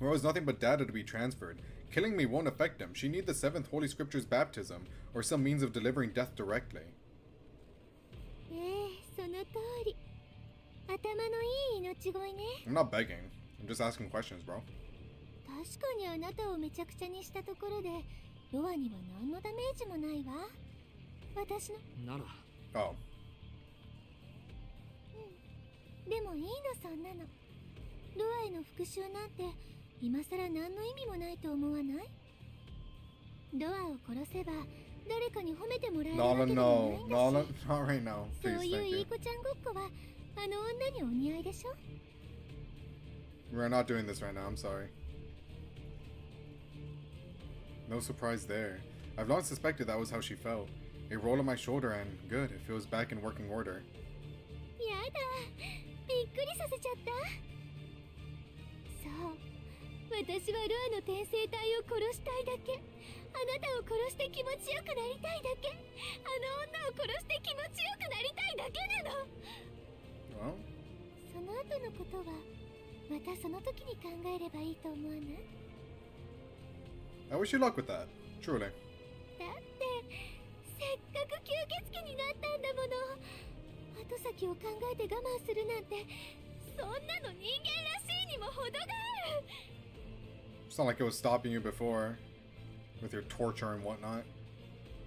Roa is nothing but data to be transferred. Killing me won't affect him. She needs the 7th Holy Scripture's baptism, or some means of delivering death directly. I'm not begging. I'm just asking questions, bro. 確かにあなたをめちゃくちゃにしたところでロアには何のダメージもないわ。私のなら Oh. でもいいの、そんなの。ロアへの復讐なんて今さら何の意味もないと思わない？ロアを殺せば誰かに褒めてもらえる No, わ no, けでもない no. んだし、 No, not right now. そう Please, いう thank いい you. 子ちゃんごっこはあの女にお似合いでしょ。 We're not doing this right now, I'm sorry. No surprise there. I've long suspected that was how she felt. A roll on my shoulder and good, it feels back in working order. やだ、びっくりさせちゃった。そう、私はロアの転生体を殺したいだけ。あなたを殺して気持ちよくなりたいだけ。あの女を殺して気持ちよくなりたいだけなの。 Well, その後のことはまたその時に考えればいいと思わない？ I wish you luck with that. Truly. だってせっかく吸血鬼になったんだもの。後先を考えて我慢するなんて、そんなの人間らしいにも程がある。 It's not like it was stopping you before with your torture and whatnot.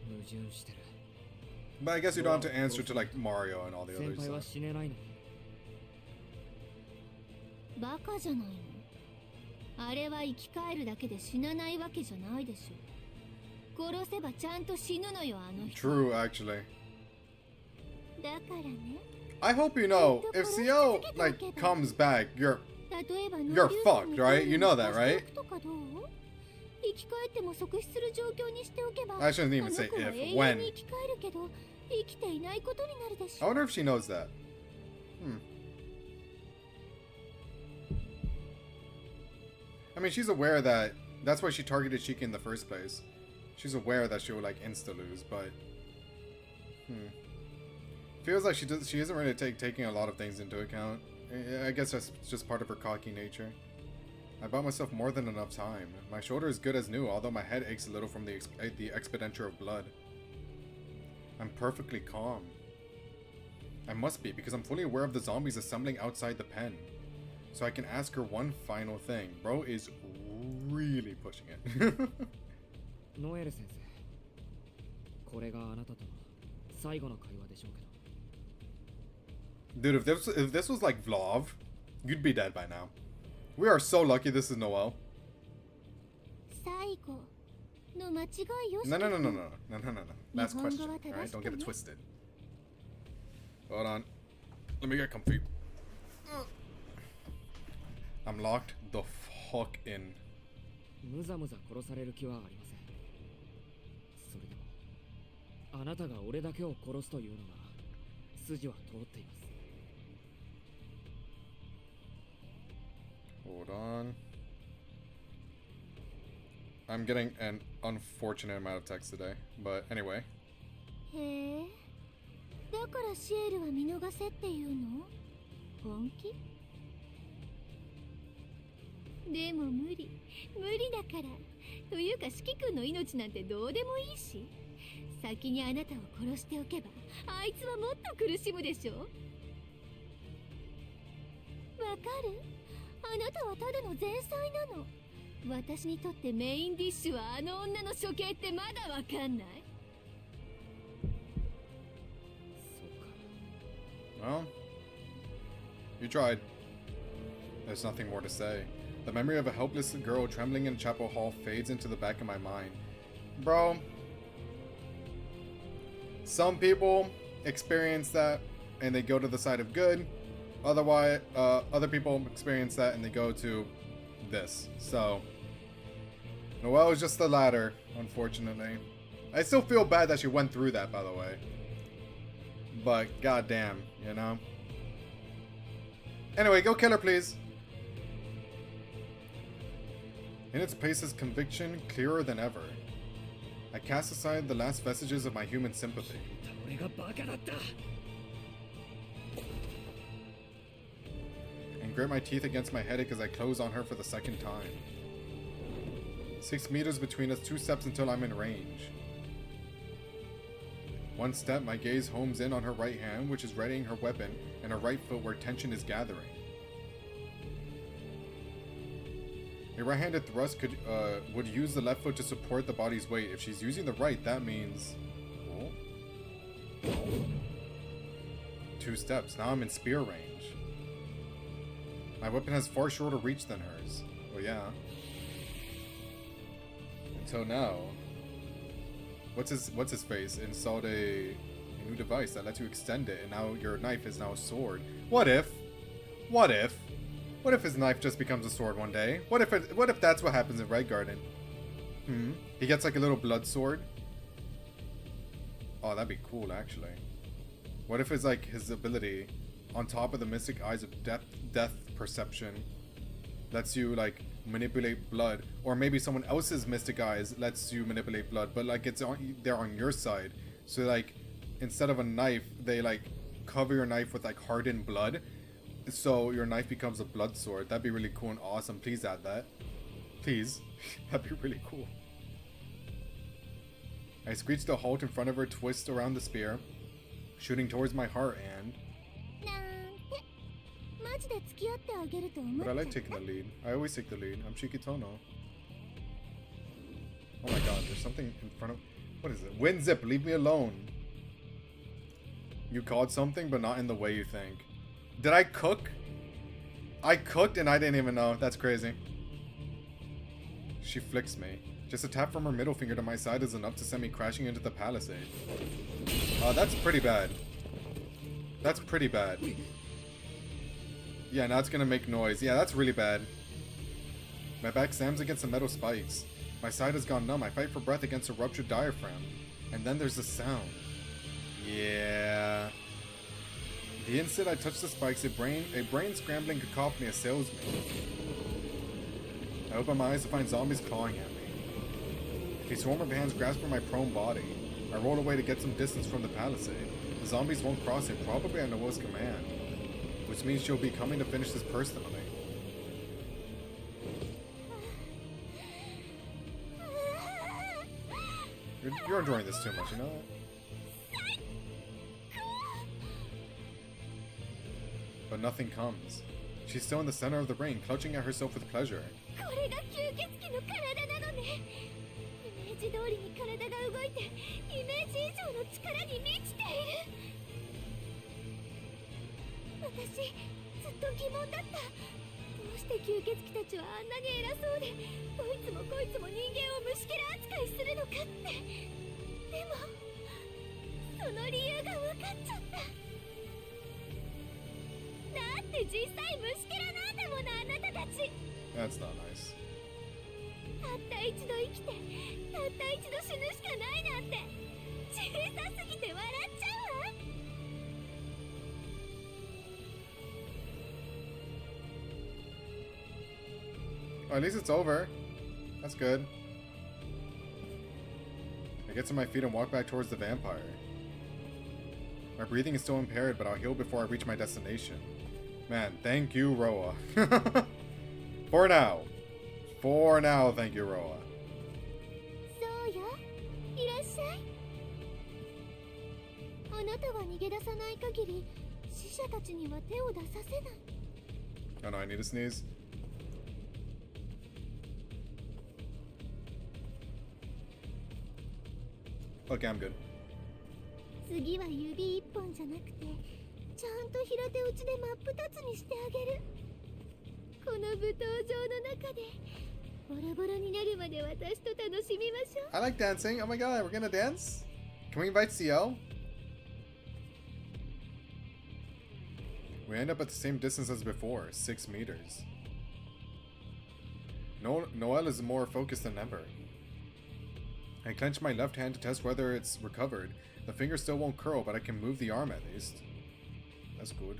矛盾してる。 But I guess you don't have to answer to like Mario and all the 先 others. 輩は So. 死ねないのに。バカじゃないの。あれは生き返るだけで死なないわけじゃないでしょ。殺せばちゃんと死ぬのよ、あの人。 True, actually. だからね、 I hope you know, if CO like comes back, 例えば you're fucked, right? You know that, right? とかどう？生き返っても即死する状況にしておけば、 I shouldn't even あの say 子は if, 永 when. 遠に生き返るけど生きていないことになるでし I ょ。 wonder if she knows that. I mean, she's aware that that's why she targeted Shiki in the first place. She's aware that she will like insta lose, but feels like she isn't really taking a lot of things into account. I guess that's just part of her cocky nature. I bought myself more than enough time. My shoulder is good as new, although my head aches a little from the expenditure of blood. I'm perfectly calm. I must be, because I'm fully aware of the zombies assembling outside the pen. So I can ask her one final thing. Bro is really pushing it. ノエル先生、これがあなたとの最後の会話でしょうけど。 Dude, if this was like Vlov, you'd be dead by now. We are so lucky this is Noel. 最後の間違いよし。 No. Last question, alright? Don't get it twisted. Hold on. Let me get comfy. I'm locked the fuck in. むざむざ殺される気はありません。それでも、あなたが俺だけを殺すというのなら、筋は通っています。 Hold on. I'm getting an unfortunate amount of text today, but anyway. へえ、だからシエルは見逃せっていうの？本気？でも無理だから。というか四季君の命なんてどうでもいいし、先にあなたを殺しておけばあいつはもっと苦しむでしょ。わかる？あなたはただの前妻なの。私にとってメインディッシュはあの女の処刑ってまだわかんない？ Well, you tried. There's nothing more to say. The memory of a helpless girl trembling in chapel hall fades into the back of my mind. Bro, some people experience that and they go to the side of good. Otherwise, other people experience that and they go to this. So, Noelle is just the latter, unfortunately. I still feel bad that she went through that, by the way. But goddamn, you know? Anyway, go kill her, please. In its place is conviction clearer than ever. I cast aside the last vestiges of my human sympathy. 俺がバカだった。 And grit my teeth against my headache as I close on her for the second time. 6 meters between us, 2 steps until I'm in range. 1 step, my gaze homes in on her right hand, which is readying her weapon, and her right foot where tension is gathering. A right-handed thrust would use the left foot to support the body's weight. If she's using the right, that means... Cool. 2 steps. Now I'm in spear range. My weapon has far shorter reach than hers. Well, yeah. Until now. What's his face? Installed a new device that lets you extend it, and now your knife is now a sword. What if? What if? What if his knife just becomes a sword one day? What if that's what happens in Red Garden? He gets like a little blood sword. Oh, that'd be cool, actually. What if it's like his ability, on top of the mystic eyes of death perception, lets you like manipulate blood, or maybe someone else's mystic eyes lets you manipulate blood, but like they're on your side. So like instead of a knife, they like cover your knife with like hardened blood. So your knife becomes a blood sword. That'd be really cool and awesome. Please add that. Please. That'd be really cool. I screech to a halt in front of her, twist around the spear, shooting towards my heart, and... But I like taking the lead. I always take the lead. I'm Shikitono. Oh my god, there's something in front of... What is it? Wind zip, leave me alone. You caught something, but not in the way you think. Did I cook? I cooked and I didn't even know. That's crazy. She flicks me. Just a tap from her middle finger to my side is enough to send me crashing into the palisade. That's pretty bad. That's pretty bad. Yeah, now it's gonna make noise. Yeah, that's really bad. My back slams against the metal spikes. My side has gone numb. I fight for breath against a ruptured diaphragm. And then there's a sound. Yeah. The instant I touch the spikes, a brain-scrambling cacophony assails me. I open my eyes to find zombies clawing at me. A swarm of hands grasp for my prone body. I roll away to get some distance from the palisade. The zombies won't cross it, probably at Noah's command. Which means she'll be coming to finish this personally. You're enjoying this too much, you know that? But nothing comes. She's still in the center of the ring, clutching at herself with pleasure. That's not nice. Oh, at least it's over. That's good. I get to my feet and walk back towards the vampire. My breathing is still impaired, but I'll heal before I reach my destination. Man, thank you, Roa. For now. For now, thank you, Roa. Oh no, I need to sneeze. Okay, I'm good. I like dancing. Oh my god, we're gonna dance? Can we invite CL? We end up at the same distance as before, 6 meters. Noelle is more focused than ever. I clench my left hand to test whether it's recovered. The finger still won't curl, but I can move the arm at least. That's good.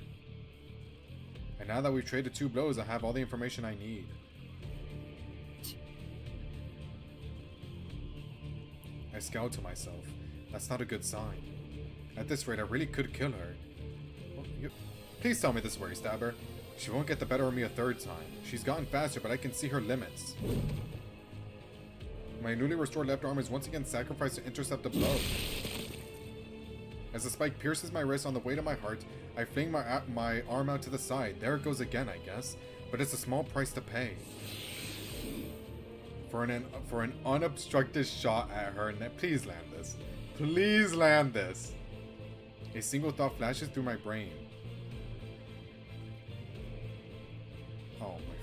And now that we've traded 2 blows, I have all the information I need. I scowl to myself. That's not a good sign. At this rate, I really could kill her. Well, please tell me this is where you stab her. She won't get the better of me a 3rd time. She's gotten faster, but I can see her limits. My newly restored left arm is once again sacrificed to intercept a blow. As the spike pierces my wrist on the way to my heart, I fling my arm out to the side. There it goes again, I guess. But it's a small price to pay. for an unobstructed shot at her neck. Please land this. Please land this. A single thought flashes through my brain. Oh my.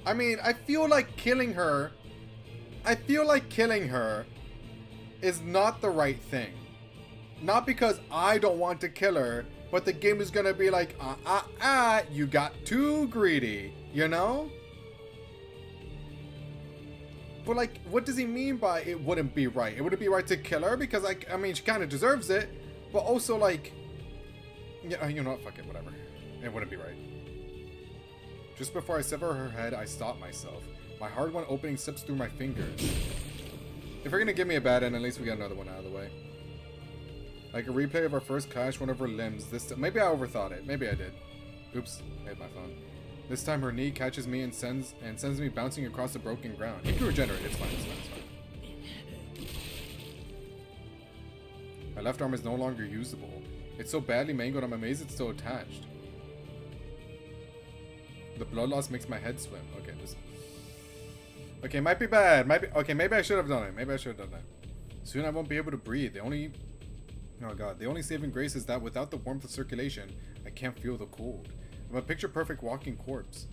I mean, I feel like killing her is not the right thing. Not because I don't want to kill her, but the game is gonna be like, you got too greedy, you know? But like, what does he mean by it wouldn't be right? It wouldn't be right to kill her because I mean, she kind of deserves it, but also like, yeah, you know what, fuck it, whatever. It wouldn't be right. Just before I sever her head, I stop myself. My hard one opening slips through my fingers. If you're gonna give me a bad end, at least we got another one out of the way. Like a replay of our first clash, one of her limbs. This time, maybe I overthought it. Maybe I did. Oops, I hit my phone. This time her knee catches me and sends me bouncing across the broken ground. You can regenerate. It's fine. It's fine. It's fine. My left arm is no longer usable. It's so badly mangled. I'm amazed it's still attached. The blood loss makes my head swim. Okay, this. Okay, might be bad. Okay, maybe I should have done it. Maybe I should have done that. Soon I won't be able to breathe. Oh god, the only saving grace is that without the warmth of circulation, I can't feel the cold. I'm a picture-perfect walking corpse.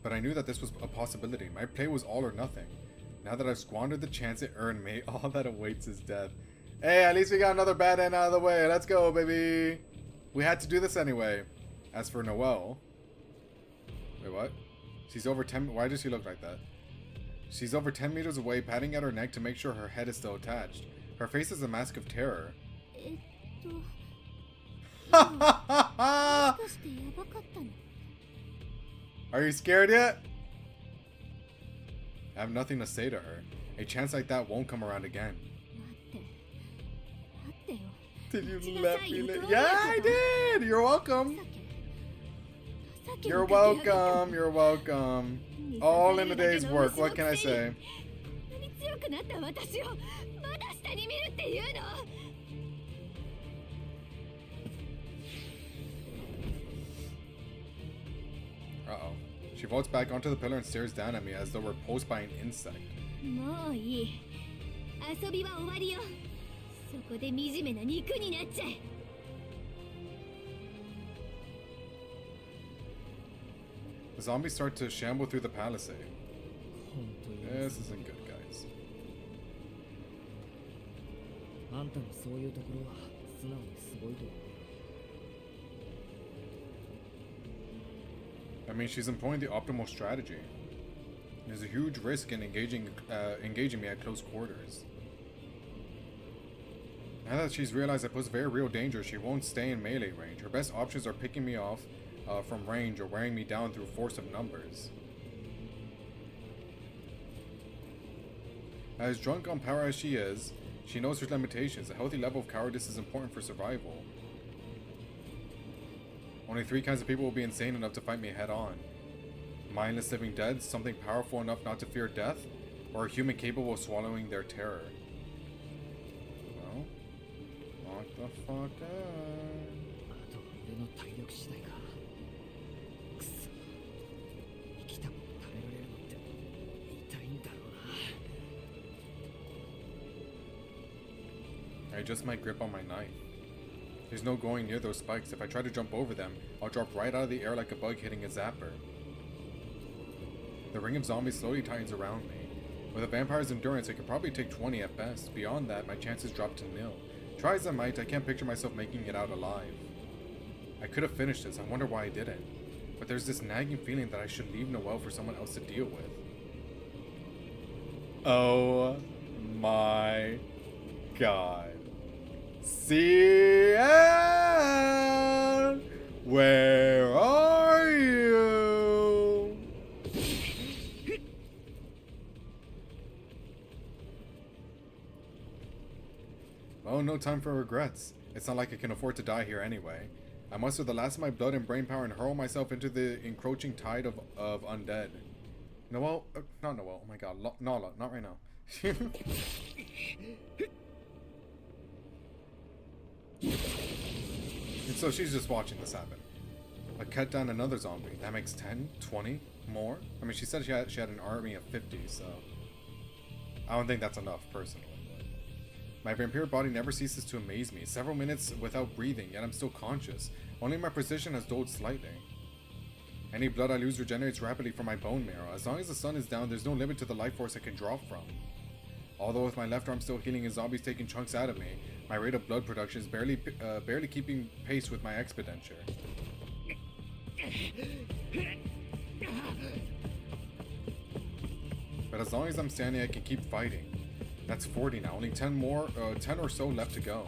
But I knew that this was a possibility. My play was all or nothing. Now that I've squandered the chance it earned me, all that awaits is death. Hey, at least we got another bad end out of the way. Let's go, baby. We had to do this anyway. As for Noelle... Wait, what? She's over 10... Why does she look like that? She's over 10 meters away, patting at her neck to make sure her head is still attached. Her face is a mask of terror. Are you scared yet? I have nothing to say to her. A chance like that won't come around again. Did you let me Yeah, I did! You're welcome. You're welcome. You're welcome. All in a day's work. What can I say? Uh-oh. She vaults back onto the pillar and stares down at me as though repulsed by an insect. The zombies start to shamble through the palisade. This isn't good, guys. I mean, she's employing the optimal strategy. There's a huge risk in engaging me at close quarters. Now that she's realized I pose very real danger, she won't stay in melee range. Her best options are picking me off from range or wearing me down through force of numbers. As drunk on power as she is, she knows her limitations. A healthy level of cowardice is important for survival. Only 3 kinds of people will be insane enough to fight me head on. Mindless living dead, something powerful enough not to fear death, or a human capable of swallowing their terror. Well, lock the fuck up. I adjust my grip on my knife. There's no going near those spikes. If I try to jump over them, I'll drop right out of the air like a bug hitting a zapper. The ring of zombies slowly tightens around me. With a vampire's endurance, I could probably take 20 at best. Beyond that, my chances drop to nil. Try as I might, I can't picture myself making it out alive. I could have finished this. I wonder why I didn't. But there's this nagging feeling that I should leave Noelle for someone else to deal with. Oh my god. Cian, where are you? Oh, no time for regrets. It's not like I can afford to die here anyway. I muster the last of my blood and brain power and hurl myself into the encroaching tide of undead. Noelle, not Noelle, oh my god, Nala, not right now. So she's just watching this happen. I cut down another zombie. That makes 10, 20 more? I mean, she said she had an army of 50, so... I don't think that's enough, personally. My vampire body never ceases to amaze me. Several minutes without breathing, yet I'm still conscious. Only my precision has dulled slightly. Any blood I lose regenerates rapidly from my bone marrow. As long as the sun is down, there's no limit to the life force I can draw from. Although with my left arm still healing and zombies taking chunks out of me, my rate of blood production is barely keeping pace with my expenditure. But as long as I'm standing, I can keep fighting. That's 40 now. Only 10 or so left to go.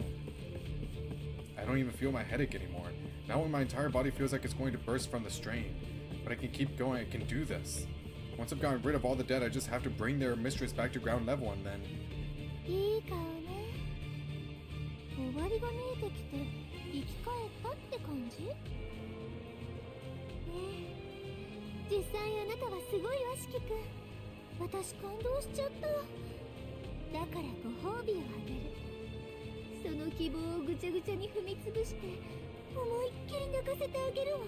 I don't even feel my headache anymore. Now when my entire body feels like it's going to burst from the strain. But I can keep going. I can do this. Once I've gotten rid of all the dead, I just have to bring their mistress back to ground level and then... いい顔ね。終わりが見えてきて生き返ったって感じ？ねえ、実際あなたはすごいわ、四季君。私感動しちゃった。だからご褒美をあげる。その希望をぐちゃぐちゃに踏みつぶして思いっきり泣かせてあげるわ。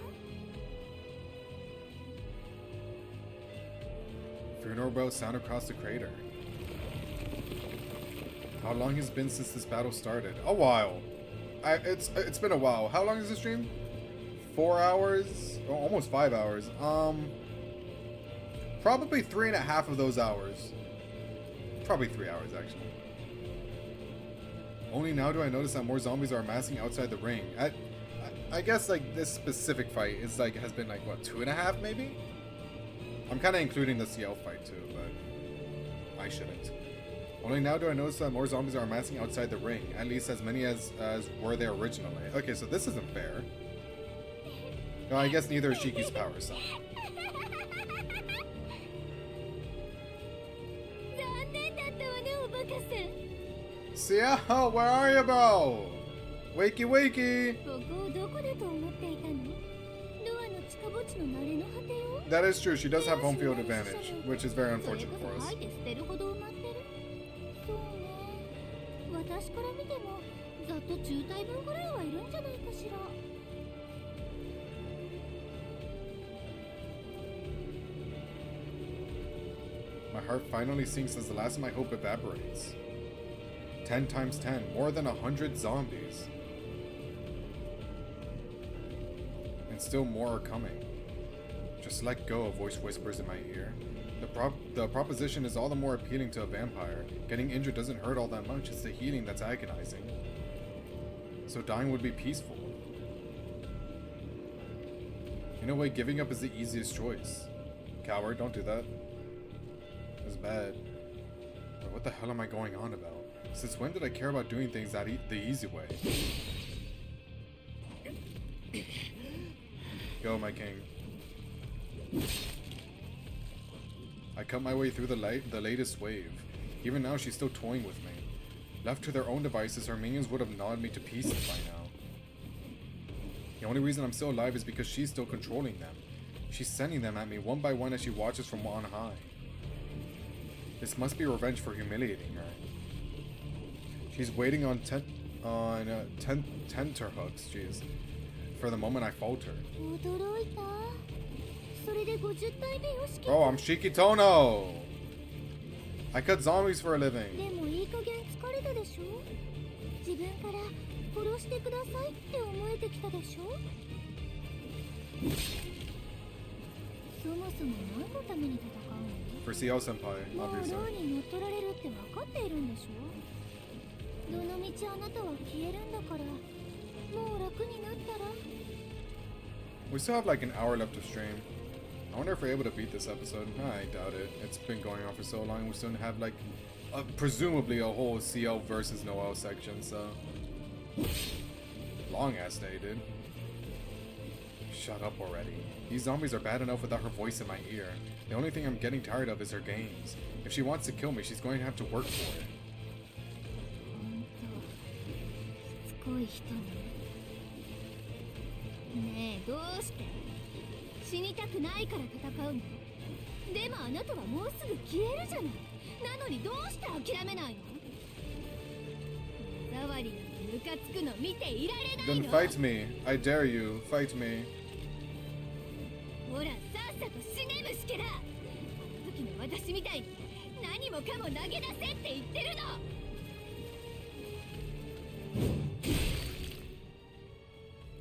Funeral bells sound across the crater. How long has it been since this battle started? A while. It's been a while. How long is the stream? 4 hours? Oh, almost 5 hours. Probably 3.5 of those hours. Probably 3 hours, actually. Only now do I notice that more zombies are amassing outside the ring. I guess like this specific fight is like has been like what, 2.5 maybe? I'm kind of including the CL fight too, but I shouldn't. Only now do I notice that more zombies are amassing outside the ring, at least as many as were there originally. Okay, so this isn't fair. No, I guess neither is Shiki's power, so. CL, where are you, bro? Wakey, wakey! That is true, she does have home field advantage, which is very unfortunate for us. My heart finally sinks as the last of my hope evaporates. 10 times 10, more than 100 zombies. And still more are coming. Just let go, a voice whispers in my ear. The proposition is all the more appealing to a vampire. Getting injured doesn't hurt all that much, it's the healing that's agonizing. So dying would be peaceful. In a way, giving up is the easiest choice. Coward, don't do that. It's bad. But what the hell am I going on about? Since when did I care about doing things the easy way? Go, my king. I cut my way through the latest wave. Even now, she's still toying with me. Left to their own devices, her minions would have gnawed me to pieces by now. The only reason I'm still alive is because she's still controlling them. She's sending them at me one by one as she watches from on high. This must be revenge for humiliating her. She's waiting on tenterhooks, jeez, for the moment I falter. Oh, I'm Shikitono! I cut zombies for a living. For CL Senpai, obviously. We still have like an hour left to stream. I wonder if we're able to beat this episode. I doubt it. It's been going on for so long. We still have like presumably a whole CL versus Noel section, so long ass day, dude. Shut up already. These zombies are bad enough without her voice in my ear. The only thing I'm getting tired of is her games. If she wants to kill me, she's going to have to work for it. つくの見ていられない Then の。 fight me. I dare you. Fight me. ほらさっさと死ね虫けら。あの時の私みたいに何もかも投げ出せって言ってるの。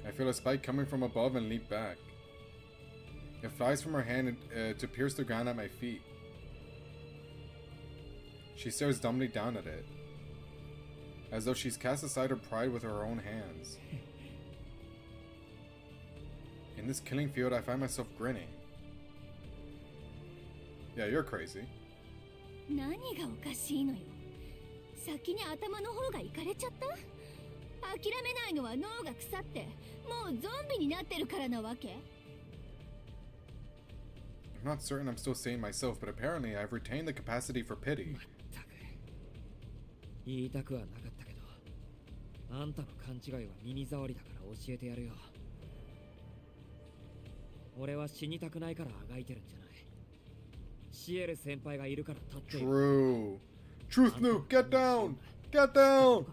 I feel a spike coming from above and leap back. It flies from her hand to pierce the ground at my feet. She stares dumbly down at it, as though she's cast aside her pride with her own hands. In this killing field, I find myself grinning. Yeah, you're crazy. 何がおかしいのよ。先に頭の方がいかれちゃった。諦めないのは脳が腐ってもうゾンビになってるからなわけ。 I'm not certain I'm still sane myself, but apparently I've retained the capacity for pity. まったく言いたくはなかったけど、あんたの勘違いは耳障りだから教えてやるよ。俺は死にたくないからあがいてるんじゃない。シエル先輩がいるから立っている。 True. Truth Nuke, get down! Get down!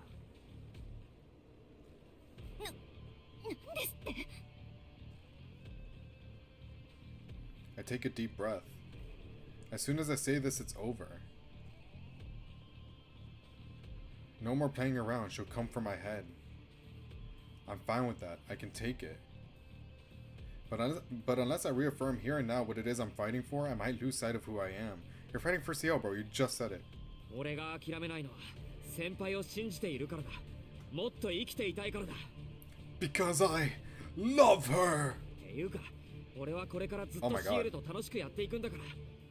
なんですって。 I take a deep breath. As soon as I say this, it's over. No more playing around. She'll come for my head. I'm fine with that. I can take it. But unless I reaffirm here and now what it is I'm fighting for, I might lose sight of who I am. You're fighting for CL, bro. You just said it. 俺が諦めないのは先輩を信じているからだ。もっと生きていたいからだ。 Because I love her. っていうか、俺はこれからずっ Oh と my シ God. エルと楽しくやっていくんだから。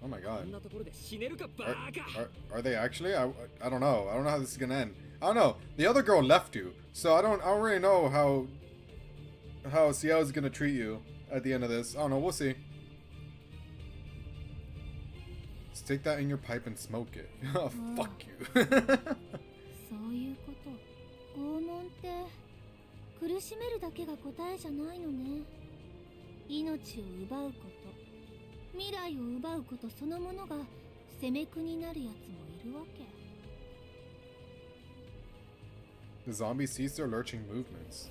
Oh my こ god. んなところで死ねるかバ Are, ーカ。 are they actually? I don't know. I don't know how this is gonna end. I don't know. The other girl left you, so I don't really know how CL is gonna treat you at the end of this. I don't know. We'll see. Stick that in your pipe and smoke it. Oh, fuck you. そういうこと。拷問って苦しめるだけが答えじゃないのね。命を奪うこと、未来を奪うことそのものが責め苦になるやつもいるわけ。 The zombies cease their lurching movements.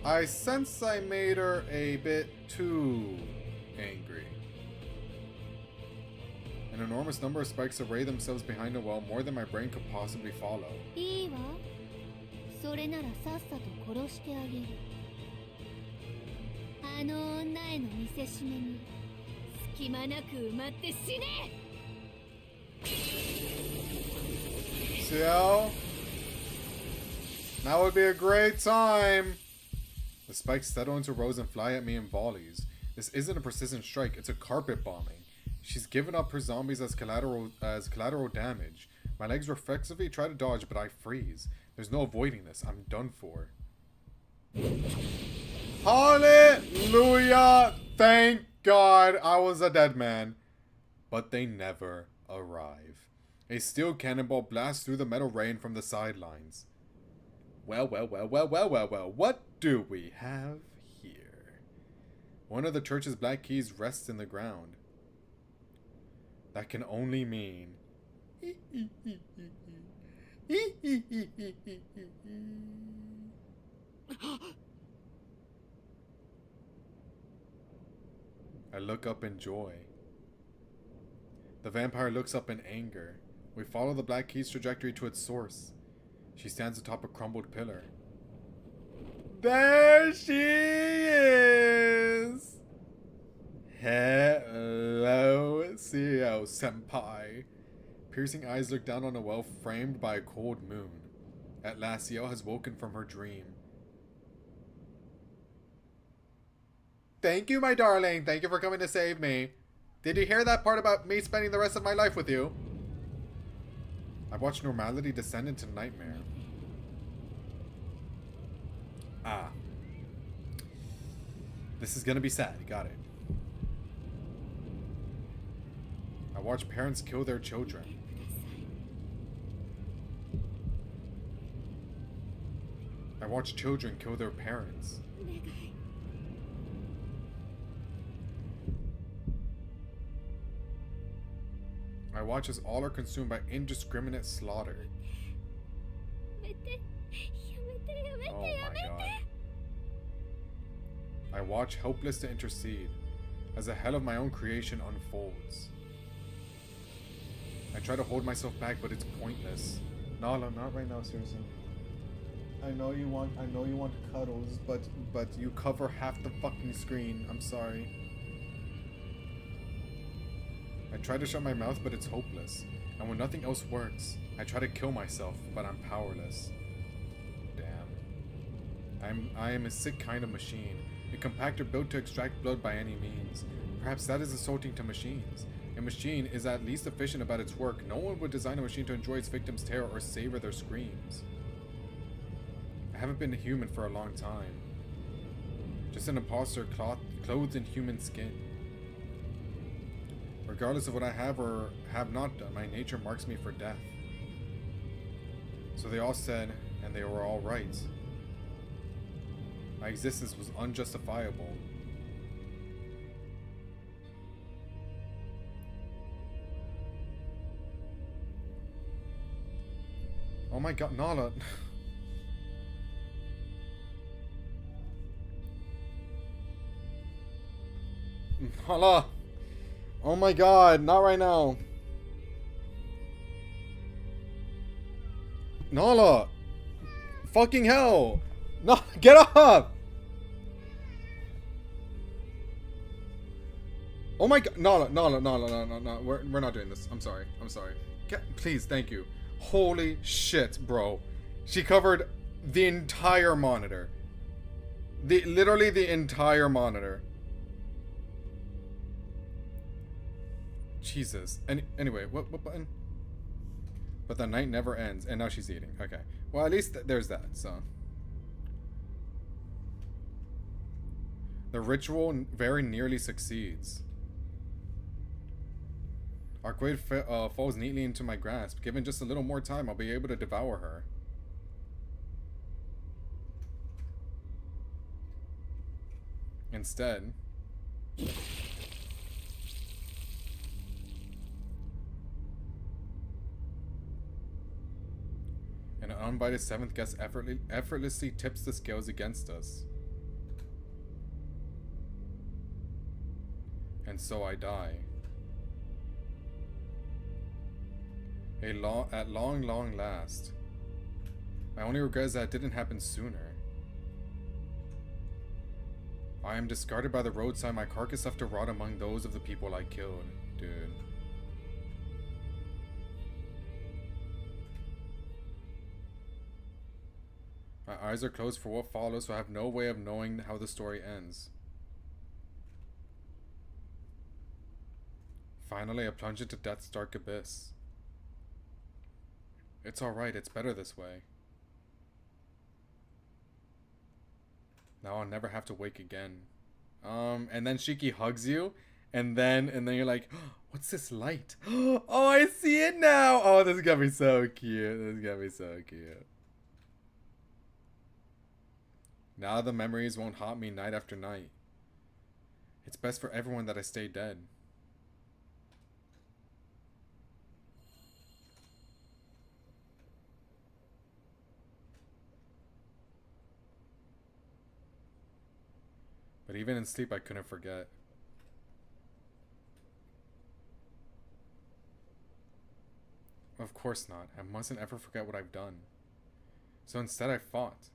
I sense I made her a bit too angry. An enormous number of spikes array themselves behind the wall, more than my brain could possibly follow. いいわ。それならさっさと殺してあげる。あの女への見せしめに隙間なく埋まって死ね。 CL? Now would be a great time! The spikes settle into rows and fly at me in volleys. This isn't a precision strike, it's a carpet bombing. She's given up her zombies as collateral damage. My legs reflexively try to dodge, but I freeze. There's no avoiding this. I'm done for. Hallelujah! Thank God I was a dead man. But they never arrive. A steel cannonball blasts through the metal rain from the sidelines. Well. What do we have here? One of the church's black keys rests in the ground. That can only mean... I look up in joy. The vampire looks up in anger. We follow the black key's trajectory to its source. She stands atop a crumbled pillar. There she is! Hello, CEO Senpai. Piercing eyes look down on a well framed by a cold moon. At last, CEO has woken from her dream. Thank you, my darling. Thank you for coming to save me. Did you hear that part about me spending the rest of my life with you? I watched normality descend into nightmare. Ah. This is gonna be sad. Got it. I watch parents kill their children. I watch children kill their parents. I watch as all are consumed by indiscriminate slaughter. Oh my god. I watch helpless to intercede as the hell of my own creation unfolds. I try to hold myself back, but it's pointless. Nala, not right now, seriously. I know you want cuddles, but you cover half the fucking screen. I'm sorry. I try to shut my mouth, but it's hopeless. And when nothing else works, I try to kill myself, but I'm powerless. Damn. I am a sick kind of machine. A compactor built to extract blood by any means. Perhaps that is insulting to machines. A machine is at least efficient about its work. No one would design a machine to enjoy its victims' terror or savor their screams. I haven't been a human for a long time. Just an imposter clothed in human skin. Regardless of what I have or have not done, my nature marks me for death. So they all said, and they were all right. My existence was unjustifiable. Oh my god, Nala. Nala. Oh my god, not right now. Nala. Fucking hell. No, get up. Oh my god, Nala, no. We're not doing this. I'm sorry. Please, thank you. Holy shit, bro. She covered the entire monitor. Literally the entire monitor. Jesus. Anyway, what button? But the night never ends, and now she's eating. Okay. Well, at least there's that, so. The ritual very nearly succeeds. Our quaid falls neatly into my grasp. Given just a little more time, I'll be able to devour her. Instead... an uninvited seventh guest effortlessly tips the scales against us. And so I die. At long last. My only regret is that it didn't happen sooner. I am discarded by the roadside, my carcass left to rot among those of the people I killed. Dude. My eyes are closed for what follows, so I have no way of knowing how the story ends. Finally, I plunge into death's dark abyss. It's alright, it's better this way. Now I'll never have to wake again. And then Shiki hugs you, and then you're like, oh, what's this light? Oh, I see it now! Oh, this is gonna be so cute. Now the memories won't haunt me night after night. It's best for everyone that I stay dead. But even in sleep, I couldn't forget. Of course not. I mustn't ever forget what I've done. So instead, I fought,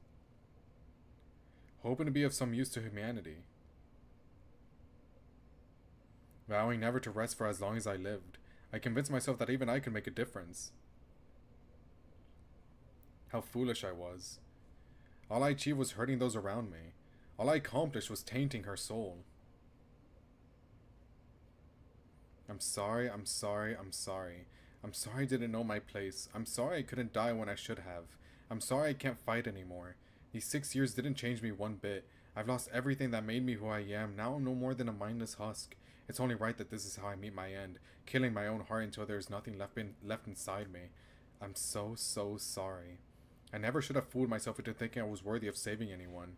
hoping to be of some use to humanity. Vowing never to rest for as long as I lived, I convinced myself that even I could make a difference. How foolish I was. All I achieved was hurting those around me. All I accomplished was tainting her soul. I'm sorry. I'm sorry I didn't know my place. I'm sorry I couldn't die when I should have. I'm sorry I can't fight anymore. These 6 years didn't change me one bit. I've lost everything that made me who I am. Now I'm no more than a mindless husk. It's only right that this is how I meet my end. Killing my own heart until there's nothing left inside me. I'm so sorry. I never should have fooled myself into thinking I was worthy of saving anyone.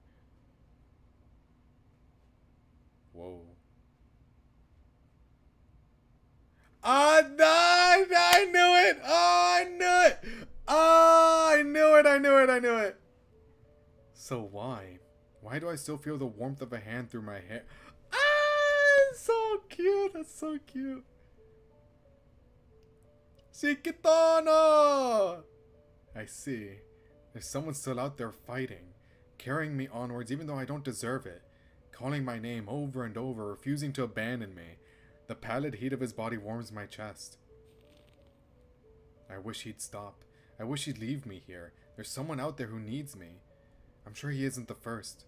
Whoa. Ah, no! So why? Why do I still feel the warmth of a hand through my hair? Ah, so cute. That's so cute. Shikitana! I see. There's someone still out there fighting, carrying me onwards even though I don't deserve it, calling my name over and over, refusing to abandon me. The pallid heat of his body warms my chest. I wish he'd stop. I wish he'd leave me here. There's someone out there who needs me. I'm sure he isn't the first.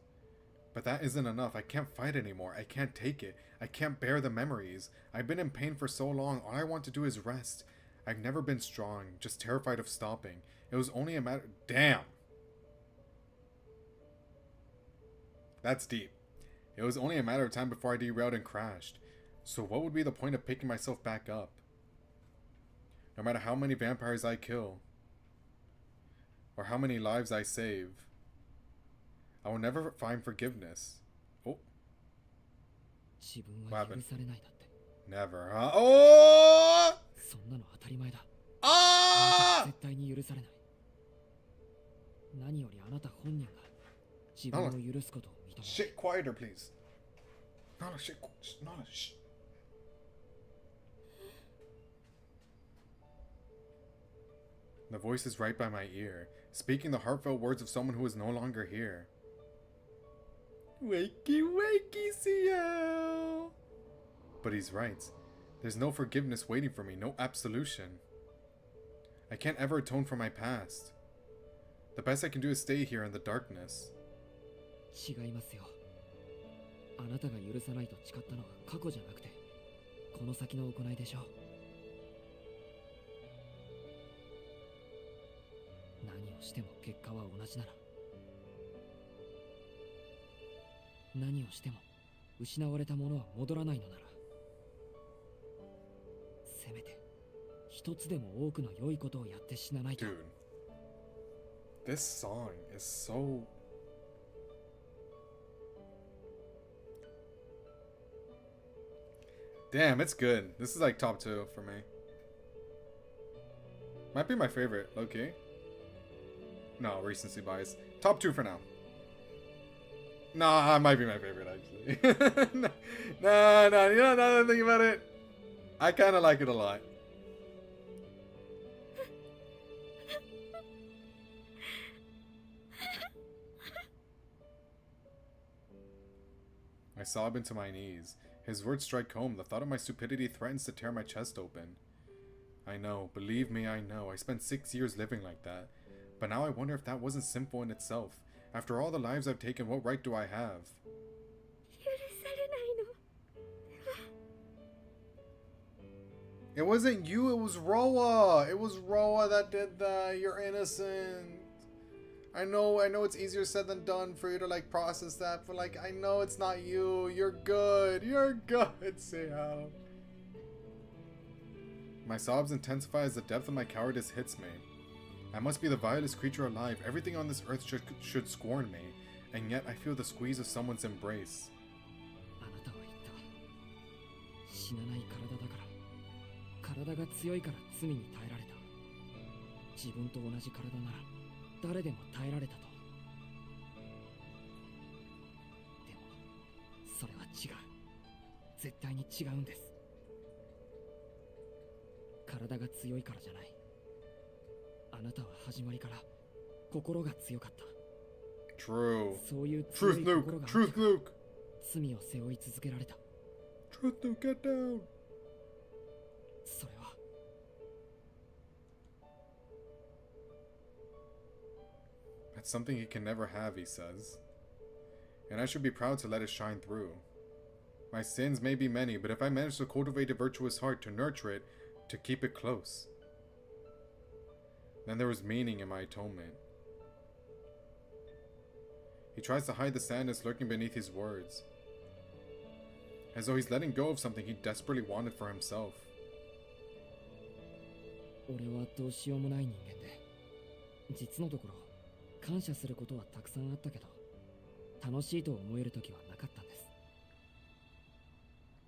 But that isn't enough. I can't fight anymore. I can't take it. I can't bear the memories. I've been in pain for so long. All I want to do is rest. I've never been strong, just terrified of stopping. It was only a matter... Damn! That's deep. It was only a matter of time before I derailed and crashed. So what would be the point of picking myself back up? No matter how many vampires I kill, or how many lives I save, I will never find forgiveness. Oh. What happened? Never, huh? Oh! Ah! Shit, quieter, please. No, shit, no, shh. The voice is right by my ear, speaking the heartfelt words of someone who is no longer here. Wakey, wakey, Ciel! But he's right. There's no forgiveness waiting for me, no absolution. I can't ever atone for my past. The best I can do is stay here in the darkness. 違いますよ。あなたが許さないと誓ったのは過去じゃなくて、この先の行いでしょう。何をしても結果は同じなら、何をしても失われたものは戻らないのなら、せめて一つでも多くの良いことをやって死なないと。Dude, this song is so... Damn, it's good. This is like top 2 for me. Might be my favorite, low-key. No, recency bias. Top 2 for now. Nah, it might be my favorite, actually. No, you know, now that I think about it, I kind of like it a lot. I sob into my knees. His words strike home. The thought of my stupidity threatens to tear my chest open. I know, believe me, I know. I spent 6 years living like that. But now I wonder if that wasn't sinful in itself. After all the lives I've taken, what right do I have? It wasn't you, it was Roa. It was Roa that did that. You're innocent. I know it's easier said than done for you to like process that, but like I know it's not you. You're good. You're good, Ciel. My sobs intensify as the depth of my cowardice hits me. I must be the vilest creature alive. Everything on this earth should scorn me, and yet I feel the squeeze of someone's embrace. True. Truth, Luke. Truth, Luke. Truth, Luke, get down. That's something he can never have, he says. And I should be proud to let it shine through. My sins may be many, but if I manage to cultivate a virtuous heart, to nurture it, to keep it close, then there was meaning in my atonement. He tries to hide the sadness lurking beneath his words, as though he's letting go of something he desperately wanted for himself.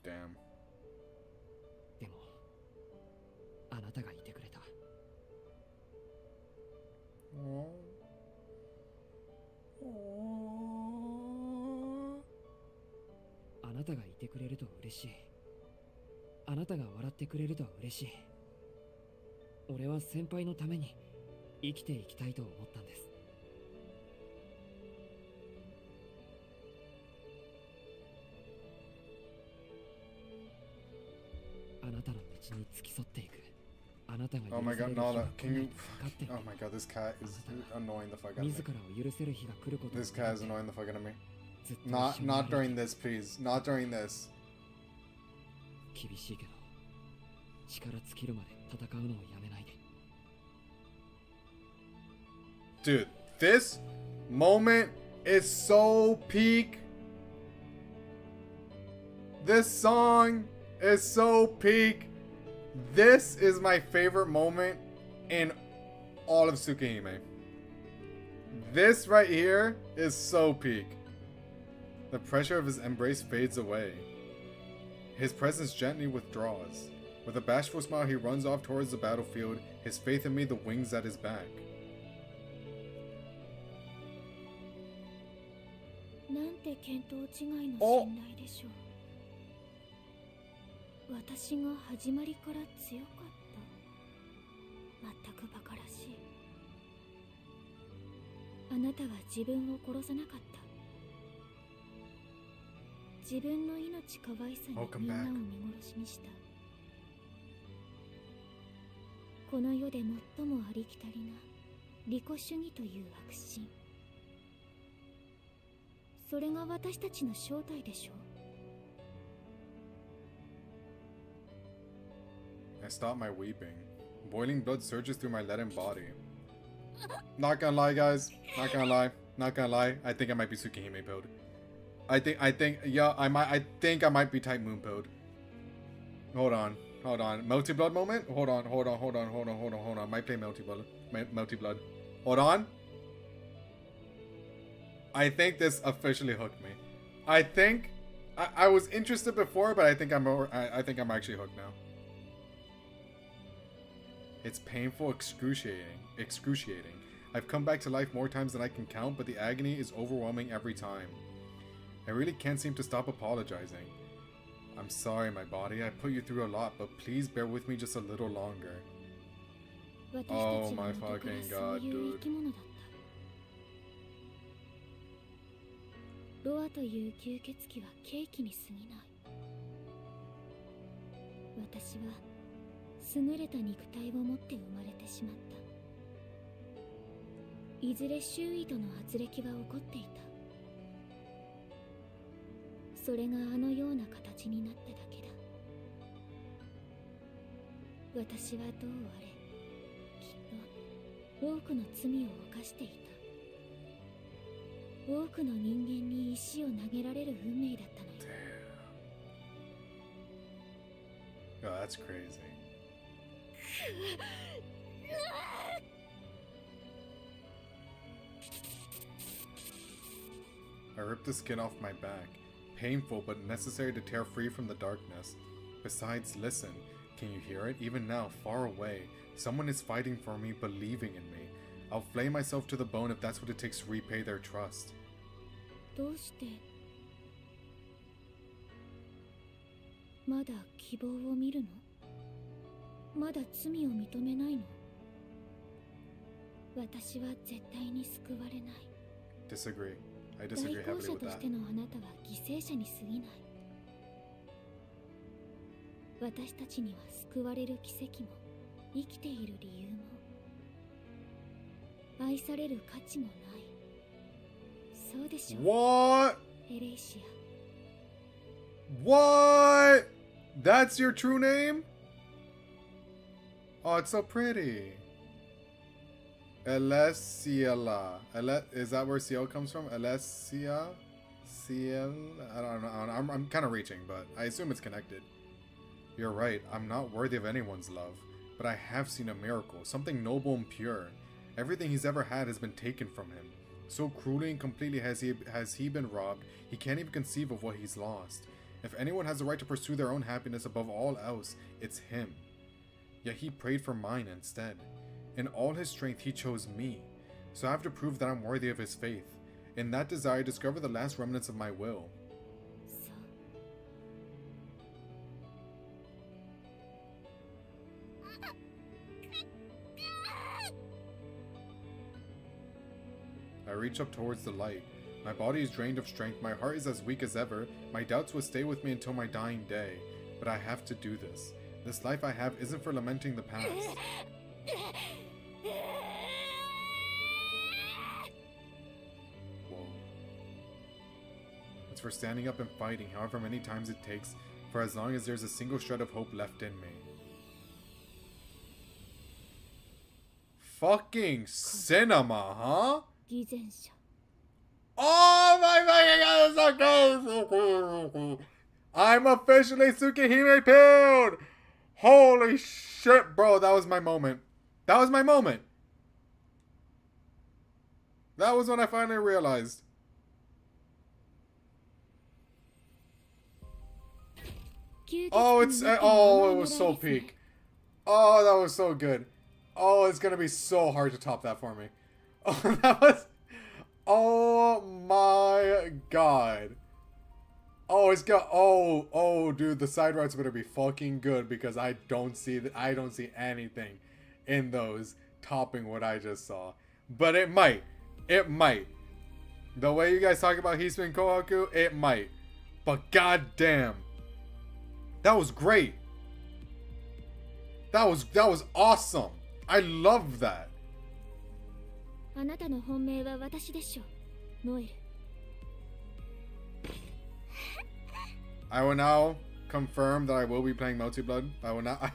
Damn. Aww. Aww. てくれると嬉しい。あなたが笑ってくれると嬉しい。俺は先輩のために生きていきたいと思ったんです。あなたの道に付き添っていく。あなたが Oh 許 my され god, る日が Nala, 来 can ない you... と分かってい Oh て、 my god, this cat is annoying the fuck out of me. 自らを許せる日が来ることを This 願 cat って is annoying the fuck out of me. ずっと一 Not 緒に not 歩 during いて this, please. Not during this. 厳しいけど力尽きるまで戦うのをやめないで。 Dude, this moment is so peak. This song is so peak. This is my favorite moment in all of Tsukihime. This right here is so peak. The pressure of his embrace fades away. His presence gently withdraws. With a bashful smile, he runs off towards the battlefield, his faith in me the wings at his back. なんて見当違いの信頼でしょう。私が始まりから強かった。全く馬鹿らしい。あなたは自分を殺さなかった。自分の命かわいさにみんなを見殺しにした。この世で最もありきたりな利己主義という悪心。それが私たちの正体でしょう。I stop my weeping. Boiling blood surges through my leaden body. Not gonna lie, guys. Not gonna lie. Not gonna lie. I think I might be Tsukihime pilled. I think, yeah, I think I might be Type Moon pilled. Hold on. Melty Blood moment? Hold on. Might play Melty Blood. Hold on. I think this officially hooked me. I think I was interested before, but I think I'm actually hooked now. It's painful, excruciating. I've come back to life more times than I can count, but the agony is overwhelming every time. I really can't seem to stop apologizing. I'm sorry, my body. I put you through a lot, but please bear with me just a little longer. Oh my fucking god, dude. ロアという吸血鬼はケーキに過ぎない。私は優れた肉体を持って生まれてしまった。いずれ周囲との圧力は起こっていた。それがあのような形になっただけだ。私はどうあれ、きっと多くの罪を犯していた。多くの人間に石を投げられる運命だったのよ。Oh, that's crazy. I ripped the skin off my back. Painful but necessary to tear free from the darkness. Besides, listen. Can you hear it? Even now, far away, someone is fighting for me, believing in me. I'll flay myself to the bone if that's what it takes to repay their trust. どうしてまだ希望を見るの？まだ罪を認めないの？私は絶対に救われない。Disagree. I 代 disagree 行 heavily 者 with と that. してのあなたは犠牲者に過ぎない。私たちには救われる奇跡も生きている理由も愛される価値もない。そうでしょう。 What? エレイシア。 What? That's your true name? Oh, it's so pretty. Elesiela. Is that where Ciel comes from? Elesia? Ciel? I don't know. I'm kind of reaching, but I assume it's connected. You're right. I'm not worthy of anyone's love. But I have seen a miracle. Something noble and pure. Everything he's ever had has been taken from him. So cruelly and completely has he been robbed, he can't even conceive of what he's lost. If anyone has the right to pursue their own happiness above all else, it's him. Yet he prayed for mine instead. In all his strength, he chose me. So I have to prove that I'm worthy of his faith. In that desire, discover the last remnants of my will. そう。I reach up towards the light. My body is drained of strength, my heart is as weak as ever, my doubts will stay with me until my dying day. But I have to do this. This life I have isn't for lamenting the past. Whoa. It's for standing up and fighting however many times it takes, for as long as there's a single shred of hope left in me. Fucking cinema, huh? 偽善者 Oh my fucking god, that's so cool. I'm officially Tsukihime pilled! Holy shit, bro, that was my moment. That was my moment. That was when I finally realized. Oh, it was so peak. Oh, that was so good. Oh, it's gonna be so hard to top that for me. Oh, that was... Oh my god. Oh, it's got... Oh, dude, the side routes better be fucking good because I don't see anything in those topping what I just saw. But it might. It might. The way you guys talk about Hisui and Kohaku, it might. But goddamn. That was great. That was awesome. I love that. あなたの本命は私でしょ、ノエル。I will now confirm that I will be playing Multi-Blood. I will not.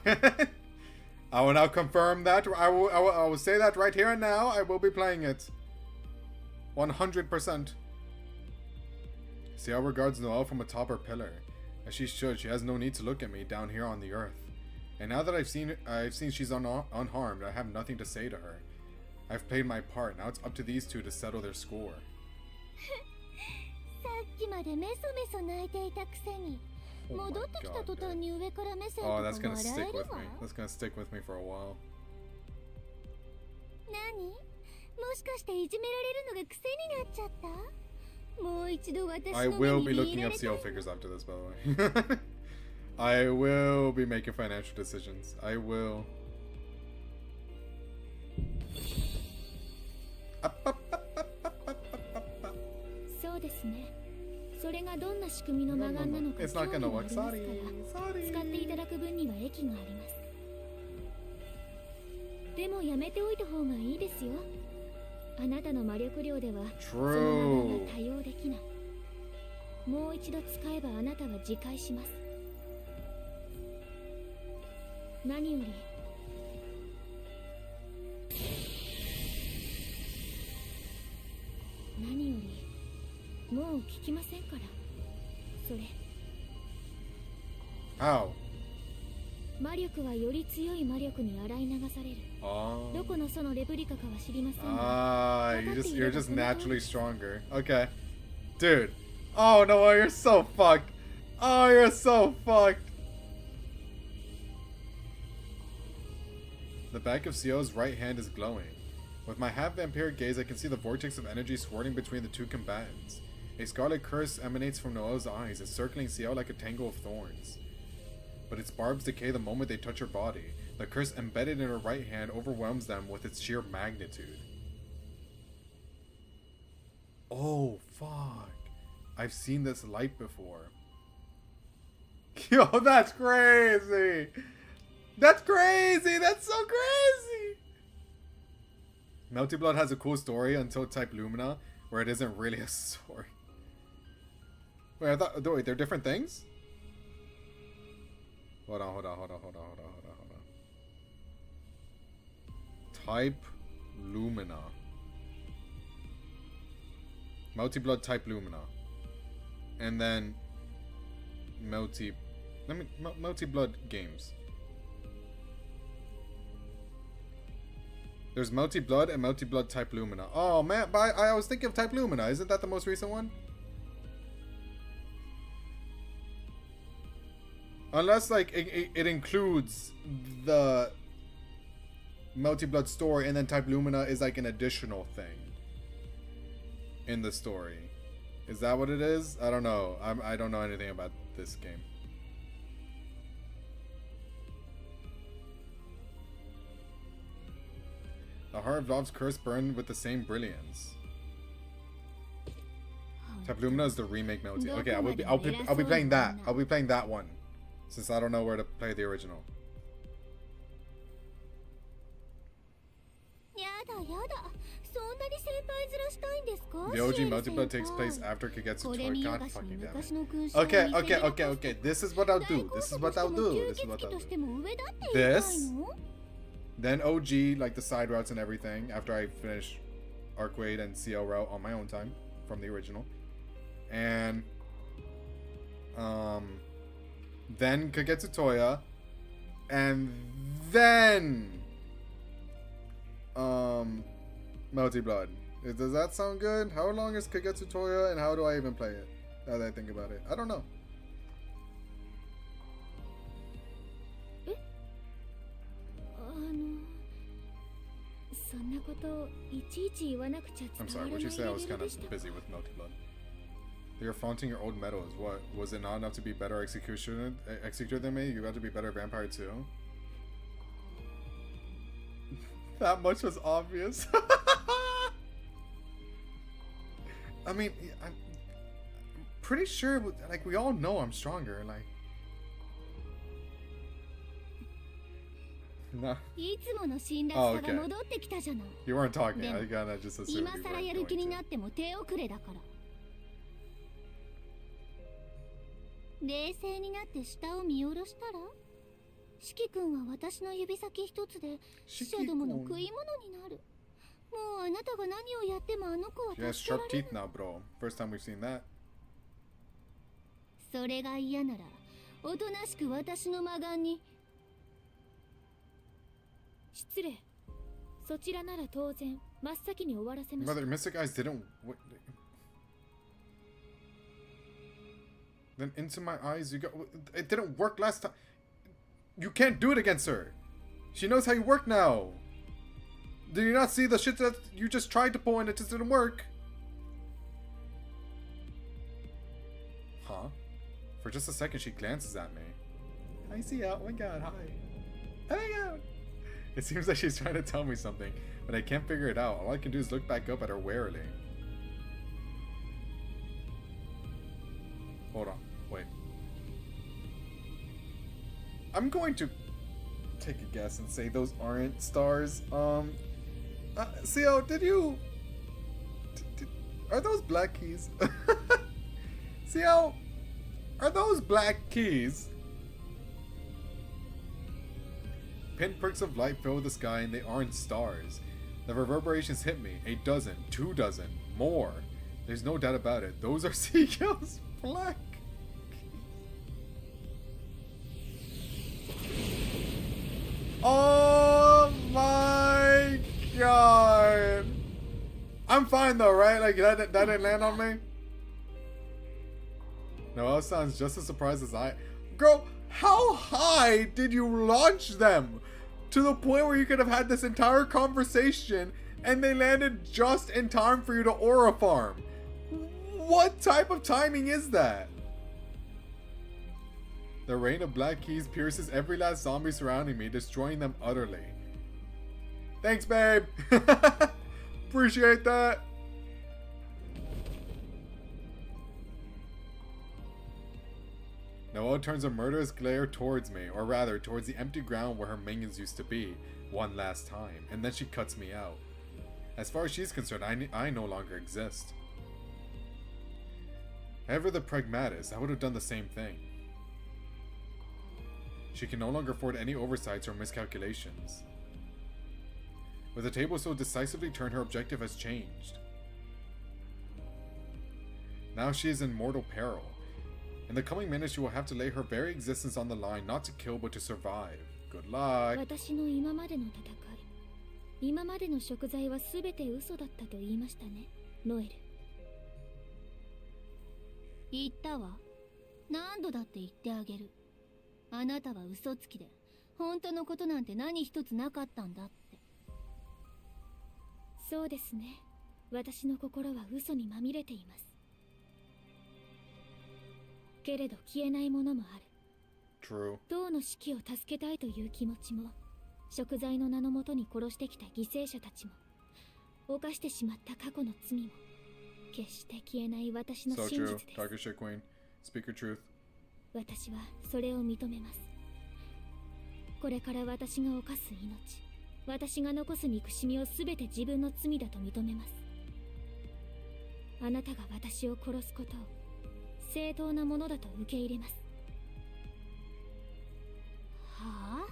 I will now confirm that. I will say that right here and now. I will be playing it. 100%. Ciel regards Noelle from atop her pillar. As she should, she has no need to look at me down here on the earth. And now that I've seen she's unharmed, I have nothing to say to her. I've played my part. Now it's up to these two to settle their score. さっきまでメソメソ泣いていたくせに、戻ってきた途端に上から目線とか Oh, that's gonna 笑 stick える with わ。 me. That's gonna stick with me for a while. 何？もしかしていじめられるのが癖になっちゃった？もう一度私 I の will 目 be に見 looking ら up れたい CO figures after this, by the way. I will be making financial decisions. I will. そうですね。それがどんな仕組みの魔眼なのか It's 興 not 味 gonna があ work. りますから Sorry. 使っていただく分には益があります。でもやめておいた方がいいですよ。あなたの魔力量ではその魔眼が多用できない。もう一度使えばあなたは自戒します。何よりもう聞きませんから。それ How? 魔力はより強い魔力に洗い流される。どこのそのレプリカかは知りませんが。you're just naturally stronger. Okay. Dude. Oh no, you're so fucked. Oh, you're so fucked. The back of Sio's right hand is glowing. With my half-vampiric gaze, I can see the vortex of energy swirling between the two combatants. A scarlet curse emanates from Noelle's eyes, encircling Ciel like a tangle of thorns. But its barbs decay the moment they touch her body. The curse embedded in her right hand overwhelms them with its sheer magnitude. Oh, fuck. I've seen this light before. Yo, that's crazy! That's crazy! That's so crazy! Melty Blood has a cool story until type Lumina, where it isn't really a story. Wait, I thought... Wait, they're different things? Hold on. Type Lumina. Melty Blood type Lumina. And then... Melty Blood games. There's Melty Blood and Melty Blood type Lumina. Oh man, but I was thinking of type Lumina. Isn't that the most recent one? Unless like it includes the Melty Blood story and then type Lumina is like an additional thing in the story. Is that what it is? I don't know. I don't know anything about this game. The heart of Lov's curse burned with the same brilliance. Tablumina is the remake Melty. Okay, どこまでも I'll be 偉そうな playing that. 女。 I'll be playing that one. Since I don't know where to play the original. やだやだ、そんなに先輩面したいんですか？ The OG シエリ Multipla 先 takes 輩。 place after Kagetsu これ Toy. 見よ God がしに fucking damn 昔 it. の勲章を Okay, 見せび okay, ら okay, かして okay. This is what I'll 大 do. 好 This is 物 what と I'll しても do. 吸 This is 血 what 鬼 I'll と do. しても上だって言いたいの？ Then OG, like the side routes and everything, after I finish Arcwade and CL route on my own time from the original. And then Kagetsu Toya. And then Melty Blood. Does that sound good? How long is Kagetsu Toya and how do I even play it? Now that I think about it. I don't know. そんなこといちいち言わなくちゃ I'm 伝わ sorry, ら what ない you レ say? I was ベル kind で of した。 busy with Melty Blood. You're flaunting your old medals. What? Was it not enough to be better executor than me? You got to be better vampire too? That much was obvious. I mean, I'm pretty sure, like, we all know I'm stronger. Like, nah, いつもの辛辣 Oh, さが okay. 戻ってきたじゃない。 you weren't talking. でも I gotta just assume you 今更や weren't る気に going な to. っても手遅れだから。冷静になって下を見下ろしたら、四季君は私の指先一つで死者どもの食い物になる。もうあなたが何をやってもあの子は She has 助けら sharp れ teeth ない。 now, bro. First time we've seen that. それが嫌なら、おとなしく私の魔眼に。失礼。そちらなら当然真っ先に終わらせました。 Mother, Mystic Eyes didn't. Then into my eyes, you go. It didn't work last time. You can't do it against her. She knows how you work now. Do you not see the shit that you just tried to pull and it just didn't work? Huh? For just a second, she glances at me. I see out. Oh my god, hi. Oh my god. It seems like she's trying to tell me something, but I can't figure it out. All I can do is look back up at her warily. Hold on. Wait. I'm going to take a guess and say those aren't stars. CO, did you... are those black keys? CO, are those black keys? Pinpricks of light fill the sky and they aren't stars. The reverberations hit me. 8 dozen, 2 dozen, more. There's no doubt about it. Those are CO's black. Oh my god. I'm fine though, right? Like that didn't land on me? Noelle sounds just as surprised as I. Girl, how high did you launch them? To the point where you could have had this entire conversation and they landed just in time for you to aura farm. What type of timing is that? The rain of black keys pierces every last zombie surrounding me, destroying them utterly. Thanks, babe. Appreciate that. Noelle turns a murderous glare towards me, or rather, towards the empty ground where her minions used to be, one last time, and then she cuts me out. As far as she's concerned, I no longer exist. However the pragmatist, I would have done the same thing. She can no longer afford any oversights or miscalculations. With the table so decisively turned, her objective has changed. Now she is in mortal peril. In the coming minutes, she will have to lay her very existence on the line, not to kill but to survive. Good luck. 私の今までの戦い、今までの食材はすべて嘘だったと言いましたね、ノエル。言ったわ。何度だって言ってあげる。あなたは嘘つきで、本当のことなんて何一つなかったんだって。そうですね。私の心は嘘にまみれています。けれど消えないものもある。True. 党の士気を助けたいという気持ちも、食材の名のもとに殺してきた犠牲者たちも、犯してしまった過去の罪も、決して消えない私の So 真 true. 実です。 Talk your shit, queen. Speak your truth. 私はそれを認めます。これから私が犯す命、私が残す憎しみを全て自分の罪だと認めます。あなたが私を殺すことを正当なものだと受け入れます。はあ？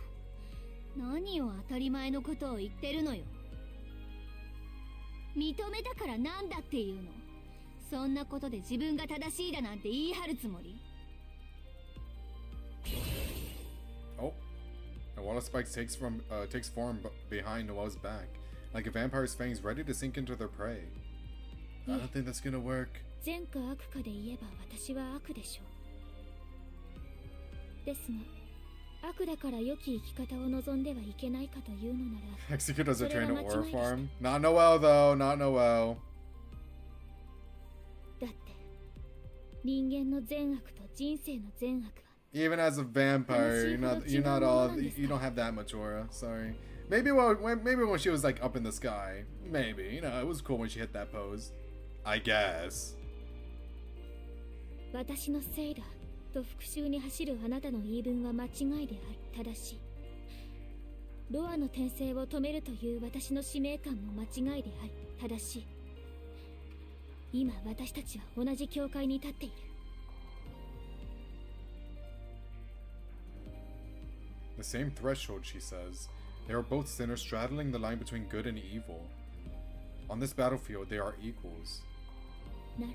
何を当たり前のことを言ってるのよ。認めたからなんだっていうの。そんなことで自分が正しいだなんて言い張るつもり？ Oh. A wall of spikes takes form behind Noel's back, like a vampire's fangs ready to sink into their prey. I don't think that's gonna work. 善か悪かで言えば私は悪でしょう。ですが、悪だから良き生き方を望んではいけないかというのなら、 Executors are trained to aura farm. Not Noel though, not Noel. だって人間の善悪と人生の善悪は Even as a vampire, you're not all, you don't have that much aura. Sorry. Maybe when she was like up in the sky, maybe, you know, it was cool when she hit that pose. I guess. 私のせいだと復讐に走るあなたの言い分は間違いであり正しい。ロアの転生を止めるという私の使命感も間違いであり正しい。今私たちは同じ境界に立っている。The same threshold, she says. They are both sinners straddling the line between good and evil. On this battlefield, they are equals. なら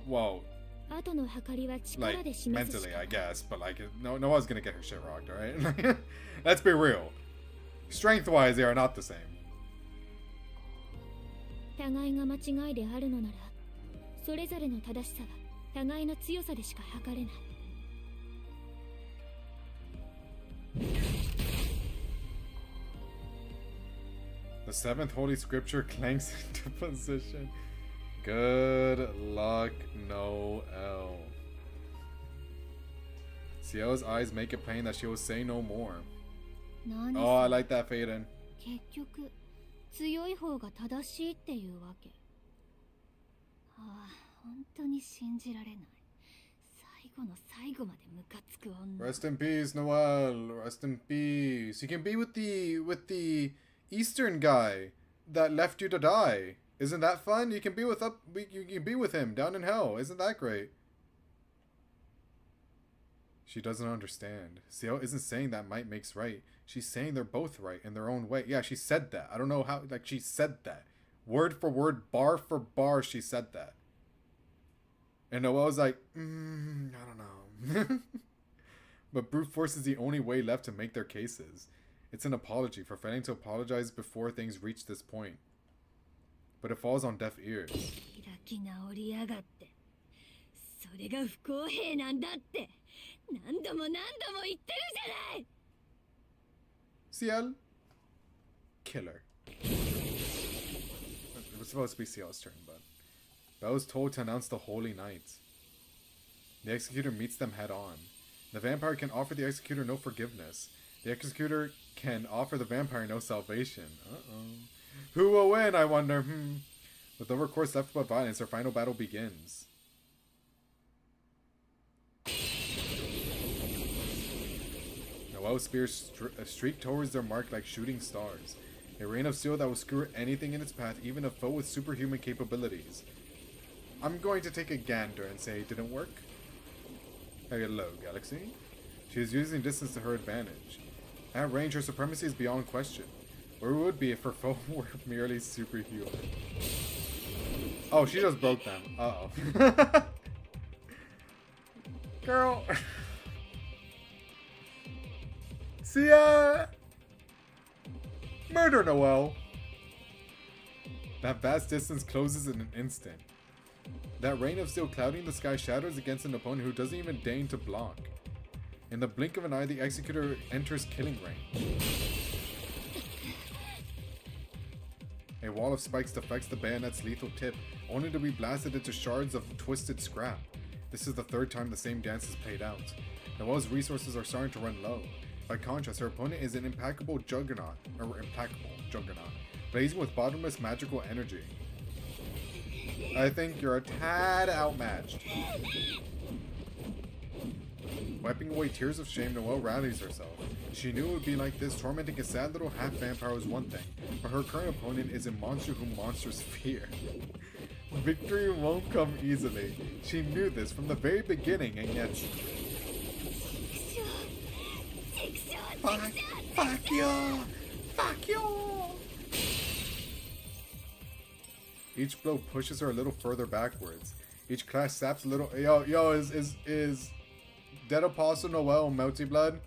Well, 後の計りは like 力で示すし mentally, か I guess, but like no one's gonna get her shit rocked, alright? Let's be real. Strength-wise, they are not the same. 互いが間違いであるのなら、それぞれの正しさは互いの強さでしか測れない。The seventh holy scripture clanks into position. Good luck, Noel. Ciel's eyes make it plain that she will say no more. 何 Oh, I like that, Faden. 結局強い方が正しいっていうわけ。ああ、本当に信じられない。最後の最後までムカつく女。 Rest in peace, Noel. Rest in peace. You can be with the Eastern guy that left you to die. Isn't that fun? You can be with you can be with him down in hell. Isn't that great? She doesn't understand. Ciel isn't saying that might makes right. She's saying they're both right in their own way. Yeah, she said that. I don't know how, like, she said that. Word for word, bar for bar, she said that. And Noel's like, I don't know. But brute force is the only way left to make their cases. It's an apology for failing to apologize before things reach this point. But it falls on deaf ears. 開き直りやがって。それが不公平なんだって。何度も何度も言ってるじゃない。 Ciel? Killer. It was supposed to be Ciel's turn, but Belle is told to announce the Holy Night. The Executor meets them head on. The vampire can offer the Executor no forgiveness. The Executor can offer the vampire no salvation. Uh-oh. Who will win, I wonder? With no recourse left but violence, their final battle begins. Noel's spears streak towards their mark like shooting stars. A rain of steel that will skewer anything in its path, even a foe with superhuman capabilities. I'm going to take a gander and say it didn't work. Hello, Galaxy. She is using distance to her advantage. At range, her supremacy is beyond question. Where it would be if her foe were merely superhuman. Oh, she just broke them. Uh-oh. Girl. See ya! Murder Noel! That vast distance closes in an instant. That rain of steel clouding the sky shatters against an opponent who doesn't even deign to block. In the blink of an eye, the Executor enters killing range. A wall of spikes deflects the bayonet's lethal tip, only to be blasted into shards of twisted scrap. This is the third time the same dance is played out. Noel's resources are starting to run low. By contrast, her opponent is an implacable juggernaut, blazing with bottomless magical energy. I think you're a tad outmatched. Wiping away tears of shame, Noelle rallies herself. She knew it would be like this. Tormenting a sad little half-vampire was one thing, but her current opponent is a monster whom monsters fear. Victory won't come easily. She knew this from the very beginning, and yet... Fuck you! Fuck you! Each blow pushes her a little further backwards. Each clash saps a little... Yo, is Dead Apostle Noelle Melty Blood?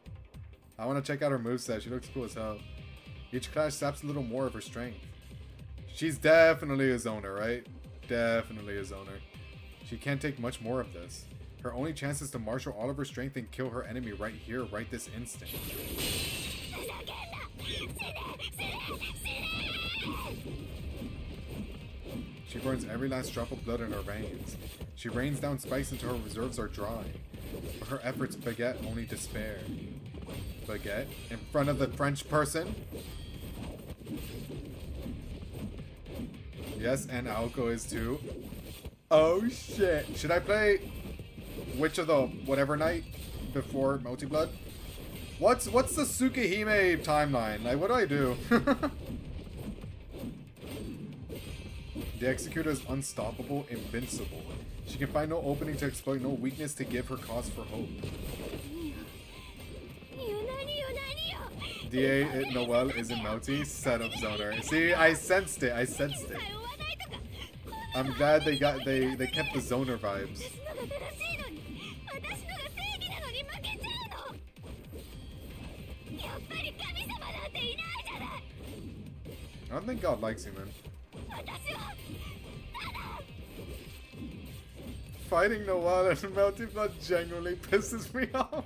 I want to check out her moveset. She looks cool as hell. Each clash saps a little more of her strength. She's definitely a zoner, right? Definitely a zoner. She can't take much more of this. Her only chance is to marshal all of her strength and kill her enemy right here, right this instant. She burns every last drop of blood in her veins. She rains down spice until her reserves are dry. But her efforts beget only despair. Baguette in front of the French person. Yes, and Aoko is too. Oh shit. Should I play Witch of the whatever night before Multi Blood? What's the Tsukihime timeline? Like, what do I do? The Executor is unstoppable, invincible. She can find no opening to exploit, no weakness to give her cause for hope. DA Noelle is in Melty. Set up zoner. See, I sensed it. I sensed it. I'm glad they kept the zoner vibes. I don't think God likes you, man. Fighting Noelle and Melty Blood genuinely pisses me off.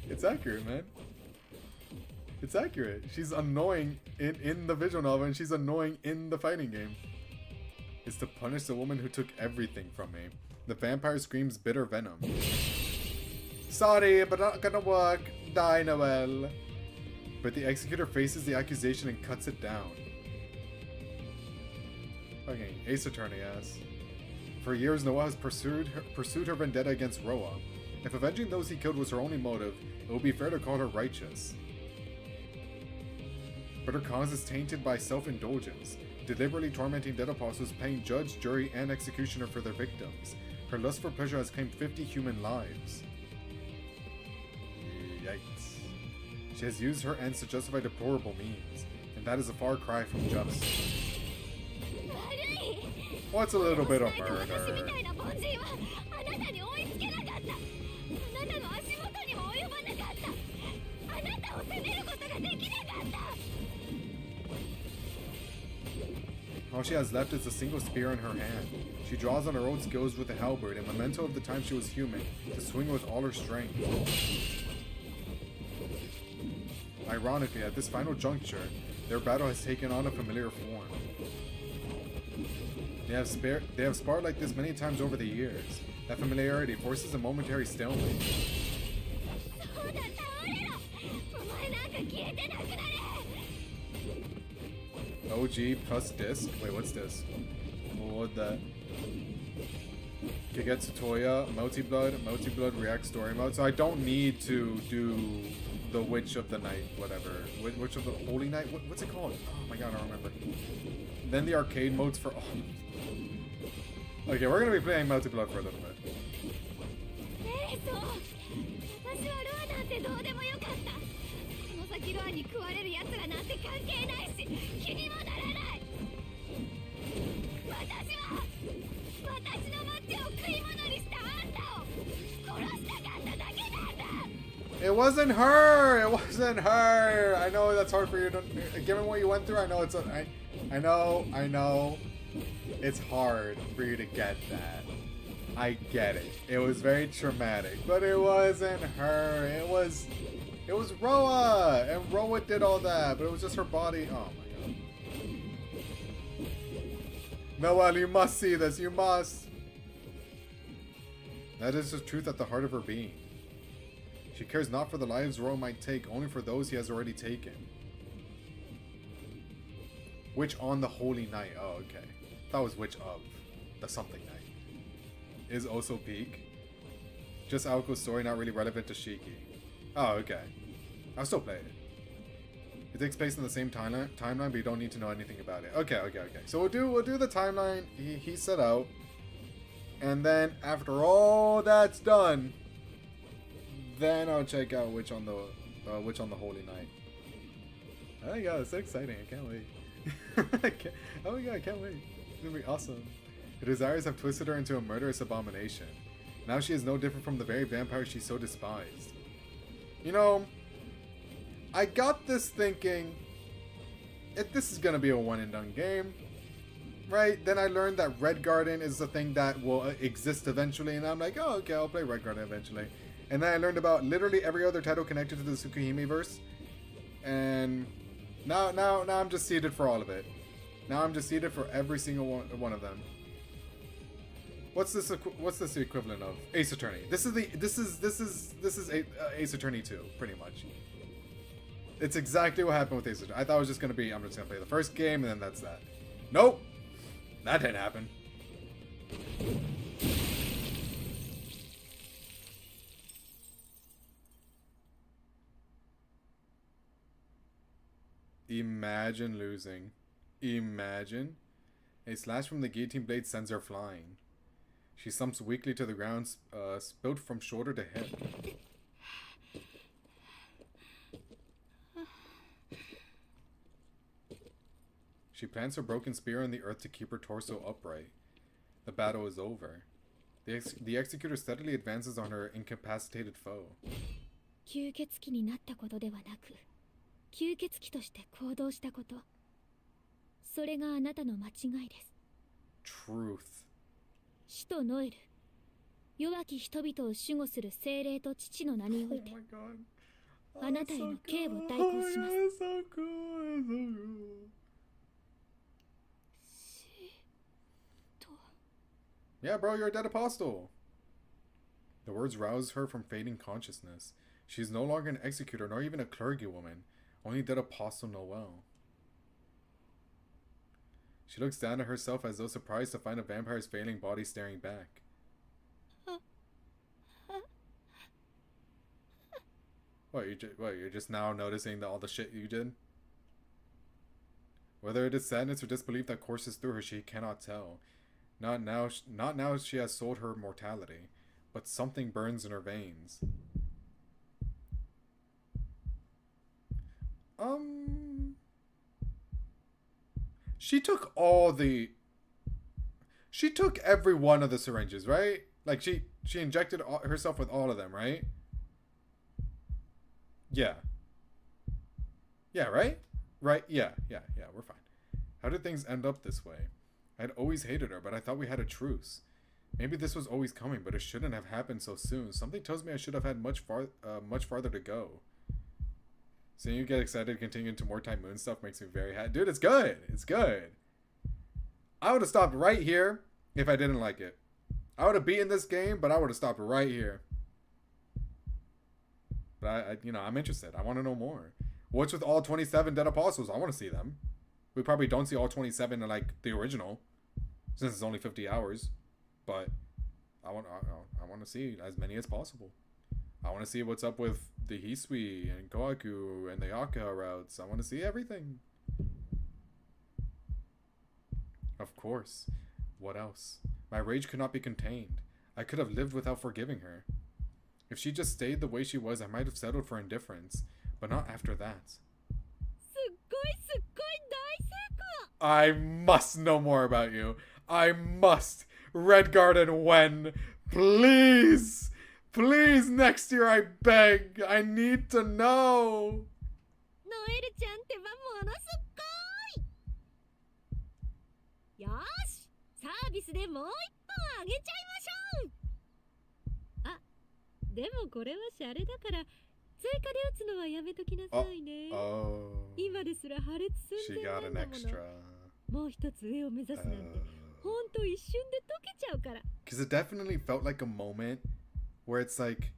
It's accurate, man. It's accurate. She's annoying in the visual novel, and she's annoying in the fighting game. It's to punish the woman who took everything from me. The vampire screams bitter venom. Sorry, but not gonna work. Die, Noelle. But the Executor faces the accusation and cuts it down. Fucking Ace Attorney ass. For years, Noelle has pursued her vendetta against Roa. If avenging those he killed was her only motive, it would be fair to call her righteous. But her cause is tainted by self-indulgence, deliberately tormenting dead apostles, paying judge, jury, and executioner for their victims. Her lust for pleasure has claimed 50 human lives. Yikes. She has used her ends to justify deplorable means, and that is a far cry from just. What's a little bit of murder? All she has left is a single spear in her hand. She draws on her old skills with a halberd, a memento of the time she was human, to swing with all her strength. Ironically, at this final juncture, their battle has taken on a familiar form. They have sparred like this many times over the years. That familiarity forces a momentary stalemate. OG plus disc. Wait, what's this? What that? Kigetsu Toya, Multi Blood React Story Mode. So I don't need to do the Witch of the Night, whatever. Witch of the Holy Night? What's it called? Oh my god, I don't remember. Then the arcade modes for all. Okay, we're gonna be playing Multi Blood for a little bit. It wasn't her! It wasn't her! I know that's hard for you to... Given what you went through, I know it's... I know. It's hard for you to get that. I get it. It was very traumatic. But it wasn't her. It was Roa! And Roa did all that, but it was just her body. Oh my god. Noelle, you must see this. You must. That is the truth at the heart of her being. She cares not for the lives Roa might take, only for those he has already taken. Which on the holy night. Oh, okay. That was which of the something night. Is also peak. Just Aoko's story, not really relevant to Shiki. Oh, okay. I'll still play it. It takes place in the same timeline, but you don't need to know anything about it. Okay. So we'll do the timeline he set out. And then after all that's done, then I'll check out which on the holy night. Oh my god, it's so exciting! I can't wait. Oh my god, I can't wait. It's gonna be awesome. Her desires have twisted her into a murderous abomination. Now she is no different from the very vampire she so despised. You know, I got this thinking, if this is gonna be a one and done game, right? Then I learned that Red Garden is a thing that will exist eventually, and I'm like, oh, okay, I'll play Red Garden eventually. And then I learned about literally every other title connected to the Tsukihime verse, and now I'm just seated for all of it. Now I'm just seated for every single one of them. What's this the equivalent of? Ace Attorney. This is Ace Attorney 2, pretty much. It's exactly what happened with Ace Attorney. I thought it was just gonna be, I'm just gonna play the first game and then that's that. Nope, that didn't happen. Imagine losing. Imagine. A slash from the guillotine blade sends her flying. She slumps weakly to the ground, spilled from shoulder to hip. She plants her broken spear in the earth to keep her torso upright. The battle is over. The executor steadily advances on her incapacitated foe. 吸血鬼になったことではなく、吸血鬼として行動したこと。それがあなたの間違いです。Truth. 死とノエル、弱き人々を守護する精霊と父の名において、あなたへの刑を代行します。Yeah, bro, you're a dead apostle. The words rouse her from fading consciousness. She is no longer an executor, nor even a clergywoman, only dead apostle Noel. She looks down at herself as though surprised to find a vampire's failing body staring back. What, you're just now noticing all the shit you did? Whether it is sadness or disbelief that courses through her, she cannot tell. Not now she has sold her mortality, but something burns in her veins. She took every one of the syringes, right? Like she injected herself with all of them, right? Yeah. Yeah, right? Right? Yeah, we're fine. How did things end up this way? I'd always hated her, but I thought we had a truce. Maybe this was always coming, but it shouldn't have happened so soon. Something tells me I should have had much farther to go. Seeing you get excited to continue into more Time Moon stuff makes me very happy. Dude, it's good. It's good. I would have stopped right here if I didn't like it. I would have beaten this game, but I would have stopped right here. But I'm interested. I want to know more. What's with all 27 Dead Apostles? I want to see them. We probably don't see all 27 in like the original, since it's only 50 hours. But I want to see as many as possible. I want to see what's up with the Hisui and Kohaku and the Yaka routes. I want to see everything. Of course. What else? My rage could not be contained. I could have lived without forgiving her. If she just stayed the way she was, I might have settled for indifference. But not after that. I must know more about you. I must. Red Garden when? Please! Please, next year I beg. I need to know. ノエルちゃんってばものすっごい。よーし、サービスでもう一本あげちゃいましょう。あ、でもこれはシャレだから追加で打つのはやめときなさいね。今ですら破裂寸前なんだもの。もう一つ上を目指すなんて、ほんと一瞬で溶けちゃうから。Because it definitely felt like a moment where it's like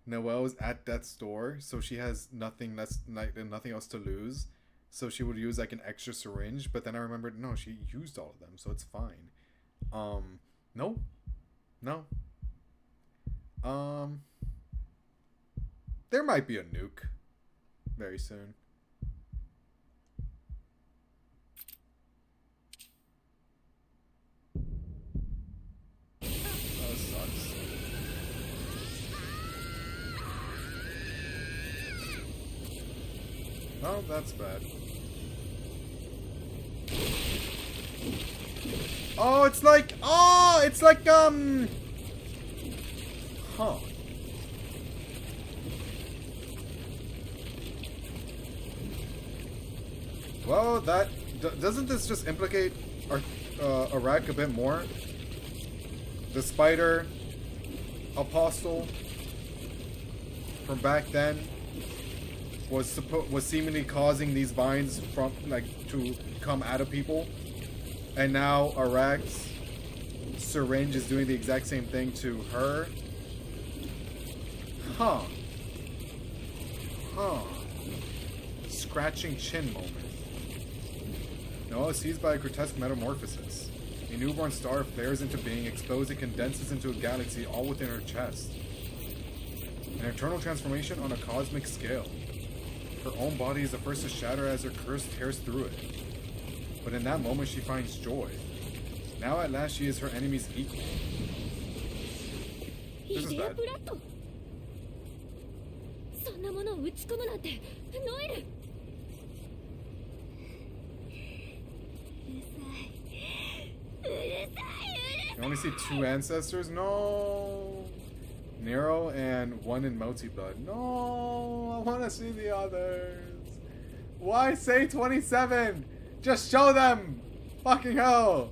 Noelle's at death's door, so she has nothing else to lose. so she would use like an extra syringe, but then I remembered no, she used all of them, so it's fine. No. No. There might be a nuke very soon. That sucks. Oh, that's bad. Oh, it's like, huh. Well, doesn't this just implicate Arak a bit more? The spider apostle from back then was seemingly causing these vines from to come out of people, and now Arak's syringe is doing the exact same thing to her. Huh. Scratching chin moment. Noah is seized by a grotesque metamorphosis. A newborn star flares into being, exposed and condenses into a galaxy all within her chest. An eternal transformation on a cosmic scale. Her own body is the first to shatter as her curse tears through it. But in that moment she finds joy. Now at last she is her enemy's equal. This is bad. そんなものを打ち込むなんてノエル You only see two ancestors? No! Nero and one in Moti blood. No! I want to see the others. Why say 27? Just show them! Fucking hell!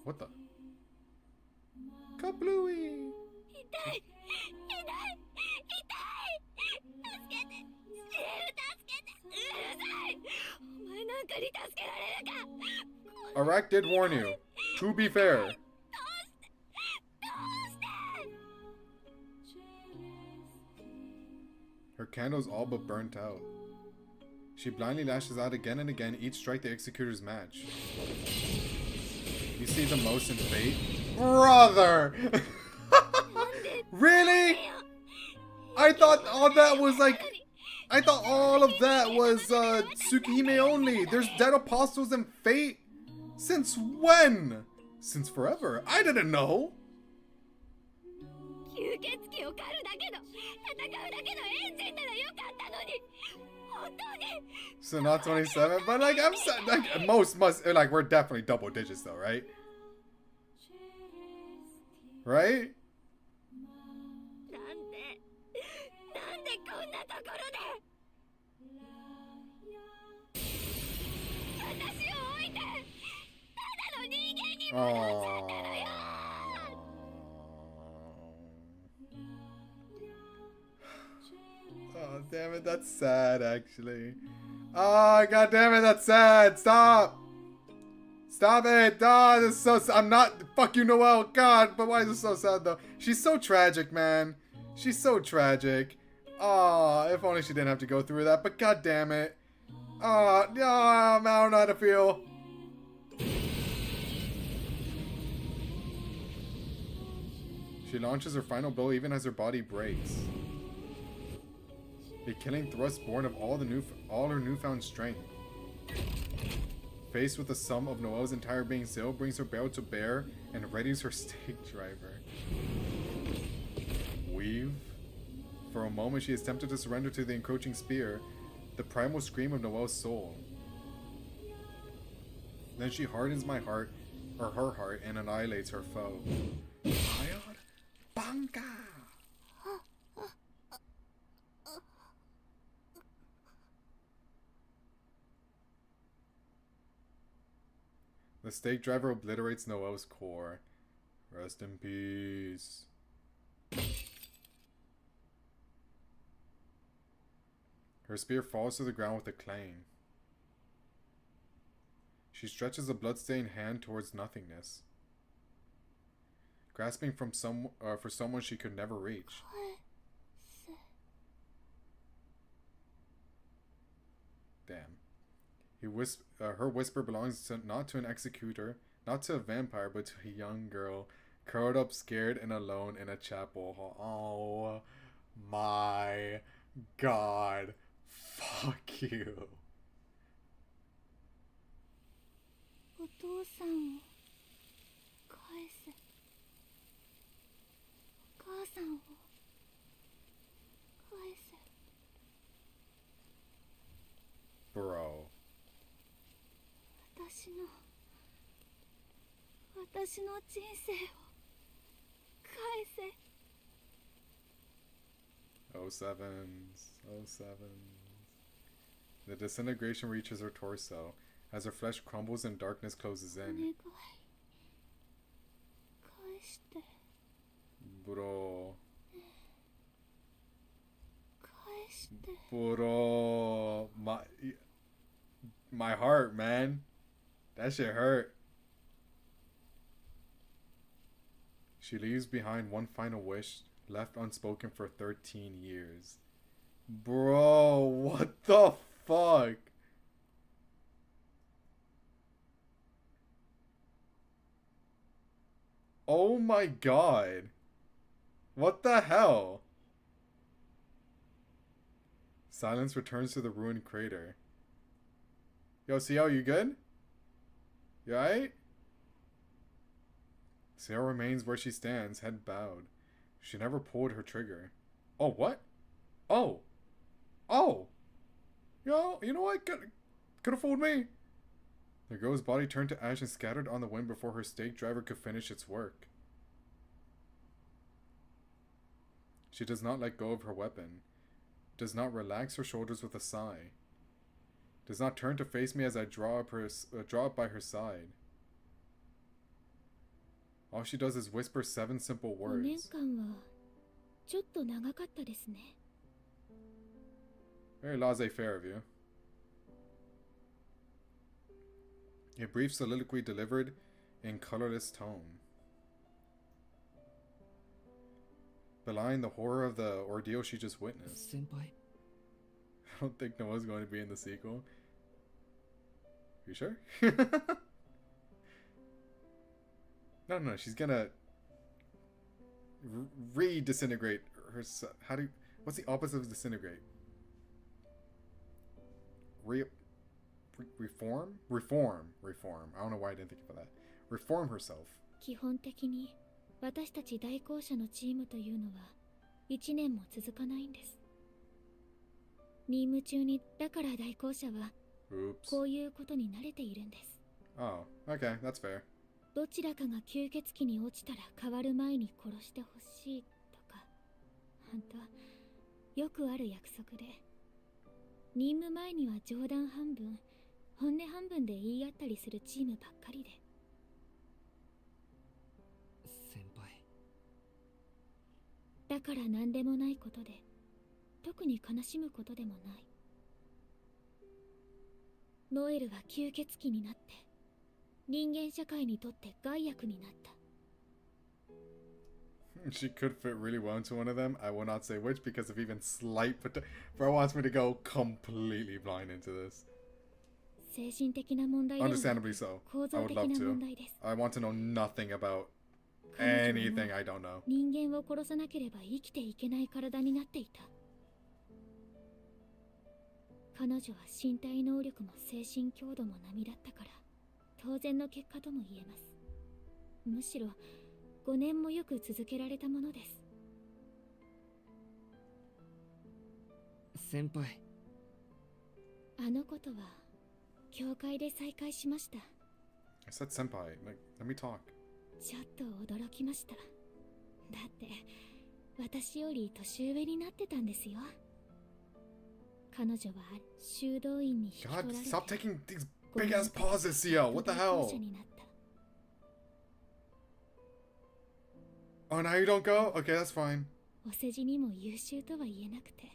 What the? Kablooey! お前なんかに助けられるか Arak did warn you. To be fair. Her candle's all but burnt out. She blindly lashes out again and again, each strike the executor's match. You see the most in fate? Brother! Really? I thought all that was like... I thought all of that was Tsukihime only. There's dead apostles in fate? Since when? Since forever. I didn't know. So not 27, but like most must like we're definitely double digits though, right? Right? Oh, damn it, that's sad, actually. Oh, god damn it, that's sad. Stop. Stop it. Oh, this is so sad. I'm not... Fuck you, Noelle. God, but why is it so sad, though? She's so tragic, man. She's so tragic. Oh, if only she didn't have to go through that, but god damn it. Oh, no, I don't know how to feel. She launches her final blow even as her body breaks. A killing thrust born of all her newfound strength. Faced with the sum of Noelle's entire being, Zil brings her barrel to bear and readies her stake driver. Weave. For a moment she is tempted to surrender to the encroaching spear, the primal scream of Noelle's soul. Then she hardens my heart, or her heart, and annihilates her foe. Fire Banka! The stake driver obliterates Noelle's core. Rest in peace. Her spear falls to the ground with a clang. She stretches a bloodstained hand towards nothingness, grasping for someone she could never reach. her whisper belongs not to an executor, not to a vampire, but to a young girl, curled up, scared, and alone in a chapel hall. Oh my god. Fuck you. お父さんを返せ。お母さんを返せ。 Bro. 私の人生を返せ。 Oh sevens. Oh sevens. The disintegration reaches her torso as her flesh crumbles and darkness closes お願 in. い返して。 Bro. 返して。 Bro. My heart, man. That shit hurt. She leaves behind one final wish, left unspoken for 13 years. Bro, what the fuck? Oh my god. What the hell? Silence returns to the ruined crater. Yo, Ciel, you good? You alright? Ciel remains where she stands, head bowed. She never pulled her trigger. Oh, what? Oh! Oh! Yo, you know what? Could have fooled me. The girl's body turned to ash and scattered on the wind before her stake driver could finish its work. She does not let go of her weapon. Does not relax her shoulders with a sigh. Does not turn to face me as I draw up by her side. All she does is whisper 7 simple 5年 words. 間はちょっと長かったですね。 Very laissez-faire of you. A brief soliloquy delivered in colorless tone. Belying the horror of the ordeal she just witnessed. 先輩 I don't think Noah's going to be in the sequel. You sure? No, she's gonna re-disintegrate herself. What's the opposite of disintegrate? Reform? Reform. I don't know why I didn't think of that. Reform herself. 基本的に私たち代行者のチームというのは1年も続かないんです。任務中にだから代行者は Oops. こういうことに慣れているんです。 Oh, okay, that's fair. どちらかが吸血鬼に落ちたら変わる前に殺してほしいとか、本当よくある約束で、任務前には冗談半分、本音半分で言い合ったりするチームばっかりで。先輩だから何でもないことで、特に悲しむことでもない。ノエルは吸血鬼になって人間社会にとって害悪になった。 She could fit really well into one of them. I will not say which because of even slight Bro wants me to go completely blind into this. 精神的な問題ではなく Understandably so. 構 I 造 would 的 love な to. 問題です。 I want to know nothing about 彼女 anything は I don't know. 人間を殺さなければ生きていけない体になっていた。彼女は身体能力も精神強度も並だったから当然の結果とも言えます。むしろ5年もよく続けられたものです。先輩あのことは教会で再会しました。 I said senpai. Like, let me talk. ちょっと驚きました。だって私より年上になってたんですよ。彼女は修道院に引き取ら God, れて stop taking these big ass pauses, Cio. What the 代行 hell? 者になった。 Oh, now you don't go? Okay, that's fine. お世辞にも優秀とは言えなくて、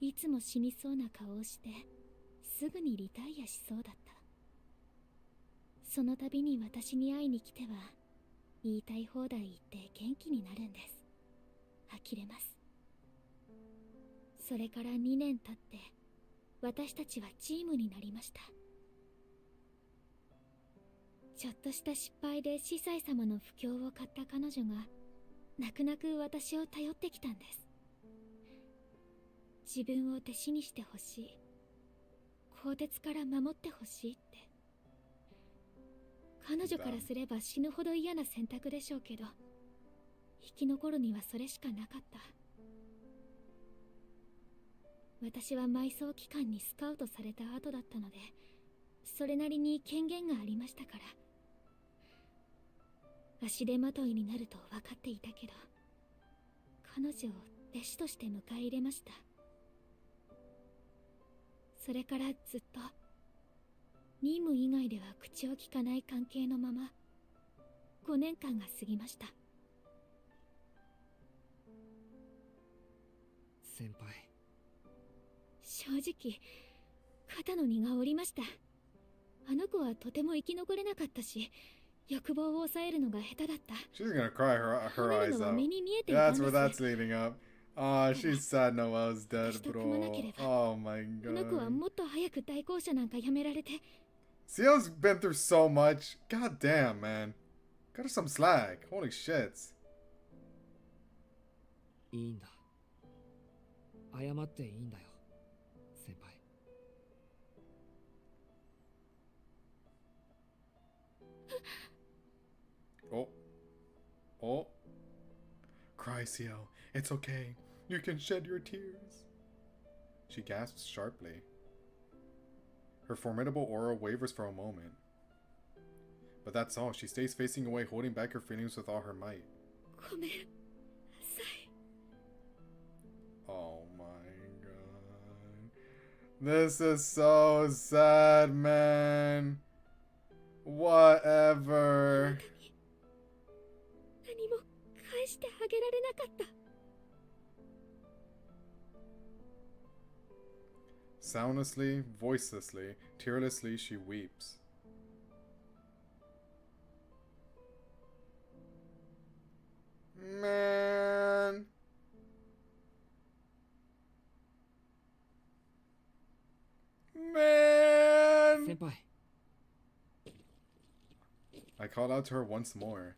いつも死にそうな顔をしてすぐにリタイアしそうだった。その度に私に会いに来ては言いたい放題言って元気になるんです。呆れます。それから2年経って私たちはチームになりました。ちょっとした失敗で司祭様の不興を買った彼女が泣く泣く私を頼ってきたんです。自分を弟子にしてほしい、鋼鉄から守ってほしいって。彼女からすれば死ぬほど嫌な選択でしょうけど、生き残るにはそれしかなかった。私は埋葬機関にスカウトされた後だったので、それなりに権限がありましたから。足手まといになると分かっていたけど、彼女を弟子として迎え入れました。それからずっと任務以外では口を聞かない関係のまま5年間が過ぎました。先輩、正直肩の荷が下りました。あの子はとても生き残れなかったし、欲望を抑えるのが下手だった。 She's gonna cry her 褒め eyes るのは out. 目に見えていたん That's で where す。 that's leading up. Oh, she's sad Noel's dead, 私と組まなけ bro. れば、 Oh my あの子は god. もっと早く対向車なんかやめられて。 Ciel's been through so much. God damn, man. Got her some slack. Holy shit. いいんだ。謝っていいんだよ、先輩。Oh. Oh. Cry, Ciel. It's okay. You can shed your tears. She gasps sharply. Her formidable aura wavers for a moment. But that's all. She stays facing away, holding back her feelings with all her might. ごめんなさい。 Oh my god. This is so sad, man. Whatever. 何も返してあげられなかった。 Soundlessly, voicelessly, tearlessly, she weeps. Man. Man. 先輩、 I called out to her once more.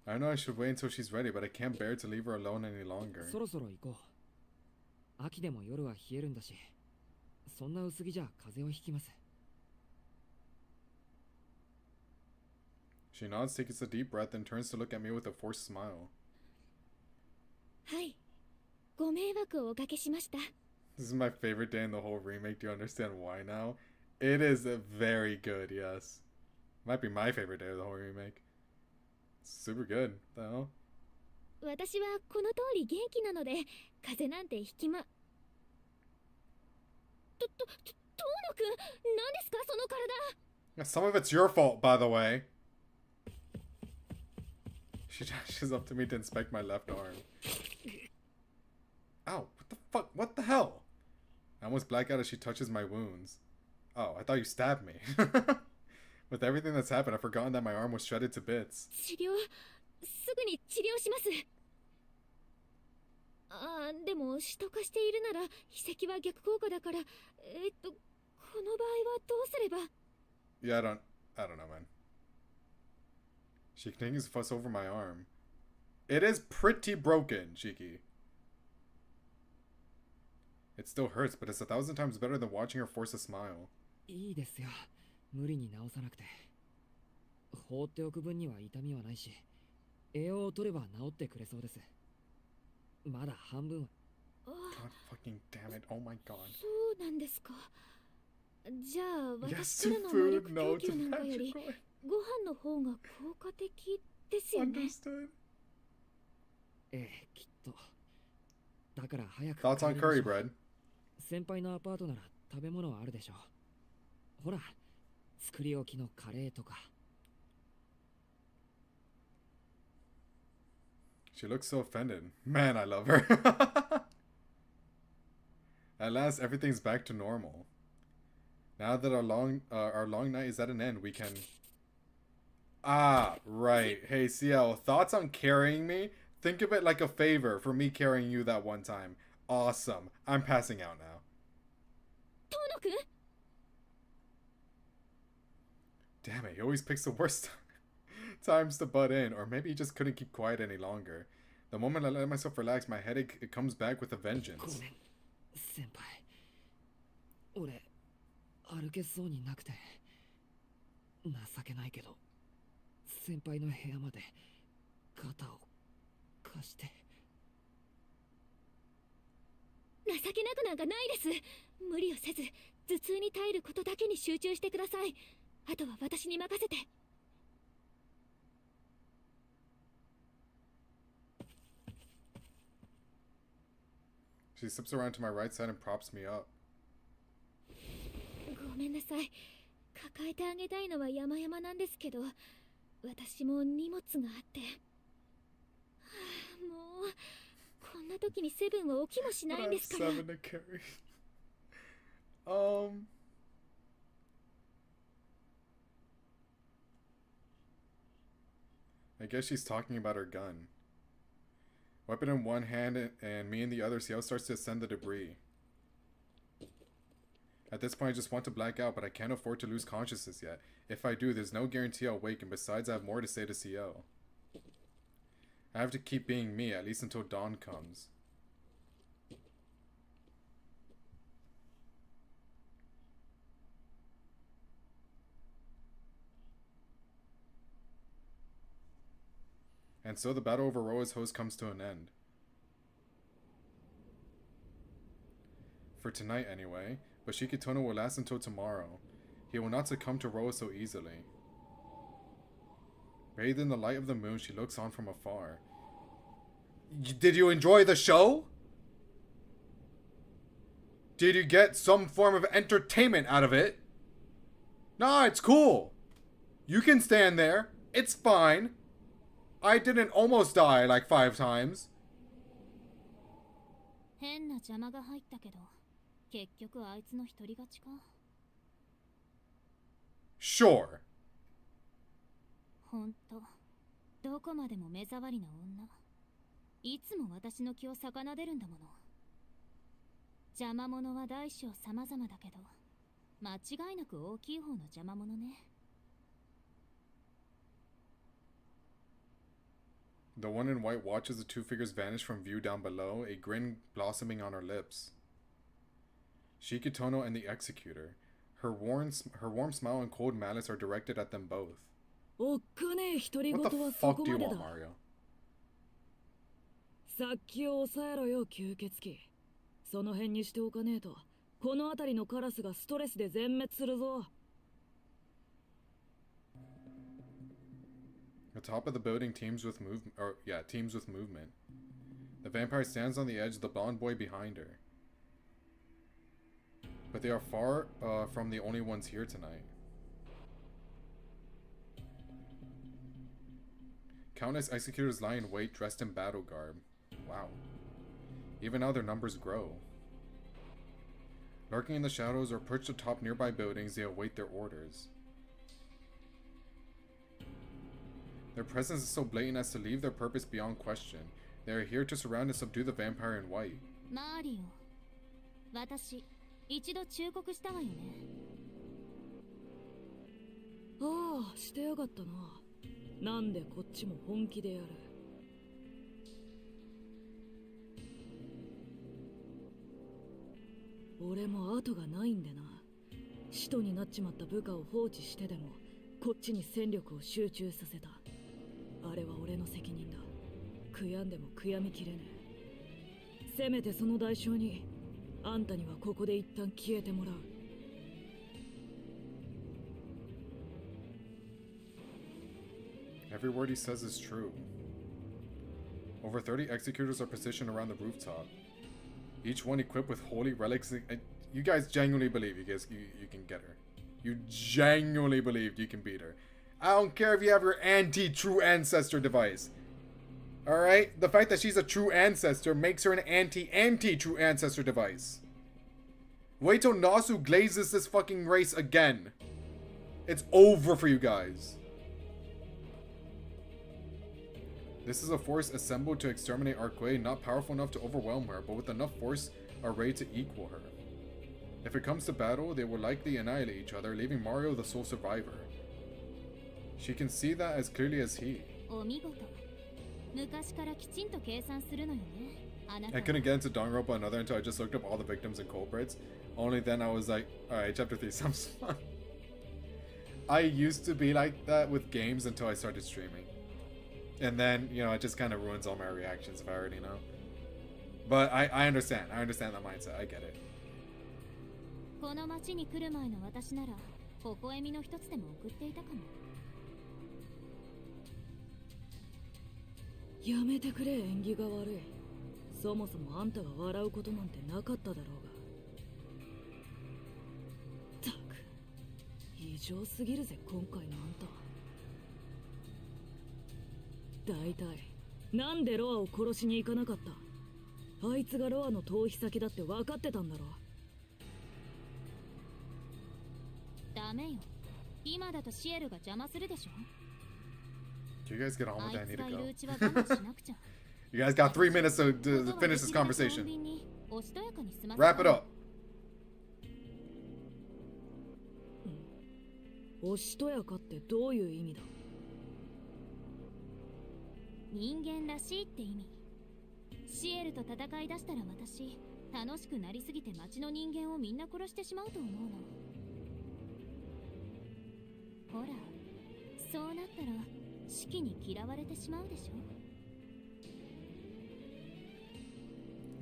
I know I should wait until she's ready, but I can't bear to leave her alone any longer. そろそろ行こう。秋でも夜は冷えるんだし、そんな薄着じゃ風邪をひきます。 She nods, takes a deep breath, and turns to look at me with a forced smile. はい、ご迷惑をおかけしました。 This is my favorite day in the whole remake. Do you understand why now? It is very good, yes. Might be my favorite day of the whole remake. Super good. The hell? 私はこの通り元気なので、風邪なんてひきま。遠野くん、何ですかその体。 Yeah, some of it's your fault, by the way. She dashes up to me to inspect my left arm. Ow, what the fuck? What the hell? I almost black out as she touches my wounds. Oh, I thought you stabbed me. With everything that's happened, I've forgotten that my arm was shredded to bits. 治療、すぐに治療します。あー、でも首都化しているなら秘跡は逆効果だから、この場合はどうすれば。 Yeah, I don't know, man. She continues to fuss over my arm. It is pretty broken, Shiki. It still hurts, but it's 1,000 times better than watching her force a smile. いいですよ、無理に治さなくて。放っておく分には痛みはないし、栄養を取れば治ってくれそうです。まだ半分は。 God fucking damn it, oh my god. そうなんですか。じゃあ Yes 私か to らの魔 food, 力 no 供 to 給なんかより magic oil. ご飯の方が効果的ですよね。 Understood. ええ、きっと。だから早く Thoughts 帰 on りまし curry ょう。 bread? 先輩のアパートなら食べ物はあるでしょう。ほら、作り置きのカレーとか。 She looks so offended. Man, I love her. At last, everything's back to normal. Now that our long night is at an end, we can... Ah, right. Hey, CL, thoughts on carrying me? Think of it like a favor for me carrying you that one time. Awesome. I'm passing out now. 遠野くん、 Damn it, he always picks the worst time. times to butt in, or maybe he just couldn't keep quiet any longer. The moment I let myself relax, my headache, it comes back with a ご vengeance. めん先輩俺歩けそうになくて情けないけど先輩の部屋まで肩を貸して情けなくなんかないです。無理をせず頭痛に耐えることだけに集中してください。あとは私に任せて。She slips around to my right side and props me up. ごめんなさい。抱えてあげたいのは山々なんですけど、私も荷物があって。はあ、もうこんな時にセブンは起きもしないんですから。 7 to carry. I guess she's talking about her gun. Weapon in one hand and me in the other, Ciel starts to ascend the debris. At this point, I just want to black out, but I can't afford to lose consciousness yet. If I do, there's no guarantee I'll wake, and besides, I have more to say to Ciel. I have to keep being me, at least until dawn comes. And so the battle over Roa's host comes to an end. For tonight, anyway. But Shikitono will last until tomorrow. He will not succumb to Roa so easily. Bathed in the light of the moon, she looks on from afar. Did you enjoy the show? Did you get some form of entertainment out of it? Nah, it's cool. You can stand there. It's fine. I didn't almost die like 5 times. 変な邪魔が入ったけど、結局あいつの一人勝ちか。Sure. ほんと、どこまでも目障りな女。いつも私の気を逆なでるんだもの。邪魔者は大小様々だけど、間違いなく大きい方の邪魔者ね。The one in white watches the two figures vanish from view down below, a grin blossoming on her lips. Shikitono and the executor. Her warm smile and cold malice are directed at them both. おっかねえ独り言 What は the そ fuck こ do you まで want, だ Mario? さっきを抑えろよ吸血鬼その辺にしておかねえとこの辺りのカラスがストレスで全滅するぞ The top of the building teams with movement. The vampire stands on the edge, the blonde boy behind her. But they are far from the only ones here tonight. Countless executors lie in wait, dressed in battle garb. Wow. Even now their numbers grow. Lurking in the shadows or perched atop nearby buildings, they await their orders. Their presence is so blatant as to leave their purpose beyond question. They are here to surround and subdue the vampire in white. マリオ、私、一度忠告したわよね。ああしてやがったななんでこっちも本気でやる俺も後がないんでな使徒になっちまった部下を放置してでもこっちに戦力を集中させたあれは俺の責任だ悔やんでも悔やみきれねえせめてその代償にあんたにはここで一旦消えてもらう Every word he says is true. Over 30 executors are positioned around the rooftop. Each one equipped with holy relics. You guys genuinely believe you can get her. You genuinely believed you can beat her. I don't care if you have your anti-true ancestor device. Alright? The fact that she's a true ancestor makes her an anti-true ancestor device. Wait till Nasu glazes this fucking race again. It's over for you guys. This is a force assembled to exterminate Arquay, not powerful enough to overwhelm her, but with enough force array to equal her. If it comes to battle, they will likely annihilate each other, leaving Mario the sole survivor. She can see that as clearly as he. お見事。昔からきちんと計算するのよね。あなた I は。 couldn't get into Danganronpa another until I just looked up all the victims and culprits. Only then I was like, alright, chapter 3 sounds fun. I used to be like that with games until I started streaming. And then, you know, it just kind of ruins all my reactions if I already know. But I understand. I understand that mindset. I get it. この町に来る前の私なら、微笑みの一つでも送っていたかも。やめてくれ、縁起が悪い。そもそもあんたが笑うことなんてなかっただろうが。たく、異常すぎるぜ今回のあんたは。だいたいなんでロアを殺しに行かなかった？あいつがロアの逃避先だって分かってたんだろ。ダメよ。今だとシエルが邪魔するでしょ。 Can you guys get on with that? I あい need つが to いる go. うちは我慢しなくちゃ。You guys got 3 minutes to finish this conversation. Wrap it up. おしとやかってどういう意味だ？人間らしいって意味。シエルと戦い出したら私、楽しくなりすぎて町の人間をみんな殺してしまうと思うの。ほら、そうなったらシキに嫌われてしまうでしょ。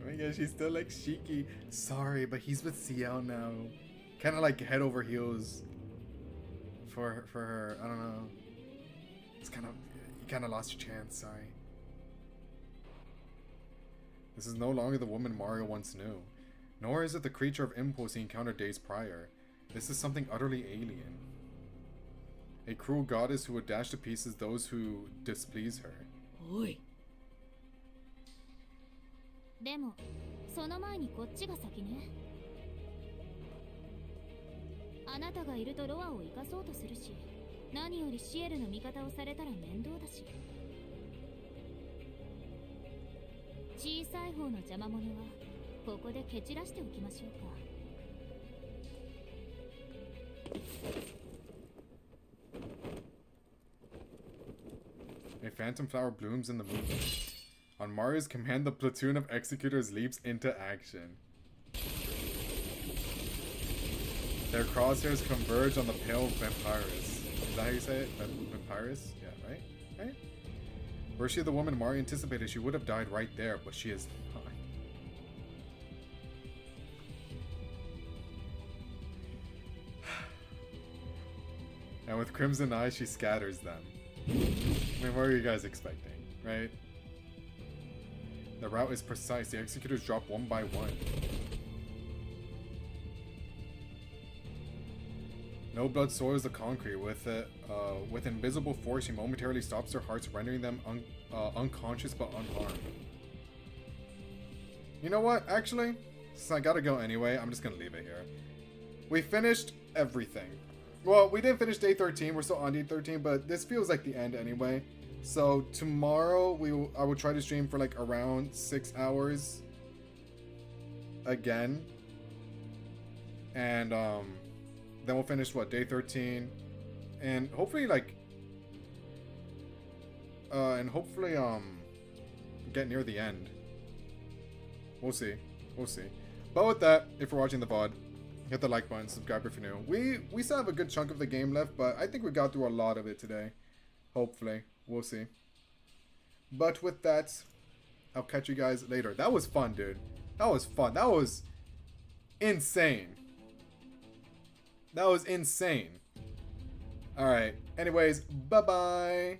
Oh my gosh, she's still like Shiki. Sorry, but he's with CL now. Kind of like head over heels for her. I don't know. It's kind of, you kind of lost your chance. Sorry. This is no longer the woman Mario once knew, nor is it the creature of impulse he encountered days prior. This is something utterly alien. A cruel goddess who would dash to pieces those who displease her. おい。でも、その前にこっちが先ね。あなたがいるとロアを生かそうとするし、何よりシエルの味方をされたら面倒だし。小さい方の邪魔者はここで蹴散らしておきましょうか。A phantom flower blooms in the moonlight. On Mario's command, the platoon of executors leaps into action. Their crosshairs converge on the pale vampirus. Is that how you say it? Vampirus? Yeah, right? Right? Were she the woman Mario anticipated, she would have died right there, but she is not. And with crimson eyes, she scatters them. I mean, what are you guys expecting, right? The route is precise. The executors drop one by one. No blood soils the concrete. With invisible force, she momentarily stops their hearts, rendering them unconscious but unharmed. You know what? Actually, since I gotta go anyway, I'm just gonna leave it here. We finished everything. Well, we didn't finish day 13. We're still on day 13, but this feels like the end anyway. So tomorrow I will try to stream for like around 6 hours again, and then we'll finish what, day 13, and hopefully get near the end. We'll see. But with that, if you're watching the VOD, hit the like button, subscribe if you're new. We still have a good chunk of the game left, but I think we got through a lot of it today. Hopefully. We'll see. But with that, I'll catch you guys later. That was fun, dude. That was fun. That was insane. Alright. Anyways, bye-bye.